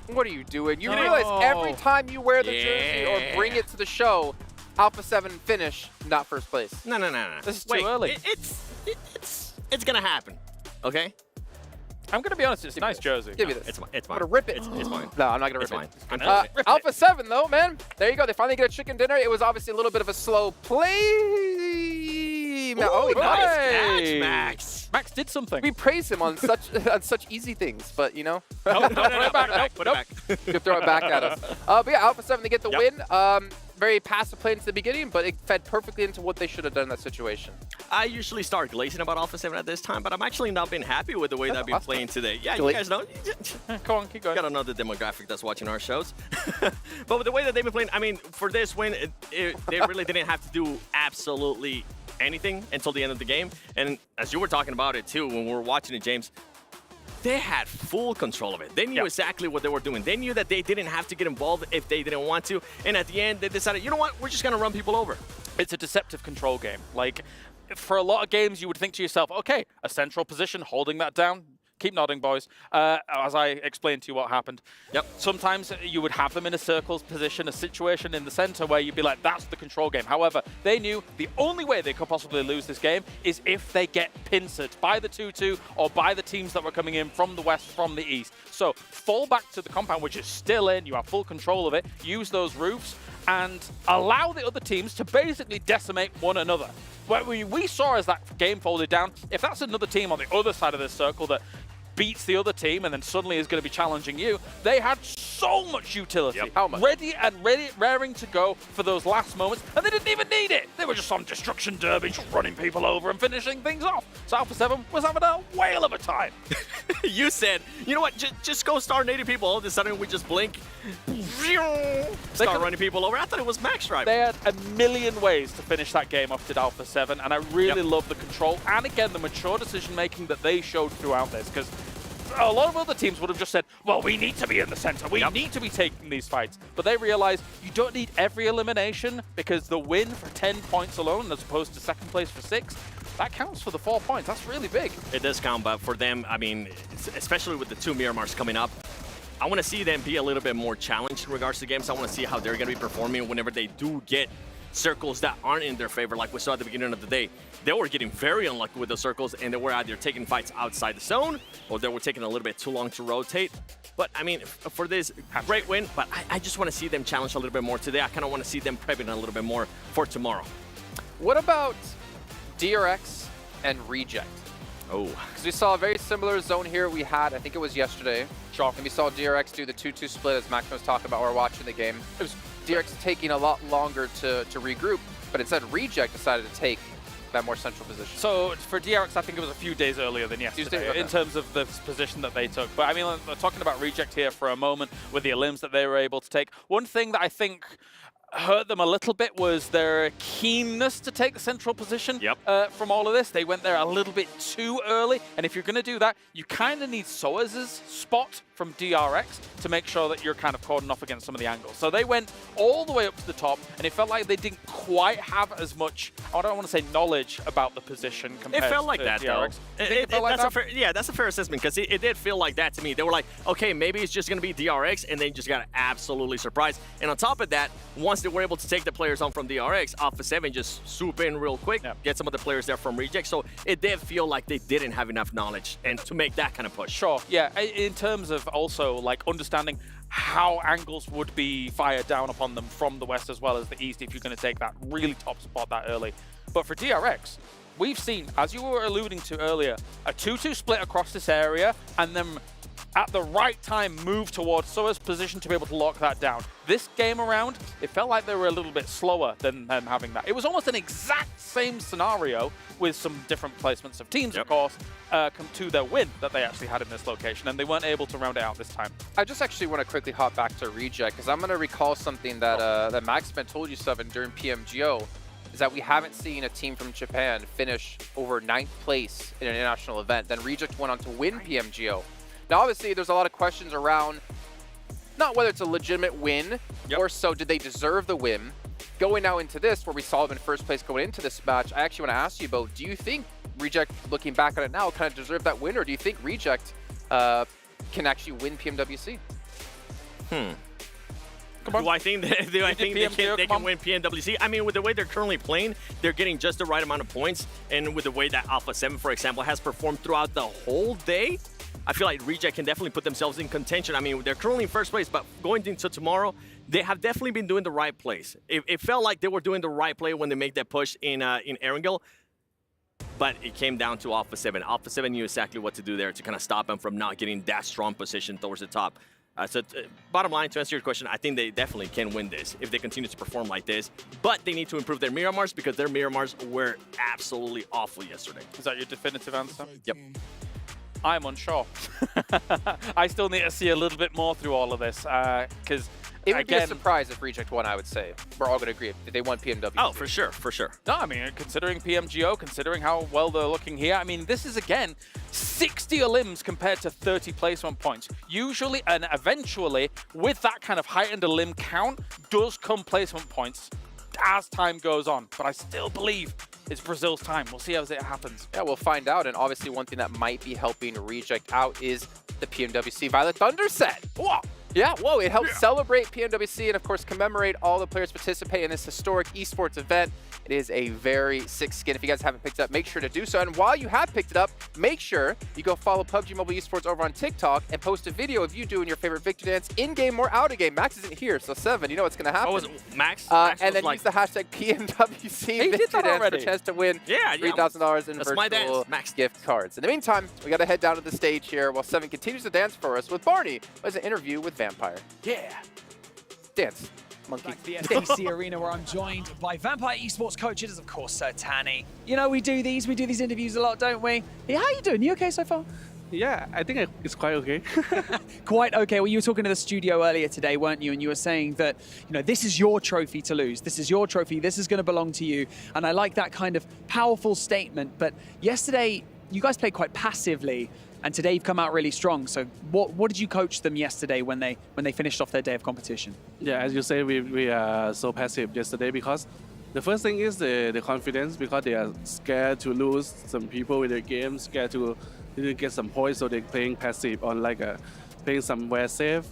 What are you doing? You realize every time you wear the jersey or bring it to the show, Alpha 7 finish, not first place. No. This is too early. It's gonna happen. Okay. I'm gonna be honest. It's a nice jersey. Give me this. It's mine. I'm gonna rip it. It's mine. No, I'm not gonna rip It's it. mine. Alpha 7 though, man. There you go. They finally get a chicken dinner. It was obviously a little bit of a slow play. Ooh, nice catch, Max. Max did something. We praise him on such easy things, but you know. Put it back. Could throw it back at us. But yeah, Alpha 7 they get the win. Very passive play into the beginning, but it fed perfectly into what they should have done in that situation. I usually start glazing about Alpha 7 at this time, but I'm actually not been happy with the way that I've been playing today. Yeah, you guys know. Come on, keep going. Got another demographic that's watching our shows. But with the way that they've been playing, I mean, for this win, they really didn't have to do absolutely anything until the end of the game. And as you were talking about it too, when we were watching it, James, they had full control of it. They knew exactly what they were doing. They knew that they didn't have to get involved if they didn't want to. And at the end, they decided, you know what, we're just going to run people over. It's a deceptive control game. Like, for a lot of games, you would think to yourself, okay, a central position, holding that down. Keep nodding, boys. As I explained to you what happened. Yep. Sometimes you would have them in a circles position, a situation in the center where you'd be like, that's the control game. However, they knew the only way they could possibly lose this game is if they get pincered by the 2-2 or by the teams that were coming in from the west, from the east. So fall back to the compound, which is still in. You have full control of it. Use those roofs and allow the other teams to basically decimate one another. What we saw as that game folded down, if that's another team on the other side of this circle that beats the other team and then suddenly is going to be challenging you, they had so much utility. How much? Raring to go for those last moments, and they didn't even need it. They were just on destruction derby, just running people over and finishing things off. So Alpha 7 was having a whale of a time. You said, you know what, just go start native people. All of a sudden we just blink. Start running people over. I thought it was Max driving. They had a million ways to finish that game off to Alpha 7, and I really love the control and, again, the mature decision-making that they showed throughout this, because a lot of other teams would have just said, well, we need to be in the center. We need to be taking these fights. But they realized you don't need every elimination, because the win for 10 points alone, as opposed to second place for 6, that counts for the 4 points. That's really big. It does count, but for them, I mean, especially with the 2 Miramars coming up, I want to see them be a little bit more challenged in regards to games. I want to see how they're going to be performing whenever they do get circles that aren't in their favor, like we saw at the beginning of the day. They were getting very unlucky with the circles, and they were either taking fights outside the zone, or they were taking a little bit too long to rotate. But, I mean, for this great win, but I just want to see them challenge a little bit more today. I kind of want to see them prepping a little bit more for tomorrow. What about DRX and Reject? Oh. Because we saw a very similar zone here we had, I think it was yesterday. And we saw DRX do the 2-2 split, as Max was talking about while we're watching the game. It was DRX taking a lot longer to regroup, but instead Reject decided to take that more central position. So for DRX, I think it was a few days earlier than yesterday in terms of the position that they took. But I mean, we're talking about Reject here for a moment with the elims that they were able to take. One thing that I think hurt them a little bit was their keenness to take the central position from all of this. They went there a little bit too early, and if you're going to do that, you kind of need Soaz's spot from DRX to make sure that you're kind of cordoned off against some of the angles. So they went all the way up to the top, and it felt like they didn't quite have as much, I don't want to say knowledge about the position compared to It felt like that, DRX. though. That's a fair assessment, because it did feel like that to me. They were like, okay, maybe it's just going to be DRX, and they just got absolutely surprised. And on top of that, once they were able to take the players on from DRX, Alpha 7 just swoop in real quick, get some of the players there from Reject. So it did feel like they didn't have enough knowledge and to make that kind of push. Sure, yeah. In terms of also like understanding how angles would be fired down upon them from the west as well as the east if you're going to take that really top spot that early. But for DRX, we've seen, as you were alluding to earlier, a 2-2 split across this area, and then at the right time move towards Soa's position to be able to lock that down. This game around, it felt like they were a little bit slower than them having that. It was almost an exact same scenario with some different placements of teams, of course, come to their win that they actually had in this location, and they weren't able to round it out this time. I just actually want to quickly hop back to Reject, because I'm going to recall something that that Maxman told you, Seven, during PMGO, is that we haven't seen a team from Japan finish over 9th place in an international event. Then Reject went on to win PMGO. Now, obviously, there's a lot of questions around not whether it's a legitimate win, or so did they deserve the win. Going now into this, where we saw them in first place going into this match, I actually want to ask you about, do you think Reject, looking back on it now, kind of deserve that win, or do you think Reject can actually win PMWC? Do I think they can win PMWC? I mean, with the way they're currently playing, they're getting just the right amount of points. And with the way that Alpha 7, for example, has performed throughout the whole day, I feel like Reject can definitely put themselves in contention. I mean, they're currently in first place, but going into tomorrow, they have definitely been doing the right plays. It felt like they were doing the right play when they made that push in Erangel. But it came down to Alpha 7. Alpha 7 knew exactly what to do there to kind of stop them from not getting that strong position towards the top. Bottom line, to answer your question, I think they definitely can win this if they continue to perform like this. But they need to improve their Miramars because their Miramars were absolutely awful yesterday. Is that your definitive answer? Yep. I'm unsure. I still need to see a little bit more through all of this because it would be a surprise if Reject won, I would say. We're all going to agree if they won PMWC. Oh, for sure, for sure. No, I mean, considering PMGO, considering how well they're looking here, I mean, this is, again, 60 elims compared to 30 placement points. Usually, and eventually, with that kind of heightened elim count, does come placement points as time goes on. But I still believe it's Brazil's time. We'll see how it happens. Yeah, we'll find out. And obviously, one thing that might be helping Reject out is the PMWC Violet Thunder set. Whoa! Yeah, whoa, it helps celebrate PMWC and, of course, commemorate all the players participating in this historic esports event. It is a very sick skin. If you guys haven't picked it up, make sure to do so. And while you have picked it up, make sure you go follow PUBG Mobile Esports over on TikTok and post a video of you doing your favorite victory dance in-game or out-of-game. Max isn't here, so 7, you know what's going to happen. What was it? Max? And then use the hashtag PMWC victory dance for a chance to win $3,000 in virtual gift cards. In the meantime, we got to head down to the stage here while 7 continues to dance for us with Barney, who has an interview with Vampire. Yeah. Dance. Monkey. Back to the STC arena where I'm joined by Vampire Esports coach. It is, of course, Sir Tanny. You know, we do these interviews a lot, don't we? Yeah, how you doing? You okay so far? Yeah, I think it's quite okay. Quite okay. Well, you were talking to the studio earlier today, weren't you? And you were saying that, you know, this is your trophy to lose. This is your trophy. This is going to belong to you. And I like that kind of powerful statement. But yesterday, you guys played quite passively. And today you've come out really strong. So what did you coach them yesterday when they finished off their day of competition? Yeah, as you say, we are so passive yesterday because the first thing is the confidence, because they are scared to lose some people in the game, scared to get some points, so they're playing passive on playing somewhere safe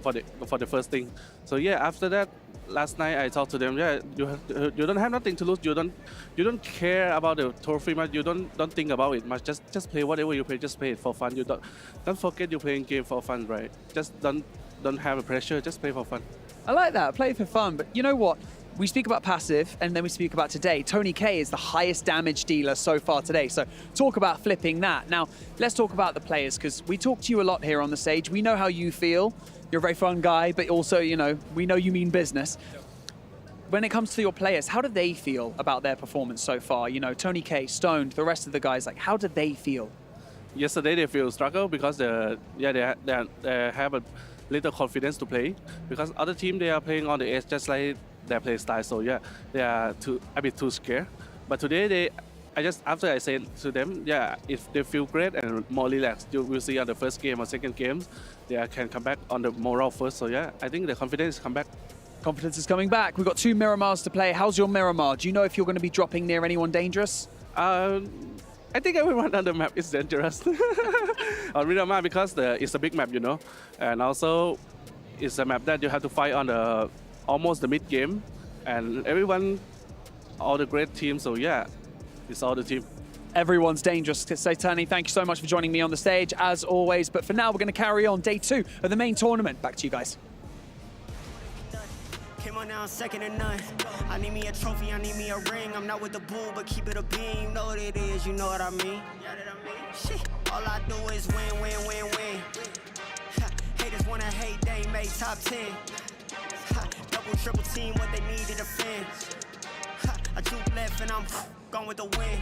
for the first thing. So yeah, after that, last night I talked to them. Yeah, you don't have nothing to lose. You don't care about the trophy much. You don't think about it much. Just play whatever you play. Just play it for fun. You don't forget you're playing game for fun, right? Just don't have a pressure. Just play for fun. I like that. Play for fun. But you know what? We speak about passive, and then we speak about today. Tony K is the highest damage dealer so far today. So talk about flipping that. Now, let's talk about the players, because we talk to you a lot here on the stage. We know how you feel. You're a very fun guy, but also, you know, we know you mean business. When it comes to your players, how do they feel about their performance so far? You know, Tony K, Stoned, the rest of the guys, like, how do they feel? Yesterday they feel struggle because they have a little confidence to play, because other team they are playing on the edge just like their play style. So yeah, they are a bit too scared. But today after I said to them, yeah, if they feel great and more relaxed, you will see on the first game or second game, they can come back on the morale first. So yeah, I think the confidence come back. Confidence is coming back. We've got 2 Miramars to play. How's your Miramar? Do you know if you're going to be dropping near anyone dangerous? I think everyone on the map is dangerous. On Miramar, because it's a big map, you know, and also it's a map that you have to fight on almost the mid game, and everyone, all the great teams. So yeah, it's all the team. Everyone's dangerous. Saitani, thank you so much for joining me on the stage, as always. But for now, we're going to carry on day 2 of the main tournament. Back to you guys. Came on now, second to none. I need me a trophy, I need me a ring. I'm not with the bull, but keep it a beam. You know what it is, you know what I mean? Shit, all I do is win, win, win, win. Haters wanna hate, they ain't made top 10. Double, triple team, what they need to defend. I juke left and I'm gone with the win.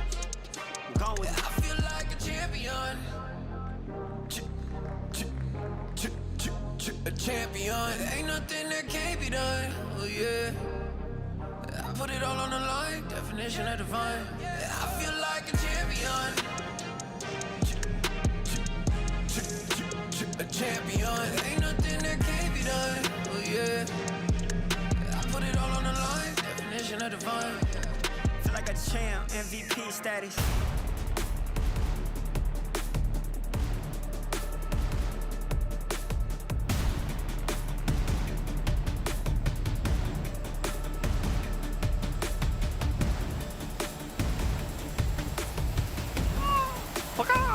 Gone with it. I feel like a champion. A champion. Ain't nothing that can't be done. Oh yeah. I put it all on the line. Definition of divine. I feel like a champion. A champion. Ain't nothing that can't be done. Oh yeah. I put it all on the line. Definition of divine. Feel like a champ, MVP status.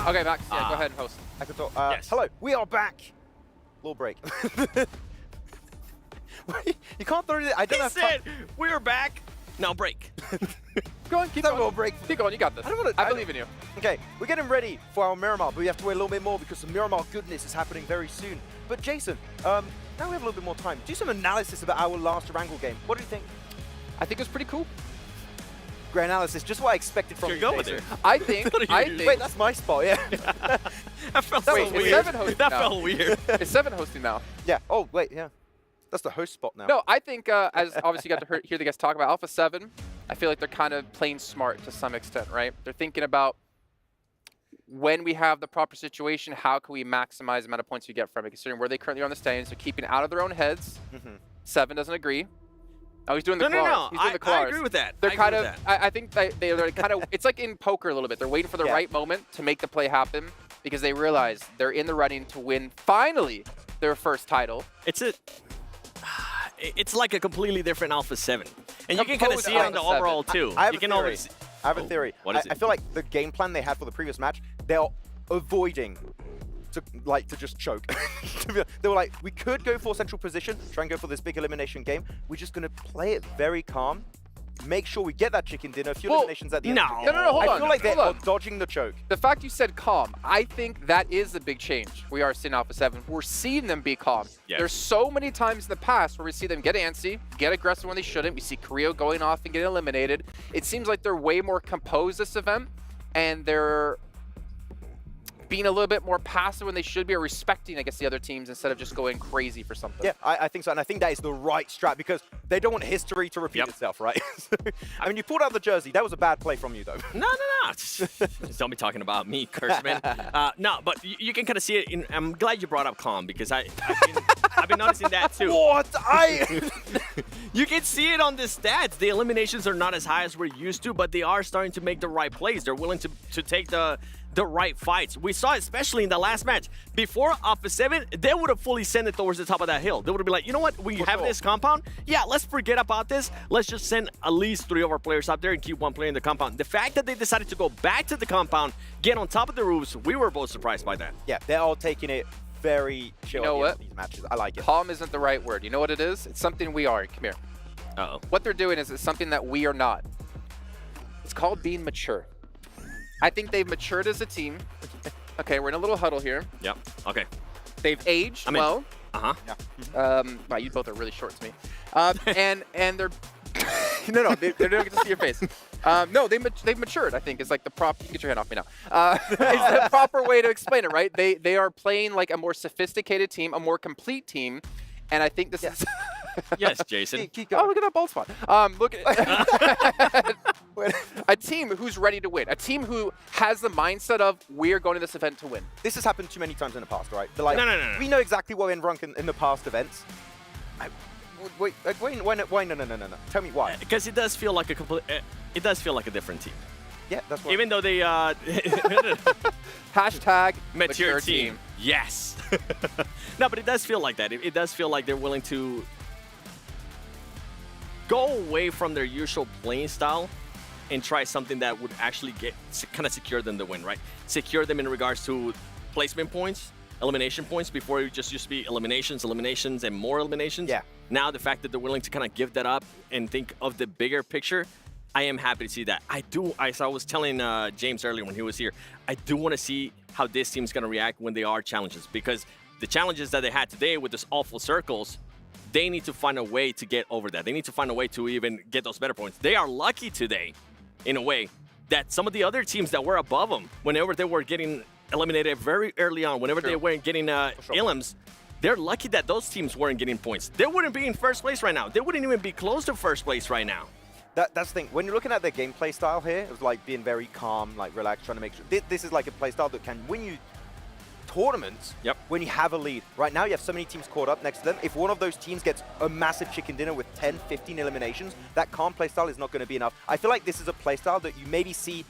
Okay, Max, yeah, go ahead and host. I can talk. Hello, we are back. Little break. You can't throw it. I don't have said we're back. Now break. Go on, keep going. Break. Keep going, you got this. I believe in you. Okay, we're getting ready for our Miramar, but we have to wait a little bit more because the Miramar goodness is happening very soon. But Jason, now we have a little bit more time. Do some analysis about our last Wrangle game. What do you think? I think it was pretty cool. Great analysis, just what I expected from you. Go with it. I think. Wait, that's my spot, yeah. That felt Wait, weird. is 7 hosting That now? felt weird. Is 7 hosting now? Yeah. Oh, wait, yeah. That's the host spot now. No, I think, as obviously you got to hear the guys talk about Alpha 7, I feel like they're kind of playing smart to some extent, right? They're thinking about when we have the proper situation, how can we maximize the amount of points we get from it, considering where they currently are on the standings. They're keeping it out of their own heads. 7 doesn't agree. Oh, he's doing the claws. No. He's doing the claws. I agree with that. They're kind of, I think they're kind of, it's like in poker a little bit. They're waiting for the right moment to make the play happen because they realize they're in the running to win, finally, their first title. It's like a completely different Alpha 7. And you can kind of see it on the overall, too. I have you a can theory. always. I have a theory. What is it? I feel like the game plan they had for the previous match, they're avoiding to just choke. They were like, we could go for central position, try and go for this big elimination game. We're just going to play it very calm. Make sure we get that chicken dinner, a few eliminations at the end. No, hold on. I feel like they're dodging the choke. The fact you said calm, I think that is the big change. We are seeing Alpha 7. We're seeing them be calm. Yes. There's so many times in the past where we see them get antsy, get aggressive when they shouldn't. We see Korea going off and getting eliminated. It seems like they're way more composed this event, and they're being a little bit more passive when they should be, or respecting, I guess, the other teams instead of just going crazy for something. Yeah, I think so, and I think that is the right strat because they don't want history to repeat itself, right? I mean, you pulled out the jersey. That was a bad play from you, though. No. Don't be talking about me, Kurtzman. No, but you can kind of see it. I'm glad you brought up calm because I've been noticing that too. What? You can see it on the stats. The eliminations are not as high as we're used to, but they are starting to make the right plays. They're willing to take the right fights. We saw it especially in the last match. Before Alpha 7, they would have fully sent it towards the top of that hill. They would have been like, you know what, we have this compound. Yeah, let's forget about this. Let's just send at least 3 of our players out there and keep one player in the compound. The fact that they decided to go back to the compound, get on top of the roofs, we were both surprised by that. Yeah, they're all taking it very chill. You know what? These matches. I like it. Calm isn't the right word. You know what it is? It's something we are. Come here. Uh-oh. What they're doing is it's something that we are not. It's called being mature. I think they've matured as a team. Okay, we're in a little huddle here. Yep. Okay. They've aged well. Uh-huh. Yeah. Wow, you both are really short to me. And they're no, they don't get to see your face. No, they've matured. I think is like the prop. You can get your hand off me now. It's the proper way to explain it, right? They are playing like a more sophisticated team, a more complete team, and I think this is. Yes, Jason. Keep going. Oh, look at that bald spot. Look at a team who's ready to win. A team who has the mindset of we're going to this event to win. This has happened too many times in the past, right? They're like, no. We know exactly what went wrong in the past events. Wait, no. Tell me why. Because it does feel like a complete. It does feel like a different team. Yeah, that's what. Even though they hashtag mature team. Yes. No, but it does feel like that. It does feel like they're willing to go away from their usual playing style and try something that would actually kind of secure them the win, right? Secure them in regards to placement points, elimination points. Before it just used to be eliminations, and more eliminations. Yeah. Now the fact that they're willing to kind of give that up and think of the bigger picture, I am happy to see that. As I was telling James earlier when he was here, I do want to see how this team's going to react when they are challenges, because the challenges that they had today with this awful circles, they need to find a way to get over that. They need to find a way to even get those better points. They are lucky today, in a way, that some of the other teams that were above them, whenever they were getting eliminated very early on, whenever they weren't getting elims, they're lucky that those teams weren't getting points. They wouldn't be in first place right now. They wouldn't even be close to first place right now. That's the thing. When you're looking at their gameplay style here, it was like being very calm, like relaxed, trying to make sure. This is like a play style that can win you tournaments when you have a lead. Right now, you have so many teams caught up next to them. If one of those teams gets a massive chicken dinner with 10, 15 eliminations, that calm playstyle is not going to be enough. I feel like this is a playstyle that you maybe see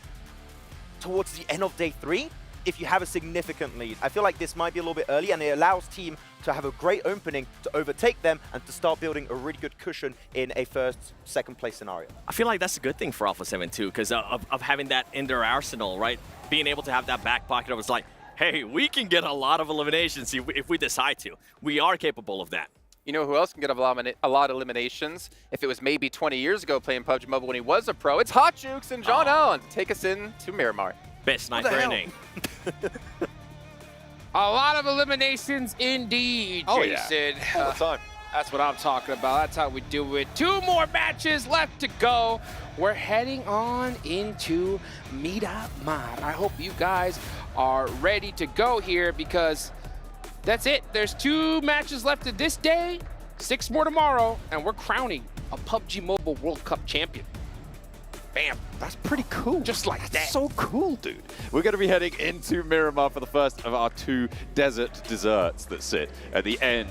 towards the end of day 3 if you have a significant lead. I feel like this might be a little bit early, and it allows team to have a great opening to overtake them and to start building a really good cushion in a first, second place scenario. I feel like that's a good thing for Alpha 7 too, because of having that in their arsenal, right? Being able to have that back pocket of it's like, hey, we can get a lot of eliminations if we decide to. We are capable of that. You know who else can get a lot of eliminations? If it was maybe 20 years ago playing PUBG Mobile when he was a pro, it's Hot Jukes and John Allen to take us into Miramar. Best sniper inning. A lot of eliminations indeed, Jason. All the time. That's what I'm talking about. That's how we do it. 2 more matches left to go. We're heading on into Miramar. I hope you guys are ready to go here because that's it. There's 2 matches left to this day, 6 more tomorrow, and we're crowning a PUBG Mobile World Cup champion. Bam. That's pretty cool. Just like that. So cool, dude. We're going to be heading into Miramar for the first of our 2 desert desserts that sit at the end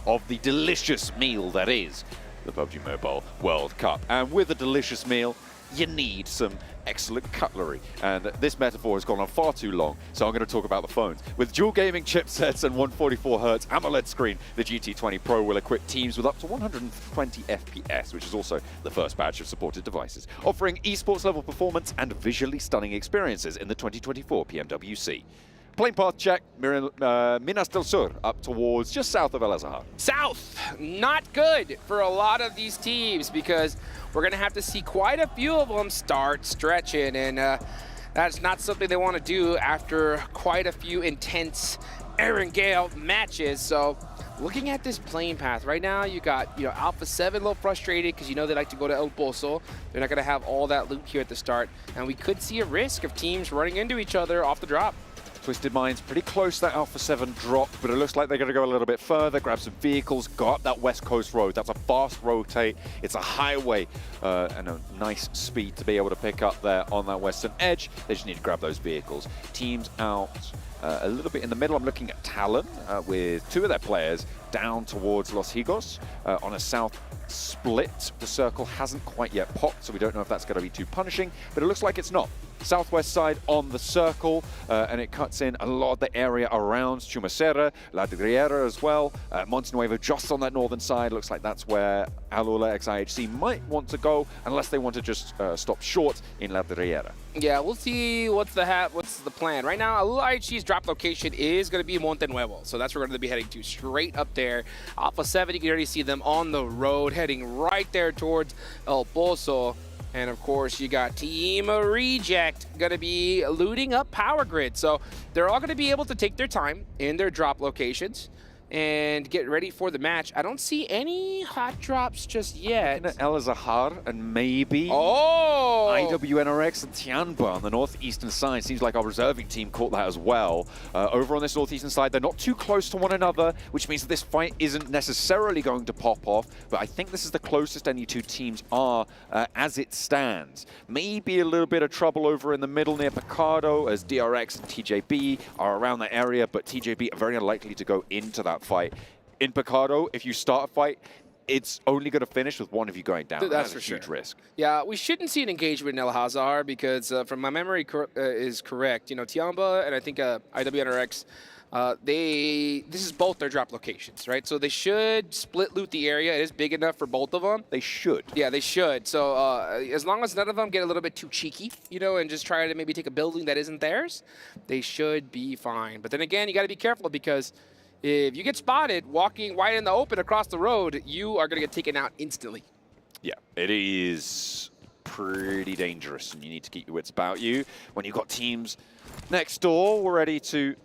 of the delicious meal that is the PUBG Mobile World Cup. And with a delicious meal, you need some excellent cutlery. And this metaphor has gone on far too long, so I'm going to talk about the phones. With dual gaming chipsets and 144Hz AMOLED screen, the GT20 Pro will equip teams with up to 120 FPS, which is also the first batch of supported devices, offering esports level performance and visually stunning experiences in the 2024 PMWC. Plane path check, Minas del Sur, up towards just south of El Azahar. South, not good for a lot of these teams because we're going to have to see quite a few of them start stretching, and that's not something they want to do after quite a few intense Aaron Gale matches. So looking at this plane path right now, you got Alpha 7 a little frustrated because they like to go to El Pozo. They're not going to have all that loot here at the start, and we could see a risk of teams running into each other off the drop. Twisted Minds pretty close to that Alpha 7 drop, but it looks like they're going to go a little bit further, grab some vehicles, go up that West Coast road. That's a fast rotate. It's a highway and a nice speed to be able to pick up there on that western edge. They just need to grab those vehicles. Teams out a little bit in the middle. I'm looking at Talon with 2 of their players down towards Los Higos on a south split. The circle hasn't quite yet popped, so we don't know if that's going to be too punishing, but it looks like it's not. Southwest side on the circle, and it cuts in a lot of the area around Chumacera, La Riera as well. Montenuevo just on that northern side. Looks like that's where Alula XIHC might want to go, unless they want to just stop short in La Riera. Yeah, we'll see what's the plan. Right now, Alula IHC's drop location is going to be Montenuevo, so that's where we're going to be heading to, straight up there. Alpha 7, you can already see them on the road, heading right there towards El Pozo. And of course, you got Team Reject going to be looting up Power Grid. So they're all going to be able to take their time in their drop locations and get ready for the match. I don't see any hot drops just yet. El Azahar and maybe IWNRX and Tianba on the northeastern side. Seems like our reserving team caught that as well. Over on this northeastern side, they're not too close to one another, which means that this fight isn't necessarily going to pop off, but I think this is the closest any 2 teams are as it stands. Maybe a little bit of trouble over in the middle near Picardo, as DRX and TJB are around that area, but TJB are very unlikely to go into that fight. In Picardo, if you start a fight, it's only going to finish with one of you going down. That's for a huge risk. Yeah, we shouldn't see an engagement in El Hazar because, from my memory is correct, Tiamba and I think IWNRX, this is both their drop locations, right? So they should split loot the area. It is big enough for both of them. They should. Yeah, they should. So as long as none of them get a little bit too cheeky, and just try to maybe take a building that isn't theirs, they should be fine. But then again, you got to be careful because if you get spotted walking wide in the open across the road, you are going to get taken out instantly. Yeah, it is pretty dangerous, and you need to keep your wits about you. When you've got teams next door, we're ready to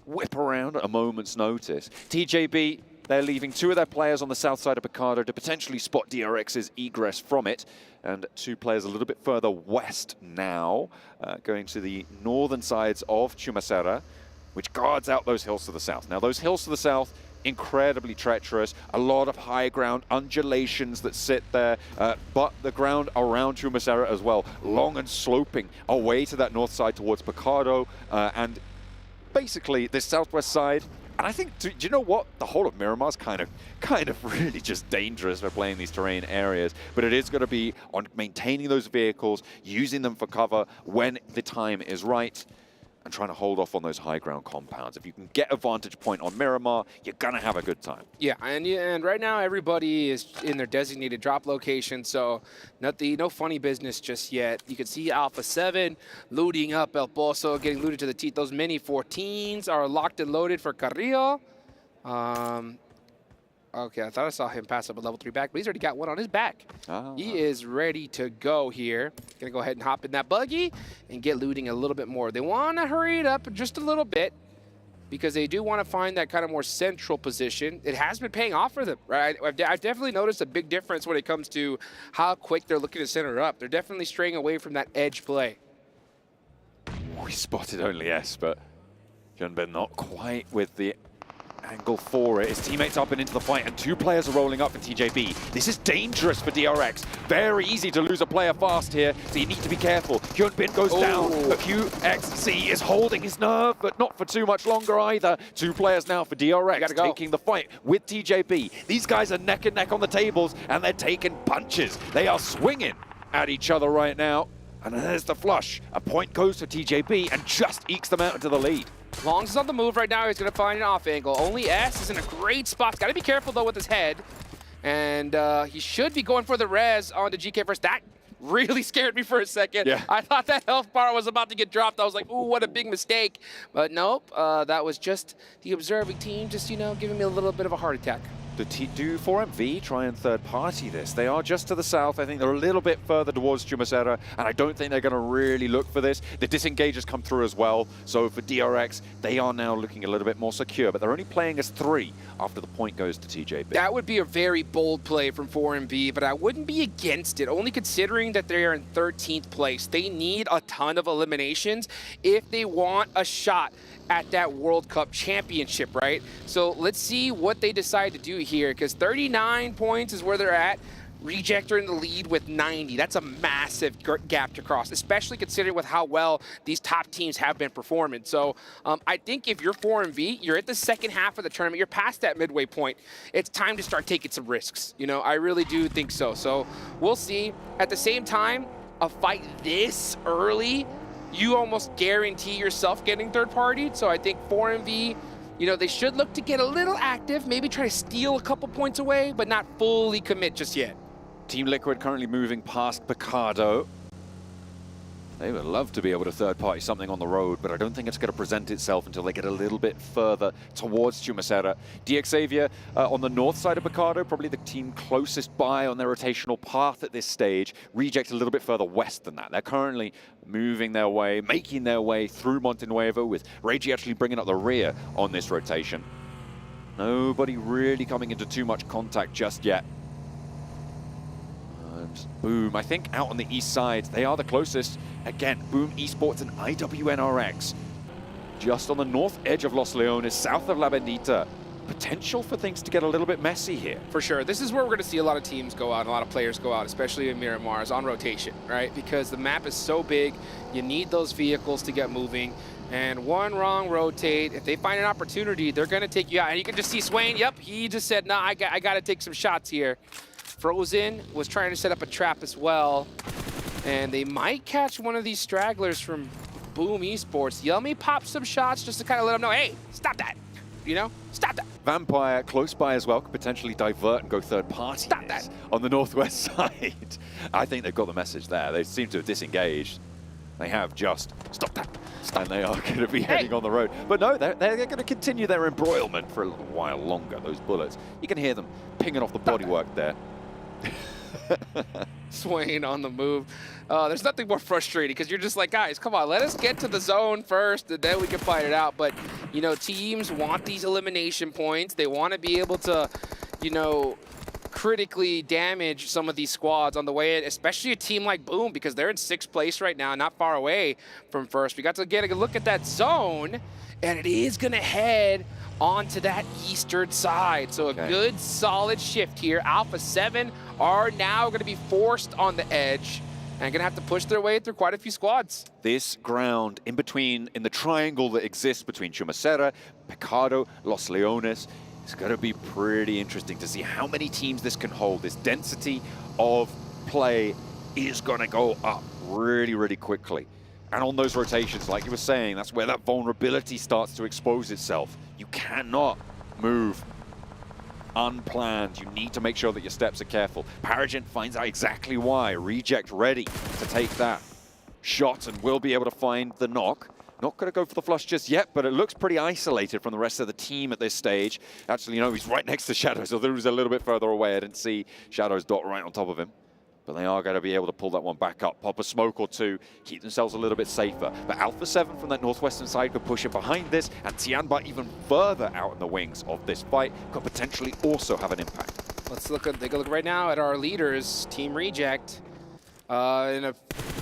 whip around at a moment's notice. TJB, they're leaving 2 of their players on the south side of Picardo to potentially spot DRX's egress from it, and 2 players a little bit further west now, going to the northern sides of Chumacera, which guards out those hills to the south. Now, those hills to the south, incredibly treacherous, a lot of high ground undulations that sit there, but the ground around Chumacera as well, long and sloping away to that north side towards Picardo, and basically this southwest side. And I think, do you know what? The whole of Miramar's kind of really just dangerous for playing these terrain areas. But it is going to be on maintaining those vehicles, using them for cover when the time is right. and trying to hold off on those high ground compounds. If you can get a vantage point on Miramar, you're going to have a good time. Yeah, and right now everybody is in their designated drop location, so no funny business just yet. You can see Alpha 7 looting up El Pozo, getting looted to the teeth. Those mini 14s are locked and loaded for Carrillo. Okay, I thought I saw him pass up a level 3 back, but he's already got one on his back. He is ready to go here. Gonna go ahead and hop in that buggy and get looting a little bit more. They want to hurry it up just a little bit because they do want to find that kind of more central position. It has been paying off for them, right? I've definitely noticed a big difference when it comes to how quick they're looking to center up. They're definitely straying away from that edge play. We spotted only S, but Hyunbin not quite with the angle for it. His teammates up and into the fight, and 2 players are rolling up for TJB. This is dangerous for DRX. Very easy to lose a player fast here, so you need to be careful. Hyunbin goes down, but QXC is holding his nerve, but not for too much longer either. 2 players now for DRX taking the fight with TJB. These guys are neck and neck on the tables, and they're taking punches. They are swinging at each other right now, and there's the flush. A point goes to TJB and just ekes them out into the lead. Longs is on the move right now. He's going to find an off angle. Only S is in a great spot. Got to be careful, though, with his head. And he should be going for the res on the GK first. That really scared me for a second. Yeah. I thought that health bar was about to get dropped. I was like, ooh, what a big mistake. But nope, that was just the observing team just, you know, giving me a little bit of a heart attack. Do 4MV try and third party this? They are just to the south. I think they're a little bit further towards Chumacera, and I don't think they're going to really look for this. The disengagers come through as well, so for DRX, they are now looking a little bit more secure, but they're only playing as 3 after the point goes to TJB. That would be a very bold play from 4MV, but I wouldn't be against it, only considering that they are in 13th place. They need a ton of eliminations if they want a shot at that World Cup championship, right? So let's see what they decide to do here, because 39 points is where they're at. Reject are in the lead with 90. That's a massive gap to cross, especially considering with how well these top teams have been performing. So I think if you're 4MV, you're at the second half of the tournament, you're past that midway point. It's time to start taking some risks. You know, I really do think so. So we'll see. At the same time, a fight this early, you almost guarantee yourself getting third-partied. So I think 4MV, you know, they should look to get a little active, maybe try to steal a couple points away, but not fully commit just yet. Team Liquid currently moving past Picardo. They would love to be able to third-party something on the road, but I don't think it's going to present itself until they get a little bit further towards Chumacera. DXavier on the north side of Picardo, probably the team closest by on their rotational path at this stage. Reject a little bit further west than that. They're currently moving their way, making their way through Montenuevo, with Reiji actually bringing up the rear on this rotation. Nobody really coming into too much contact just yet. Boom, I think out on the east side, they are the closest. Again, Boom Esports and IWNRX. Just on the north edge of Los Leones, south of La Bendita. Potential for things to get a little bit messy here. For sure. This is where we're going to see a lot of teams go out and a lot of players go out, especially in Miramar, on rotation, right? Because the map is so big, you need those vehicles to get moving. And one wrong rotate, if they find an opportunity, they're going to take you out. And you can just see Swain, yep, he just said, nah, I got to take some shots here. Frozen was trying to set up a trap as well, and they might catch one of these stragglers from Boom Esports. Yummy popped some shots just to kind of let them know, hey, stop that, you know, stop that. Vampire close by as well, could potentially divert and go third party. Stop that. On the northwest side. I think they've got the message there. They seem to have disengaged. They have just stop that. And they are going to be heading on the road. But no, they're going to continue their embroilment for a little while longer, those bullets. You can hear them pinging off the bodywork there. Swain on the move. There's nothing more frustrating because you're just like, guys, come on, let us get to the zone first and then we can fight it out. But, you know, teams want these elimination points. They want to be able to, you know, critically damage some of these squads on the way in, especially a team like Boom, because they're in 6th place right now, not far away from first. We got to get a look at that zone, and it is going to head onto that eastern side. So a good solid shift here. Alpha 7 are now going to be forced on the edge and going to have to push their way through quite a few squads. This ground in between, in the triangle that exists between Chumacera, Picardo, Los Leones, it's going to be pretty interesting to see how many teams this can hold. This density of play is going to go up really, really quickly. And on those rotations, like you were saying, that's where that vulnerability starts to expose itself. You cannot move unplanned. You need to make sure that your steps are careful. Paragent finds out exactly why. Reject ready to take that shot and will be able to find the knock. Not going to go for the flush just yet, but it looks pretty isolated from the rest of the team at this stage. Actually, you know, he's right next to Shadows, although he was a little bit further away. I didn't see Shadows dot right on top of him. But they are going to be able to pull that one back up, pop a smoke or two, keep themselves a little bit safer. But Alpha 7 from that northwestern side could push it behind this, and Tianba even further out in the wings of this fight could potentially also have an impact. Let's take a look right now at our leaders, Team Reject. In a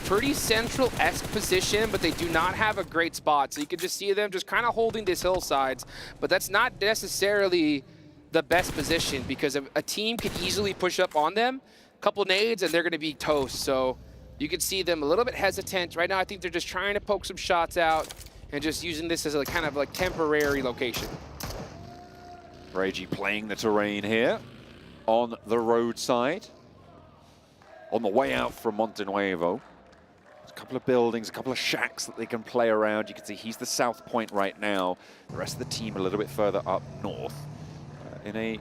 pretty central-esque position, but they do not have a great spot. So you can just see them just kind of holding these hillsides, but that's not necessarily the best position because a team could easily push up on them, a couple nades, and they're going to be toast. So you can see them a little bit hesitant. Right now, I think they're just trying to poke some shots out and just using this as a kind of like temporary location. Reiji playing the terrain here on the roadside. On the way out from Monte Nuevo, there's a couple of buildings, a couple of shacks that they can play around. You can see he's the south point right now. The rest of the team a little bit further up north in a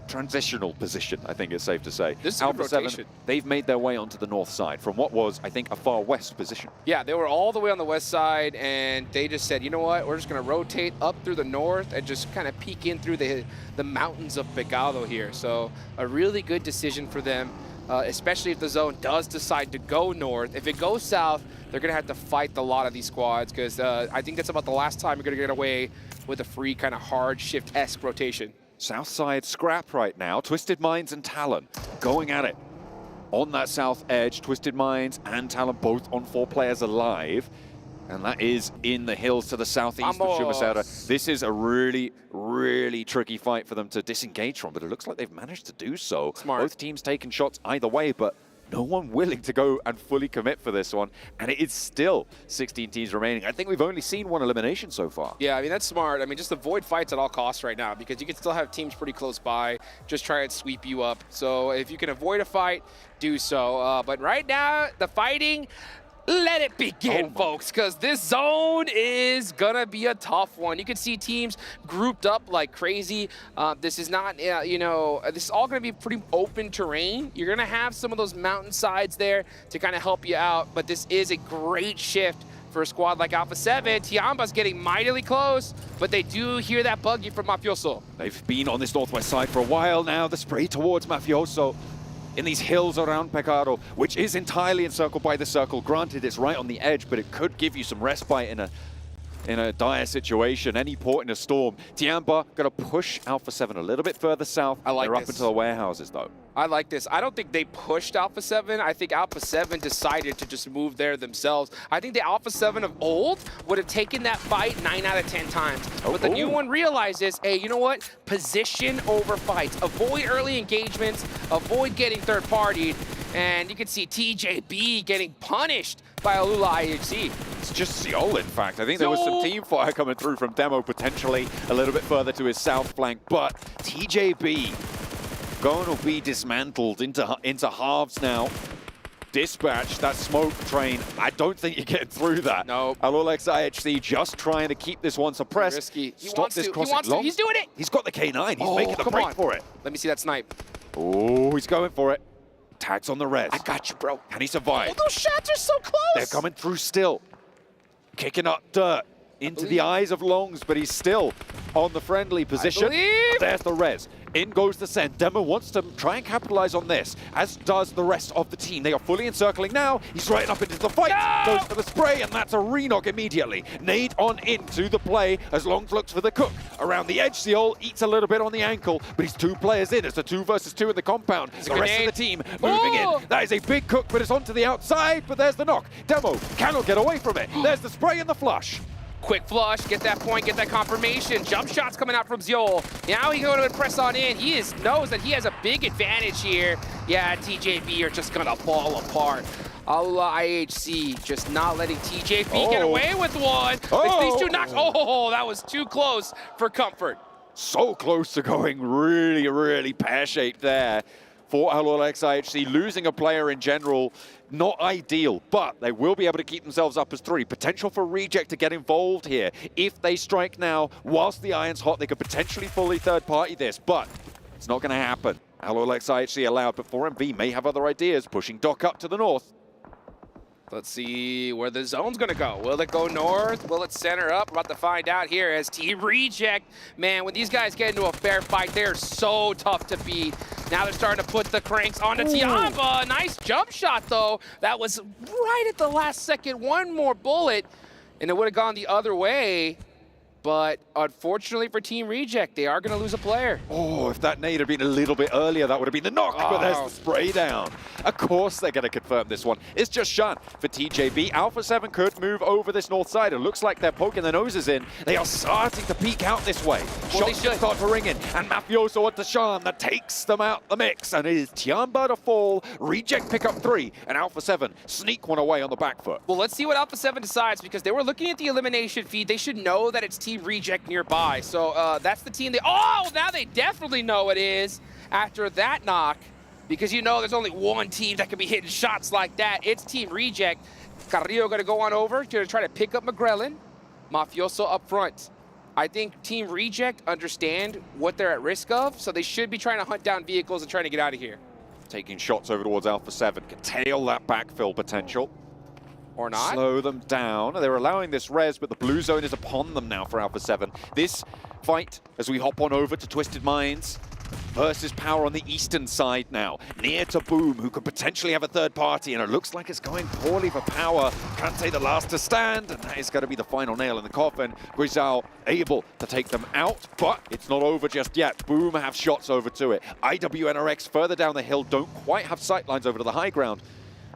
transitional position, I think it's safe to say. This is Alpha a rotation. 7, they've made their way onto the north side from what was, I think, a far west position. Yeah, they were all the way on the west side, and they just said, you know what, we're just going to rotate up through the north and just kind of peek in through the mountains of Pecado here. So a really good decision for them. Especially if the zone does decide to go north. If it goes south, they're going to have to fight a lot of these squads because I think that's about the last time you're going to get away with a free kind of hard shift-esque rotation. South side scrap right now. Twisted Minds and Talon going at it. On that south edge, Twisted Minds and Talon both on 4 players alive. And that is in the hills to the southeast of Shumasera. This is a really, really tricky fight for them to disengage from, but it looks like they've managed to do so. Smart. Both teams taking shots either way, but no one willing to go and fully commit for this one. And it is still 16 teams remaining. I think we've only seen 1 elimination so far. Yeah, I mean, that's smart. I mean, just avoid fights at all costs right now because you can still have teams pretty close by, just try and sweep you up. So if you can avoid a fight, do so. But right now, the fighting, let it begin, folks, because this zone is going to be a tough one. You can see teams grouped up like crazy. This is not, you know, this is all going to be pretty open terrain. You're going to have some of those mountain sides there to kind of help you out, but this is a great shift for a squad like Alpha 7. Tiamba's getting mightily close, but they do hear that buggy from Mafioso. They've been on this northwest side for a while now. The spray towards Mafioso in these hills around Pecado, which is entirely encircled by the circle. Granted, it's right on the edge, but it could give you some respite in a dire situation. Any port in a storm. Tiamba gonna push Alpha 7 a little bit further south. I like They're this. up into the warehouses, though. I like this. I don't think they pushed Alpha 7. I think Alpha 7 decided to just move there themselves. I think the Alpha 7 of old would have taken that fight 9 out of 10 times. But the new one realizes, hey, you know what? Position over fights. Avoid early engagements. Avoid getting third-partied. And you can see TJB getting punished by Alula IHC. It's just Seoul, in fact. I think there was some team fire coming through from Demo, potentially a little bit further to his south flank. But TJB going to be dismantled into halves now. Dispatch, that smoke train, I don't think you're getting through that. No. Alolex IHC just trying to keep this one suppressed. Risky. Stop this crossing. To. He's doing it. He's got the K9. He's making the break for it. Let me see that snipe. Oh, he's going for it. Tags on the res. I got you, bro. Can he survive? Oh, those shots are so close. They're coming through still. Kicking up dirt into the eyes of Longs, but he's still on the friendly position. There's the res. In goes the send. Demo wants to try and capitalize on this, as does the rest of the team. They are fully encircling now. He's right up into the fight. Goes for the spray, and that's a re-knock immediately. Nade on into the play as Longs looks for the cook. Around the edge, Seoul eats a little bit on the ankle, but he's 2 players in. It's a 2 versus 2 in the compound. The rest of the team moving in. That is a big cook, but it's onto the outside, but there's the knock. Demo cannot get away from it. There's the spray and the flush. Quick flush, get that point, get that confirmation. Jump shots coming out from Zeol. Now he's going to press on in. He knows that he has a big advantage here. Yeah, TJB are just going to fall apart. Alula IHC just not letting TJB get away with one. It's these 2 knocks. Oh, that was too close for comfort. So close to going really, really pear-shaped there. for LOLX IHC. Losing a player in general, not ideal, but they will be able to keep themselves up as 3. Potential for Reject to get involved here. If they strike now, whilst the iron's hot, they could potentially fully third-party this, but it's not going to happen. LOLX IHC allowed, but 4MV may have other ideas, pushing Doc up to the north. Let's see where the zone's gonna go. Will it go north? Will it center up? We're about to find out here as Team Reject. Man, when these guys get into a fair fight, they're so tough to beat. Now they're starting to put the cranks onto Tiamba. Nice jump shot, though. That was right at the last second. One more bullet, and it would have gone the other way. But unfortunately for Team Reject, they are going to lose a player. Oh, if that nade had been a little bit earlier, that would have been the knock, but there's the spray down. Of course they're going to confirm this one. It's just Shan for TJB. Alpha 7 could move over this north side. It looks like they're poking their noses in. They are starting to peek out this way. Well, Shots just start to ring in, and Mafioso onto Shan that takes them out the mix, and it is Tiamba to fall. Reject pick up 3, and Alpha 7 sneak one away on the back foot. Well, let's see what Alpha 7 decides, because they were looking at the elimination feed. They should know that it's Team Reject nearby. So that's the team now they definitely know it is after that knock, because you know there's only one team that can be hitting shots like that. It's Team Reject. Carrillo gonna go on over to try to pick up McGrellin. Mafioso up front. I think Team Reject understand what they're at risk of, so they should be trying to hunt down vehicles and trying to get out of here. Taking shots over towards Alpha 7, can tail that backfill potential. Or not. Slow them down. They're allowing this res, but the blue zone is upon them now for Alpha 7. This fight, as we hop on over to Twisted Minds, versus Power on the eastern side now. Near to Boom, who could potentially have a third party, and it looks like it's going poorly for Power. Can't say the last to stand, and that is going to be the final nail in the coffin. Guizao able to take them out, but it's not over just yet. Boom have shots over to it. IWNRX further down the hill don't quite have sightlines over to the high ground.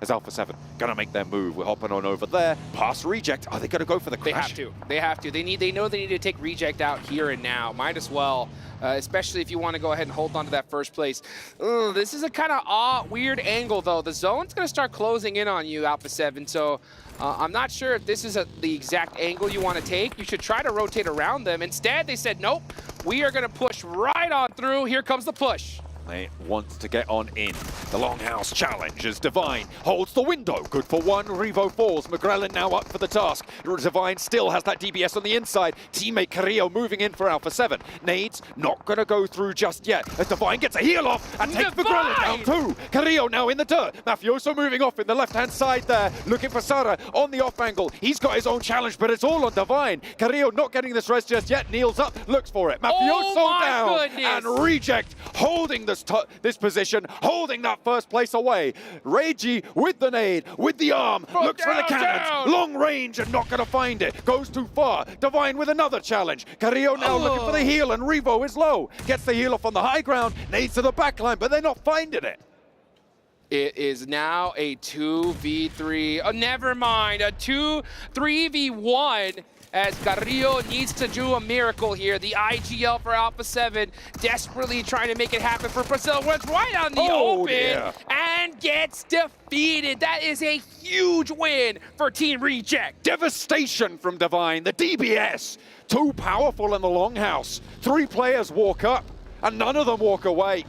As Alpha 7 gonna make their move. We're hopping on over there. Past Reject. Are they gonna go for the crash? They have to. They have to. They know they need to take Reject out here and now. Might as well, especially if you want to go ahead and hold on to that first place. This is a kind of weird angle, though. The zone's gonna start closing in on you, Alpha 7. So I'm not sure if this is the exact angle you want to take. You should try to rotate around them. Instead, they said, nope, we are gonna push right on through. Here comes the push. They want to get on in. The Longhouse challenge as Divine holds the window. Good for one. Revo falls. McGrellin now up for the task. Divine still has that DBS on the inside. Teammate Carrillo moving in for Alpha 7. Nades not going to go through just yet. As Divine gets a heal off and takes McGrellin down too. Carrillo now in the dirt. Mafioso moving off in the left-hand side there. Looking for Sara on the off angle. He's got his own challenge, but it's all on Divine. Carrillo not getting this res just yet. Kneels up, looks for it. Mafioso down. And Reject holding this position, holding that first place away. Reiji with the nade, with the arm, looks for the cannons, long range and not going to find it. Goes too far. Divine with another challenge. Carrillo now looking for the heal, and Revo is low. Gets the heal off on the high ground, nades to the back line, but they're not finding it. It is now a 2v3. Oh, never mind. A 3v1. As Carrillo needs to do a miracle here. The IGL for Alpha 7 desperately trying to make it happen for Brazil. Runs right on the open and gets defeated. That is a huge win for Team Reject. Devastation from Divine. The DBS, too powerful in the Longhouse. 3 players walk up and none of them walk away.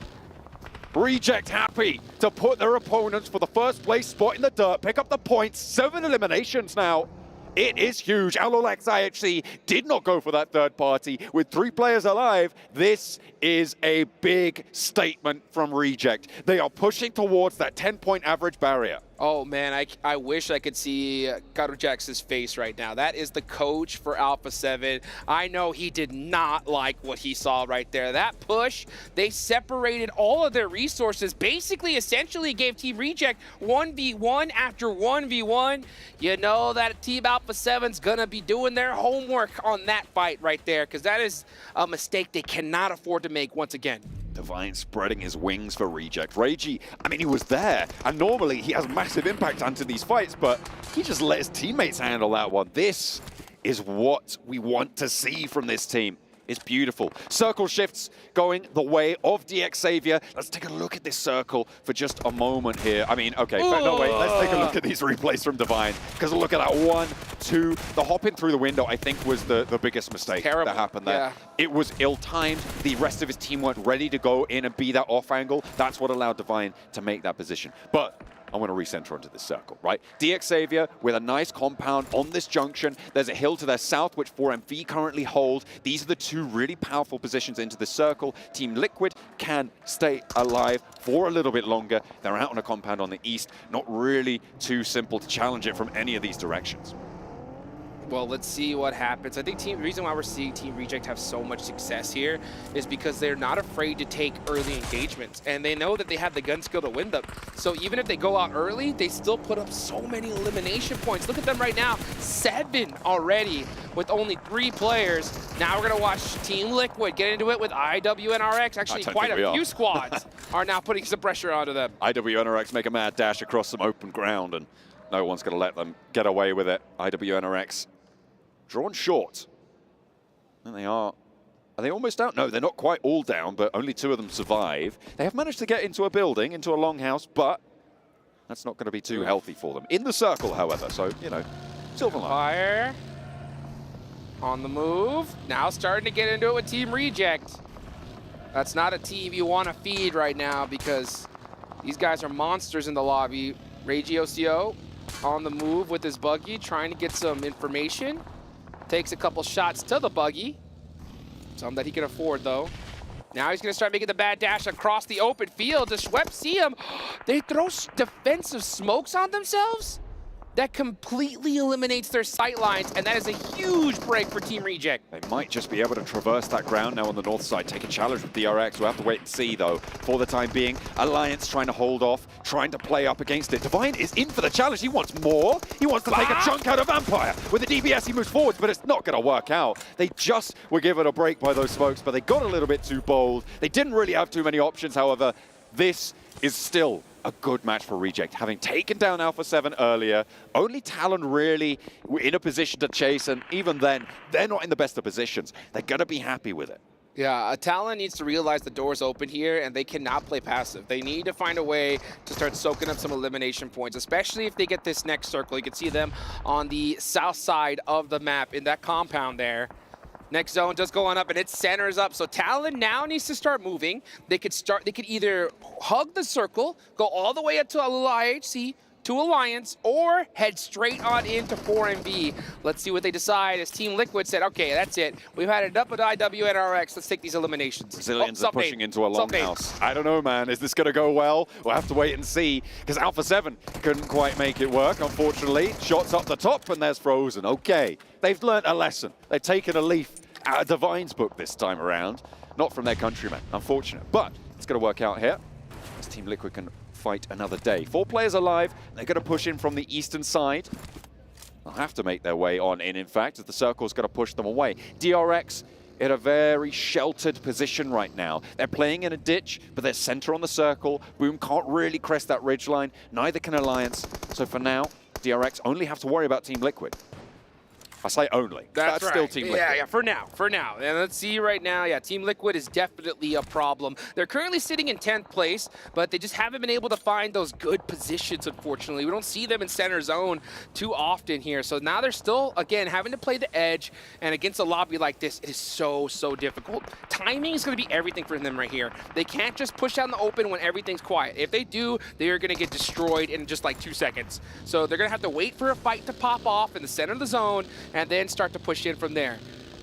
Reject happy to put their opponents for the first place spot in the dirt, pick up the points. 7 eliminations now. It is huge. LOLX IHC did not go for that third party. With 3 players alive, this is a big statement from Reject. They are pushing towards that 10-point average barrier. Oh man, I wish I could see Karujax's face right now. That is the coach for Alpha 7. I know he did not like what he saw right there. That push, they separated all of their resources, basically essentially gave Team Reject 1v1 after 1v1. You know that Team Alpha 7's gonna be doing their homework on that fight right there, because that is a mistake they cannot afford to make once again. Divine spreading his wings for Reject. Reiji, I mean, he was there, and normally he has massive impact onto these fights, but he just let his teammates handle that one. This is what we want to see from this team. is beautiful. Circle shifts going the way of DX Xavier. Let's take a look at this circle for just a moment here. I mean, okay, no, wait, let's take a look at these replays from Divine, because look at that 1, 2, the hopping through the window, I think, was the biggest mistake that happened there. Yeah. It was ill-timed. The rest of his team weren't ready to go in and be that off angle. That's what allowed Divine to make that position. But I want to recenter onto this circle, right? DX Xavier with a nice compound on this junction. There's a hill to their south, which 4MV currently hold. These are the two really powerful positions into the circle. Team Liquid can stay alive for a little bit longer. They're out on a compound on the east. Not really too simple to challenge it from any of these directions. Well, let's see what happens. I think the reason why we're seeing Team Reject have so much success here is because they're not afraid to take early engagements, and they know that they have the gun skill to win them. So even if they go out early, they still put up so many elimination points. Look at them right now, 7 already with only 3 players. Now we're gonna watch Team Liquid get into it with IWNRX. Actually, quite a few squads are now putting some pressure onto them. IWNRX make a mad dash across some open ground, and no one's gonna let them get away with it. IWNRX drawn short. And are they almost out? No, they're not quite all down, but only 2 of them survive. They have managed to get into a building, into a longhouse, but that's not going to be too healthy for them. In the circle, however, so, you know, silver line. Fire on the move. Now starting to get into it with Team Reject. That's not a team you want to feed right now because these guys are monsters in the lobby. Regiocio on the move with his buggy, trying to get some information. Takes a couple shots to the buggy. Some that he can afford, though. Now he's going to start making the bad dash across the open field. Does Schwepp see him? They throw defensive smokes on themselves? That completely eliminates their sight lines, and that is a huge break for Team Reject. They might just be able to traverse that ground now on the north side, take a challenge with DRX. We'll have to wait and see, though. For the time being, Alliance trying to hold off, trying to play up against it. Divine is in for the challenge. He wants more. He wants to take a chunk out of Vampire. With the DBS, he moves forwards, but it's not going to work out. They just were given a break by those smokes, but they got a little bit too bold. They didn't really have too many options, however. This is still a good match for Reject, having taken down Alpha 7 earlier. Only Talon really in a position to chase, and even then, they're not in the best of positions. They're going to be happy with it. Yeah, Talon needs to realize the door's open here, and they cannot play passive. They need to find a way to start soaking up some elimination points, especially if they get this next circle. You can see them on the south side of the map in that compound there. Next zone just going up, and it centers up. So Talon now needs to start moving. They could either hug the circle, go all the way up to IHC, to Alliance, or head straight on into 4MV. Let's see what they decide, as Team Liquid said, okay, that's it. We've had it up with IWNRX. Let's take these eliminations. Brazilians are pushing into a longhouse. I don't know, man. Is this going to go well? We'll have to wait and see, because Alpha 7 couldn't quite make it work, unfortunately. Shots up the top, and there's Frozen. Okay, they've learned a lesson. They've taken a leaf out of Divine's book this time around. Not from their countrymen, unfortunate. But it's going to work out here, as Team Liquid can fight another day. 4 players alive. They're going to push in from the eastern side. They'll have to make their way on in fact, as the circle's going to push them away. DRX in a very sheltered position right now. They're playing in a ditch, but they're center on the circle. Boom can't really crest that ridgeline. Neither can Alliance. So for now, DRX only have to worry about Team Liquid. I say only. That's right. Still Team Liquid. Yeah, for now. And let's see right now, yeah, Team Liquid is definitely a problem. They're currently sitting in 10th place, but they just haven't been able to find those good positions, unfortunately. We don't see them in center zone too often here. So now they're still, again, having to play the edge, and against a lobby like this, it is so difficult. Timing is going to be everything for them right here. They can't just push out in the open when everything's quiet. If they do, they are going to get destroyed in just like 2 seconds. So they're going to have to wait for a fight to pop off in the center of the zone, and then start to push in from there.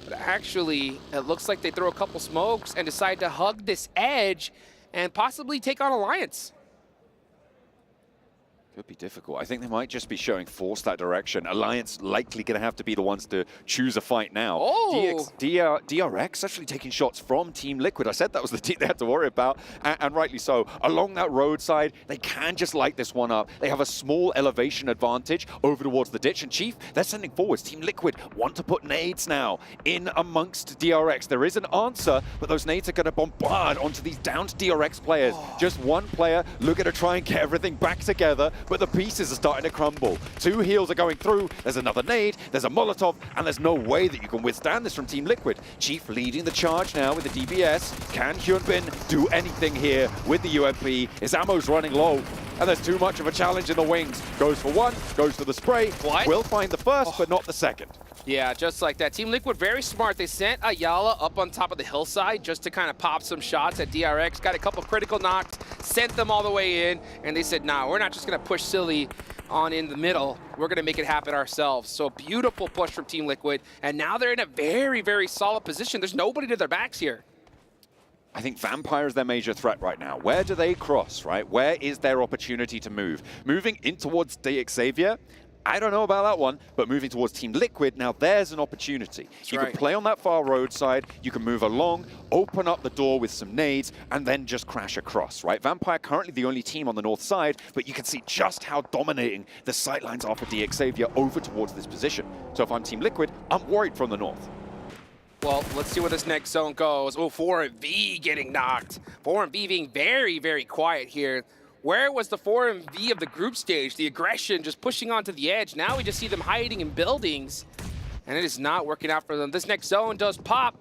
But actually, it looks like they throw a couple smokes and decide to hug this edge and possibly take on Alliance. Could be difficult. I think they might just be showing force that direction. Alliance likely going to have to be the ones to choose a fight now. Oh! DRX actually taking shots from Team Liquid. I said that was the team they had to worry about, and rightly so. Along that roadside, they can just light this one up. They have a small elevation advantage over towards the ditch, and Chief, they're sending forwards. Team Liquid want to put nades now in amongst DRX. There is an answer, but those nades are going to bombard onto these downed DRX players. Just one player looking to try and get everything back together. but the pieces are starting to crumble. 2 heals are going through, there's another nade, there's a Molotov, and there's no way that you can withstand this from Team Liquid. Chief leading the charge now with the DBS. Can Hyunbin do anything here with the UMP? His ammo's running low, and there's too much of a challenge in the wings. Goes for 1, goes for the spray. What? Will find the first, but not the second. Yeah, just like that. Team Liquid, very smart. They sent Ayala up on top of the hillside just to kind of pop some shots at DRX. Got a couple critical knocks, sent them all the way in, and they said, nah, we're not just going to push Silly on in the middle. We're going to make it happen ourselves. So beautiful push from Team Liquid, and now they're in a very, very solid position. There's nobody to their backs here. I think Vampire is their major threat right now. Where do they cross, right? Where is their opportunity to move? Moving in towards DXavier? I don't know about that one, but moving towards Team Liquid, now there's an opportunity. You can play on that far roadside, you can move along, open up the door with some nades, and then just crash across, right? Vampire currently the only team on the north side, but you can see just how dominating the sightlines are for DXavier over towards this position. So if I'm Team Liquid, I'm worried from the north. Well, let's see where this next zone goes. Oh, 4MV getting knocked. 4MV being very, very quiet here. Where was the 4MV of the group stage? The aggression just pushing onto the edge. Now we just see them hiding in buildings, and it is not working out for them. This next zone does pop.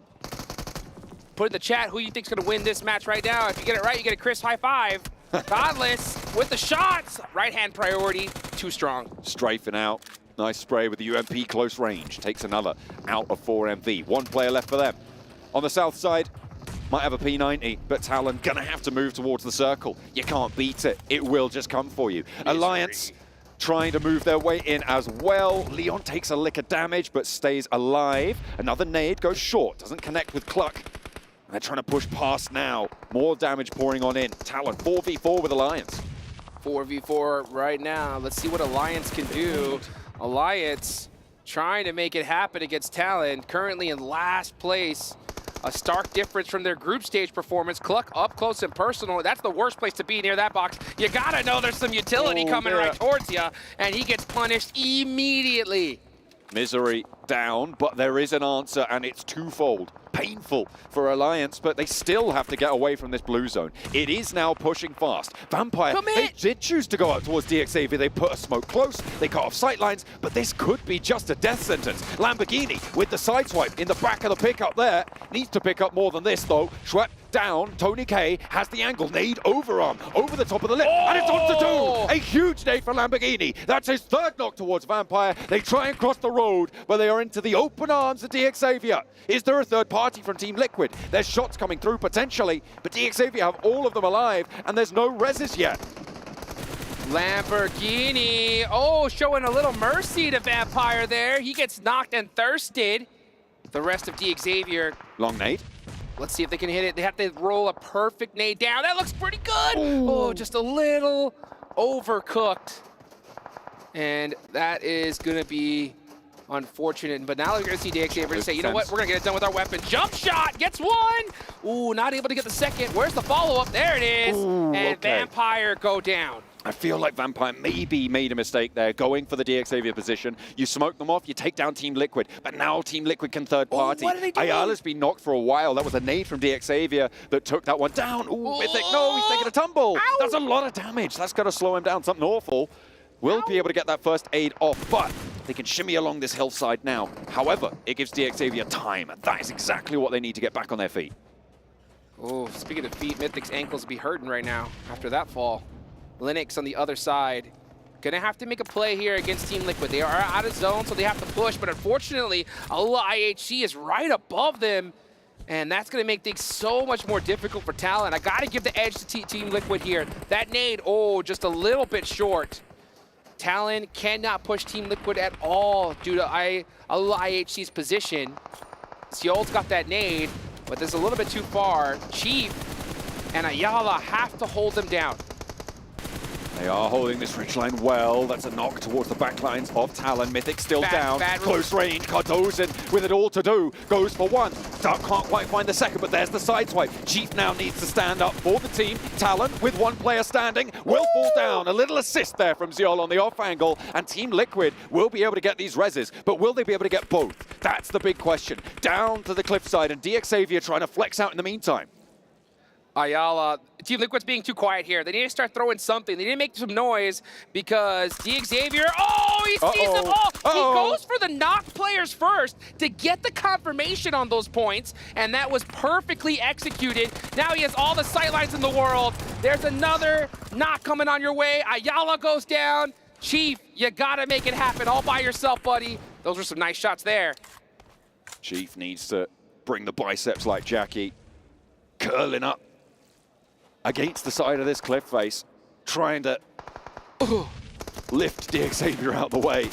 Put in the chat who you think's going to win this match right now. If you get it right, you get a crisp high five. Godless with the shots. Right-hand priority, too strong. Strafing out. Nice spray with the UMP close range. Takes another out of 4MV. 1 player left for them. On the south side, might have a P90, but Talon gonna have to move towards the circle. You can't beat it. It will just come for you. Alliance trying to move their way in as well. Leon takes a lick of damage, but stays alive. Another nade goes short, doesn't connect with Cluck. They're trying to push past now. More damage pouring on in. Talon 4v4 with Alliance. 4v4 right now. Let's see what Alliance can do. Alliance trying to make it happen against Talon, currently in last place. A stark difference from their group stage performance. Cluck up close and personal. That's the worst place to be near that box. You gotta know there's some utility coming right towards you, and he gets punished immediately. Misery down, but there is an answer, and it's twofold. Painful for Alliance, but they still have to get away from this blue zone. It is now pushing fast. Vampire, they did choose to go up towards DXavier. They put a smoke close, they cut off sightlines, but this could be just a death sentence. Lamborghini with the sideswipe in the back of the pickup there. Needs to pick up more than this, though. Schwepp down. Tony K has the angle. Nade overarm over the top of the lip, and it's on to do. A huge nade for Lamborghini. That's his 3rd knock towards Vampire. They try and cross the road, but they are into the open arms of DXavier. Is there a third party from Team Liquid? There's shots coming through potentially, but DXavier have all of them alive, and there's no reses yet. Lamborghini, oh, showing a little mercy to Vampire there. He gets knocked and thirsted. The rest of DXavier. Long nade. Let's see if they can hit it. They have to roll a perfect nade down. That looks pretty good. Ooh. Oh, just a little overcooked. And that is going to be unfortunate. But now we're going to see DXavier say, you know what, we're going to get it done with our weapon. Jump shot, gets 1. Ooh, not able to get the second. Where's the follow-up? There it is. Ooh, and Vampire go down. I feel like Vampire maybe made a mistake there, going for the DXavier position. You smoke them off, you take down Team Liquid, but now Team Liquid can third party. What are they doing? Ayala's been knocked for a while. That was a nade from DXavier that took that one down. Ooh, Mythic, no, he's taking a tumble. Ow. That's a lot of damage. That's got to slow him down. Something awful. Will be able to get that first aid off, but they can shimmy along this hillside now. However, it gives DXavier time, and that is exactly what they need to get back on their feet. Oh, speaking of feet, Mythic's ankles be hurting right now after that fall. Linux on the other side. Gonna have to make a play here against Team Liquid. They are out of zone, so they have to push, but unfortunately, IHC is right above them, and that's gonna make things so much more difficult for Talon. I gotta give the edge to Team Liquid here. That nade, oh, just a little bit short. Talon cannot push Team Liquid at all due to IHC's position. Seol's got that nade, but this is a little bit too far. Chief and Ayala have to hold them down. They are holding this ridgeline well. That's a knock towards the backlines of Talon. Mythic still down. Close range. Cardozen with it all to do. Goes for 1. Dark can't quite find the second, but there's the sideswipe. Chief now needs to stand up for the team. Talon, with 1 player standing, will fall down. A little assist there from Zeol on the off angle, and Team Liquid will be able to get these reses, but will they be able to get both? That's the big question. Down to the cliffside, and DXavier trying to flex out in the meantime. Ayala, Team Liquid's being too quiet here. They need to start throwing something. They need to make some noise because Xavier, oh, he sees them all. He goes for the knock players first to get the confirmation on those points, and that was perfectly executed. Now he has all the sightlines in the world. There's another knock coming on your way. Ayala goes down. Chief, you gotta make it happen all by yourself, buddy. Those were some nice shots there. Chief needs to bring the biceps like Jackie, curling up against the side of this cliff face, trying to lift Xavier out the way.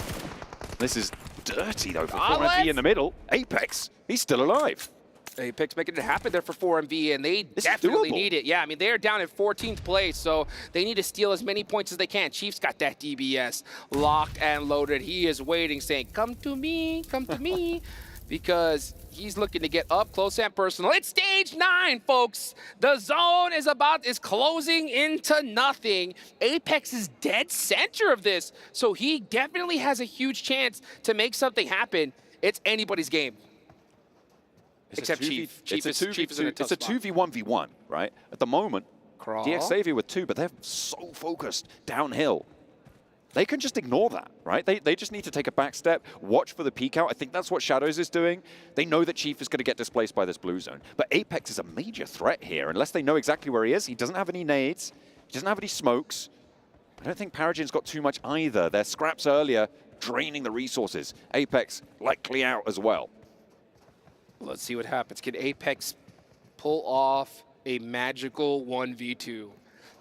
This is dirty though for 4MV in the middle. Apex, he's still alive. Apex making it happen there for 4MV, and they definitely need it. Yeah, I mean, they're down in 14th place, so they need to steal as many points as they can. Chief's got that DBS locked and loaded. He is waiting, saying, come to me, because he's looking to get up close and personal. It's stage 9, folks. The zone is closing into nothing. Apex is dead center of this, so he definitely has a huge chance to make something happen. It's anybody's game. Except Chief. Chief is in a tough spot. It's a 2v1v1, right? At the moment, Crawl. Xavier with 2, but they're so focused downhill. They can just ignore that, right? They just need to take a back step, watch for the peek out. I think that's what Shadows is doing. They know that Chief is going to get displaced by this blue zone. But Apex is a major threat here, unless they know exactly where he is. He doesn't have any nades. He doesn't have any smokes. I don't think Paragen's got too much either. Their scraps earlier, draining the resources. Apex likely out as well. Let's see what happens. Can Apex pull off a magical 1v2?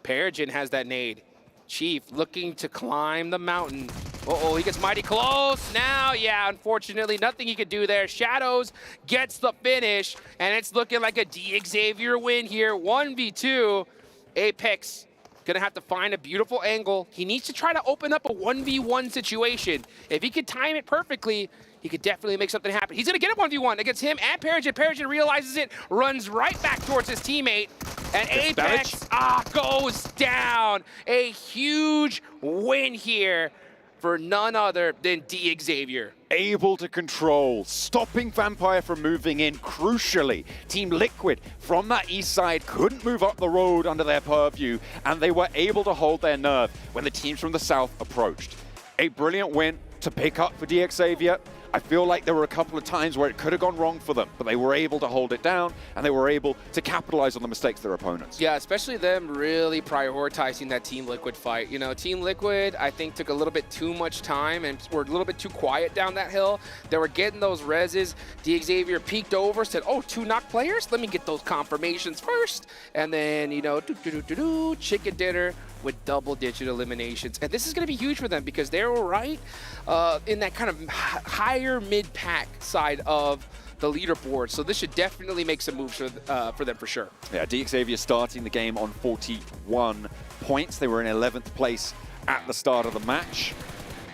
Paragen has that nade. Chief looking to climb the mountain. Uh-oh, he gets mighty close. Now, yeah, unfortunately, nothing he could do there. Shadows gets the finish, and it's looking like a Xavier win here. 1v2. Apex gonna have to find a beautiful angle. He needs to try to open up a 1v1 situation. If he could time it perfectly, he could definitely make something happen. He's gonna get a 1v1 against him and Paragen. Paragen realizes it, runs right back towards his teammate, and Apex goes down. A huge win here for none other than Xavier. Able to control, stopping Vampire from moving in crucially. Team Liquid from that east side couldn't move up the road under their purview, and they were able to hold their nerve when the teams from the south approached. A brilliant win to pick up for Xavier. I feel like there were a couple of times where it could have gone wrong for them, but they were able to hold it down, and they were able to capitalize on the mistakes of their opponents. Yeah, especially them really prioritizing that Team Liquid fight. You know, Team Liquid, I think, took a little bit too much time and were a little bit too quiet down that hill. They were getting those reses. Xavier peeked over, said, oh, 2 knock players? Let me get those confirmations first. And then, you know, chicken dinner with double-digit eliminations. And this is going to be huge for them because they were right in that kind of higher mid-pack side of the leaderboard. So this should definitely make some moves for them for sure. Yeah, Xavier starting the game on 41 points. They were in 11th place at the start of the match.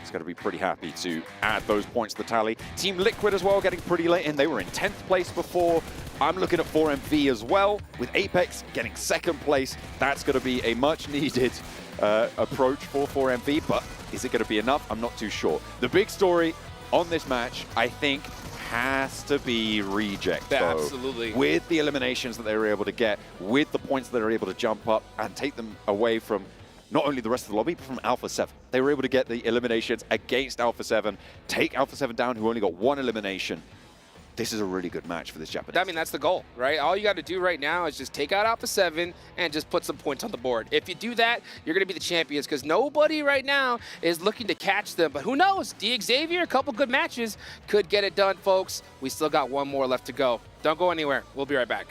He's going to be pretty happy to add those points to the tally. Team Liquid as well, getting pretty late in. They were in 10th place before. I'm looking at 4MV as well, with Apex getting 2nd place. That's going to be a much-needed approach for 4MV, but is it going to be enough? I'm not too sure. The big story on this match, I think, has to be Reject, Yeah, though. absolutely. With the eliminations that they were able to get, with the points that they were able to jump up and take them away from not only the rest of the lobby, but from Alpha 7. They were able to get the eliminations against Alpha 7, take Alpha 7 down, who only got 1 elimination. This is a really good match for this Japanese. I mean, that's the goal, right? All you got to do right now is just take out Alpha 7 and just put some points on the board. If you do that, you're going to be the champions because nobody right now is looking to catch them. But who knows? Xavier, a couple good matches could get it done, folks. We still got 1 more left to go. Don't go anywhere. We'll be right back.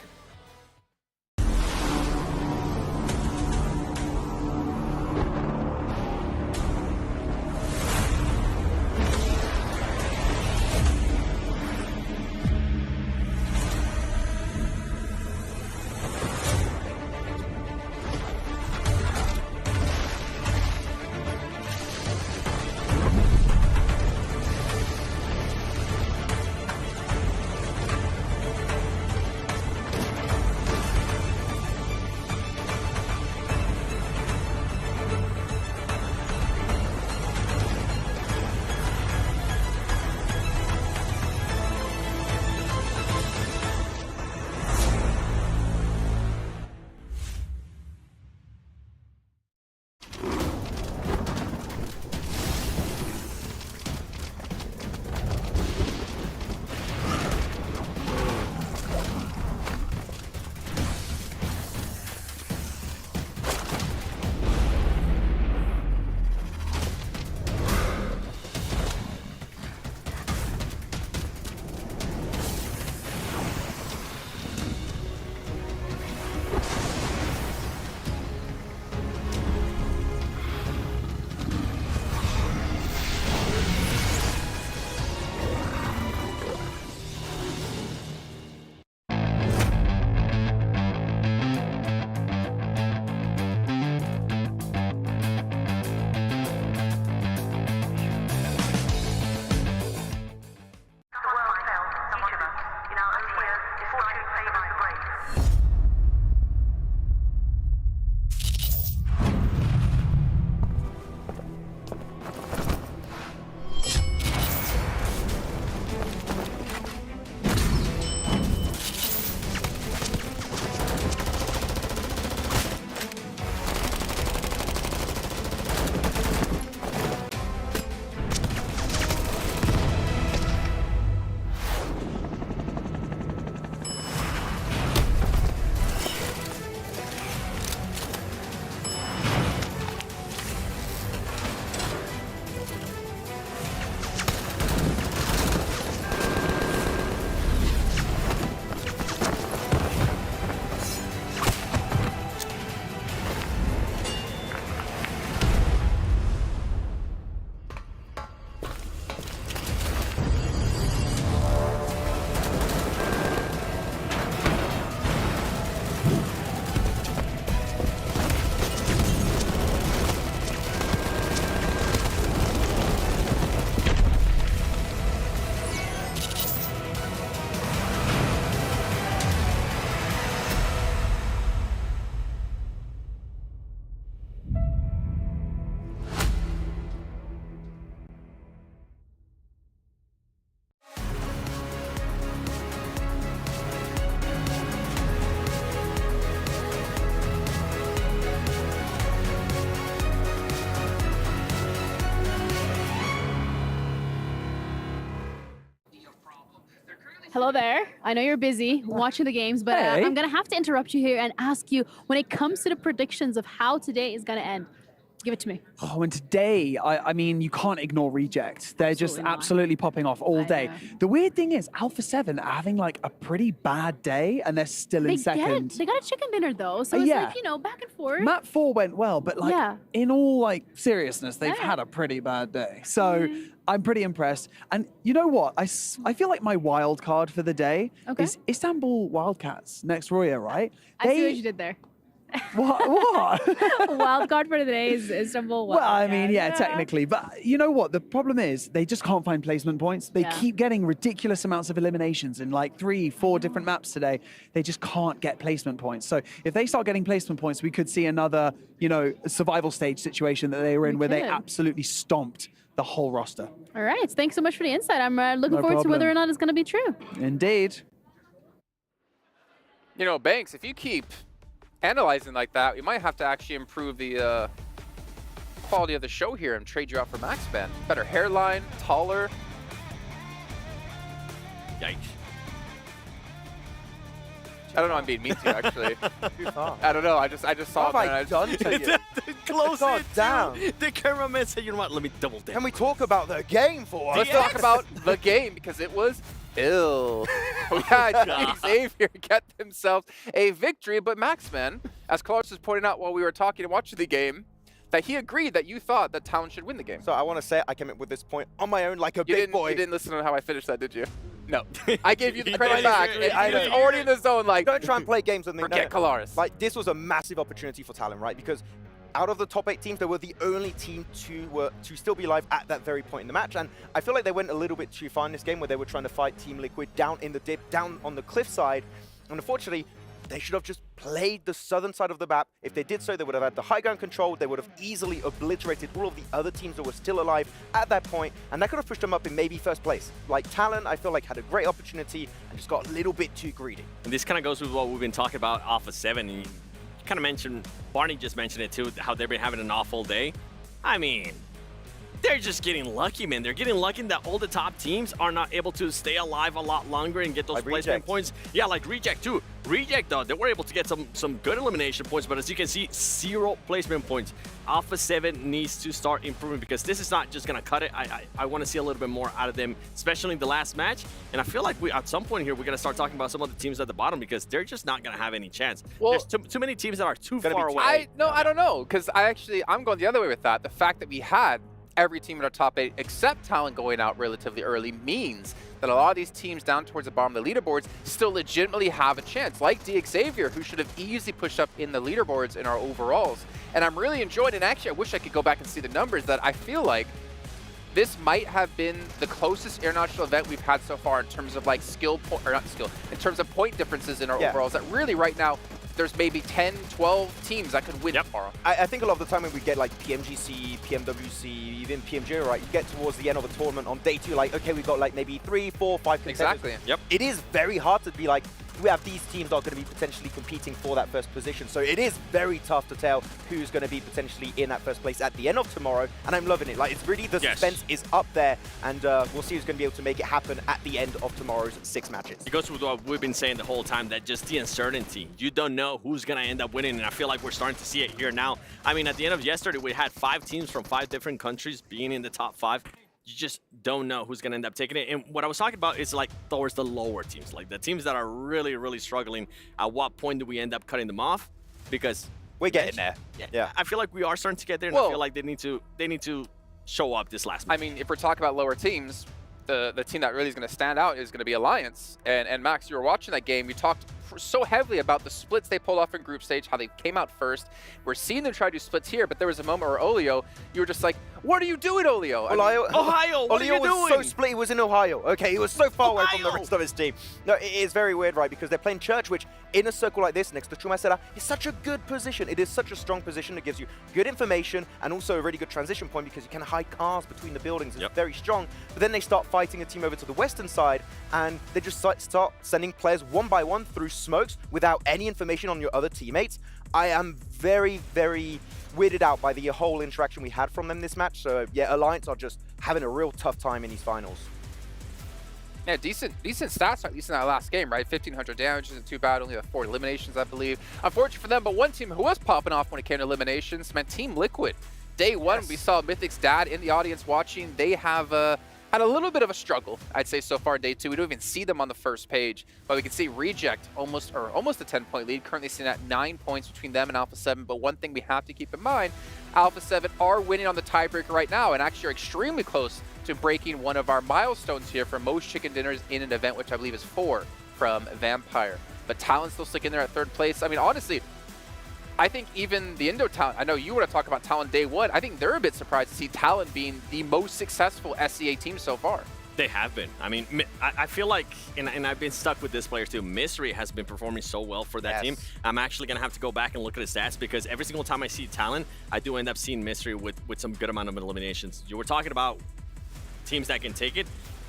Hello there. I know you're busy watching the games, but Hey. I'm going to have to interrupt you here and ask you, when it comes to the predictions of how today is going to end, give it to me. Oh, and today, I mean, you can't ignore Reject. They're just absolutely popping off all day. The weird thing is, Alpha 7 are having like a pretty bad day, and they're still in second. They got a chicken dinner, though, so it's like, you know, back and forth. Map 4 went well, but like, in all like seriousness, they've had a pretty bad day. So I'm pretty impressed. And you know what? I feel like my wild card for the day is Istanbul Wildcats next Royale, right? I see what you did there. What? Wild card for the day is Istanbul. Well, I mean, yeah, technically. But you know what? The problem is they just can't find placement points. They keep getting ridiculous amounts of eliminations in like 3-4 different maps today. They just can't get placement points. So if they start getting placement points, we could see another, you know, survival stage situation that they were in where they absolutely stomped the whole roster. All right. Thanks so much for the insight. I'm looking No forward to whether problem. or not it's going to be true. Indeed. You know, Banks, if you keep analyzing like that, we might have to actually improve the quality of the show here and trade you out for Max Ben. Better hairline, taller. Yikes. I don't know, I'm being mean to you, actually. I don't know, I just saw What it. have I done to you? Close God it down. The cameraman said, you know what, let me double down. Can we talk about the game for once? Let's talk about the game, because it was ill. We had Xavier get themselves a victory, but Maxman, as Carlos was pointing out while we were talking and watching the game, that he agreed that you thought that Talon should win the game. So I want to say I came up with this point on my own like a big boy. You didn't listen to how I finished that, did you? No. I gave you the credit back. I was already in the zone, like, don't try and play games with me. Forget Kalaris. Like, this was a massive opportunity for Talon, right? Because out of the top 8 teams, they were the only team to still be alive at that very point in the match. And I feel like they went a little bit too far in this game where they were trying to fight Team Liquid down in the dip, down on the cliff side. And unfortunately, they should have just played the southern side of the map. If they did so, they would have had the high ground control. They would have easily obliterated all of the other teams that were still alive at that point, and that could have pushed them up in maybe first place. Like Talon, I feel like had a great opportunity and just got a little bit too greedy. And this kind of goes with what we've been talking about Alpha 7. And you kind of mentioned, Barney just mentioned it too, how they've been having an awful day. I mean, they're just getting lucky, man. They're getting lucky that all the top teams are not able to stay alive a lot longer and get those placement points. Yeah, like Reject too. Reject, though, they were able to get some good elimination points, but as you can see, 0 placement points. Alpha 7 needs to start improving because this is not just going to cut it. I want to see a little bit more out of them, especially in the last match. And I feel like at some point here, we're going to start talking about some of the teams at the bottom because they're just not going to have any chance. Well, there's too many teams that are too far away. I don't know, because I'm going the other way with that. The fact that we had every team in our top 8 except Talon going out relatively early means that a lot of these teams down towards the bottom of the leaderboards still legitimately have a chance, like Xavier, who should have easily pushed up in the leaderboards in our overalls. And I'm really enjoying it. Actually, I wish I could go back and see the numbers, that I feel like this might have been the closest international event we've had so far in terms of like in terms of point differences in our overalls, that really right now there's maybe 10, 12 teams that could win tomorrow. I think a lot of the time when we get like PMGC, PMWC, even PMG, right, you get towards the end of the tournament on day 2, like, okay, we got like maybe 3, 4, 5 contenders. Exactly. Yep. It is very hard to be like, we have these teams that are going to be potentially competing for that first position. So it is very tough to tell who's going to be potentially in that first place at the end of tomorrow. And I'm loving it. Like, it's really, the suspense is up there. And we'll see who's going to be able to make it happen at the end of tomorrow's 6 matches. It goes with what we've been saying the whole time, that just the uncertainty. You don't know who's going to end up winning, and I feel like we're starting to see it here now. I mean, at the end of yesterday, we had 5 teams from 5 different countries being in the top 5. You just don't know who's going to end up taking it. And what I was talking about is like towards the lower teams, like the teams that are really, really struggling. At what point do we end up cutting them off? Because we're getting there. Yeah. I feel like we are starting to get there, and I feel like they need to show up this last match. I mean, if we're talking about lower teams, the team that really is going to stand out is going to be Alliance. And Max, you were watching that game. You talked so heavily about the splits they pulled off in group stage, how they came out first. We're seeing them try to do splits here, but there was a moment where Olio, you were just like, what are you doing, Olio? Ohio, what are you doing? was so split, he was in Ohio. Okay, he was so far away from the rest of his team. No, it is very weird, right? Because they're playing Church, which in a circle like this, next to Chumacera, is such a good position. It is such a strong position. It gives you good information and also a really good transition point because you can hide cars between the buildings. It's very strong. But then they start fighting a team over to the western side, and they just start sending players one by one through smokes without any information on your other teammates. I am very, very weirded out by the whole interaction we had from them this match. So yeah, Alliance are just having a real tough time in these finals. Yeah, decent stats, at least in that last game, right? 1,500 damage isn't too bad, only 4 eliminations, I believe. Unfortunate for them, but one team who was popping off when it came to eliminations meant Team Liquid. Day one, we saw Mythic's dad in the audience watching. They have had a little bit of a struggle, I'd say, so far in day 2. We don't even see them on the first page, but we can see Reject almost a 10-point lead, currently sitting at 9 points between them and Alpha 7. But one thing we have to keep in mind, Alpha 7 are winning on the tiebreaker right now and actually are extremely close to breaking one of our milestones here for most chicken dinners in an event, which I believe is 4 from Vampire. But Talon's still sticking there at 3rd place. I mean, honestly, I think even the Indo Talon, I know you want to talk about Talon day 1, I think they're a bit surprised to see Talon being the most successful SEA team so far. They have been. I mean, I feel like, and I've been stuck with this player too, Mystery has been performing so well for that team. I'm actually going to have to go back and look at his stats because every single time I see Talon, I do end up seeing Mystery with some good amount of eliminations. You were talking about teams that can take it.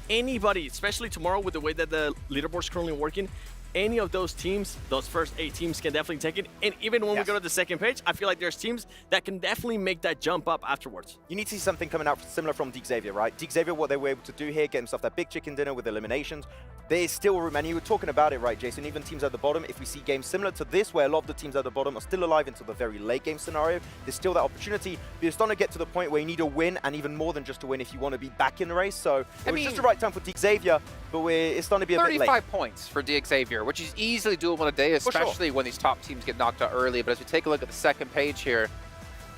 Anybody, especially tomorrow with the way that the leaderboard's currently working, any of those teams, those first 8 teams can definitely take it. And even when we go to the second page, I feel like there's teams that can definitely make that jump up afterwards. You need to see something coming out similar from Xavier, right? Xavier, what they were able to do here, get himself that big chicken dinner with eliminations. There's still room, and you were talking about it, right, Jason? Even teams at the bottom, if we see games similar to this, where a lot of the teams at the bottom are still alive until the very late game scenario, there's still that opportunity. But you're starting to get to the point where you need a win, and even more than just a win if you want to be back in the race. So it was just the right time for Xavier, but it's starting to be a bit late. 35 points for Xavier, which is easily doable in a day, especially when these top teams get knocked out early. But as we take a look at the second page here,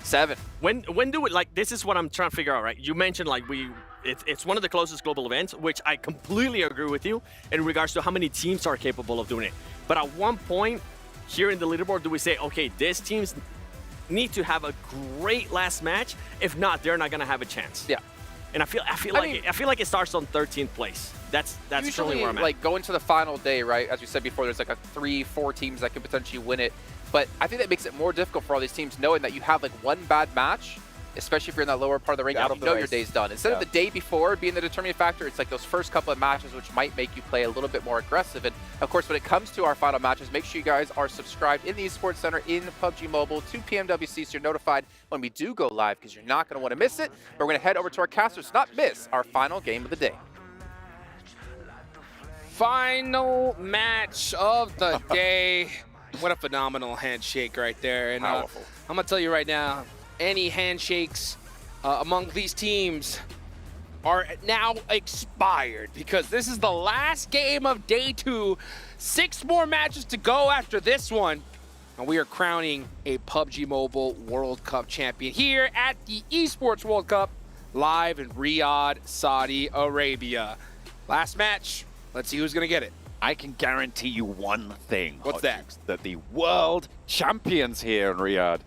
7. When do it, like, this is what I'm trying to figure out, right? You mentioned, like, it's one of the closest global events, which I completely agree with you in regards to how many teams are capable of doing it. But at one point here in the leaderboard, do we say, okay, these teams need to have a great last match? If not, they're not going to have a chance. Yeah. And I feel like it starts on 13th place. That's usually where I'm at. Like going to the final day, right? As we said before, there's like a 3-4 teams that could potentially win it. But I think that makes it more difficult for all these teams knowing that you have like one bad match, especially if you're in that lower part of the ranking, you know your day's done. Instead of the day before being the determining factor, it's like those first couple of matches which might make you play a little bit more aggressive. And of course, when it comes to our final matches, make sure you guys are subscribed in the Esports Center in PUBG Mobile to PMWC so you're notified when we do go live because you're not going to want to miss it. But we're going to head over to our casters to not miss our final game of the day. Final match of the day. What a phenomenal handshake right there. And Powerful. I'm going to tell you right now, any handshakes among these teams are now expired because this is the last game of day 2. 6 more matches to go after this one. And we are crowning a PUBG Mobile World Cup champion here at the Esports World Cup live in Riyadh, Saudi Arabia. Last match. Let's see who's going to get it. I can guarantee you one thing. What's that? That the world champions here in Riyadh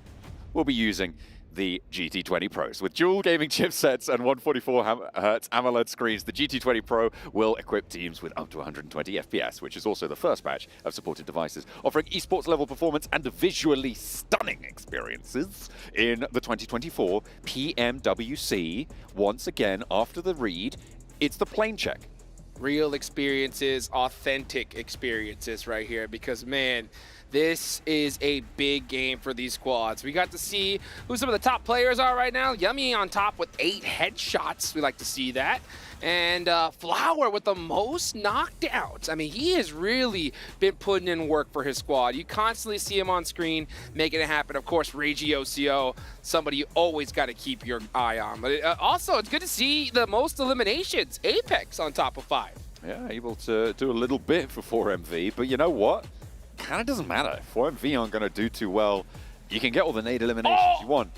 will be using the GT20 Pros. With dual gaming chipsets and 144Hz AMOLED screens, the GT20 Pro will equip teams with up to 120 FPS, which is also the first batch of supported devices, offering esports level performance and visually stunning experiences in the 2024 PMWC. Once again, after the read, it's the plane check. Real experiences, authentic experiences right here because, man, this is a big game for these squads. We got to see who some of the top players are right now. Yummy on top with 8 headshots. We like to see that. And Flower with the most knockdowns. I mean, he has really been putting in work for his squad. You constantly see him on screen making it happen. Of course, Reggie OCO, somebody you always got to keep your eye on. But also, it's good to see the most eliminations. Apex on top of 5. Yeah, able to do a little bit for 4MV, but you know what? Kind of doesn't matter. 4MV aren't going to do too well. You can get all the nade eliminations you want.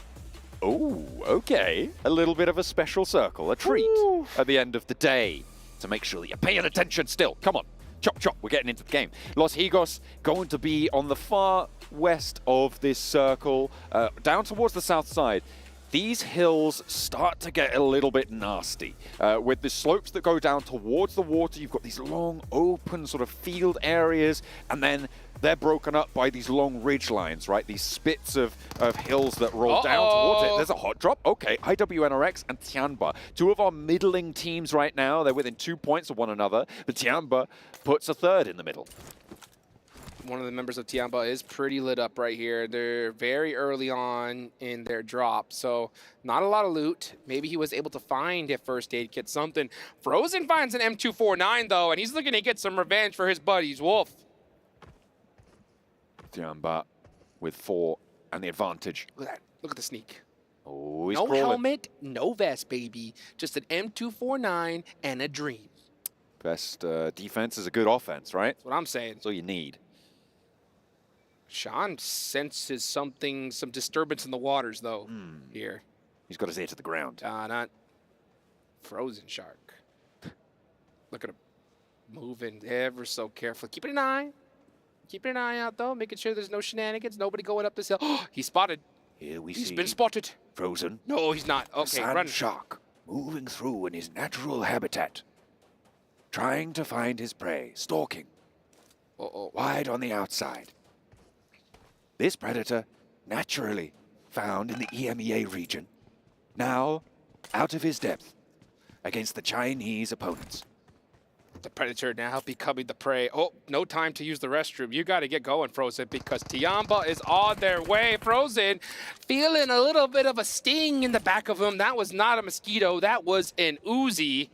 Oh, okay. A little bit of a special circle, a treat at the end of the day to make sure that you're paying attention still. Come on. Chop, chop. We're getting into the game. Los Higos going to be on the far west of this circle, down towards the south side. These hills start to get a little bit nasty. With the slopes that go down towards the water, you've got these long, open sort of field areas, and then they're broken up by these long ridge lines, right? These spits of hills that roll down towards it. There's a hot drop. Okay, IWNRX and Tianba. 2 of our middling teams right now. They're within 2 points of one another. But Tianba puts a third in the middle. one of the members of Tiamba is pretty lit up right here. They're very early on in their drop, so not a lot of loot. Maybe he was able to find a first aid kit, something. Frozen finds an M249 though, and he's looking to get some revenge for his buddies. Wolf. Tiamba with 4 and the advantage. Look at that. Look at the sneak. Oh, he's no crawling. helmet, no vest, baby. Just an M249 and a dream. Best defense is a good offense, right? That's what I'm saying. That's all you need. Sean senses something, some disturbance in the waters, though, here. He's got his ear to the ground. Not Frozen Shark. Look at him moving ever so carefully. Keeping an eye. Keeping an eye out, though, making sure there's no shenanigans, nobody going up this hill. Oh, he's spotted. Here we He's see been spotted. Frozen. No, he's not. Okay, Sand run. shark moving through in his natural habitat, trying to find his prey, stalking. Wide on the outside. This predator, naturally found in the EMEA region, now out of his depth against the Chinese opponents. The predator now becoming the prey. Oh, no time to use the restroom. You got to get going, Frozen, because Tiamba is on their way. Frozen feeling a little bit of a sting in the back of him. That was not a mosquito. That was an Uzi.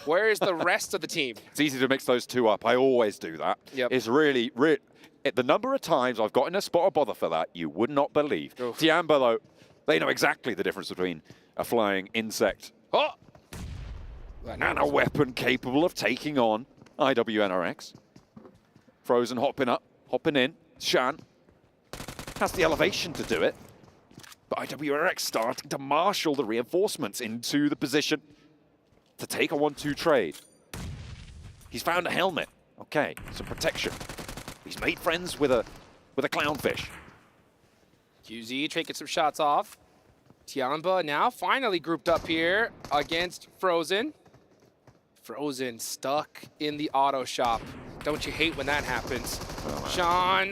Where is the rest of the team? It's easy to mix those two up. I always do that. Yep. It's really, the number of times I've gotten a spot of bother for that, you would not believe. Oof. Tiamba, though, they know exactly the difference between a flying insect and a weapon capable of taking on IWNRX. Frozen hopping in. Shan has the elevation to do it. But IWNRX starting to marshal the reinforcements into the position to take a 1-2 trade. He's found a helmet. Okay, some protection. He's made friends with a clownfish. QZ taking some shots off. Tiamba now finally grouped up here against Frozen. Frozen stuck in the auto shop. Don't you hate when that happens? Sean,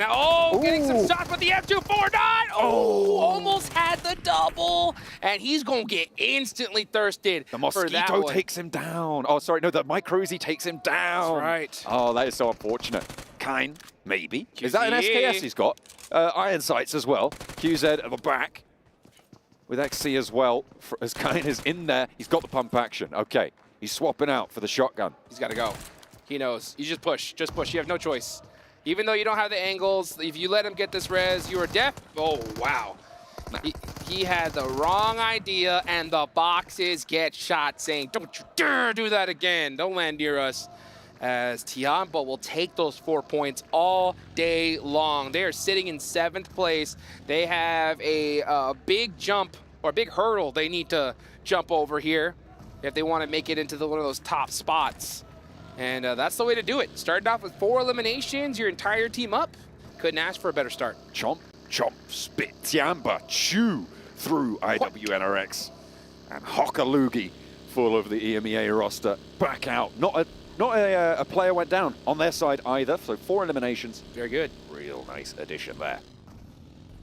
getting some shots with the M249. Almost had the double. And he's going to get instantly thirsted The for that mosquito one. takes him down. Oh, sorry, no, the Microzy takes him down. That's right. Oh, that is so unfortunate. Kine, maybe. Is that an SKS he's got? Iron sights as well. QZ at the back with XC as well. As Kine is in there, he's got the pump action. Okay, he's swapping out for the shotgun. He's got to go. He knows. You just push. Just push. You have no choice. Even though you don't have the angles, if you let him get this res, you are deaf. Oh, wow. He had the wrong idea, and the boxes get shot, saying, don't you dare do that again. Don't land near us. As Tiamba will take those 4 points all day long. They are sitting in 7th place. They have a big jump, or a big hurdle they need to jump over here if they want to make it into one of those top spots. And that's the way to do it. Starting off with 4 eliminations, your entire team up. Couldn't ask for a better start. Chomp, chomp, spit, Tiamba, chew through IWNRX. And Hokalugi, full of the EMEA roster, back out. Not a player went down on their side either, so 4 eliminations. Very good. Real nice addition there.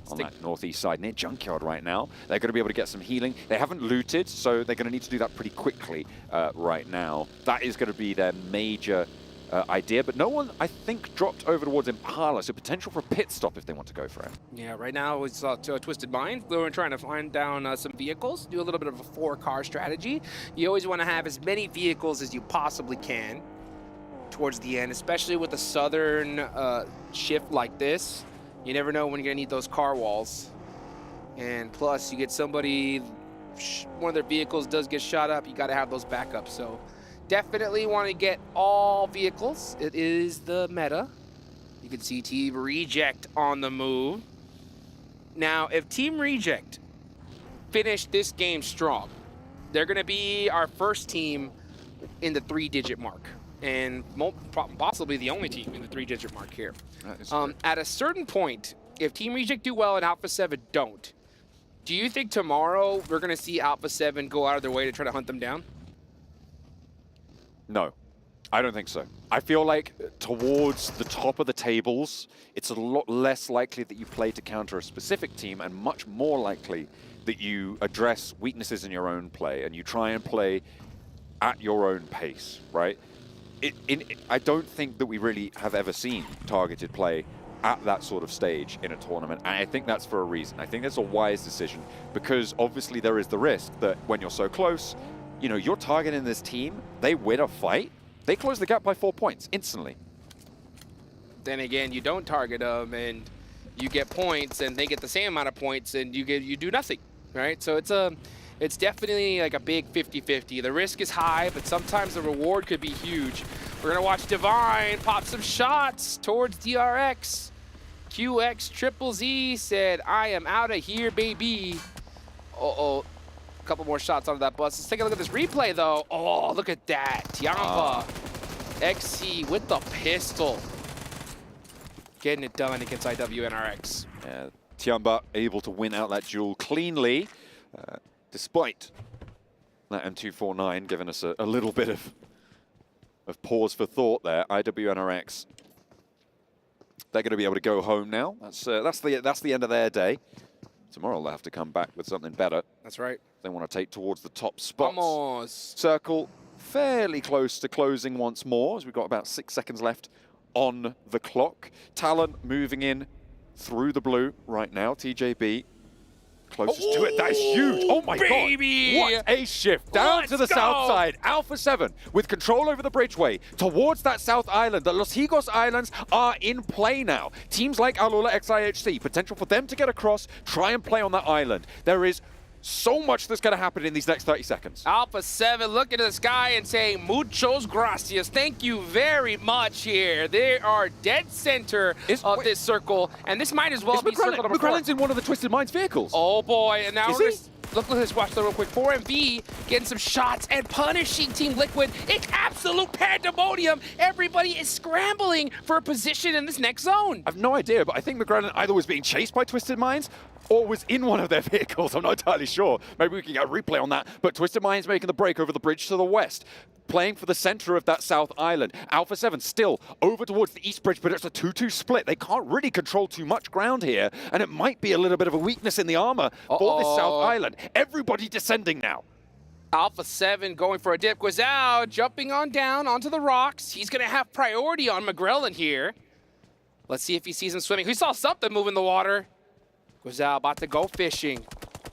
On that northeast side, near Junkyard right now. They're going to be able to get some healing. They haven't looted, so they're going to need to do that pretty quickly right now. That is going to be their major idea, but no one, I think, dropped over towards Impala, so potential for a pit stop if they want to go for it. Yeah, right now it's Twisted Mind. We're trying to find down some vehicles, do a little bit of a 4-car strategy. You always want to have as many vehicles as you possibly can towards the end, especially with a southern shift like this. You never know when you're going to need those car walls. And plus, you get somebody, one of their vehicles does get shot up, you got to have those backups. So definitely want to get all vehicles. It is the meta. You can see Team Reject on the move. Now, if Team Reject finish this game strong, they're going to be our first team in the 3-digit mark. And possibly the only team in the 3-digit mark here. At a certain point, if Team Reject do well and Alpha 7 don't, do you think tomorrow we're going to see Alpha 7 go out of their way to try to hunt them down? No, I don't think so. I feel like towards the top of the tables, it's a lot less likely that you play to counter a specific team and much more likely that you address weaknesses in your own play and you try and play at your own pace, right? I don't think that we really have ever seen targeted play at that sort of stage in a tournament, and I think that's for a reason. I think that's a wise decision, because obviously there is the risk that when you're so close, you know, you're targeting this team, they win a fight, they close the gap by 4 points instantly. Then again, you don't target them and you get points, and they get the same amount of points, and you do nothing, right? So it's definitely like a big 50-50. The risk is high, but sometimes the reward could be huge. We're gonna watch Divine pop some shots towards DRX. QX Triple Z said, "I am out of here, baby." Uh-oh. A couple more shots onto that bus. Let's take a look at this replay, though. Oh, look at that. Tiamba. XC with the pistol. Getting it done against IWNRX. Yeah, Tiamba able to win out that duel cleanly, despite that M249 giving us a little bit of pause for thought there. IWNRX, they're going to be able to go home now. That's the end of their day. Tomorrow they'll have to come back with something better. That's right. They want to take towards the top spots. Vamos. Circle fairly close to closing once more, as we've got about 6 seconds left on the clock. Talon moving in through the blue right now. TJB closest to it. That is huge. Oh my baby. God. What a shift. Down Let's to the go. south side. Alpha 7 with control over the bridgeway towards that south island. The Los Higos Islands are in play now. Teams like Alula XIHC, potential for them to get across, try and play on that island. There is so much that's going to happen in these next 30 seconds. Alpha 7 looking to the sky and saying, muchos gracias. Thank you very much here. They are dead center of this circle, and this might as well be circle number 4. McCrellan's in one of the Twisted Minds vehicles. Oh boy, and now Is we're he? look at this, watch that real quick. 4MV getting some shots and punishing Team Liquid. It's absolute pandemonium. Everybody is scrambling for a position in this next zone. I've no idea, but I think McCrellan either was being chased by Twisted Minds or was in one of their vehicles. I'm not entirely sure. Maybe we can get a replay on that. But Twisted Minds making the break over the bridge to the west, playing for the center of that south island. Alpha 7 still over towards the east bridge, but it's a 2-2 split. They can't really control too much ground here, and it might be a little bit of a weakness in the armor for this south island. Everybody descending now. Alpha 7 going for a dip. Guizao jumping on down onto the rocks. He's going to have priority on McGrellan here. Let's see if he sees him swimming. We saw something move in the water. Guizao about to go fishing.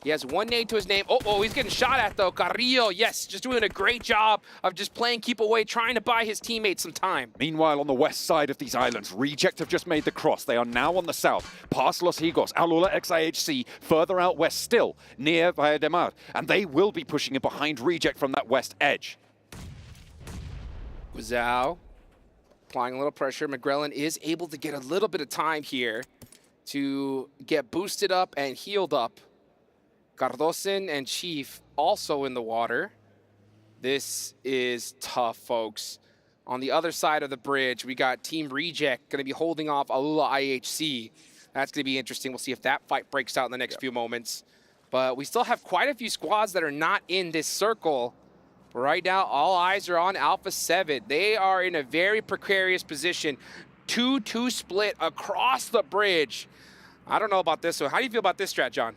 He has one name to his name. Oh, he's getting shot at, though. Carrillo, yes, just doing a great job of just playing keep away, trying to buy his teammates some time. Meanwhile, on the west side of these islands, Reject have just made the cross. They are now on the south, past Los Higos, Alula XIHC, further out west still, near Valle de Mar. And they will be pushing it behind Reject from that west edge. Guizao applying a little pressure. McGrellan is able to get a little bit of time here to get boosted up and healed up. Cardosen and Chief also in the water. This is tough, folks. On the other side of the bridge, we got Team Reject going to be holding off Alula IHC. That's going to be interesting. We'll see if that fight breaks out in the next few moments. But we still have quite a few squads that are not in this circle. Right now, all eyes are on Alpha 7. They are in a very precarious position. 2-2 split across the bridge. I don't know about this one. How do you feel about this strat, John?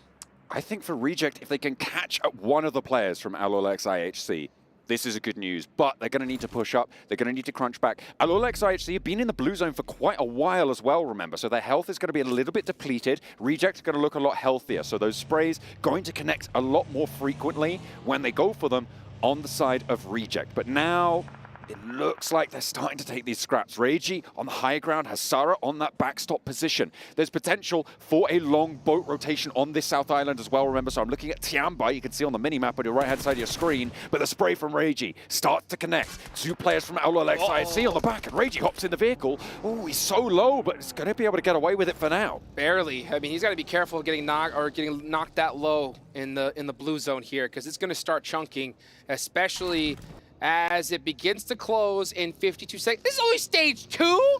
I think for Reject, if they can catch one of the players from Alula XIHC, this is a good news, but they're going to need to push up. They're going to need to crunch back. Alula XIHC have been in the blue zone for quite a while as well, remember, so their health is going to be a little bit depleted. Reject is going to look a lot healthier, so those sprays going to connect a lot more frequently when they go for them on the side of Reject. But now it looks like they're starting to take these scraps. Reiji on the high ground has Sarah on that backstop position. There's potential for a long boat rotation on this South Island as well, remember. So I'm looking at Tiamba, you can see on the mini-map on your right-hand side of your screen, but the spray from Reiji starts to connect. Two players from Alula XIHC on the back, and Reiji hops in the vehicle. Oh, he's so low, but he's going to be able to get away with it for now. Barely. I mean, he's got to be careful of getting knocked that low in the blue zone here, because it's going to start chunking, especially as it begins to close in 52 seconds. This is only stage 2?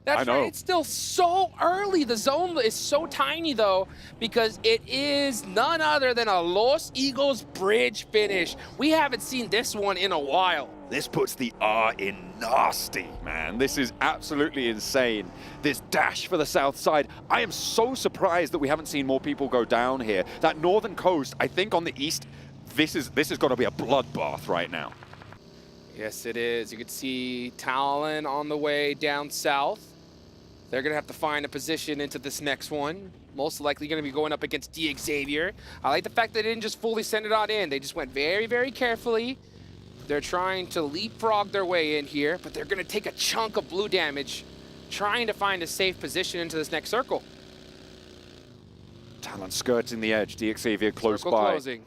That's right, it's still so early. The zone is so tiny, though, because it is none other than a Los Eagles bridge finish. We haven't seen this one in a while. This puts the R in nasty, man. This is absolutely insane. This dash for the south side. I am so surprised that we haven't seen more people go down here. That northern coast, I think on the east, this is got to be a bloodbath right now. Yes, it is. You can see Talon on the way down south. They're going to have to find a position into this next one. Most likely going to be going up against Xavier. I like the fact that they didn't just fully send it on in. They just went very, very carefully. They're trying to leapfrog their way in here, but they're going to take a chunk of blue damage, trying to find a safe position into this next circle. Talon skirting the edge, Xavier close Circle by. closing.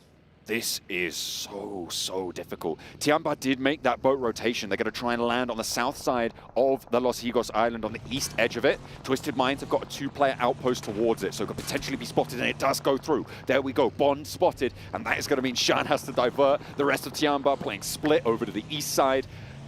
This is so difficult. Tiamba did make that boat rotation. They're going to try and land on the south side of the Los Higos Island on the east edge of it. Twisted Minds have got a 2-player outpost towards it, so it could potentially be spotted, and it does go through. There we go, Bond spotted, and that is going to mean Shan has to divert. The rest of Tiamba playing split over to the east side.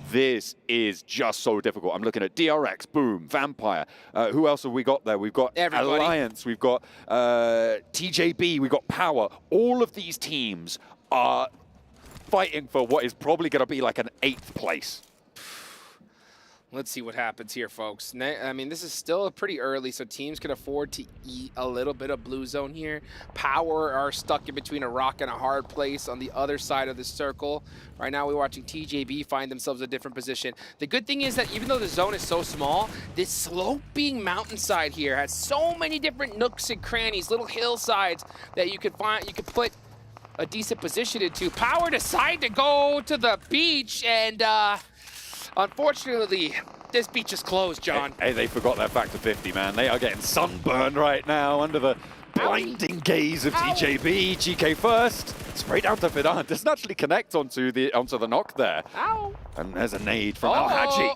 This is just so difficult. I'm looking at DRX, Boom, Vampire. Who else have we got there? We've got Everybody. Alliance, we've got TJB, we've got Power. All of these teams are fighting for what is probably going to be like an 8th place. Let's see what happens here, folks. I mean, this is still pretty early, so teams can afford to eat a little bit of blue zone here. Power are stuck in between a rock and a hard place on the other side of the circle. Right now, we're watching TJB find themselves a different position. The good thing is that even though the zone is so small, this sloping mountainside here has so many different nooks and crannies, little hillsides that you could find, you could put a decent position into. Power decide to go to the beach, and unfortunately, this beach is closed, John. Hey, they forgot their factor 50, man. They are getting sunburned right now under the blinding gaze of TJB. GK first, sprayed out to Fidan. Doesn't actually connect onto the knock there. Ow. And there's a nade from Al-Haji.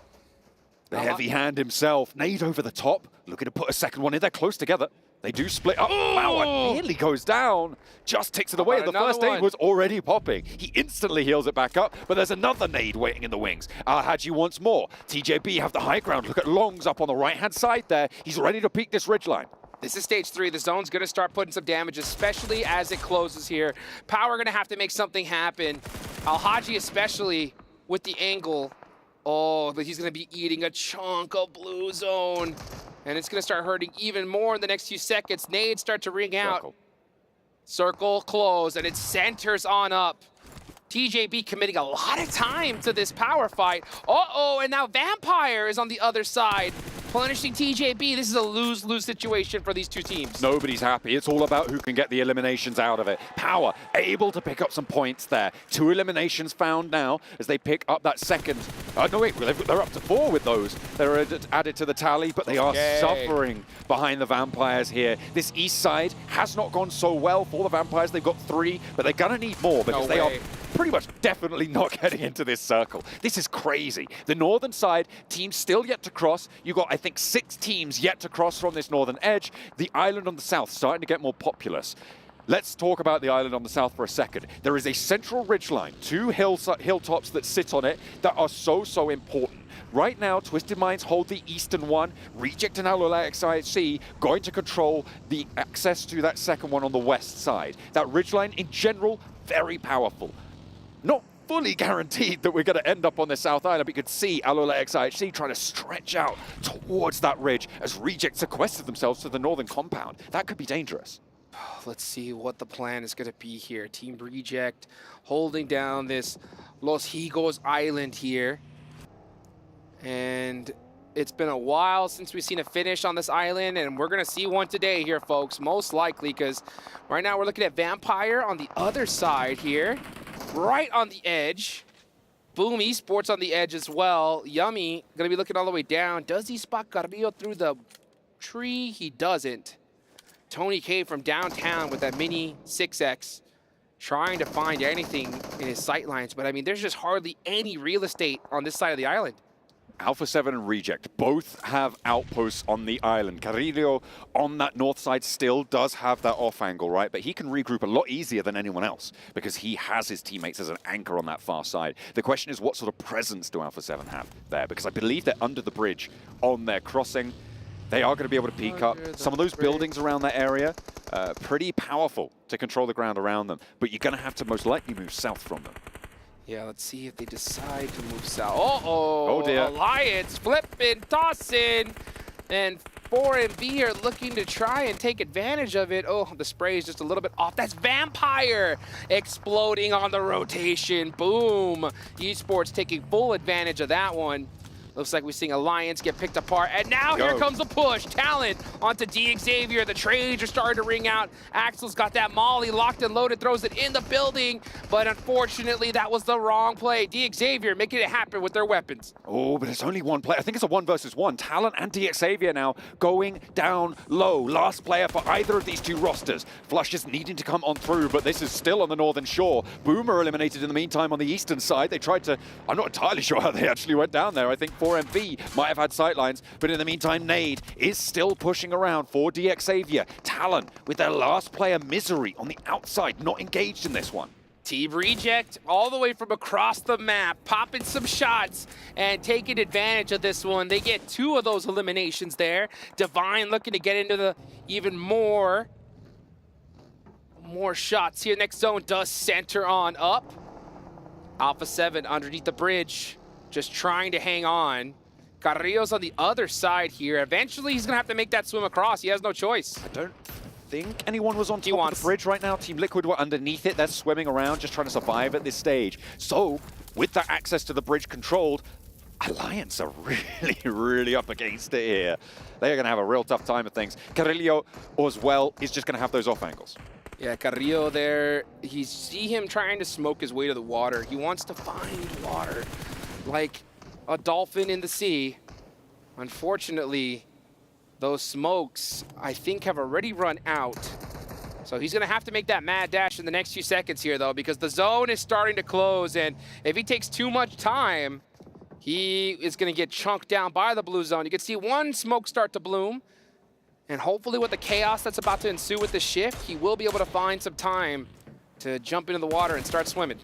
The heavy hand himself. Nade over the top, looking to put a second one in. They're close together. They do split up. Wow, and nearly goes down. Just takes it away. The first nade was already popping. He instantly heals it back up, but there's another nade waiting in the wings. Al-Haji wants more. TJB have the high ground. Look at Longs up on the right-hand side there. He's ready to peek this ridgeline. This is stage 3. The zone's going to start putting some damage, especially as it closes here. Power going to have to make something happen. Al-Haji especially with the angle. Oh, but he's going to be eating a chunk of blue zone. And it's going to start hurting even more in the next few seconds. Nades start to ring out. Circle close, and it centers on up. TJB committing a lot of time to this power fight. Uh-oh, and now Vampire is on the other side, punishing TJB. This is a lose-lose situation for these two teams. Nobody's happy. It's all about who can get the eliminations out of it. Power able to pick up some points there. 2 eliminations found now as they pick up that second. No, wait, they're up to 4 with those. They're added to the tally, but they are suffering behind the Vampires here. This east side has not gone so well for the Vampires. They've got 3, but they're going to need more because they are pretty much definitely not getting into this circle. This is crazy. The northern side, teams still yet to cross. You've got, I think, 6 teams yet to cross from this northern edge. The island on the south starting to get more populous. Let's talk about the island on the south for a second. There is a central ridgeline, 2 hilltops that sit on it that are so important. Right now, Twisted Minds hold the eastern one. Reject and XIC going to control the access to that second one on the west side. That ridgeline, in general, very powerful. Not fully guaranteed that we're going to end up on the South Island, but you could see Alola XIHC trying to stretch out towards that ridge as Reject sequestered themselves to the northern compound. That could be dangerous. Let's see what the plan is going to be here. Team Reject holding down this Los Higos Island here. And it's been a while since we've seen a finish on this island, and we're going to see one today here, folks, most likely, because right now we're looking at Vampire on the other side here. Right on the edge. Boom Esports on the edge as well. Yummy gonna be looking all the way down. Does he spot Carrillo through the tree? He doesn't. Tony K from downtown with that mini 6X trying to find anything in his sight lines, but I mean, there's just hardly any real estate on this side of the island. Alpha 7 and Reject both have outposts on the island. Carrillo on that north side still does have that off angle, right? But he can regroup a lot easier than anyone else because he has his teammates as an anchor on that far side. The question is, what sort of presence do Alpha 7 have there? Because I believe they're under the bridge on their crossing. They are going to be able to peek up. Some of those buildings around that area, pretty powerful to control the ground around them. But you're going to have to most likely move south from them. Yeah, let's see if they decide to move south. Oh dear. Alliance flipping, tossing, and 4MV are looking to try and take advantage of it. Oh, the spray is just a little bit off. That's Vampire exploding on the rotation. Boom. Esports taking full advantage of that one. Looks like we're seeing Alliance get picked apart, and now here comes the push. Talent onto Xavier. The trades are starting to ring out. Axel's got that molly locked and loaded, throws it in the building, but unfortunately that was the wrong play. Xavier making it happen with their weapons. Oh, but it's only one player. I think it's a 1 versus 1. Talent and Xavier now going down low. Last player for either of these two rosters. Flush is needing to come on through, but this is still on the northern shore. Boomer eliminated in the meantime on the eastern side. They tried to, I'm not entirely sure how they actually went down there. I think 4MV might have had sightlines, but in the meantime, Nade is still pushing around for Xavier. Talon with their last player, Misery, on the outside, not engaged in this one. Team Reject all the way from across the map, popping some shots and taking advantage of this one. They get 2 of those eliminations there. Divine looking to get into the even more shots here. Next zone does center on up. Alpha 7 underneath the bridge, just trying to hang on. Carrillo's on the other side here. Eventually, he's going to have to make that swim across. He has no choice. I don't think anyone was on top of the bridge right now. Team Liquid were underneath it. They're swimming around, just trying to survive at this stage. So, with that access to the bridge controlled, Alliance are really up against it here. They are going to have a real tough time of things. Carrillo, as well, is just going to have those off angles. Yeah, Carrillo there, you see him trying to smoke his way to the water. He wants to find water like a dolphin in the sea. Unfortunately, those smokes, I think, have already run out. So he's going to have to make that mad dash in the next few seconds here, though, because the zone is starting to close, and if he takes too much time, he is going to get chunked down by the blue zone. You can see one smoke start to bloom, and hopefully with the chaos that's about to ensue with the shift, he will be able to find some time to jump into the water and start swimming.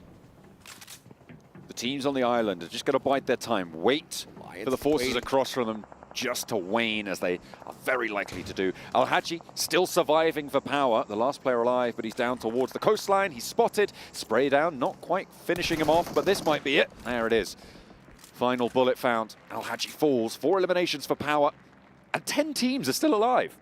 The teams on the island are just going to bide their time, wait for the forces across from them just to wane, as they are very likely to do. Al-Haji still surviving for power, the last player alive, but he's down towards the coastline. He's spotted, spray down, not quite finishing him off, but this might be it. There it is. Final bullet found. Al-Haji falls, 4 eliminations for power, and 10 teams are still alive.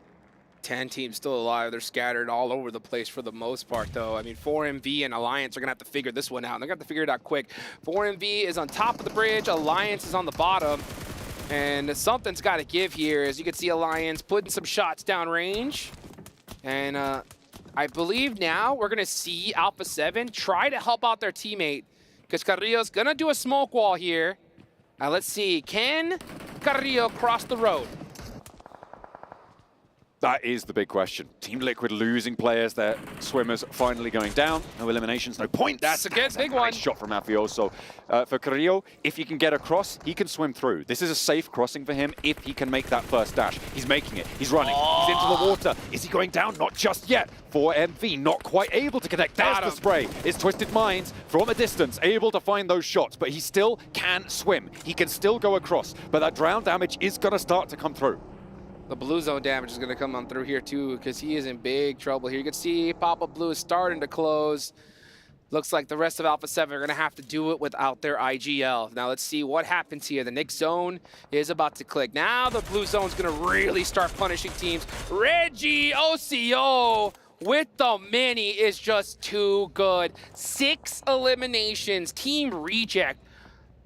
10 teams still alive. They're scattered all over the place for the most part, though. I mean, 4MV and Alliance are going to have to figure this one out, and they're going to have to figure it out quick. 4MV is on top of the bridge. Alliance is on the bottom. And something's got to give here. As you can see, Alliance putting some shots downrange. And I believe now we're going to see Alpha 7 try to help out their teammate, because Carrillo's going to do a smoke wall here. Now let's see. Can Carrillo cross the road? That is the big question. Team Liquid losing players, their swimmers finally going down. No eliminations, no points. That's a good big one. Nice shot from Mafioso. For Carrillo, if he can get across, he can swim through. This is a safe crossing for him if he can make that first dash. He's making it. He's running. He's into the water. Is he going down? Not just yet. 4MV not quite able to connect. There's the spray. It's Twisted Minds from a distance, able to find those shots, but he still can swim. He can still go across, but that drown damage is going to start to come through. The blue zone damage is going to come on through here too, because he is in big trouble here. You can see Pop-Up Blue is starting to close. Looks like the rest of Alpha 7 are going to have to do it without their IGL. Now let's see what happens here. The next zone is about to click. Now the blue zone is going to really start punishing teams. Reggie OCO with the mini is just too good. 6 eliminations. Team Reject.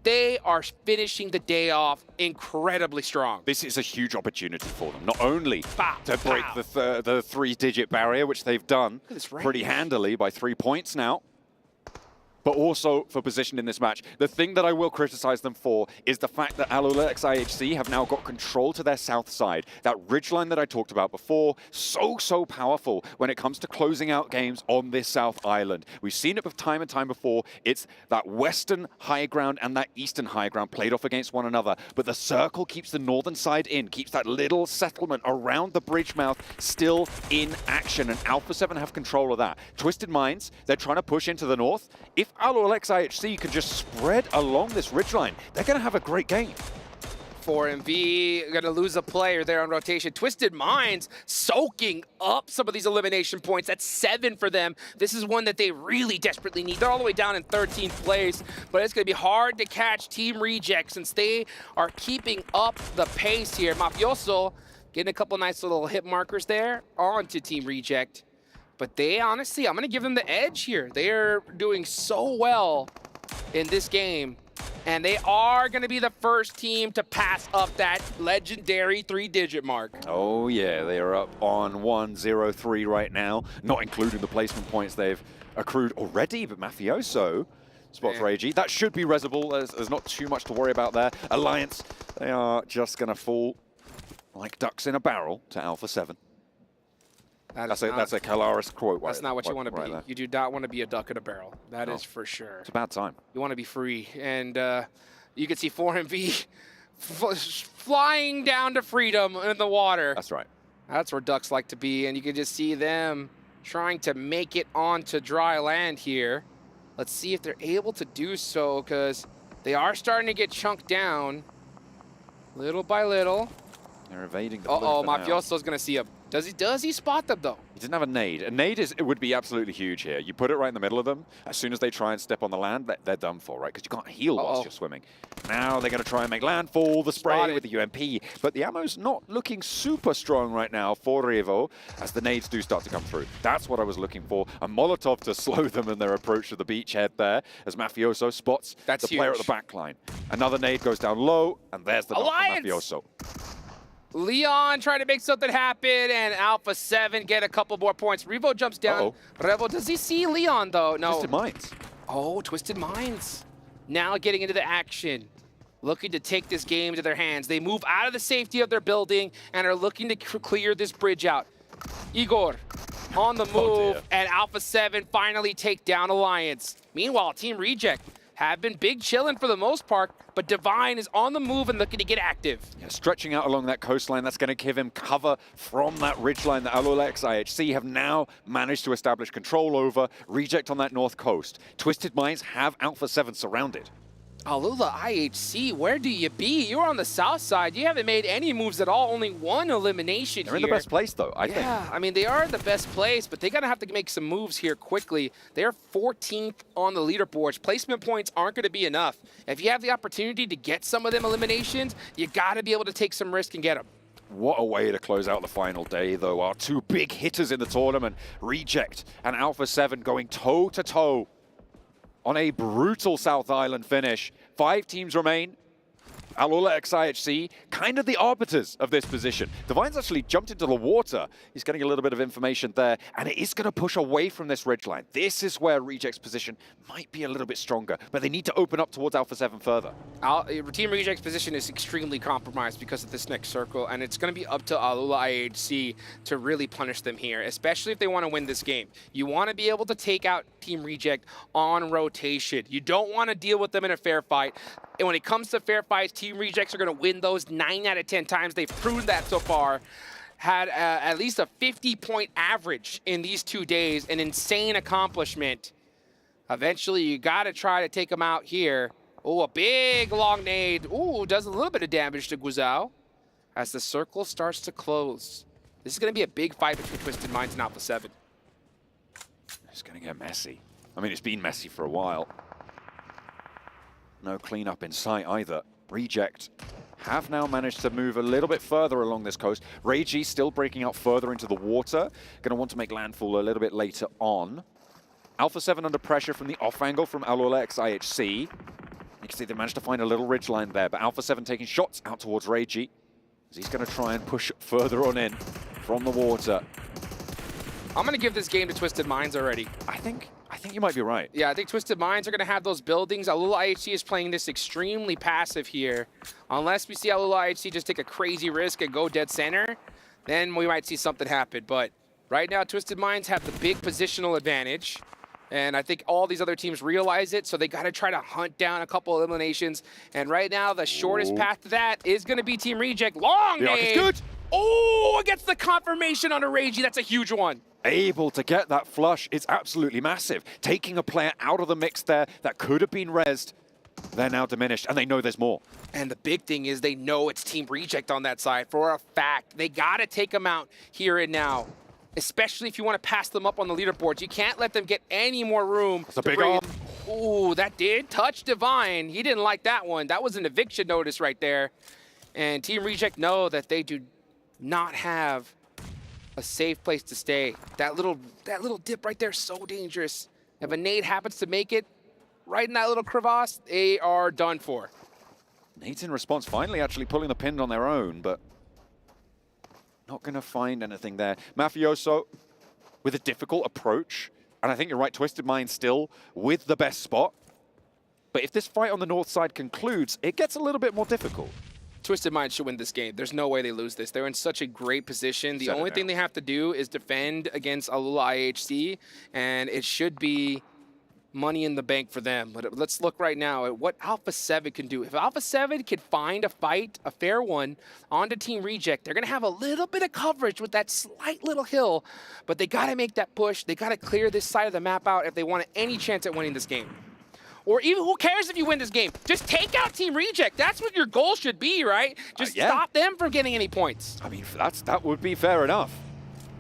They are finishing the day off incredibly strong. This is a huge opportunity for them, not only to break the 3-digit barrier, which they've done pretty handily by 3 points now, but also for position in this match. The thing that I will criticize them for is the fact that Alolex IHC have now got control to their south side. That ridgeline that I talked about before, so powerful when it comes to closing out games on this south island. We've seen it time and time before. It's that western high ground and that eastern high ground played off against one another, but the circle keeps the northern side in, keeps that little settlement around the bridge mouth still in action, and Alpha 7 have control of that. Twisted Minds, they're trying to push into the north. If Alolex IHC can just spread along this ridgeline, they're going to have a great game. 4MV going to lose a player there on rotation. Twisted Minds soaking up some of these elimination points. That's 7 for them. This is one that they really desperately need. They're all the way down in 13th place, but it's going to be hard to catch Team Reject since they are keeping up the pace here. Mafioso getting a couple nice little hit markers there onto Team Reject. But they honestly, I'm going to give them the edge here. They are doing so well in this game. And they are going to be the first team to pass up that legendary 3-digit mark. Oh yeah, they are up on 1-0-3 right now, not including the placement points they've accrued already, but Mafioso spots Ragey. That should be resable. There's not too much to worry about there. Alliance, they are just going to fall like ducks in a barrel to Alpha 7. That's a Kalaris quote. That's not what you want to be. There. You do not want to be a duck in a barrel. That is for sure. It's a bad time. You want to be free. And you can see 4MV flying down to freedom in the water. That's right. That's where ducks like to be. And you can just see them trying to make it onto dry land here. Let's see if they're able to do so, because they are starting to get chunked down little by little. They're evading the Mafioso's going to see a... Does he spot them, though? He doesn't have a nade. A nade would be absolutely huge here. You put it right in the middle of them. As soon as they try and step on the land, they're done for, right? Because you can't heal whilst you're swimming. Now they're going to try and make landfall, the spray with the UMP. But the ammo's not looking super strong right now for Revo, as the nades do start to come through. That's what I was looking for. A Molotov to slow them in their approach to the beachhead there, as Mafioso spots the player at the back line. Another nade goes down low, and there's the knock from Mafioso. Leon trying to make something happen, and Alpha 7 get a couple more points. Revo jumps down. Revo, does he see Leon, though? No. Twisted Minds. Oh, Twisted Minds. Now getting into the action. Looking to take this game to their hands. They move out of the safety of their building and are looking to clear this bridge out. Igor on the move, and Alpha 7 finally take down Alliance. Meanwhile, Team Reject have been big chilling for the most part, but Divine is on the move and looking to get active. Yeah, stretching out along that coastline, that's going to give him cover from that ridgeline that Alolex IHC have now managed to establish control over. Reject on that north coast. Twisted Minds have Alpha 7 surrounded. Alula IHC, where do you be? You're on the south side. You haven't made any moves at all. Only one elimination They're in the best place, though, I think. Yeah, I mean, they are in the best place, but they're going to have to make some moves here quickly. They're 14th on the leaderboards. Placement points aren't going to be enough. If you have the opportunity to get some of them eliminations, you got to be able to take some risk and get them. What a way to close out the final day, though. Our two big hitters in the tournament, Reject and Alpha 7, going toe-to-toe on a brutal South Island finish. 5 teams remain. Alolex IHC, kind of the arbiters of this position. Divine's actually jumped into the water. He's getting a little bit of information there, and it is going to push away from this ridgeline. This is where Reject's position might be a little bit stronger, but they need to open up towards Alpha 7 further. Team Reject's position is extremely compromised because of this next circle, and it's going to be up to Alula IHC to really punish them here, especially if they want to win this game. You want to be able to take out Team Reject on rotation. You don't want to deal with them in a fair fight. And when it comes to fair fights, Team Rejects are going to win those 9 out of 10 times. They've proven that so far. Had at least a 50-point average in these 2 days, an insane accomplishment. Eventually, you got to try to take them out here. Oh, a big long nade. Ooh, does a little bit of damage to Guizhou as the circle starts to close. This is going to be a big fight between Twisted Minds and Alpha 7. It's going to get messy. I mean, it's been messy for a while. No cleanup in sight either. Reject have now managed to move a little bit further along this coast. Reiji still breaking out further into the water. Going to want to make landfall a little bit later on. Alpha 7 under pressure from the off angle from Alolex IHC. You can see they managed to find a little ridgeline there, but Alpha 7 taking shots out towards Reiji, as he's going to try and push further on in from the water. I'm going to give this game to Twisted Minds already. I think you might be right. Yeah, I think Twisted Minds are going to have those buildings. Alula IHC is playing this extremely passive here. Unless we see Alula IHC just take a crazy risk and go dead center, then we might see something happen. But right now, Twisted Minds have the big positional advantage. And I think all these other teams realize it, so they got to try to hunt down a couple eliminations. And right now, the shortest path to that is going to be Team Reject. Long nade! Good. Oh, it gets the confirmation on a Reiji. That's a huge one. Able to get that flush is absolutely massive. Taking a player out of the mix there that could have been rezzed, they're now diminished, and they know there's more. And the big thing is they know it's Team Reject on that side for a fact. They got to take them out here and now, especially if you want to pass them up on the leaderboards. You can't let them get any more room. It's a big arm. Ooh, that did touch Divine. He didn't like that one. That was an eviction notice right there. And Team Reject know that they do not have a safe place to stay. That little dip right there is so dangerous. If a nade happens to make it, right in that little crevasse, they are done for. Nate's in response, finally actually pulling the pin on their own, but not going to find anything there. Mafioso with a difficult approach, and I think you're right, Twisted Mind still with the best spot. But if this fight on the north side concludes, it gets a little bit more difficult. Twisted Mind should win this game. There's no way they lose this. They're in such a great position. The only thing they have to do is defend against Alula IHC, and it should be money in the bank for them. But let's look right now at what Alpha 7 can do. If Alpha 7 can find a fight, a fair one, onto Team Reject, they're going to have a little bit of coverage with that slight little hill, but they got to make that push. They got to clear this side of the map out if they want any chance at winning this game. Or even, who cares if you win this game? Just take out Team Reject. That's what your goal should be, right? Just stop them from getting any points. I mean, that would be fair enough.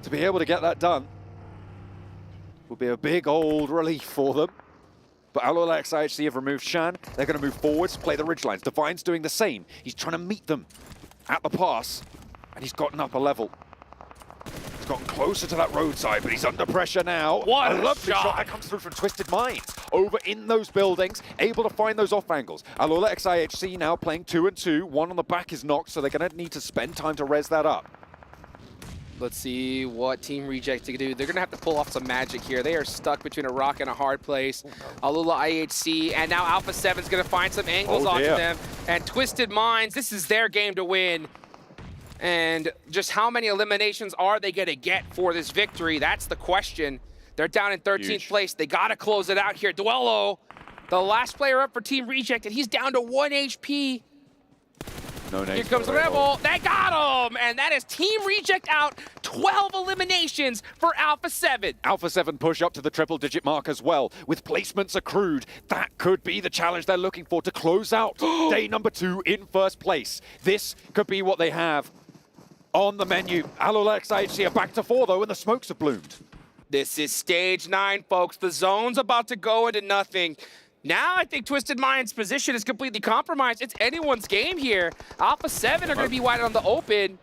To be able to get that done would be a big old relief for them. But Alula IHC have removed Shan. They're going to move forwards, play the ridge lines. Divine's doing the same. He's trying to meet them at the pass, and he's gotten up a level. He's gotten closer to that roadside, but he's under pressure now. What a a lovely shot that comes through from Twisted Minds. Over in those buildings, able to find those off angles. Alula IHC now playing 2-2. One on the back is knocked, so they're going to need to spend time to res that up. Let's see what Team Reject can do. They're going to have to pull off some magic here. They are stuck between a rock and a hard place. Alula IHC, and now Alpha 7's going to find some angles onto them. And Twisted Minds, this is their game to win. And just how many eliminations are they going to get for this victory? That's the question. They're down in 13th place. They got to close it out here. Duello, the last player up for Team Reject, and he's down to 1 HP. No Here comes the Rebel. They got him! And that is Team Reject out. 12 eliminations for Alpha 7. Alpha 7 push up to the triple-digit mark as well. With placements accrued, that could be the challenge they're looking for to close out day number 2 in first place. This could be what they have on the menu. Alula IHC are back to 4, though, and the smokes have bloomed. This is stage 9, folks. The zone's about to go into nothing. Now I think Twisted Mind's position is completely compromised. It's anyone's game here. Alpha 7 are going to be wide on the open.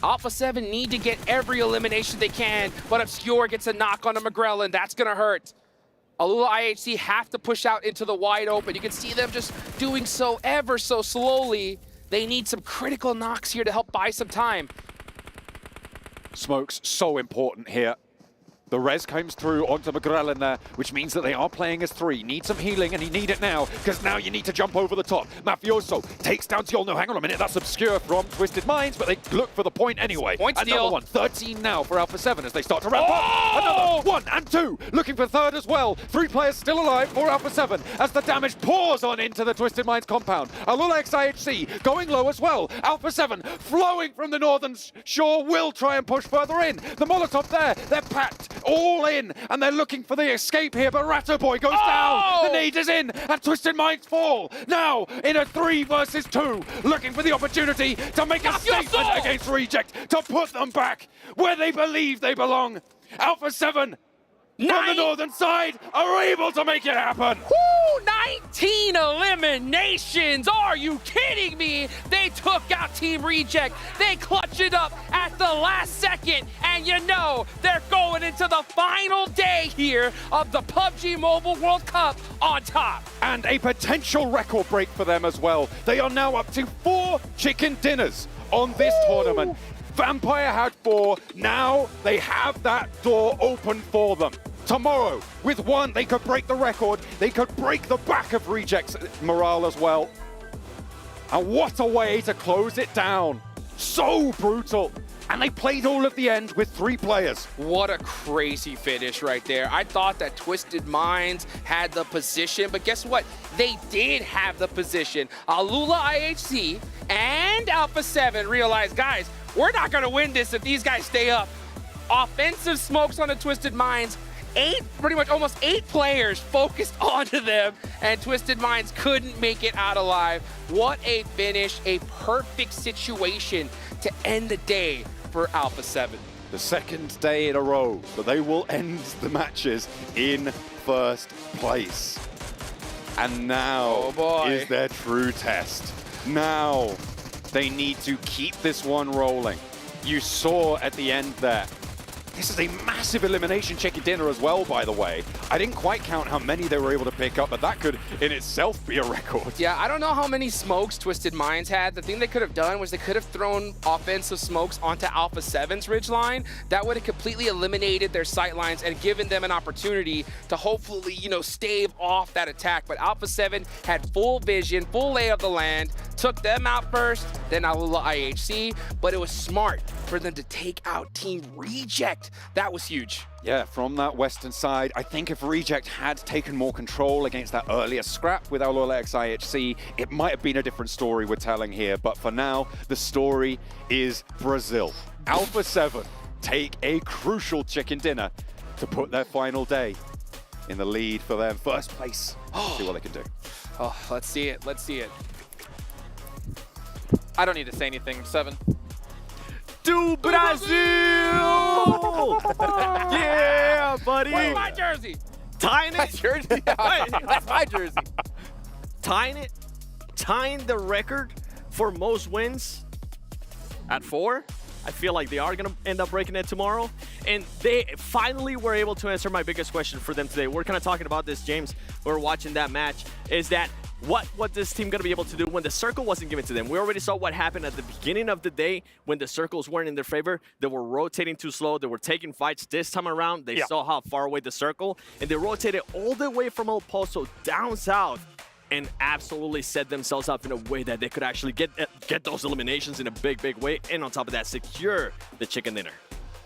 Alpha 7 need to get every elimination they can, but Obscure gets a knock on a McGrellin. That's going to hurt. Alula IHC have to push out into the wide open. You can see them just doing so ever so slowly. They need some critical knocks here to help buy some time. Smokes so important here. The res comes through onto McGrellin there, which means that they are playing as 3. Need some healing, and he need it now, because now you need to jump over the top. Mafioso takes down Tjolno. Hang on a minute, that's Obscure from Twisted Minds, but they look for the point anyway. Point steal. Another one, 13 now for Alpha 7 as they start to ramp up. Another 1 and 2, looking for third as well. 3 players still alive for Alpha 7 as the damage pours on into the Twisted Minds compound. Alula IHC going low as well. Alpha 7 flowing from the northern shore will try and push further in. The Molotov there, they're packed all in, and they're looking for the escape here, but Ratto Boy goes down. The nade is in, and Twisted Minds fall. Now, in a 3 versus 2, looking for the opportunity to make a statement against Reject, to put them back where they believe they belong. Alpha 7 from the northern side are able to make it happen. Woo! 19 eliminations! Are you kidding me? They took out Team Reject. They clutched it up at the last second. And you know, they're going into the final day here of the PUBG Mobile World Cup on top. And a potential record break for them as well. They are now up to 4 chicken dinners on this tournament. Vampire had 4, now they have that door open for them. Tomorrow, with 1, they could break the record, they could break the back of Reject's morale as well. And what a way to close it down. So brutal. And they played all at the end with 3 players. What a crazy finish right there. I thought that Twisted Minds had the position, but guess what? They did have the position. Alula IHC and Alpha 7 realized, guys, we're not going to win this if these guys stay up. Offensive smokes on the Twisted Minds. Pretty much almost 8 players focused onto them, and Twisted Minds couldn't make it out alive. What a finish, a perfect situation to end the day for Alpha 7. The second day in a row, but they will end the matches in first place. And now is their true test. Now they need to keep this one rolling. You saw at the end there, This is a massive elimination chicken dinner as well, by the way. I didn't quite count how many they were able to pick up, but that could in itself be a record. Yeah, I don't know how many smokes Twisted Minds had. The thing they could have done was they could have thrown offensive smokes onto Alpha 7's ridgeline. That would have completely eliminated their sight lines and given them an opportunity to hopefully, you know, stave off that attack. But Alpha 7 had full vision, full lay of the land, took them out first, then a little IHC, but it was smart for them to take out Team Reject. That was huge. Yeah, from that western side, I think if Reject had taken more control against that earlier scrap with our X IHC, it might have been a different story we're telling here. But for now, the story is Brazil. Alpha 7 take a crucial chicken dinner to put their final day in the lead for them. First place. See what they can do. Oh, let's see it. Let's see it. I don't need to say anything. 7. Do Brazil! Yeah, buddy! Where's my jersey? Tying it. That's your jersey. That's my jersey. Tying the record for most wins at 4. I feel like they are going to end up breaking it tomorrow. And they finally were able to answer my biggest question for them today. We're kind of talking about this, James. We're watching that match. Is that what this team going to be able to do when the circle wasn't given to them? We already saw what happened at the beginning of the day when the circles weren't in their favor. They were rotating too slow. They were taking fights. This time around, they saw how far away the circle, and they rotated all the way from El Pozo down south and absolutely set themselves up in a way that they could actually get those eliminations in a big, big way, and on top of that, secure the chicken dinner.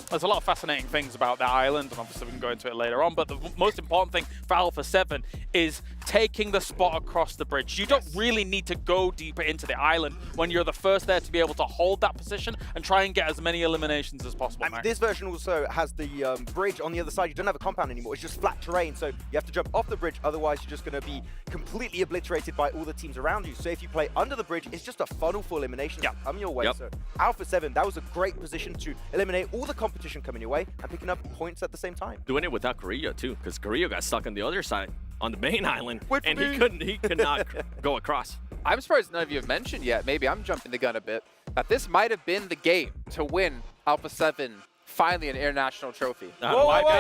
There's a lot of fascinating things about that island, and obviously we can go into it later on, but the most important thing for Alpha 7 is taking the spot across the bridge. You don't really need to go deeper into the island when you're the first there to be able to hold that position and try and get as many eliminations as possible. And this version also has the bridge on the other side. You don't have a compound anymore. It's just flat terrain, so you have to jump off the bridge. Otherwise, you're just going to be completely obliterated by all the teams around you. So if you play under the bridge, it's just a funnel for elimination coming your way. So Alpha 7, that was a great position to eliminate all the competition coming your way and picking up points at the same time. Doing it without Carrillo too, because Carrillo got stuck on the other side on the main island, and he could not go across. I'm surprised none of you have mentioned yet, maybe I'm jumping the gun a bit, that this might have been the game to win Alpha 7 finally an international trophy. It might have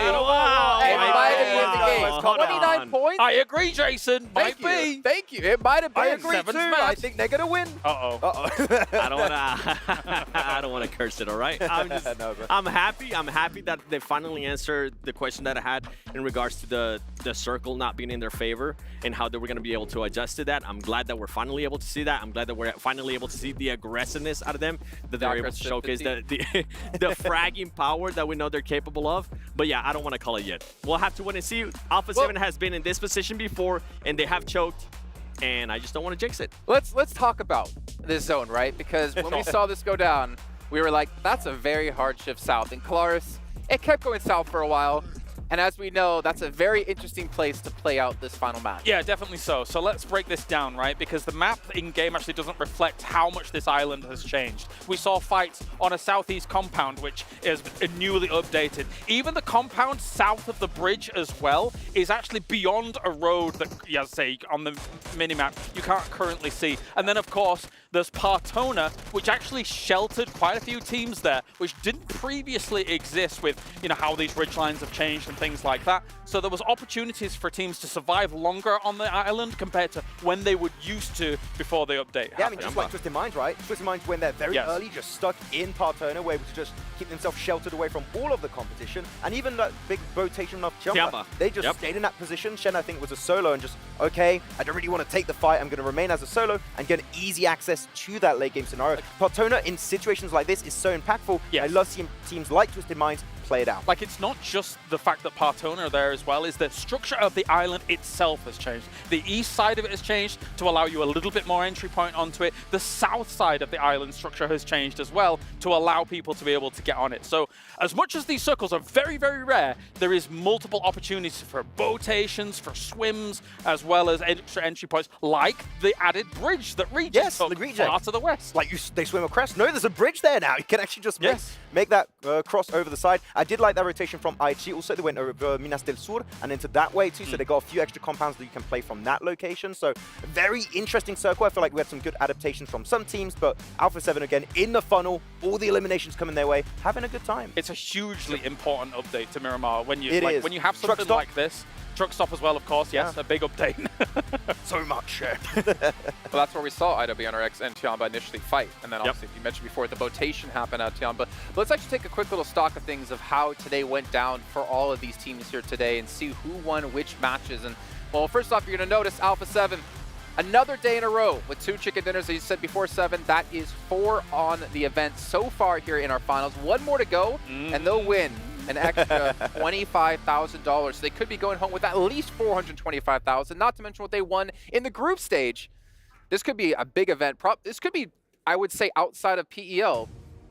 been the game. 29 points? I agree, Jason. Thank you. Thank you. It might have been. I agree too. I think they're gonna win. I don't wanna curse it, all right? I'm happy that they finally answered the question that I had in regards to the circle not being in their favor and how they were gonna be able to adjust to that. I'm glad that we're finally able to see that. I'm glad that we're finally able to see the aggressiveness out of them, that they're able to showcase the fragging power that we know they're capable of. But yeah, I don't want to call it yet. We'll have to wait and see. Alpha 7 has been in this position before, and they have choked, and I just don't want to jinx it. Let's talk about this zone, right? Because when we saw this go down, we were like, that's a very hard shift south. And Kalaris, it kept going south for a while. And as we know, that's a very interesting place to play out this final match. Yeah, definitely so. So let's break this down, right? Because the map in-game actually doesn't reflect how much this island has changed. We saw fights on a southeast compound, which is newly updated. Even the compound south of the bridge as well is actually beyond a road that, yeah, say, on the minimap, you can't currently see. And then, of course, there's Partona, which actually sheltered quite a few teams there, which didn't previously exist with, you know, how these ridge lines have changed and things like that. So there was opportunities for teams to survive longer on the island compared to when they would used to before the update. Yeah, I mean, just like Twisted Minds, right? Twisted Minds, when they're very early, just stuck in Partona, were able to just keep themselves sheltered away from all of the competition. And even that big rotation of jumper, they just stayed in that position. Shen, I think, was a solo and just, okay, I don't really want to take the fight. I'm going to remain as a solo and get easy access to that late game scenario. Partona in situations like this is so impactful. I love seeing teams like Twisted Minds play it out. Like, it's not just the fact that Partona are there as well, is the structure of the island itself has changed. The east side of it has changed to allow you a little bit more entry point onto it. The south side of the island structure has changed as well to allow people to be able to get on it. So as much as these circles are very, very rare, there is multiple opportunities for boatations, for swims, as well as extra entry points, like the added bridge that reaches far to the west. Like they swim across. No, there's a bridge there now. You can actually just make that cross over the side. I did like that rotation from IG. Also, they went over Minas del Sur and into that way too, so they got a few extra compounds that you can play from that location. So very interesting circle. I feel like we had some good adaptations from some teams, but Alpha 7 again in the funnel, all the eliminations coming their way, having a good time. It's a hugely important update to Miramar when you when you have Truck something stop. like this. Truck stop as well, of course, yes, a big update. So much. Well, that's where we saw IWNRX and Tiamba initially fight. And then obviously, you mentioned before, the rotation happened at Tiamba. But let's actually take a quick little stock of things of how today went down for all of these teams here today and see who won which matches. And, well, first off, you're going to notice Alpha 7, another day in a row with 2 chicken dinners, as you said before, 7. That is 4 on the event so far here in our finals. 1 more to go, and they'll win an extra $25,000. So they could be going home with at least $425,000, not to mention what they won in the group stage. This could be a big event. This could be, I would say, outside of PEL,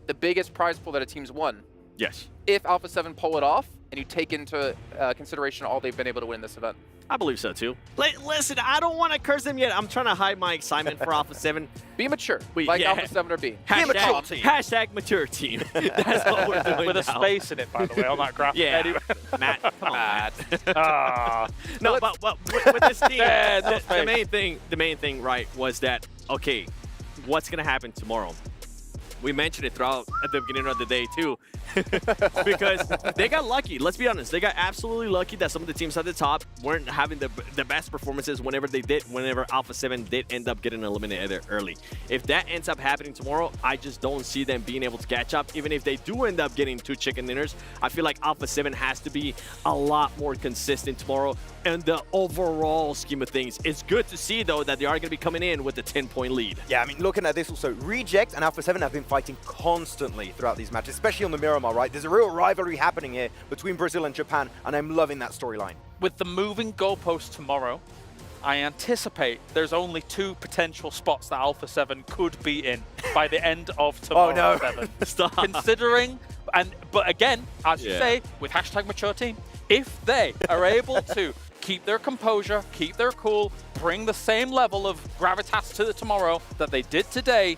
the biggest prize pool that a team's won. Yes. If Alpha 7 pull it off and you take into consideration all they've been able to win in this event. I believe so too. Listen, I don't want to curse them yet. I'm trying to hide my excitement for Alpha 7. Be mature, like Alpha 7 are being. Hashtag mature team. That's what we're doing With a space in it, by the way, on that graphic. Yeah. Anyway. Matt, come on, Matt. Ah. No, but with this team, the main thing, right, was that, okay, what's going to happen tomorrow? We mentioned it throughout at the beginning of the day too, because they got lucky. Let's be honest, they got absolutely lucky that some of the teams at the top weren't having the best performances whenever Alpha 7 did end up getting eliminated early. If that ends up happening tomorrow, I just don't see them being able to catch up. Even if they do end up getting 2 chicken dinners, I feel like Alpha 7 has to be a lot more consistent tomorrow. And the overall scheme of things, it's good to see though that they are going to be coming in with a 10-point lead. Yeah, I mean, looking at this also, Reject and Alpha 7 have been fighting constantly throughout these matches, especially on the Miramar, right? There's a real rivalry happening here between Brazil and Japan, and I'm loving that storyline. With the moving goalposts tomorrow, I anticipate there's only 2 potential spots that Alpha 7 could be in by the end of tomorrow. Oh, no. 7. Stop. Considering, but again, as you say, with hashtag mature team, if they are able to keep their composure, keep their cool, bring the same level of gravitas to the tomorrow that they did today,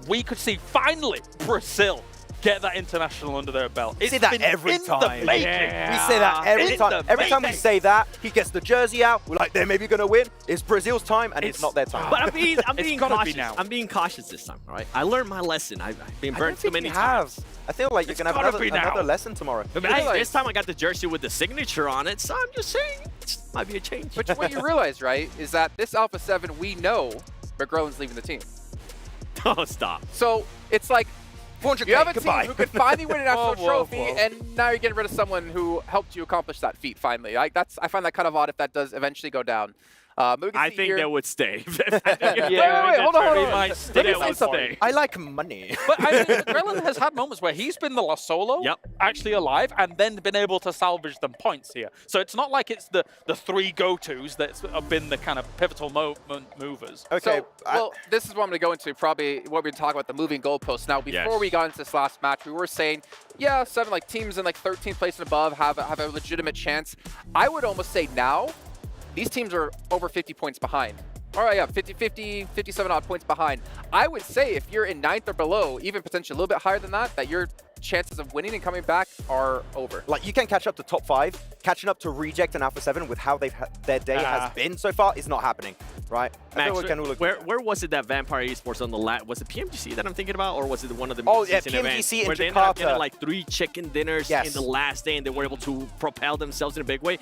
we could see finally Brazil get that international under their belt. We say that every time. We say that every time. Every time we say that, he gets the jersey out. We're like, they're maybe going to win. It's Brazil's time, and it's not their time. But I'm being cautious. I'm being cautious this time, all right? I learned my lesson. I've been burnt too many times. I feel like you're going to have another lesson tomorrow. But hey, this time I got the jersey with the signature on it, so I'm just saying it might be a change. But what you realize, right, is that this Alpha 7, we know McGrowan's leaving the team. Oh, stop. So it's like, you have a team who could finally win a national trophy, whoa. and now you're getting rid of someone who helped you accomplish that feat finally. I find that kind of odd if that does eventually go down. I think they would stay. Wait, hold on. Let me say something. I like money. But I mean, Grelin has had moments where he's been the last solo, actually alive, and then been able to salvage them points here. So it's not like it's the 3 go-tos that's been the kind of pivotal movers. Okay. So, well, this is what I'm going to go into, probably what we're talking about, the moving goalposts. Now, before we got into this last match, we were saying, yeah, 7 like teams in like 13th place and above have a legitimate chance. I would almost say now, these teams are over 50 points behind. All right, yeah, 50, 57 odd points behind. I would say if you're in 9th or below, even potentially a little bit higher than that your chances of winning and coming back are over. Like, you can catch up to top 5. Catching up to Reject and Alpha 7 with how their day has been so far is not happening, right? Max, where was it that Vampire Esports on the was it PMGC that I'm thinking about, or was it one of the PMGC in where Jakarta. they ended up getting like 3 chicken dinners in the last day, and they were able to propel themselves in a big way?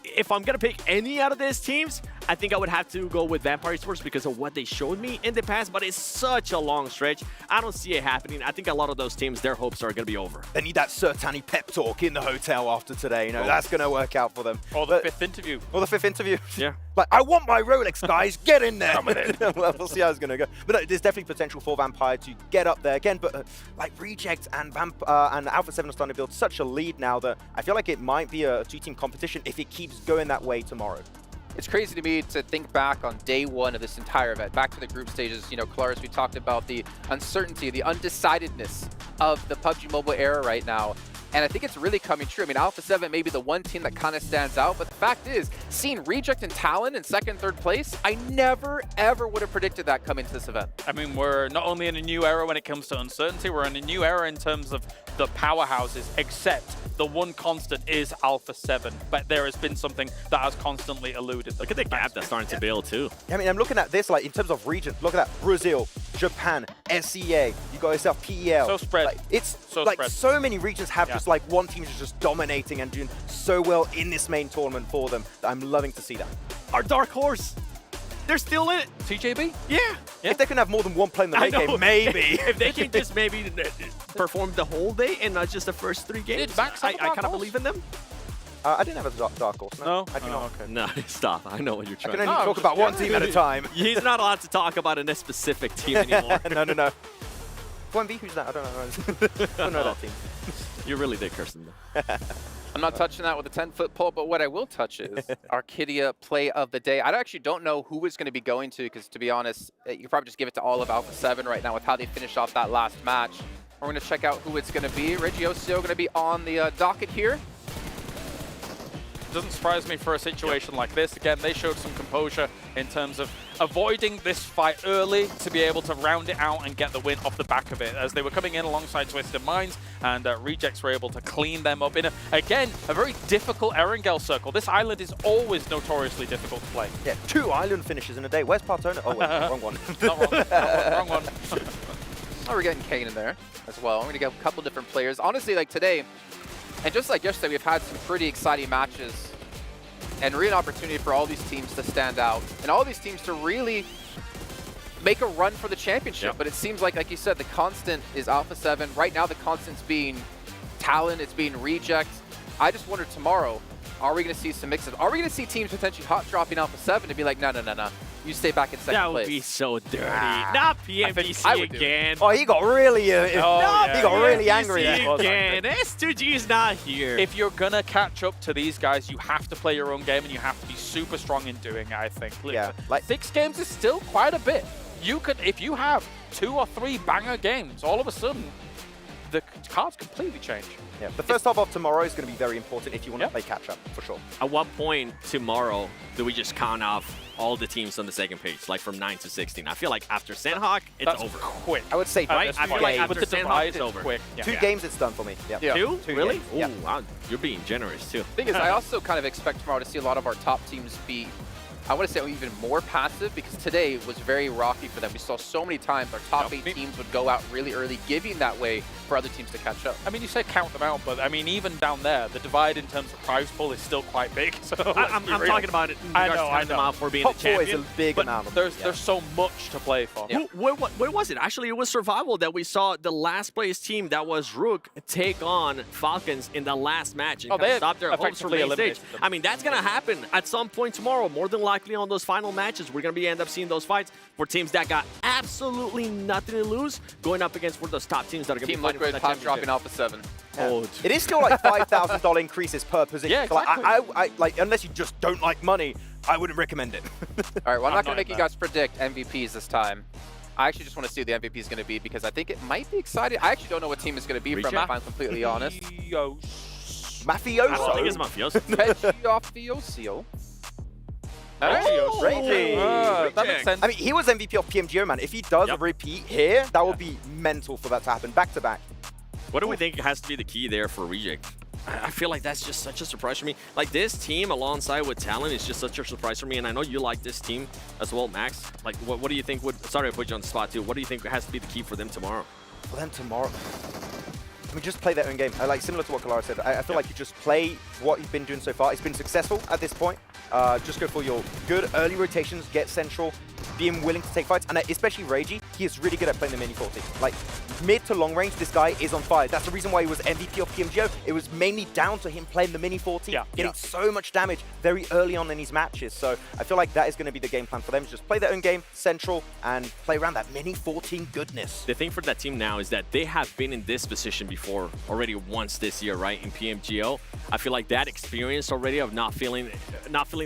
If I'm gonna pick any out of these teams, I think I would have to go with Vampire Esports because of what they showed me in the past, but it's such a long stretch. I don't see it happening. I think a lot of those teams, their hopes are gonna be over. They need that Sertani pep talk in the hotel after today. You know, that's gonna work out for them. Or the 5th interview. Or the 5th interview. Yeah. Like, I want my Rolex, guys. Get in there. Well, we'll see how it's going to go. But no, there's definitely potential for Vampire to get up there again. But like Reject and Alpha 7 are starting to build such a lead now that I feel like it might be a 2-team competition if it keeps going that way tomorrow. It's crazy to me to think back on day 1 of this entire event, back to the group stages. You know, Claris, we talked about the uncertainty, the undecidedness of the PUBG Mobile era right now. And I think it's really coming true. I mean, Alpha 7 may be the one team that kind of stands out, but the fact is, seeing Reject and Talon in second, third place, I never, ever would have predicted that coming to this event. I mean, we're not only in a new era when it comes to uncertainty, we're in a new era in terms of the powerhouses, except the one constant is Alpha 7. But there has been something that has constantly eluded. Look at the gap that's starting to build, too. I mean, I'm looking at this, like, in terms of region, look at that. Brazil, Japan, SEA, you got yourself PEL. So spread. Like, it's so like spread. so many regions have just like one team is just dominating and doing so well in this main tournament for them. I'm loving to see that. Our dark horse. They're still in it. TJB? Yeah. If they can have more than one play in the late game, maybe. If they can just maybe perform the whole day and not just the first 3 games, I kind of believe in them. I didn't have a dark horse, no. I do not. Okay. No, stop. I know what you're trying to do. I can only talk about one team at a time. He's not allowed to talk about a specific team anymore. No. 1B, who's that? I don't know. I don't know that team. You really did curse them, though. I'm not touching that with a 10-foot pole, but what I will touch is our Kidia play of the day. I actually don't know who it's going to be going to, because to be honest, you could probably just give it to all of Alpha 7 right now with how they finished off that last match. We're going to check out who it's going to be. Regiocio going to be on the docket here. Doesn't surprise me for a situation like this. Again, they showed some composure in terms of avoiding this fight early to be able to round it out and get the win off the back of it, as they were coming in alongside Twisted Minds, and Rejects were able to clean them up in, again, a very difficult Erangel circle. This island is always notoriously difficult to play. Yeah, 2 island finishes in a day. Where's Partona? Oh, wait, wrong one. Wrong one. Oh, we're getting Kane in there as well. We're going to get a couple different players. Honestly, like today, and just like yesterday, we've had some pretty exciting matches and really an opportunity for all these teams to stand out and all these teams to really make a run for the championship. But it seems like you said, the constant is Alpha 7. Right now, the constant's being Talon, it's being Reject. I just wonder tomorrow, are we going to see some mixes? Are we going to see teams potentially hot dropping Alpha 7 to be like, no, you stay back in second place? That would be so dirty. Not PMWC again. Oh, he got really, he got really angry. Again. S2G's not here. If you're going to catch up to these guys, you have to play your own game and you have to be super strong in doing it, I think. Yeah, like 6 games is still quite a bit. You could, if you have 2 or 3 banger games, all of a sudden, the cards completely change. Yeah, the first half of tomorrow is going to be very important if you want to play catch-up, for sure. At what point tomorrow do we just count off all the teams on the second page, like from 9 to 16? I feel like after Sandhawk, it's over. Quick. I would say, right? I feel like after Sandhawk, it's over. Quick. 2 games, it's done for me. Yeah. 2? Really? Games. Ooh, wow, you're being generous, too. The thing is, I also kind of expect tomorrow to see a lot of our top teams be, I want to say, even more passive, because today was very rocky for them. We saw so many times our top 8 teams would go out really early, giving that way for other teams to catch up. I mean, you say count them out, but I mean, even down there, the divide in terms of prize pool is still quite big. So I'm talking about it in regards to counting them out for being Top the champion. 4 is a big amount. There's so much to play for. Yeah. Where was it? Actually, it was Survival that we saw the last place team that was Rook take on Falcons in the last match and they stop their hopes from main stage. them. I mean, that's going to happen at some point tomorrow. More than likely on those final matches, we're going to end up seeing those fights for teams that got absolutely nothing to lose going up against one of those top teams that are going to be Team fighting for Liquid, that top dropping championship. Alpha 7. Yeah. It is still like $5,000 increases per position. Yeah, exactly. I like, unless you just don't like money, I wouldn't recommend it. All right, well, I'm not going to make you guys predict MVPs this time. I actually just want to see who the MVP is going to be, because I think it might be exciting. I actually don't know what team it's going to be from, if I'm completely honest. Mafioso. I don't think it's Mafioso. Mafioso. That makes sense. I mean, he was MVP of PMGO, man. If he does a repeat here, that would be mental for that to happen back to back. What do we think has to be the key there for Reject? I feel like that's just such a surprise for me. Like, this team alongside with Talon is just such a surprise for me, and I know you like this team as well, Max. Like, what do you think would... Sorry, I put you on the spot, too. What do you think has to be the key for them tomorrow? For them tomorrow... I mean, just play their own game. Like, similar to what Kalara said, I feel like you just play what you've been doing so far. It's been successful at this point. Just go for your good early rotations, get central, being willing to take fights, and especially Reiji, he is really good at playing the mini 40. Like, mid to long range, this guy is on fire. That's the reason why he was MVP of PMGO. It was mainly down to him playing the mini 40, getting so much damage very early on in his matches. So I feel like that is going to be the game plan for them. Just play their own game, central, and play around that mini 14 goodness. The thing for that team now is that they have been in this position before already once this year, right, in PMGO. I feel like that experience already of not feeling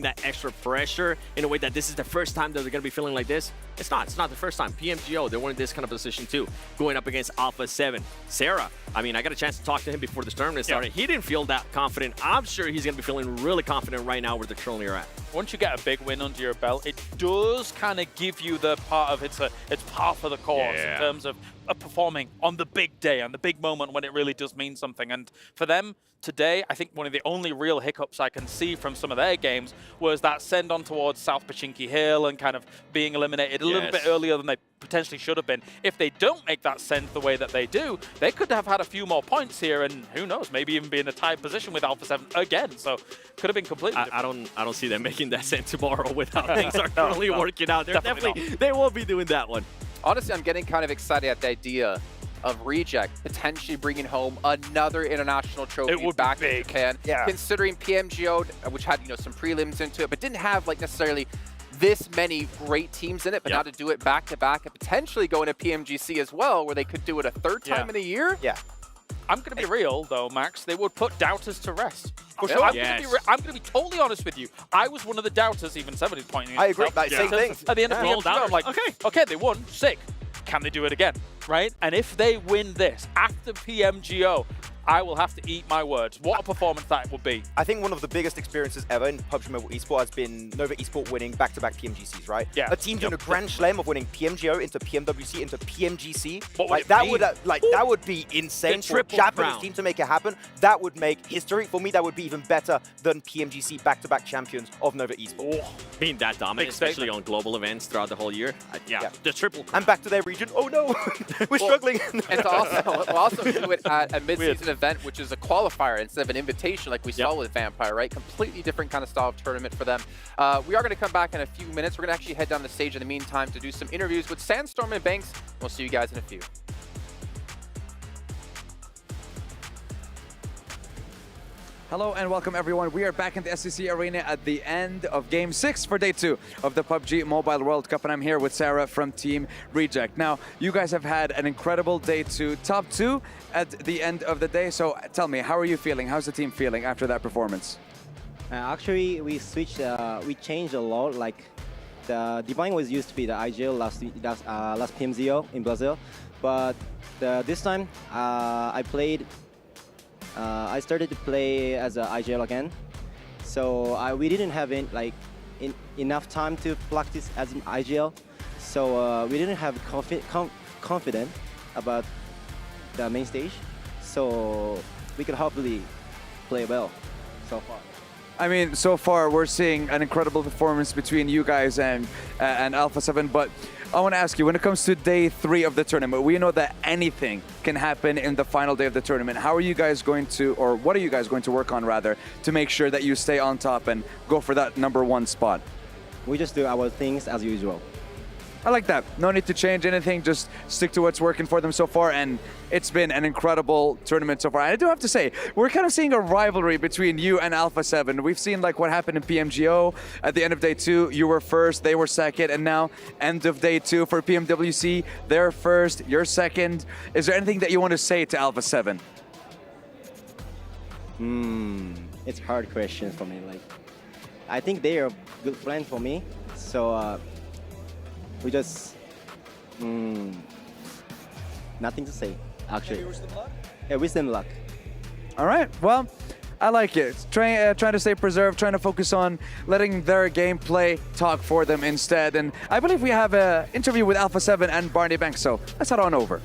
that extra pressure in a way that this is the first time that they're going to be feeling like this. It's not the first time. PMGO, they were in this kind of position too, going up against Alpha 7. Sarah, I mean, I got a chance to talk to him before this tournament started. He didn't feel that confident. I'm sure he's going to be feeling really confident right now where they're currently at. Once you get a big win under your belt, it does kind of give you the part of it's par for the course in terms of performing on the big day, on the big moment when it really does mean something. And for them today, I think one of the only real hiccups I can see from some of their games was that send on towards South Pachinki Hill and kind of being eliminated a little bit earlier than they potentially should have been. If they don't make that send the way that they do, they could have had a few more points here, and who knows, maybe even be in a tied position with Alpha 7 again. So could have been completely different. I don't see them making that send tomorrow with how things are currently working out. They're definitely they won't be doing that one. Honestly, I'm getting kind of excited at the idea of Reject potentially bringing home another international trophy back to Japan. Considering PMGO, which had some prelims into it, but didn't have like necessarily this many great teams in it, but now to do it back to back and potentially go into PMGC as well, where they could do it a third time in a year. I'm going to be real, though, Max. They would put doubters to rest. For sure. I'm going to be totally honest with you. I was one of the doubters, even somebody's pointing I agree. Same thing. At the end of PMGO, I'm like, okay, they won. Sick. Can they do it again? Right? And if they win this after PMGO, I will have to eat my words. What a performance that would be. I think one of the biggest experiences ever in PUBG Mobile Esport has been Nova Esport winning back-to-back PMGCs, right? A team doing a grand slam of winning PMGO into PMWC into PMGC. That would be insane for a Japanese team to make it happen. That would make history. For me, that would be even better than PMGC back-to-back champions of Nova Esport. Being that dominant, especially on global events throughout the whole year. The triple. And back to their region. Oh no, we're struggling. And to also do it at a mid-season event, which is a qualifier instead of an invitation like we saw with Vampire, right? Completely different kind of style of tournament for them. We are going to come back in a few minutes. We're going to actually head down the stage in the meantime to do some interviews with Sandstorm and Banks. We'll see you guys in a few. Hello and welcome everyone. We are back in the SEC Arena at the end of Game 6 for Day 2 of the PUBG Mobile World Cup, and I'm here with Sarah from Team Reject. Now, you guys have had an incredible Day 2, top 2 at the end of the day, so tell me, how are you feeling? How's the team feeling after that performance? Actually, we switched, we changed a lot. Like, the Divine was used to be the IGL last PMZO in Brazil, but this time I started to play as an IGL again, so we didn't have enough time to practice as an IGL, so we didn't have confidence about the main stage, so we could hopefully play well so far. I mean, so far we're seeing an incredible performance between you guys and Alpha 7, but I want to ask you, when it comes to Day 3 of the tournament, we know that anything can happen in the final day of the tournament. How are you guys going to, or what are you guys going to work on rather, to make sure that you stay on top and go for that #1 spot? We just do our things as usual. I like that. No need to change anything, just stick to what's working for them so far, and it's been an incredible tournament so far. I do have to say, we're kind of seeing a rivalry between you and Alpha 7. We've seen like what happened in PMGO at the end of Day 2. You were first, they were second, and now end of Day 2 for PMWC. They're first, you're second. Is there anything that you want to say to Alpha 7? It's a hard question for me. Like, I think they are a good friend for me, so we just nothing to say, actually. Yeah, wish them luck. All right, well, I like it. Trying to stay preserved, trying to focus on letting their gameplay talk for them instead. And I believe we have an interview with Alpha 7 and Barney Banks, so let's head on over.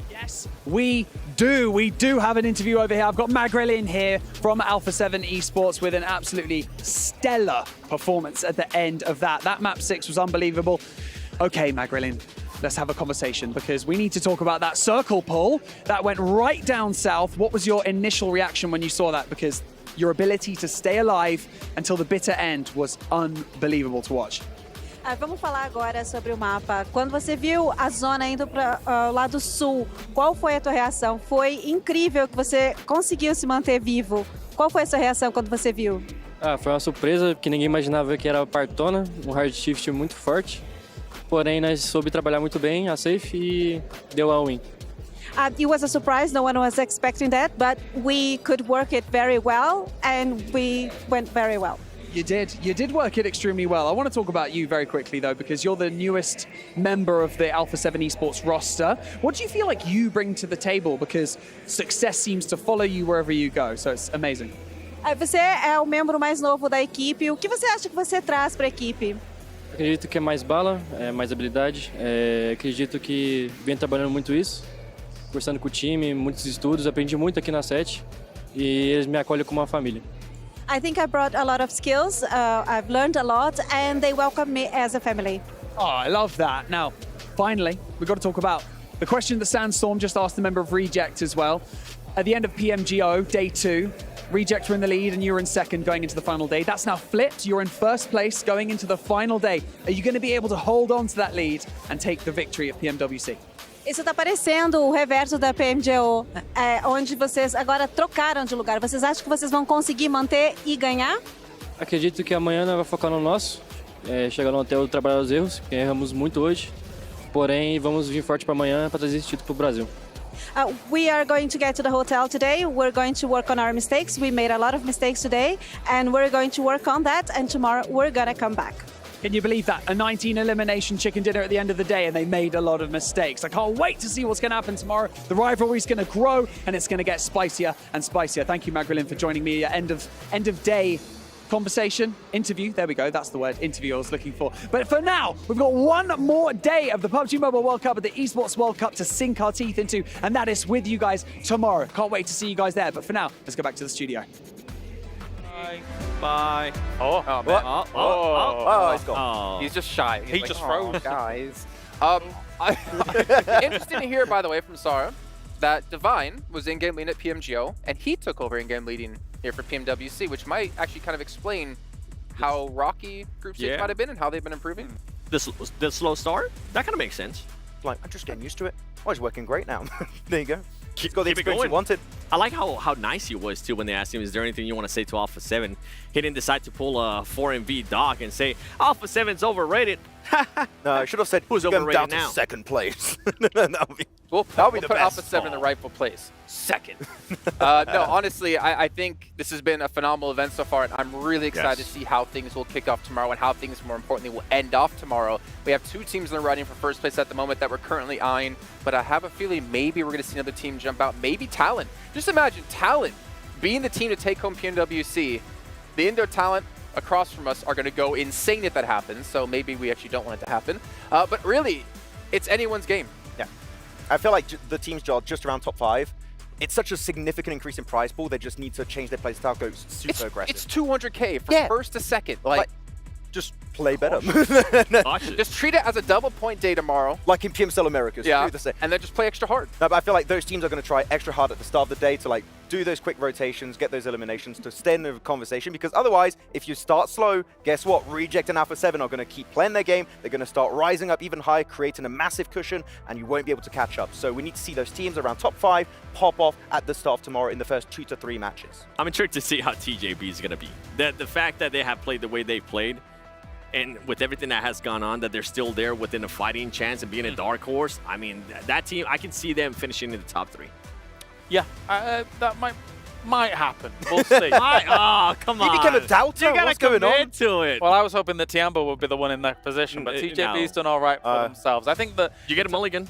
Yes, we do. We do have an interview over here. I've got Magrelin here from Alpha 7 Esports with an absolutely stellar performance at the end of that. That map 6 was unbelievable. Okay, Magrelin, let's have a conversation because we need to talk about that circle pull that went right down south. What was your initial reaction when you saw that? Because your ability to stay alive until the bitter end was unbelievable to watch. Vamos falar agora sobre o mapa. Quando você viu a zona indo para o lado sul, qual foi a tua reação? Foi incrível que você conseguiu se manter vivo. Qual foi a sua reação quando você viu? Foi uma surpresa, porque ninguém imaginava que era partona, um hard shift muito forte. Porém, nós soube trabalhar muito bem a safe e deu a win. It was a surprise, no one was expecting that, but we could work it very well and we went very well. You did. You did work it extremely well. I want to talk about you very quickly, though, because you're the newest member of the Alpha 7 Esports roster. What do you feel like you bring to the table? Because success seems to follow you wherever you go, so it's amazing. Você é o membro mais novo da equipe. O que você acha que você traz para a equipe? Acredito que é mais bala, mais habilidade. Acredito que venho trabalhando muito isso, conversando com o time, muitos estudos, aprendi muito aqui na SET e eles me acolhem como uma família. I think I brought a lot of skills. I've learned a lot, and they welcome me as a family. Oh, I love that. Now, finally, we've got to talk about the question that Sandstorm just asked the member of Reject as well. At the end of PMGO, day 2, Reject were in the lead and you were in second going into the final day. That's now flipped. You're in first place going into the final day. Are you going to be able to hold on to that lead and take the victory at PMWC? Isso está parecendo o reverso da PMGO, onde vocês agora trocaram de lugar. Vocês acham que vocês vão conseguir manter e ganhar? Acredito que amanhã nós vamos focar no nosso, chegar no hotel e trabalhar os erros, que erramos muito hoje. Porém, vamos vir forte para amanhã para trazer esse título para o Brasil. We are going to get to the hotel today. We're going to work on our mistakes. We made a lot of mistakes today, and we're going to work on that. And tomorrow we're going to come back. Can you believe that? A 19 elimination chicken dinner at the end of the day, and they made a lot of mistakes. I can't wait to see what's going to happen tomorrow. The rivalry's going to grow, and it's going to get spicier and spicier. Thank you, Magdalene, for joining me at end of day conversation, interview. There we go. That's the word, interview I was looking for. But for now, we've got one more day of the PUBG Mobile World Cup, at the Esports World Cup to sink our teeth into, and that is with you guys tomorrow. Can't wait to see you guys there. But for now, let's go back to the studio. Bye. Oh, Oh, he's gone. He's just shy. He just froze. Guys. Interesting to hear, by the way, from Sarah, that Divine was in-game leading at PMGO, and he took over in-game leading here for PMWC, which might actually kind of explain how rocky Group 6 might have been and how they've been improving. The slow start? That kind of makes sense. Like, I'm just getting used to it. Oh, he's working great now. There you go. He's got the Keep it experience he going. wanted. I like how nice he was too when they asked him, is there anything you want to say to Alpha 7? He didn't decide to pull a 4MV dog and say, Alpha 7's overrated. No, I should have said, who's going overrated down now? to second place. We'll That'll be put the best. Alpha 7 in the rightful place. Second. No, honestly, I think this has been a phenomenal event so far, and I'm really excited to see how things will kick off tomorrow and how things, more importantly, will end off tomorrow. We have 2 teams in the running for first place at the moment that we're currently eyeing, but I have a feeling maybe we're going to see another team jump out. Maybe Talon. Just imagine Talon being the team to take home PMWC. The Indo Talent across from us are going to go insane if that happens, so maybe we actually don't want it to happen. But really, it's anyone's game. Yeah. I feel like the teams are just around top 5. It's such a significant increase in prize pool, they just need to change their play style, go super aggressive. It's 200K from first to second. Like just play better. Just treat it as a double point day tomorrow. Like in PMSL Americas. Yeah, Do the same. and then just play extra hard. No, but I feel like those teams are going to try extra hard at the start of the day to like do those quick rotations, get those eliminations, to stay in the conversation, because otherwise, if you start slow, guess what? Reject and Alpha 7 are going to keep playing their game, they're going to start rising up even higher, creating a massive cushion, and you won't be able to catch up. So we need to see those teams around top 5 pop off at the start of tomorrow in the first 2 to 3 matches. I'm intrigued to see how TJB is going to be. The fact that they have played the way they've played, and with everything that has gone on, that they're still there within a fighting chance and being a dark horse, I mean, that team, I can see them finishing in the top 3. Yeah, that might happen. We'll see. Oh, come on. You became a doubter. You gotta What's going on? commit to it. Well, I was hoping that Tiamba would be the one in that position, but TJB's done all right for themselves. I think that... You get a mulligan.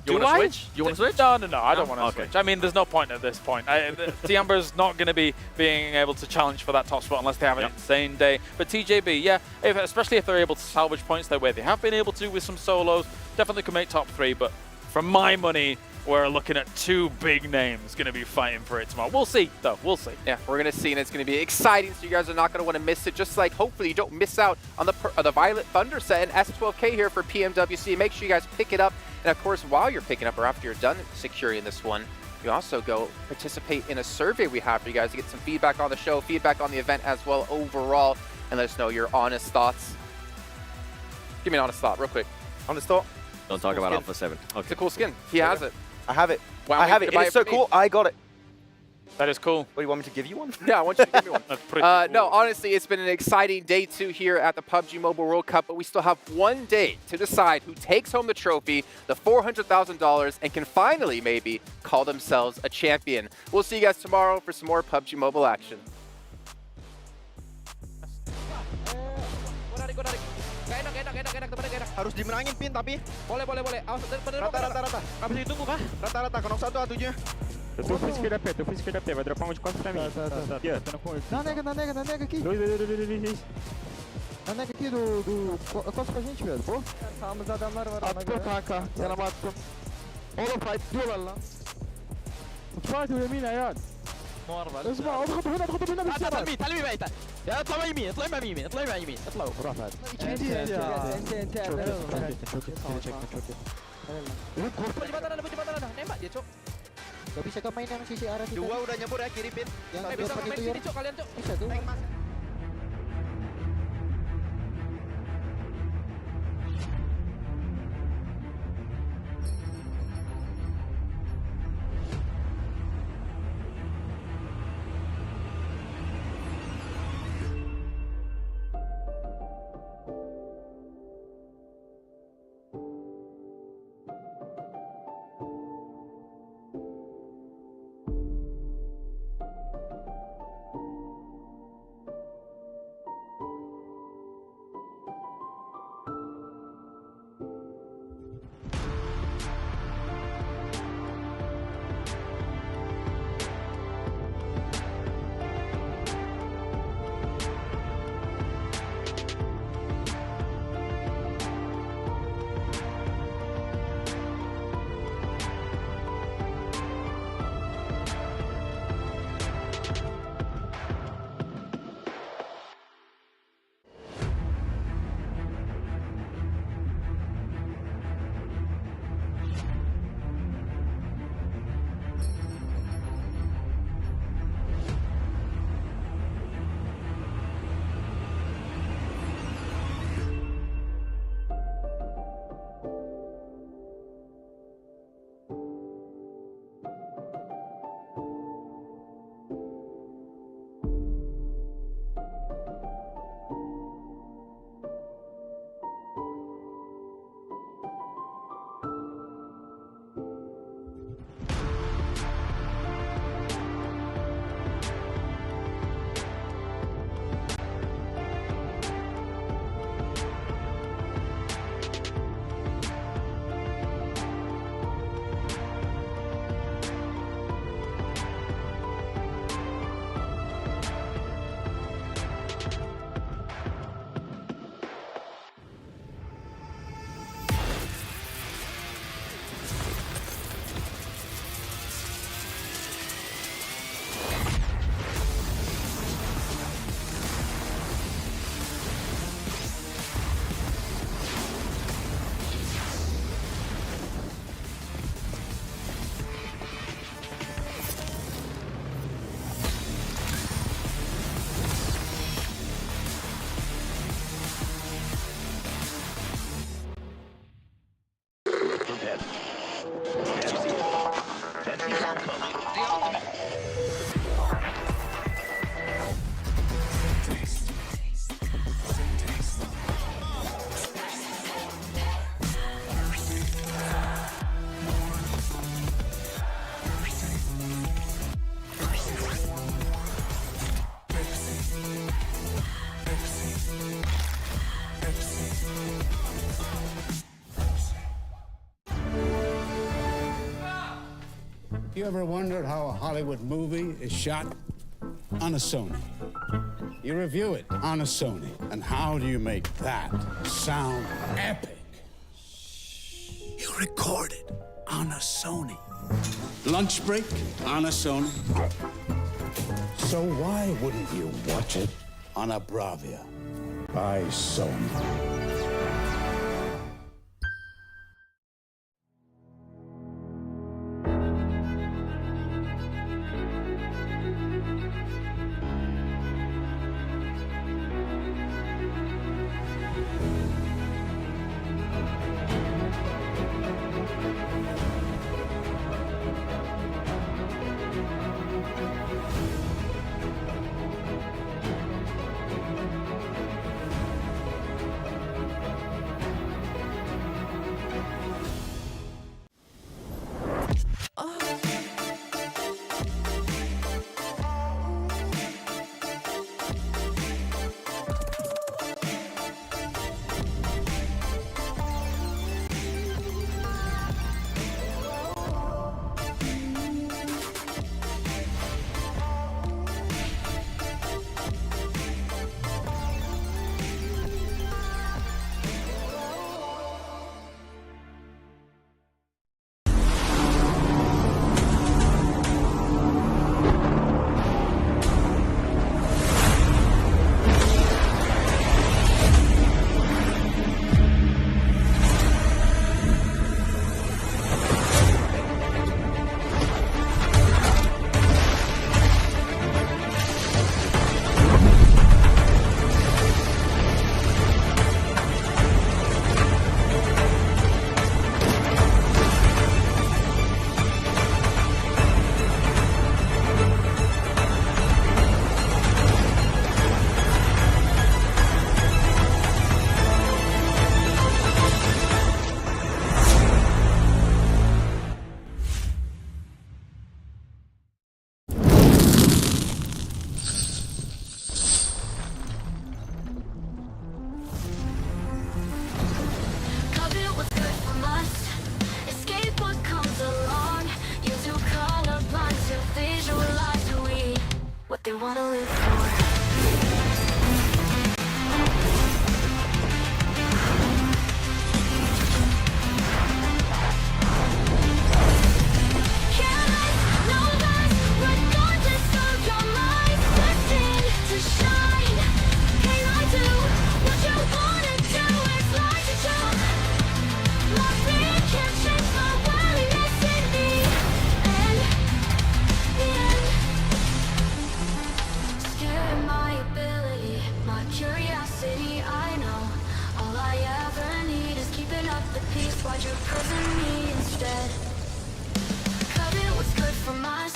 Do you want to switch? You want to switch? No, I don't want to switch. I mean, there's no point at this point. Tiamba's not going to be being able to challenge for that top spot unless they have an insane day. But TJB, yeah, especially if they're able to salvage points their way they have been able to with some solos, definitely could make top 3. But for my money, we're looking at 2 big names going to be fighting for it tomorrow. We'll see, though. We'll see. Yeah, we're going to see, and it's going to be exciting, so you guys are not going to want to miss it. Just like, hopefully, you don't miss out on the Violet Thunder set and S12K here for PMWC. Make sure you guys pick it up. And, of course, while you're picking up or after you're done securing this one, you also go participate in a survey we have for you guys to get some feedback on the show, feedback on the event as well overall, and let us know your honest thoughts. Give me an honest thought real quick. Honest thought? Don't talk about Alpha 7. Okay. It's a cool skin. He has it. I have it. Wow, I have it. It's so cool. I got it. That is cool. What, do you want me to give you one? Yeah, I want you to give me one. That's pretty cool. No, honestly, it's been an exciting day 2 here at the PUBG Mobile World Cup, but we still have one day to decide who takes home the trophy, the $400,000, and can finally maybe call themselves a champion. We'll see you guys tomorrow for some more PUBG Mobile action. Harus dimenangin Pin tapi. Boleh. Awas, Rata. Abis ditunggu kah? Rata, knock 1 A7. Eu tô full skill AP, vai dropar um de costas pra mim. Aqui, ó, tô Na nega aqui. Dois. Na nega aqui costa com a gente, velho. Pô. Sağımızda adamlar var. Attı kanka, yanıma attım. Oğlum fight diyorlar lan. Fight يمين يا عيال. اسمع اضغط هنا بالسرعة. تعال بعيد. يا اطلع يمين اطلعوا. روح فهد. Nembak dia, Cok. Gak bisa kau main yang sisi arah kita. 2 udah nyebur ya kiri Pin. Bisa main sini, Cok, kalian, Cok. Bisa tuh. You ever wondered how a Hollywood movie is shot? On a Sony. You review it on a Sony. And how do you make that sound epic? You record it on a Sony. Lunch break on a Sony. So why wouldn't you watch it on a Bravia by Sony? what they wanna live for. Why'd you prison me instead? Cut it, what's good from us?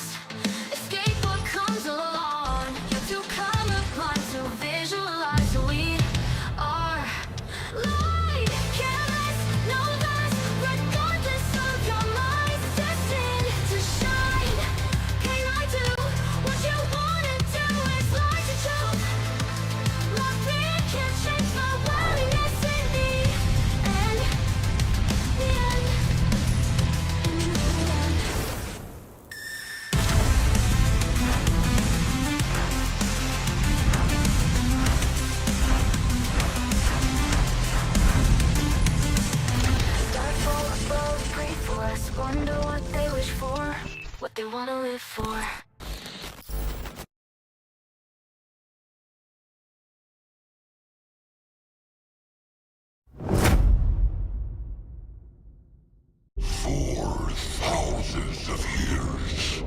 Escape what comes along. You're too colorblind to visualize who we are. Light, careless, no less, regardless of your mind. Destined to shine. Can I do what you wanna do? It's like a joke. My fear can't change my worthiness in me. And wonder what they wish for, what they wanna live for. For thousands of years,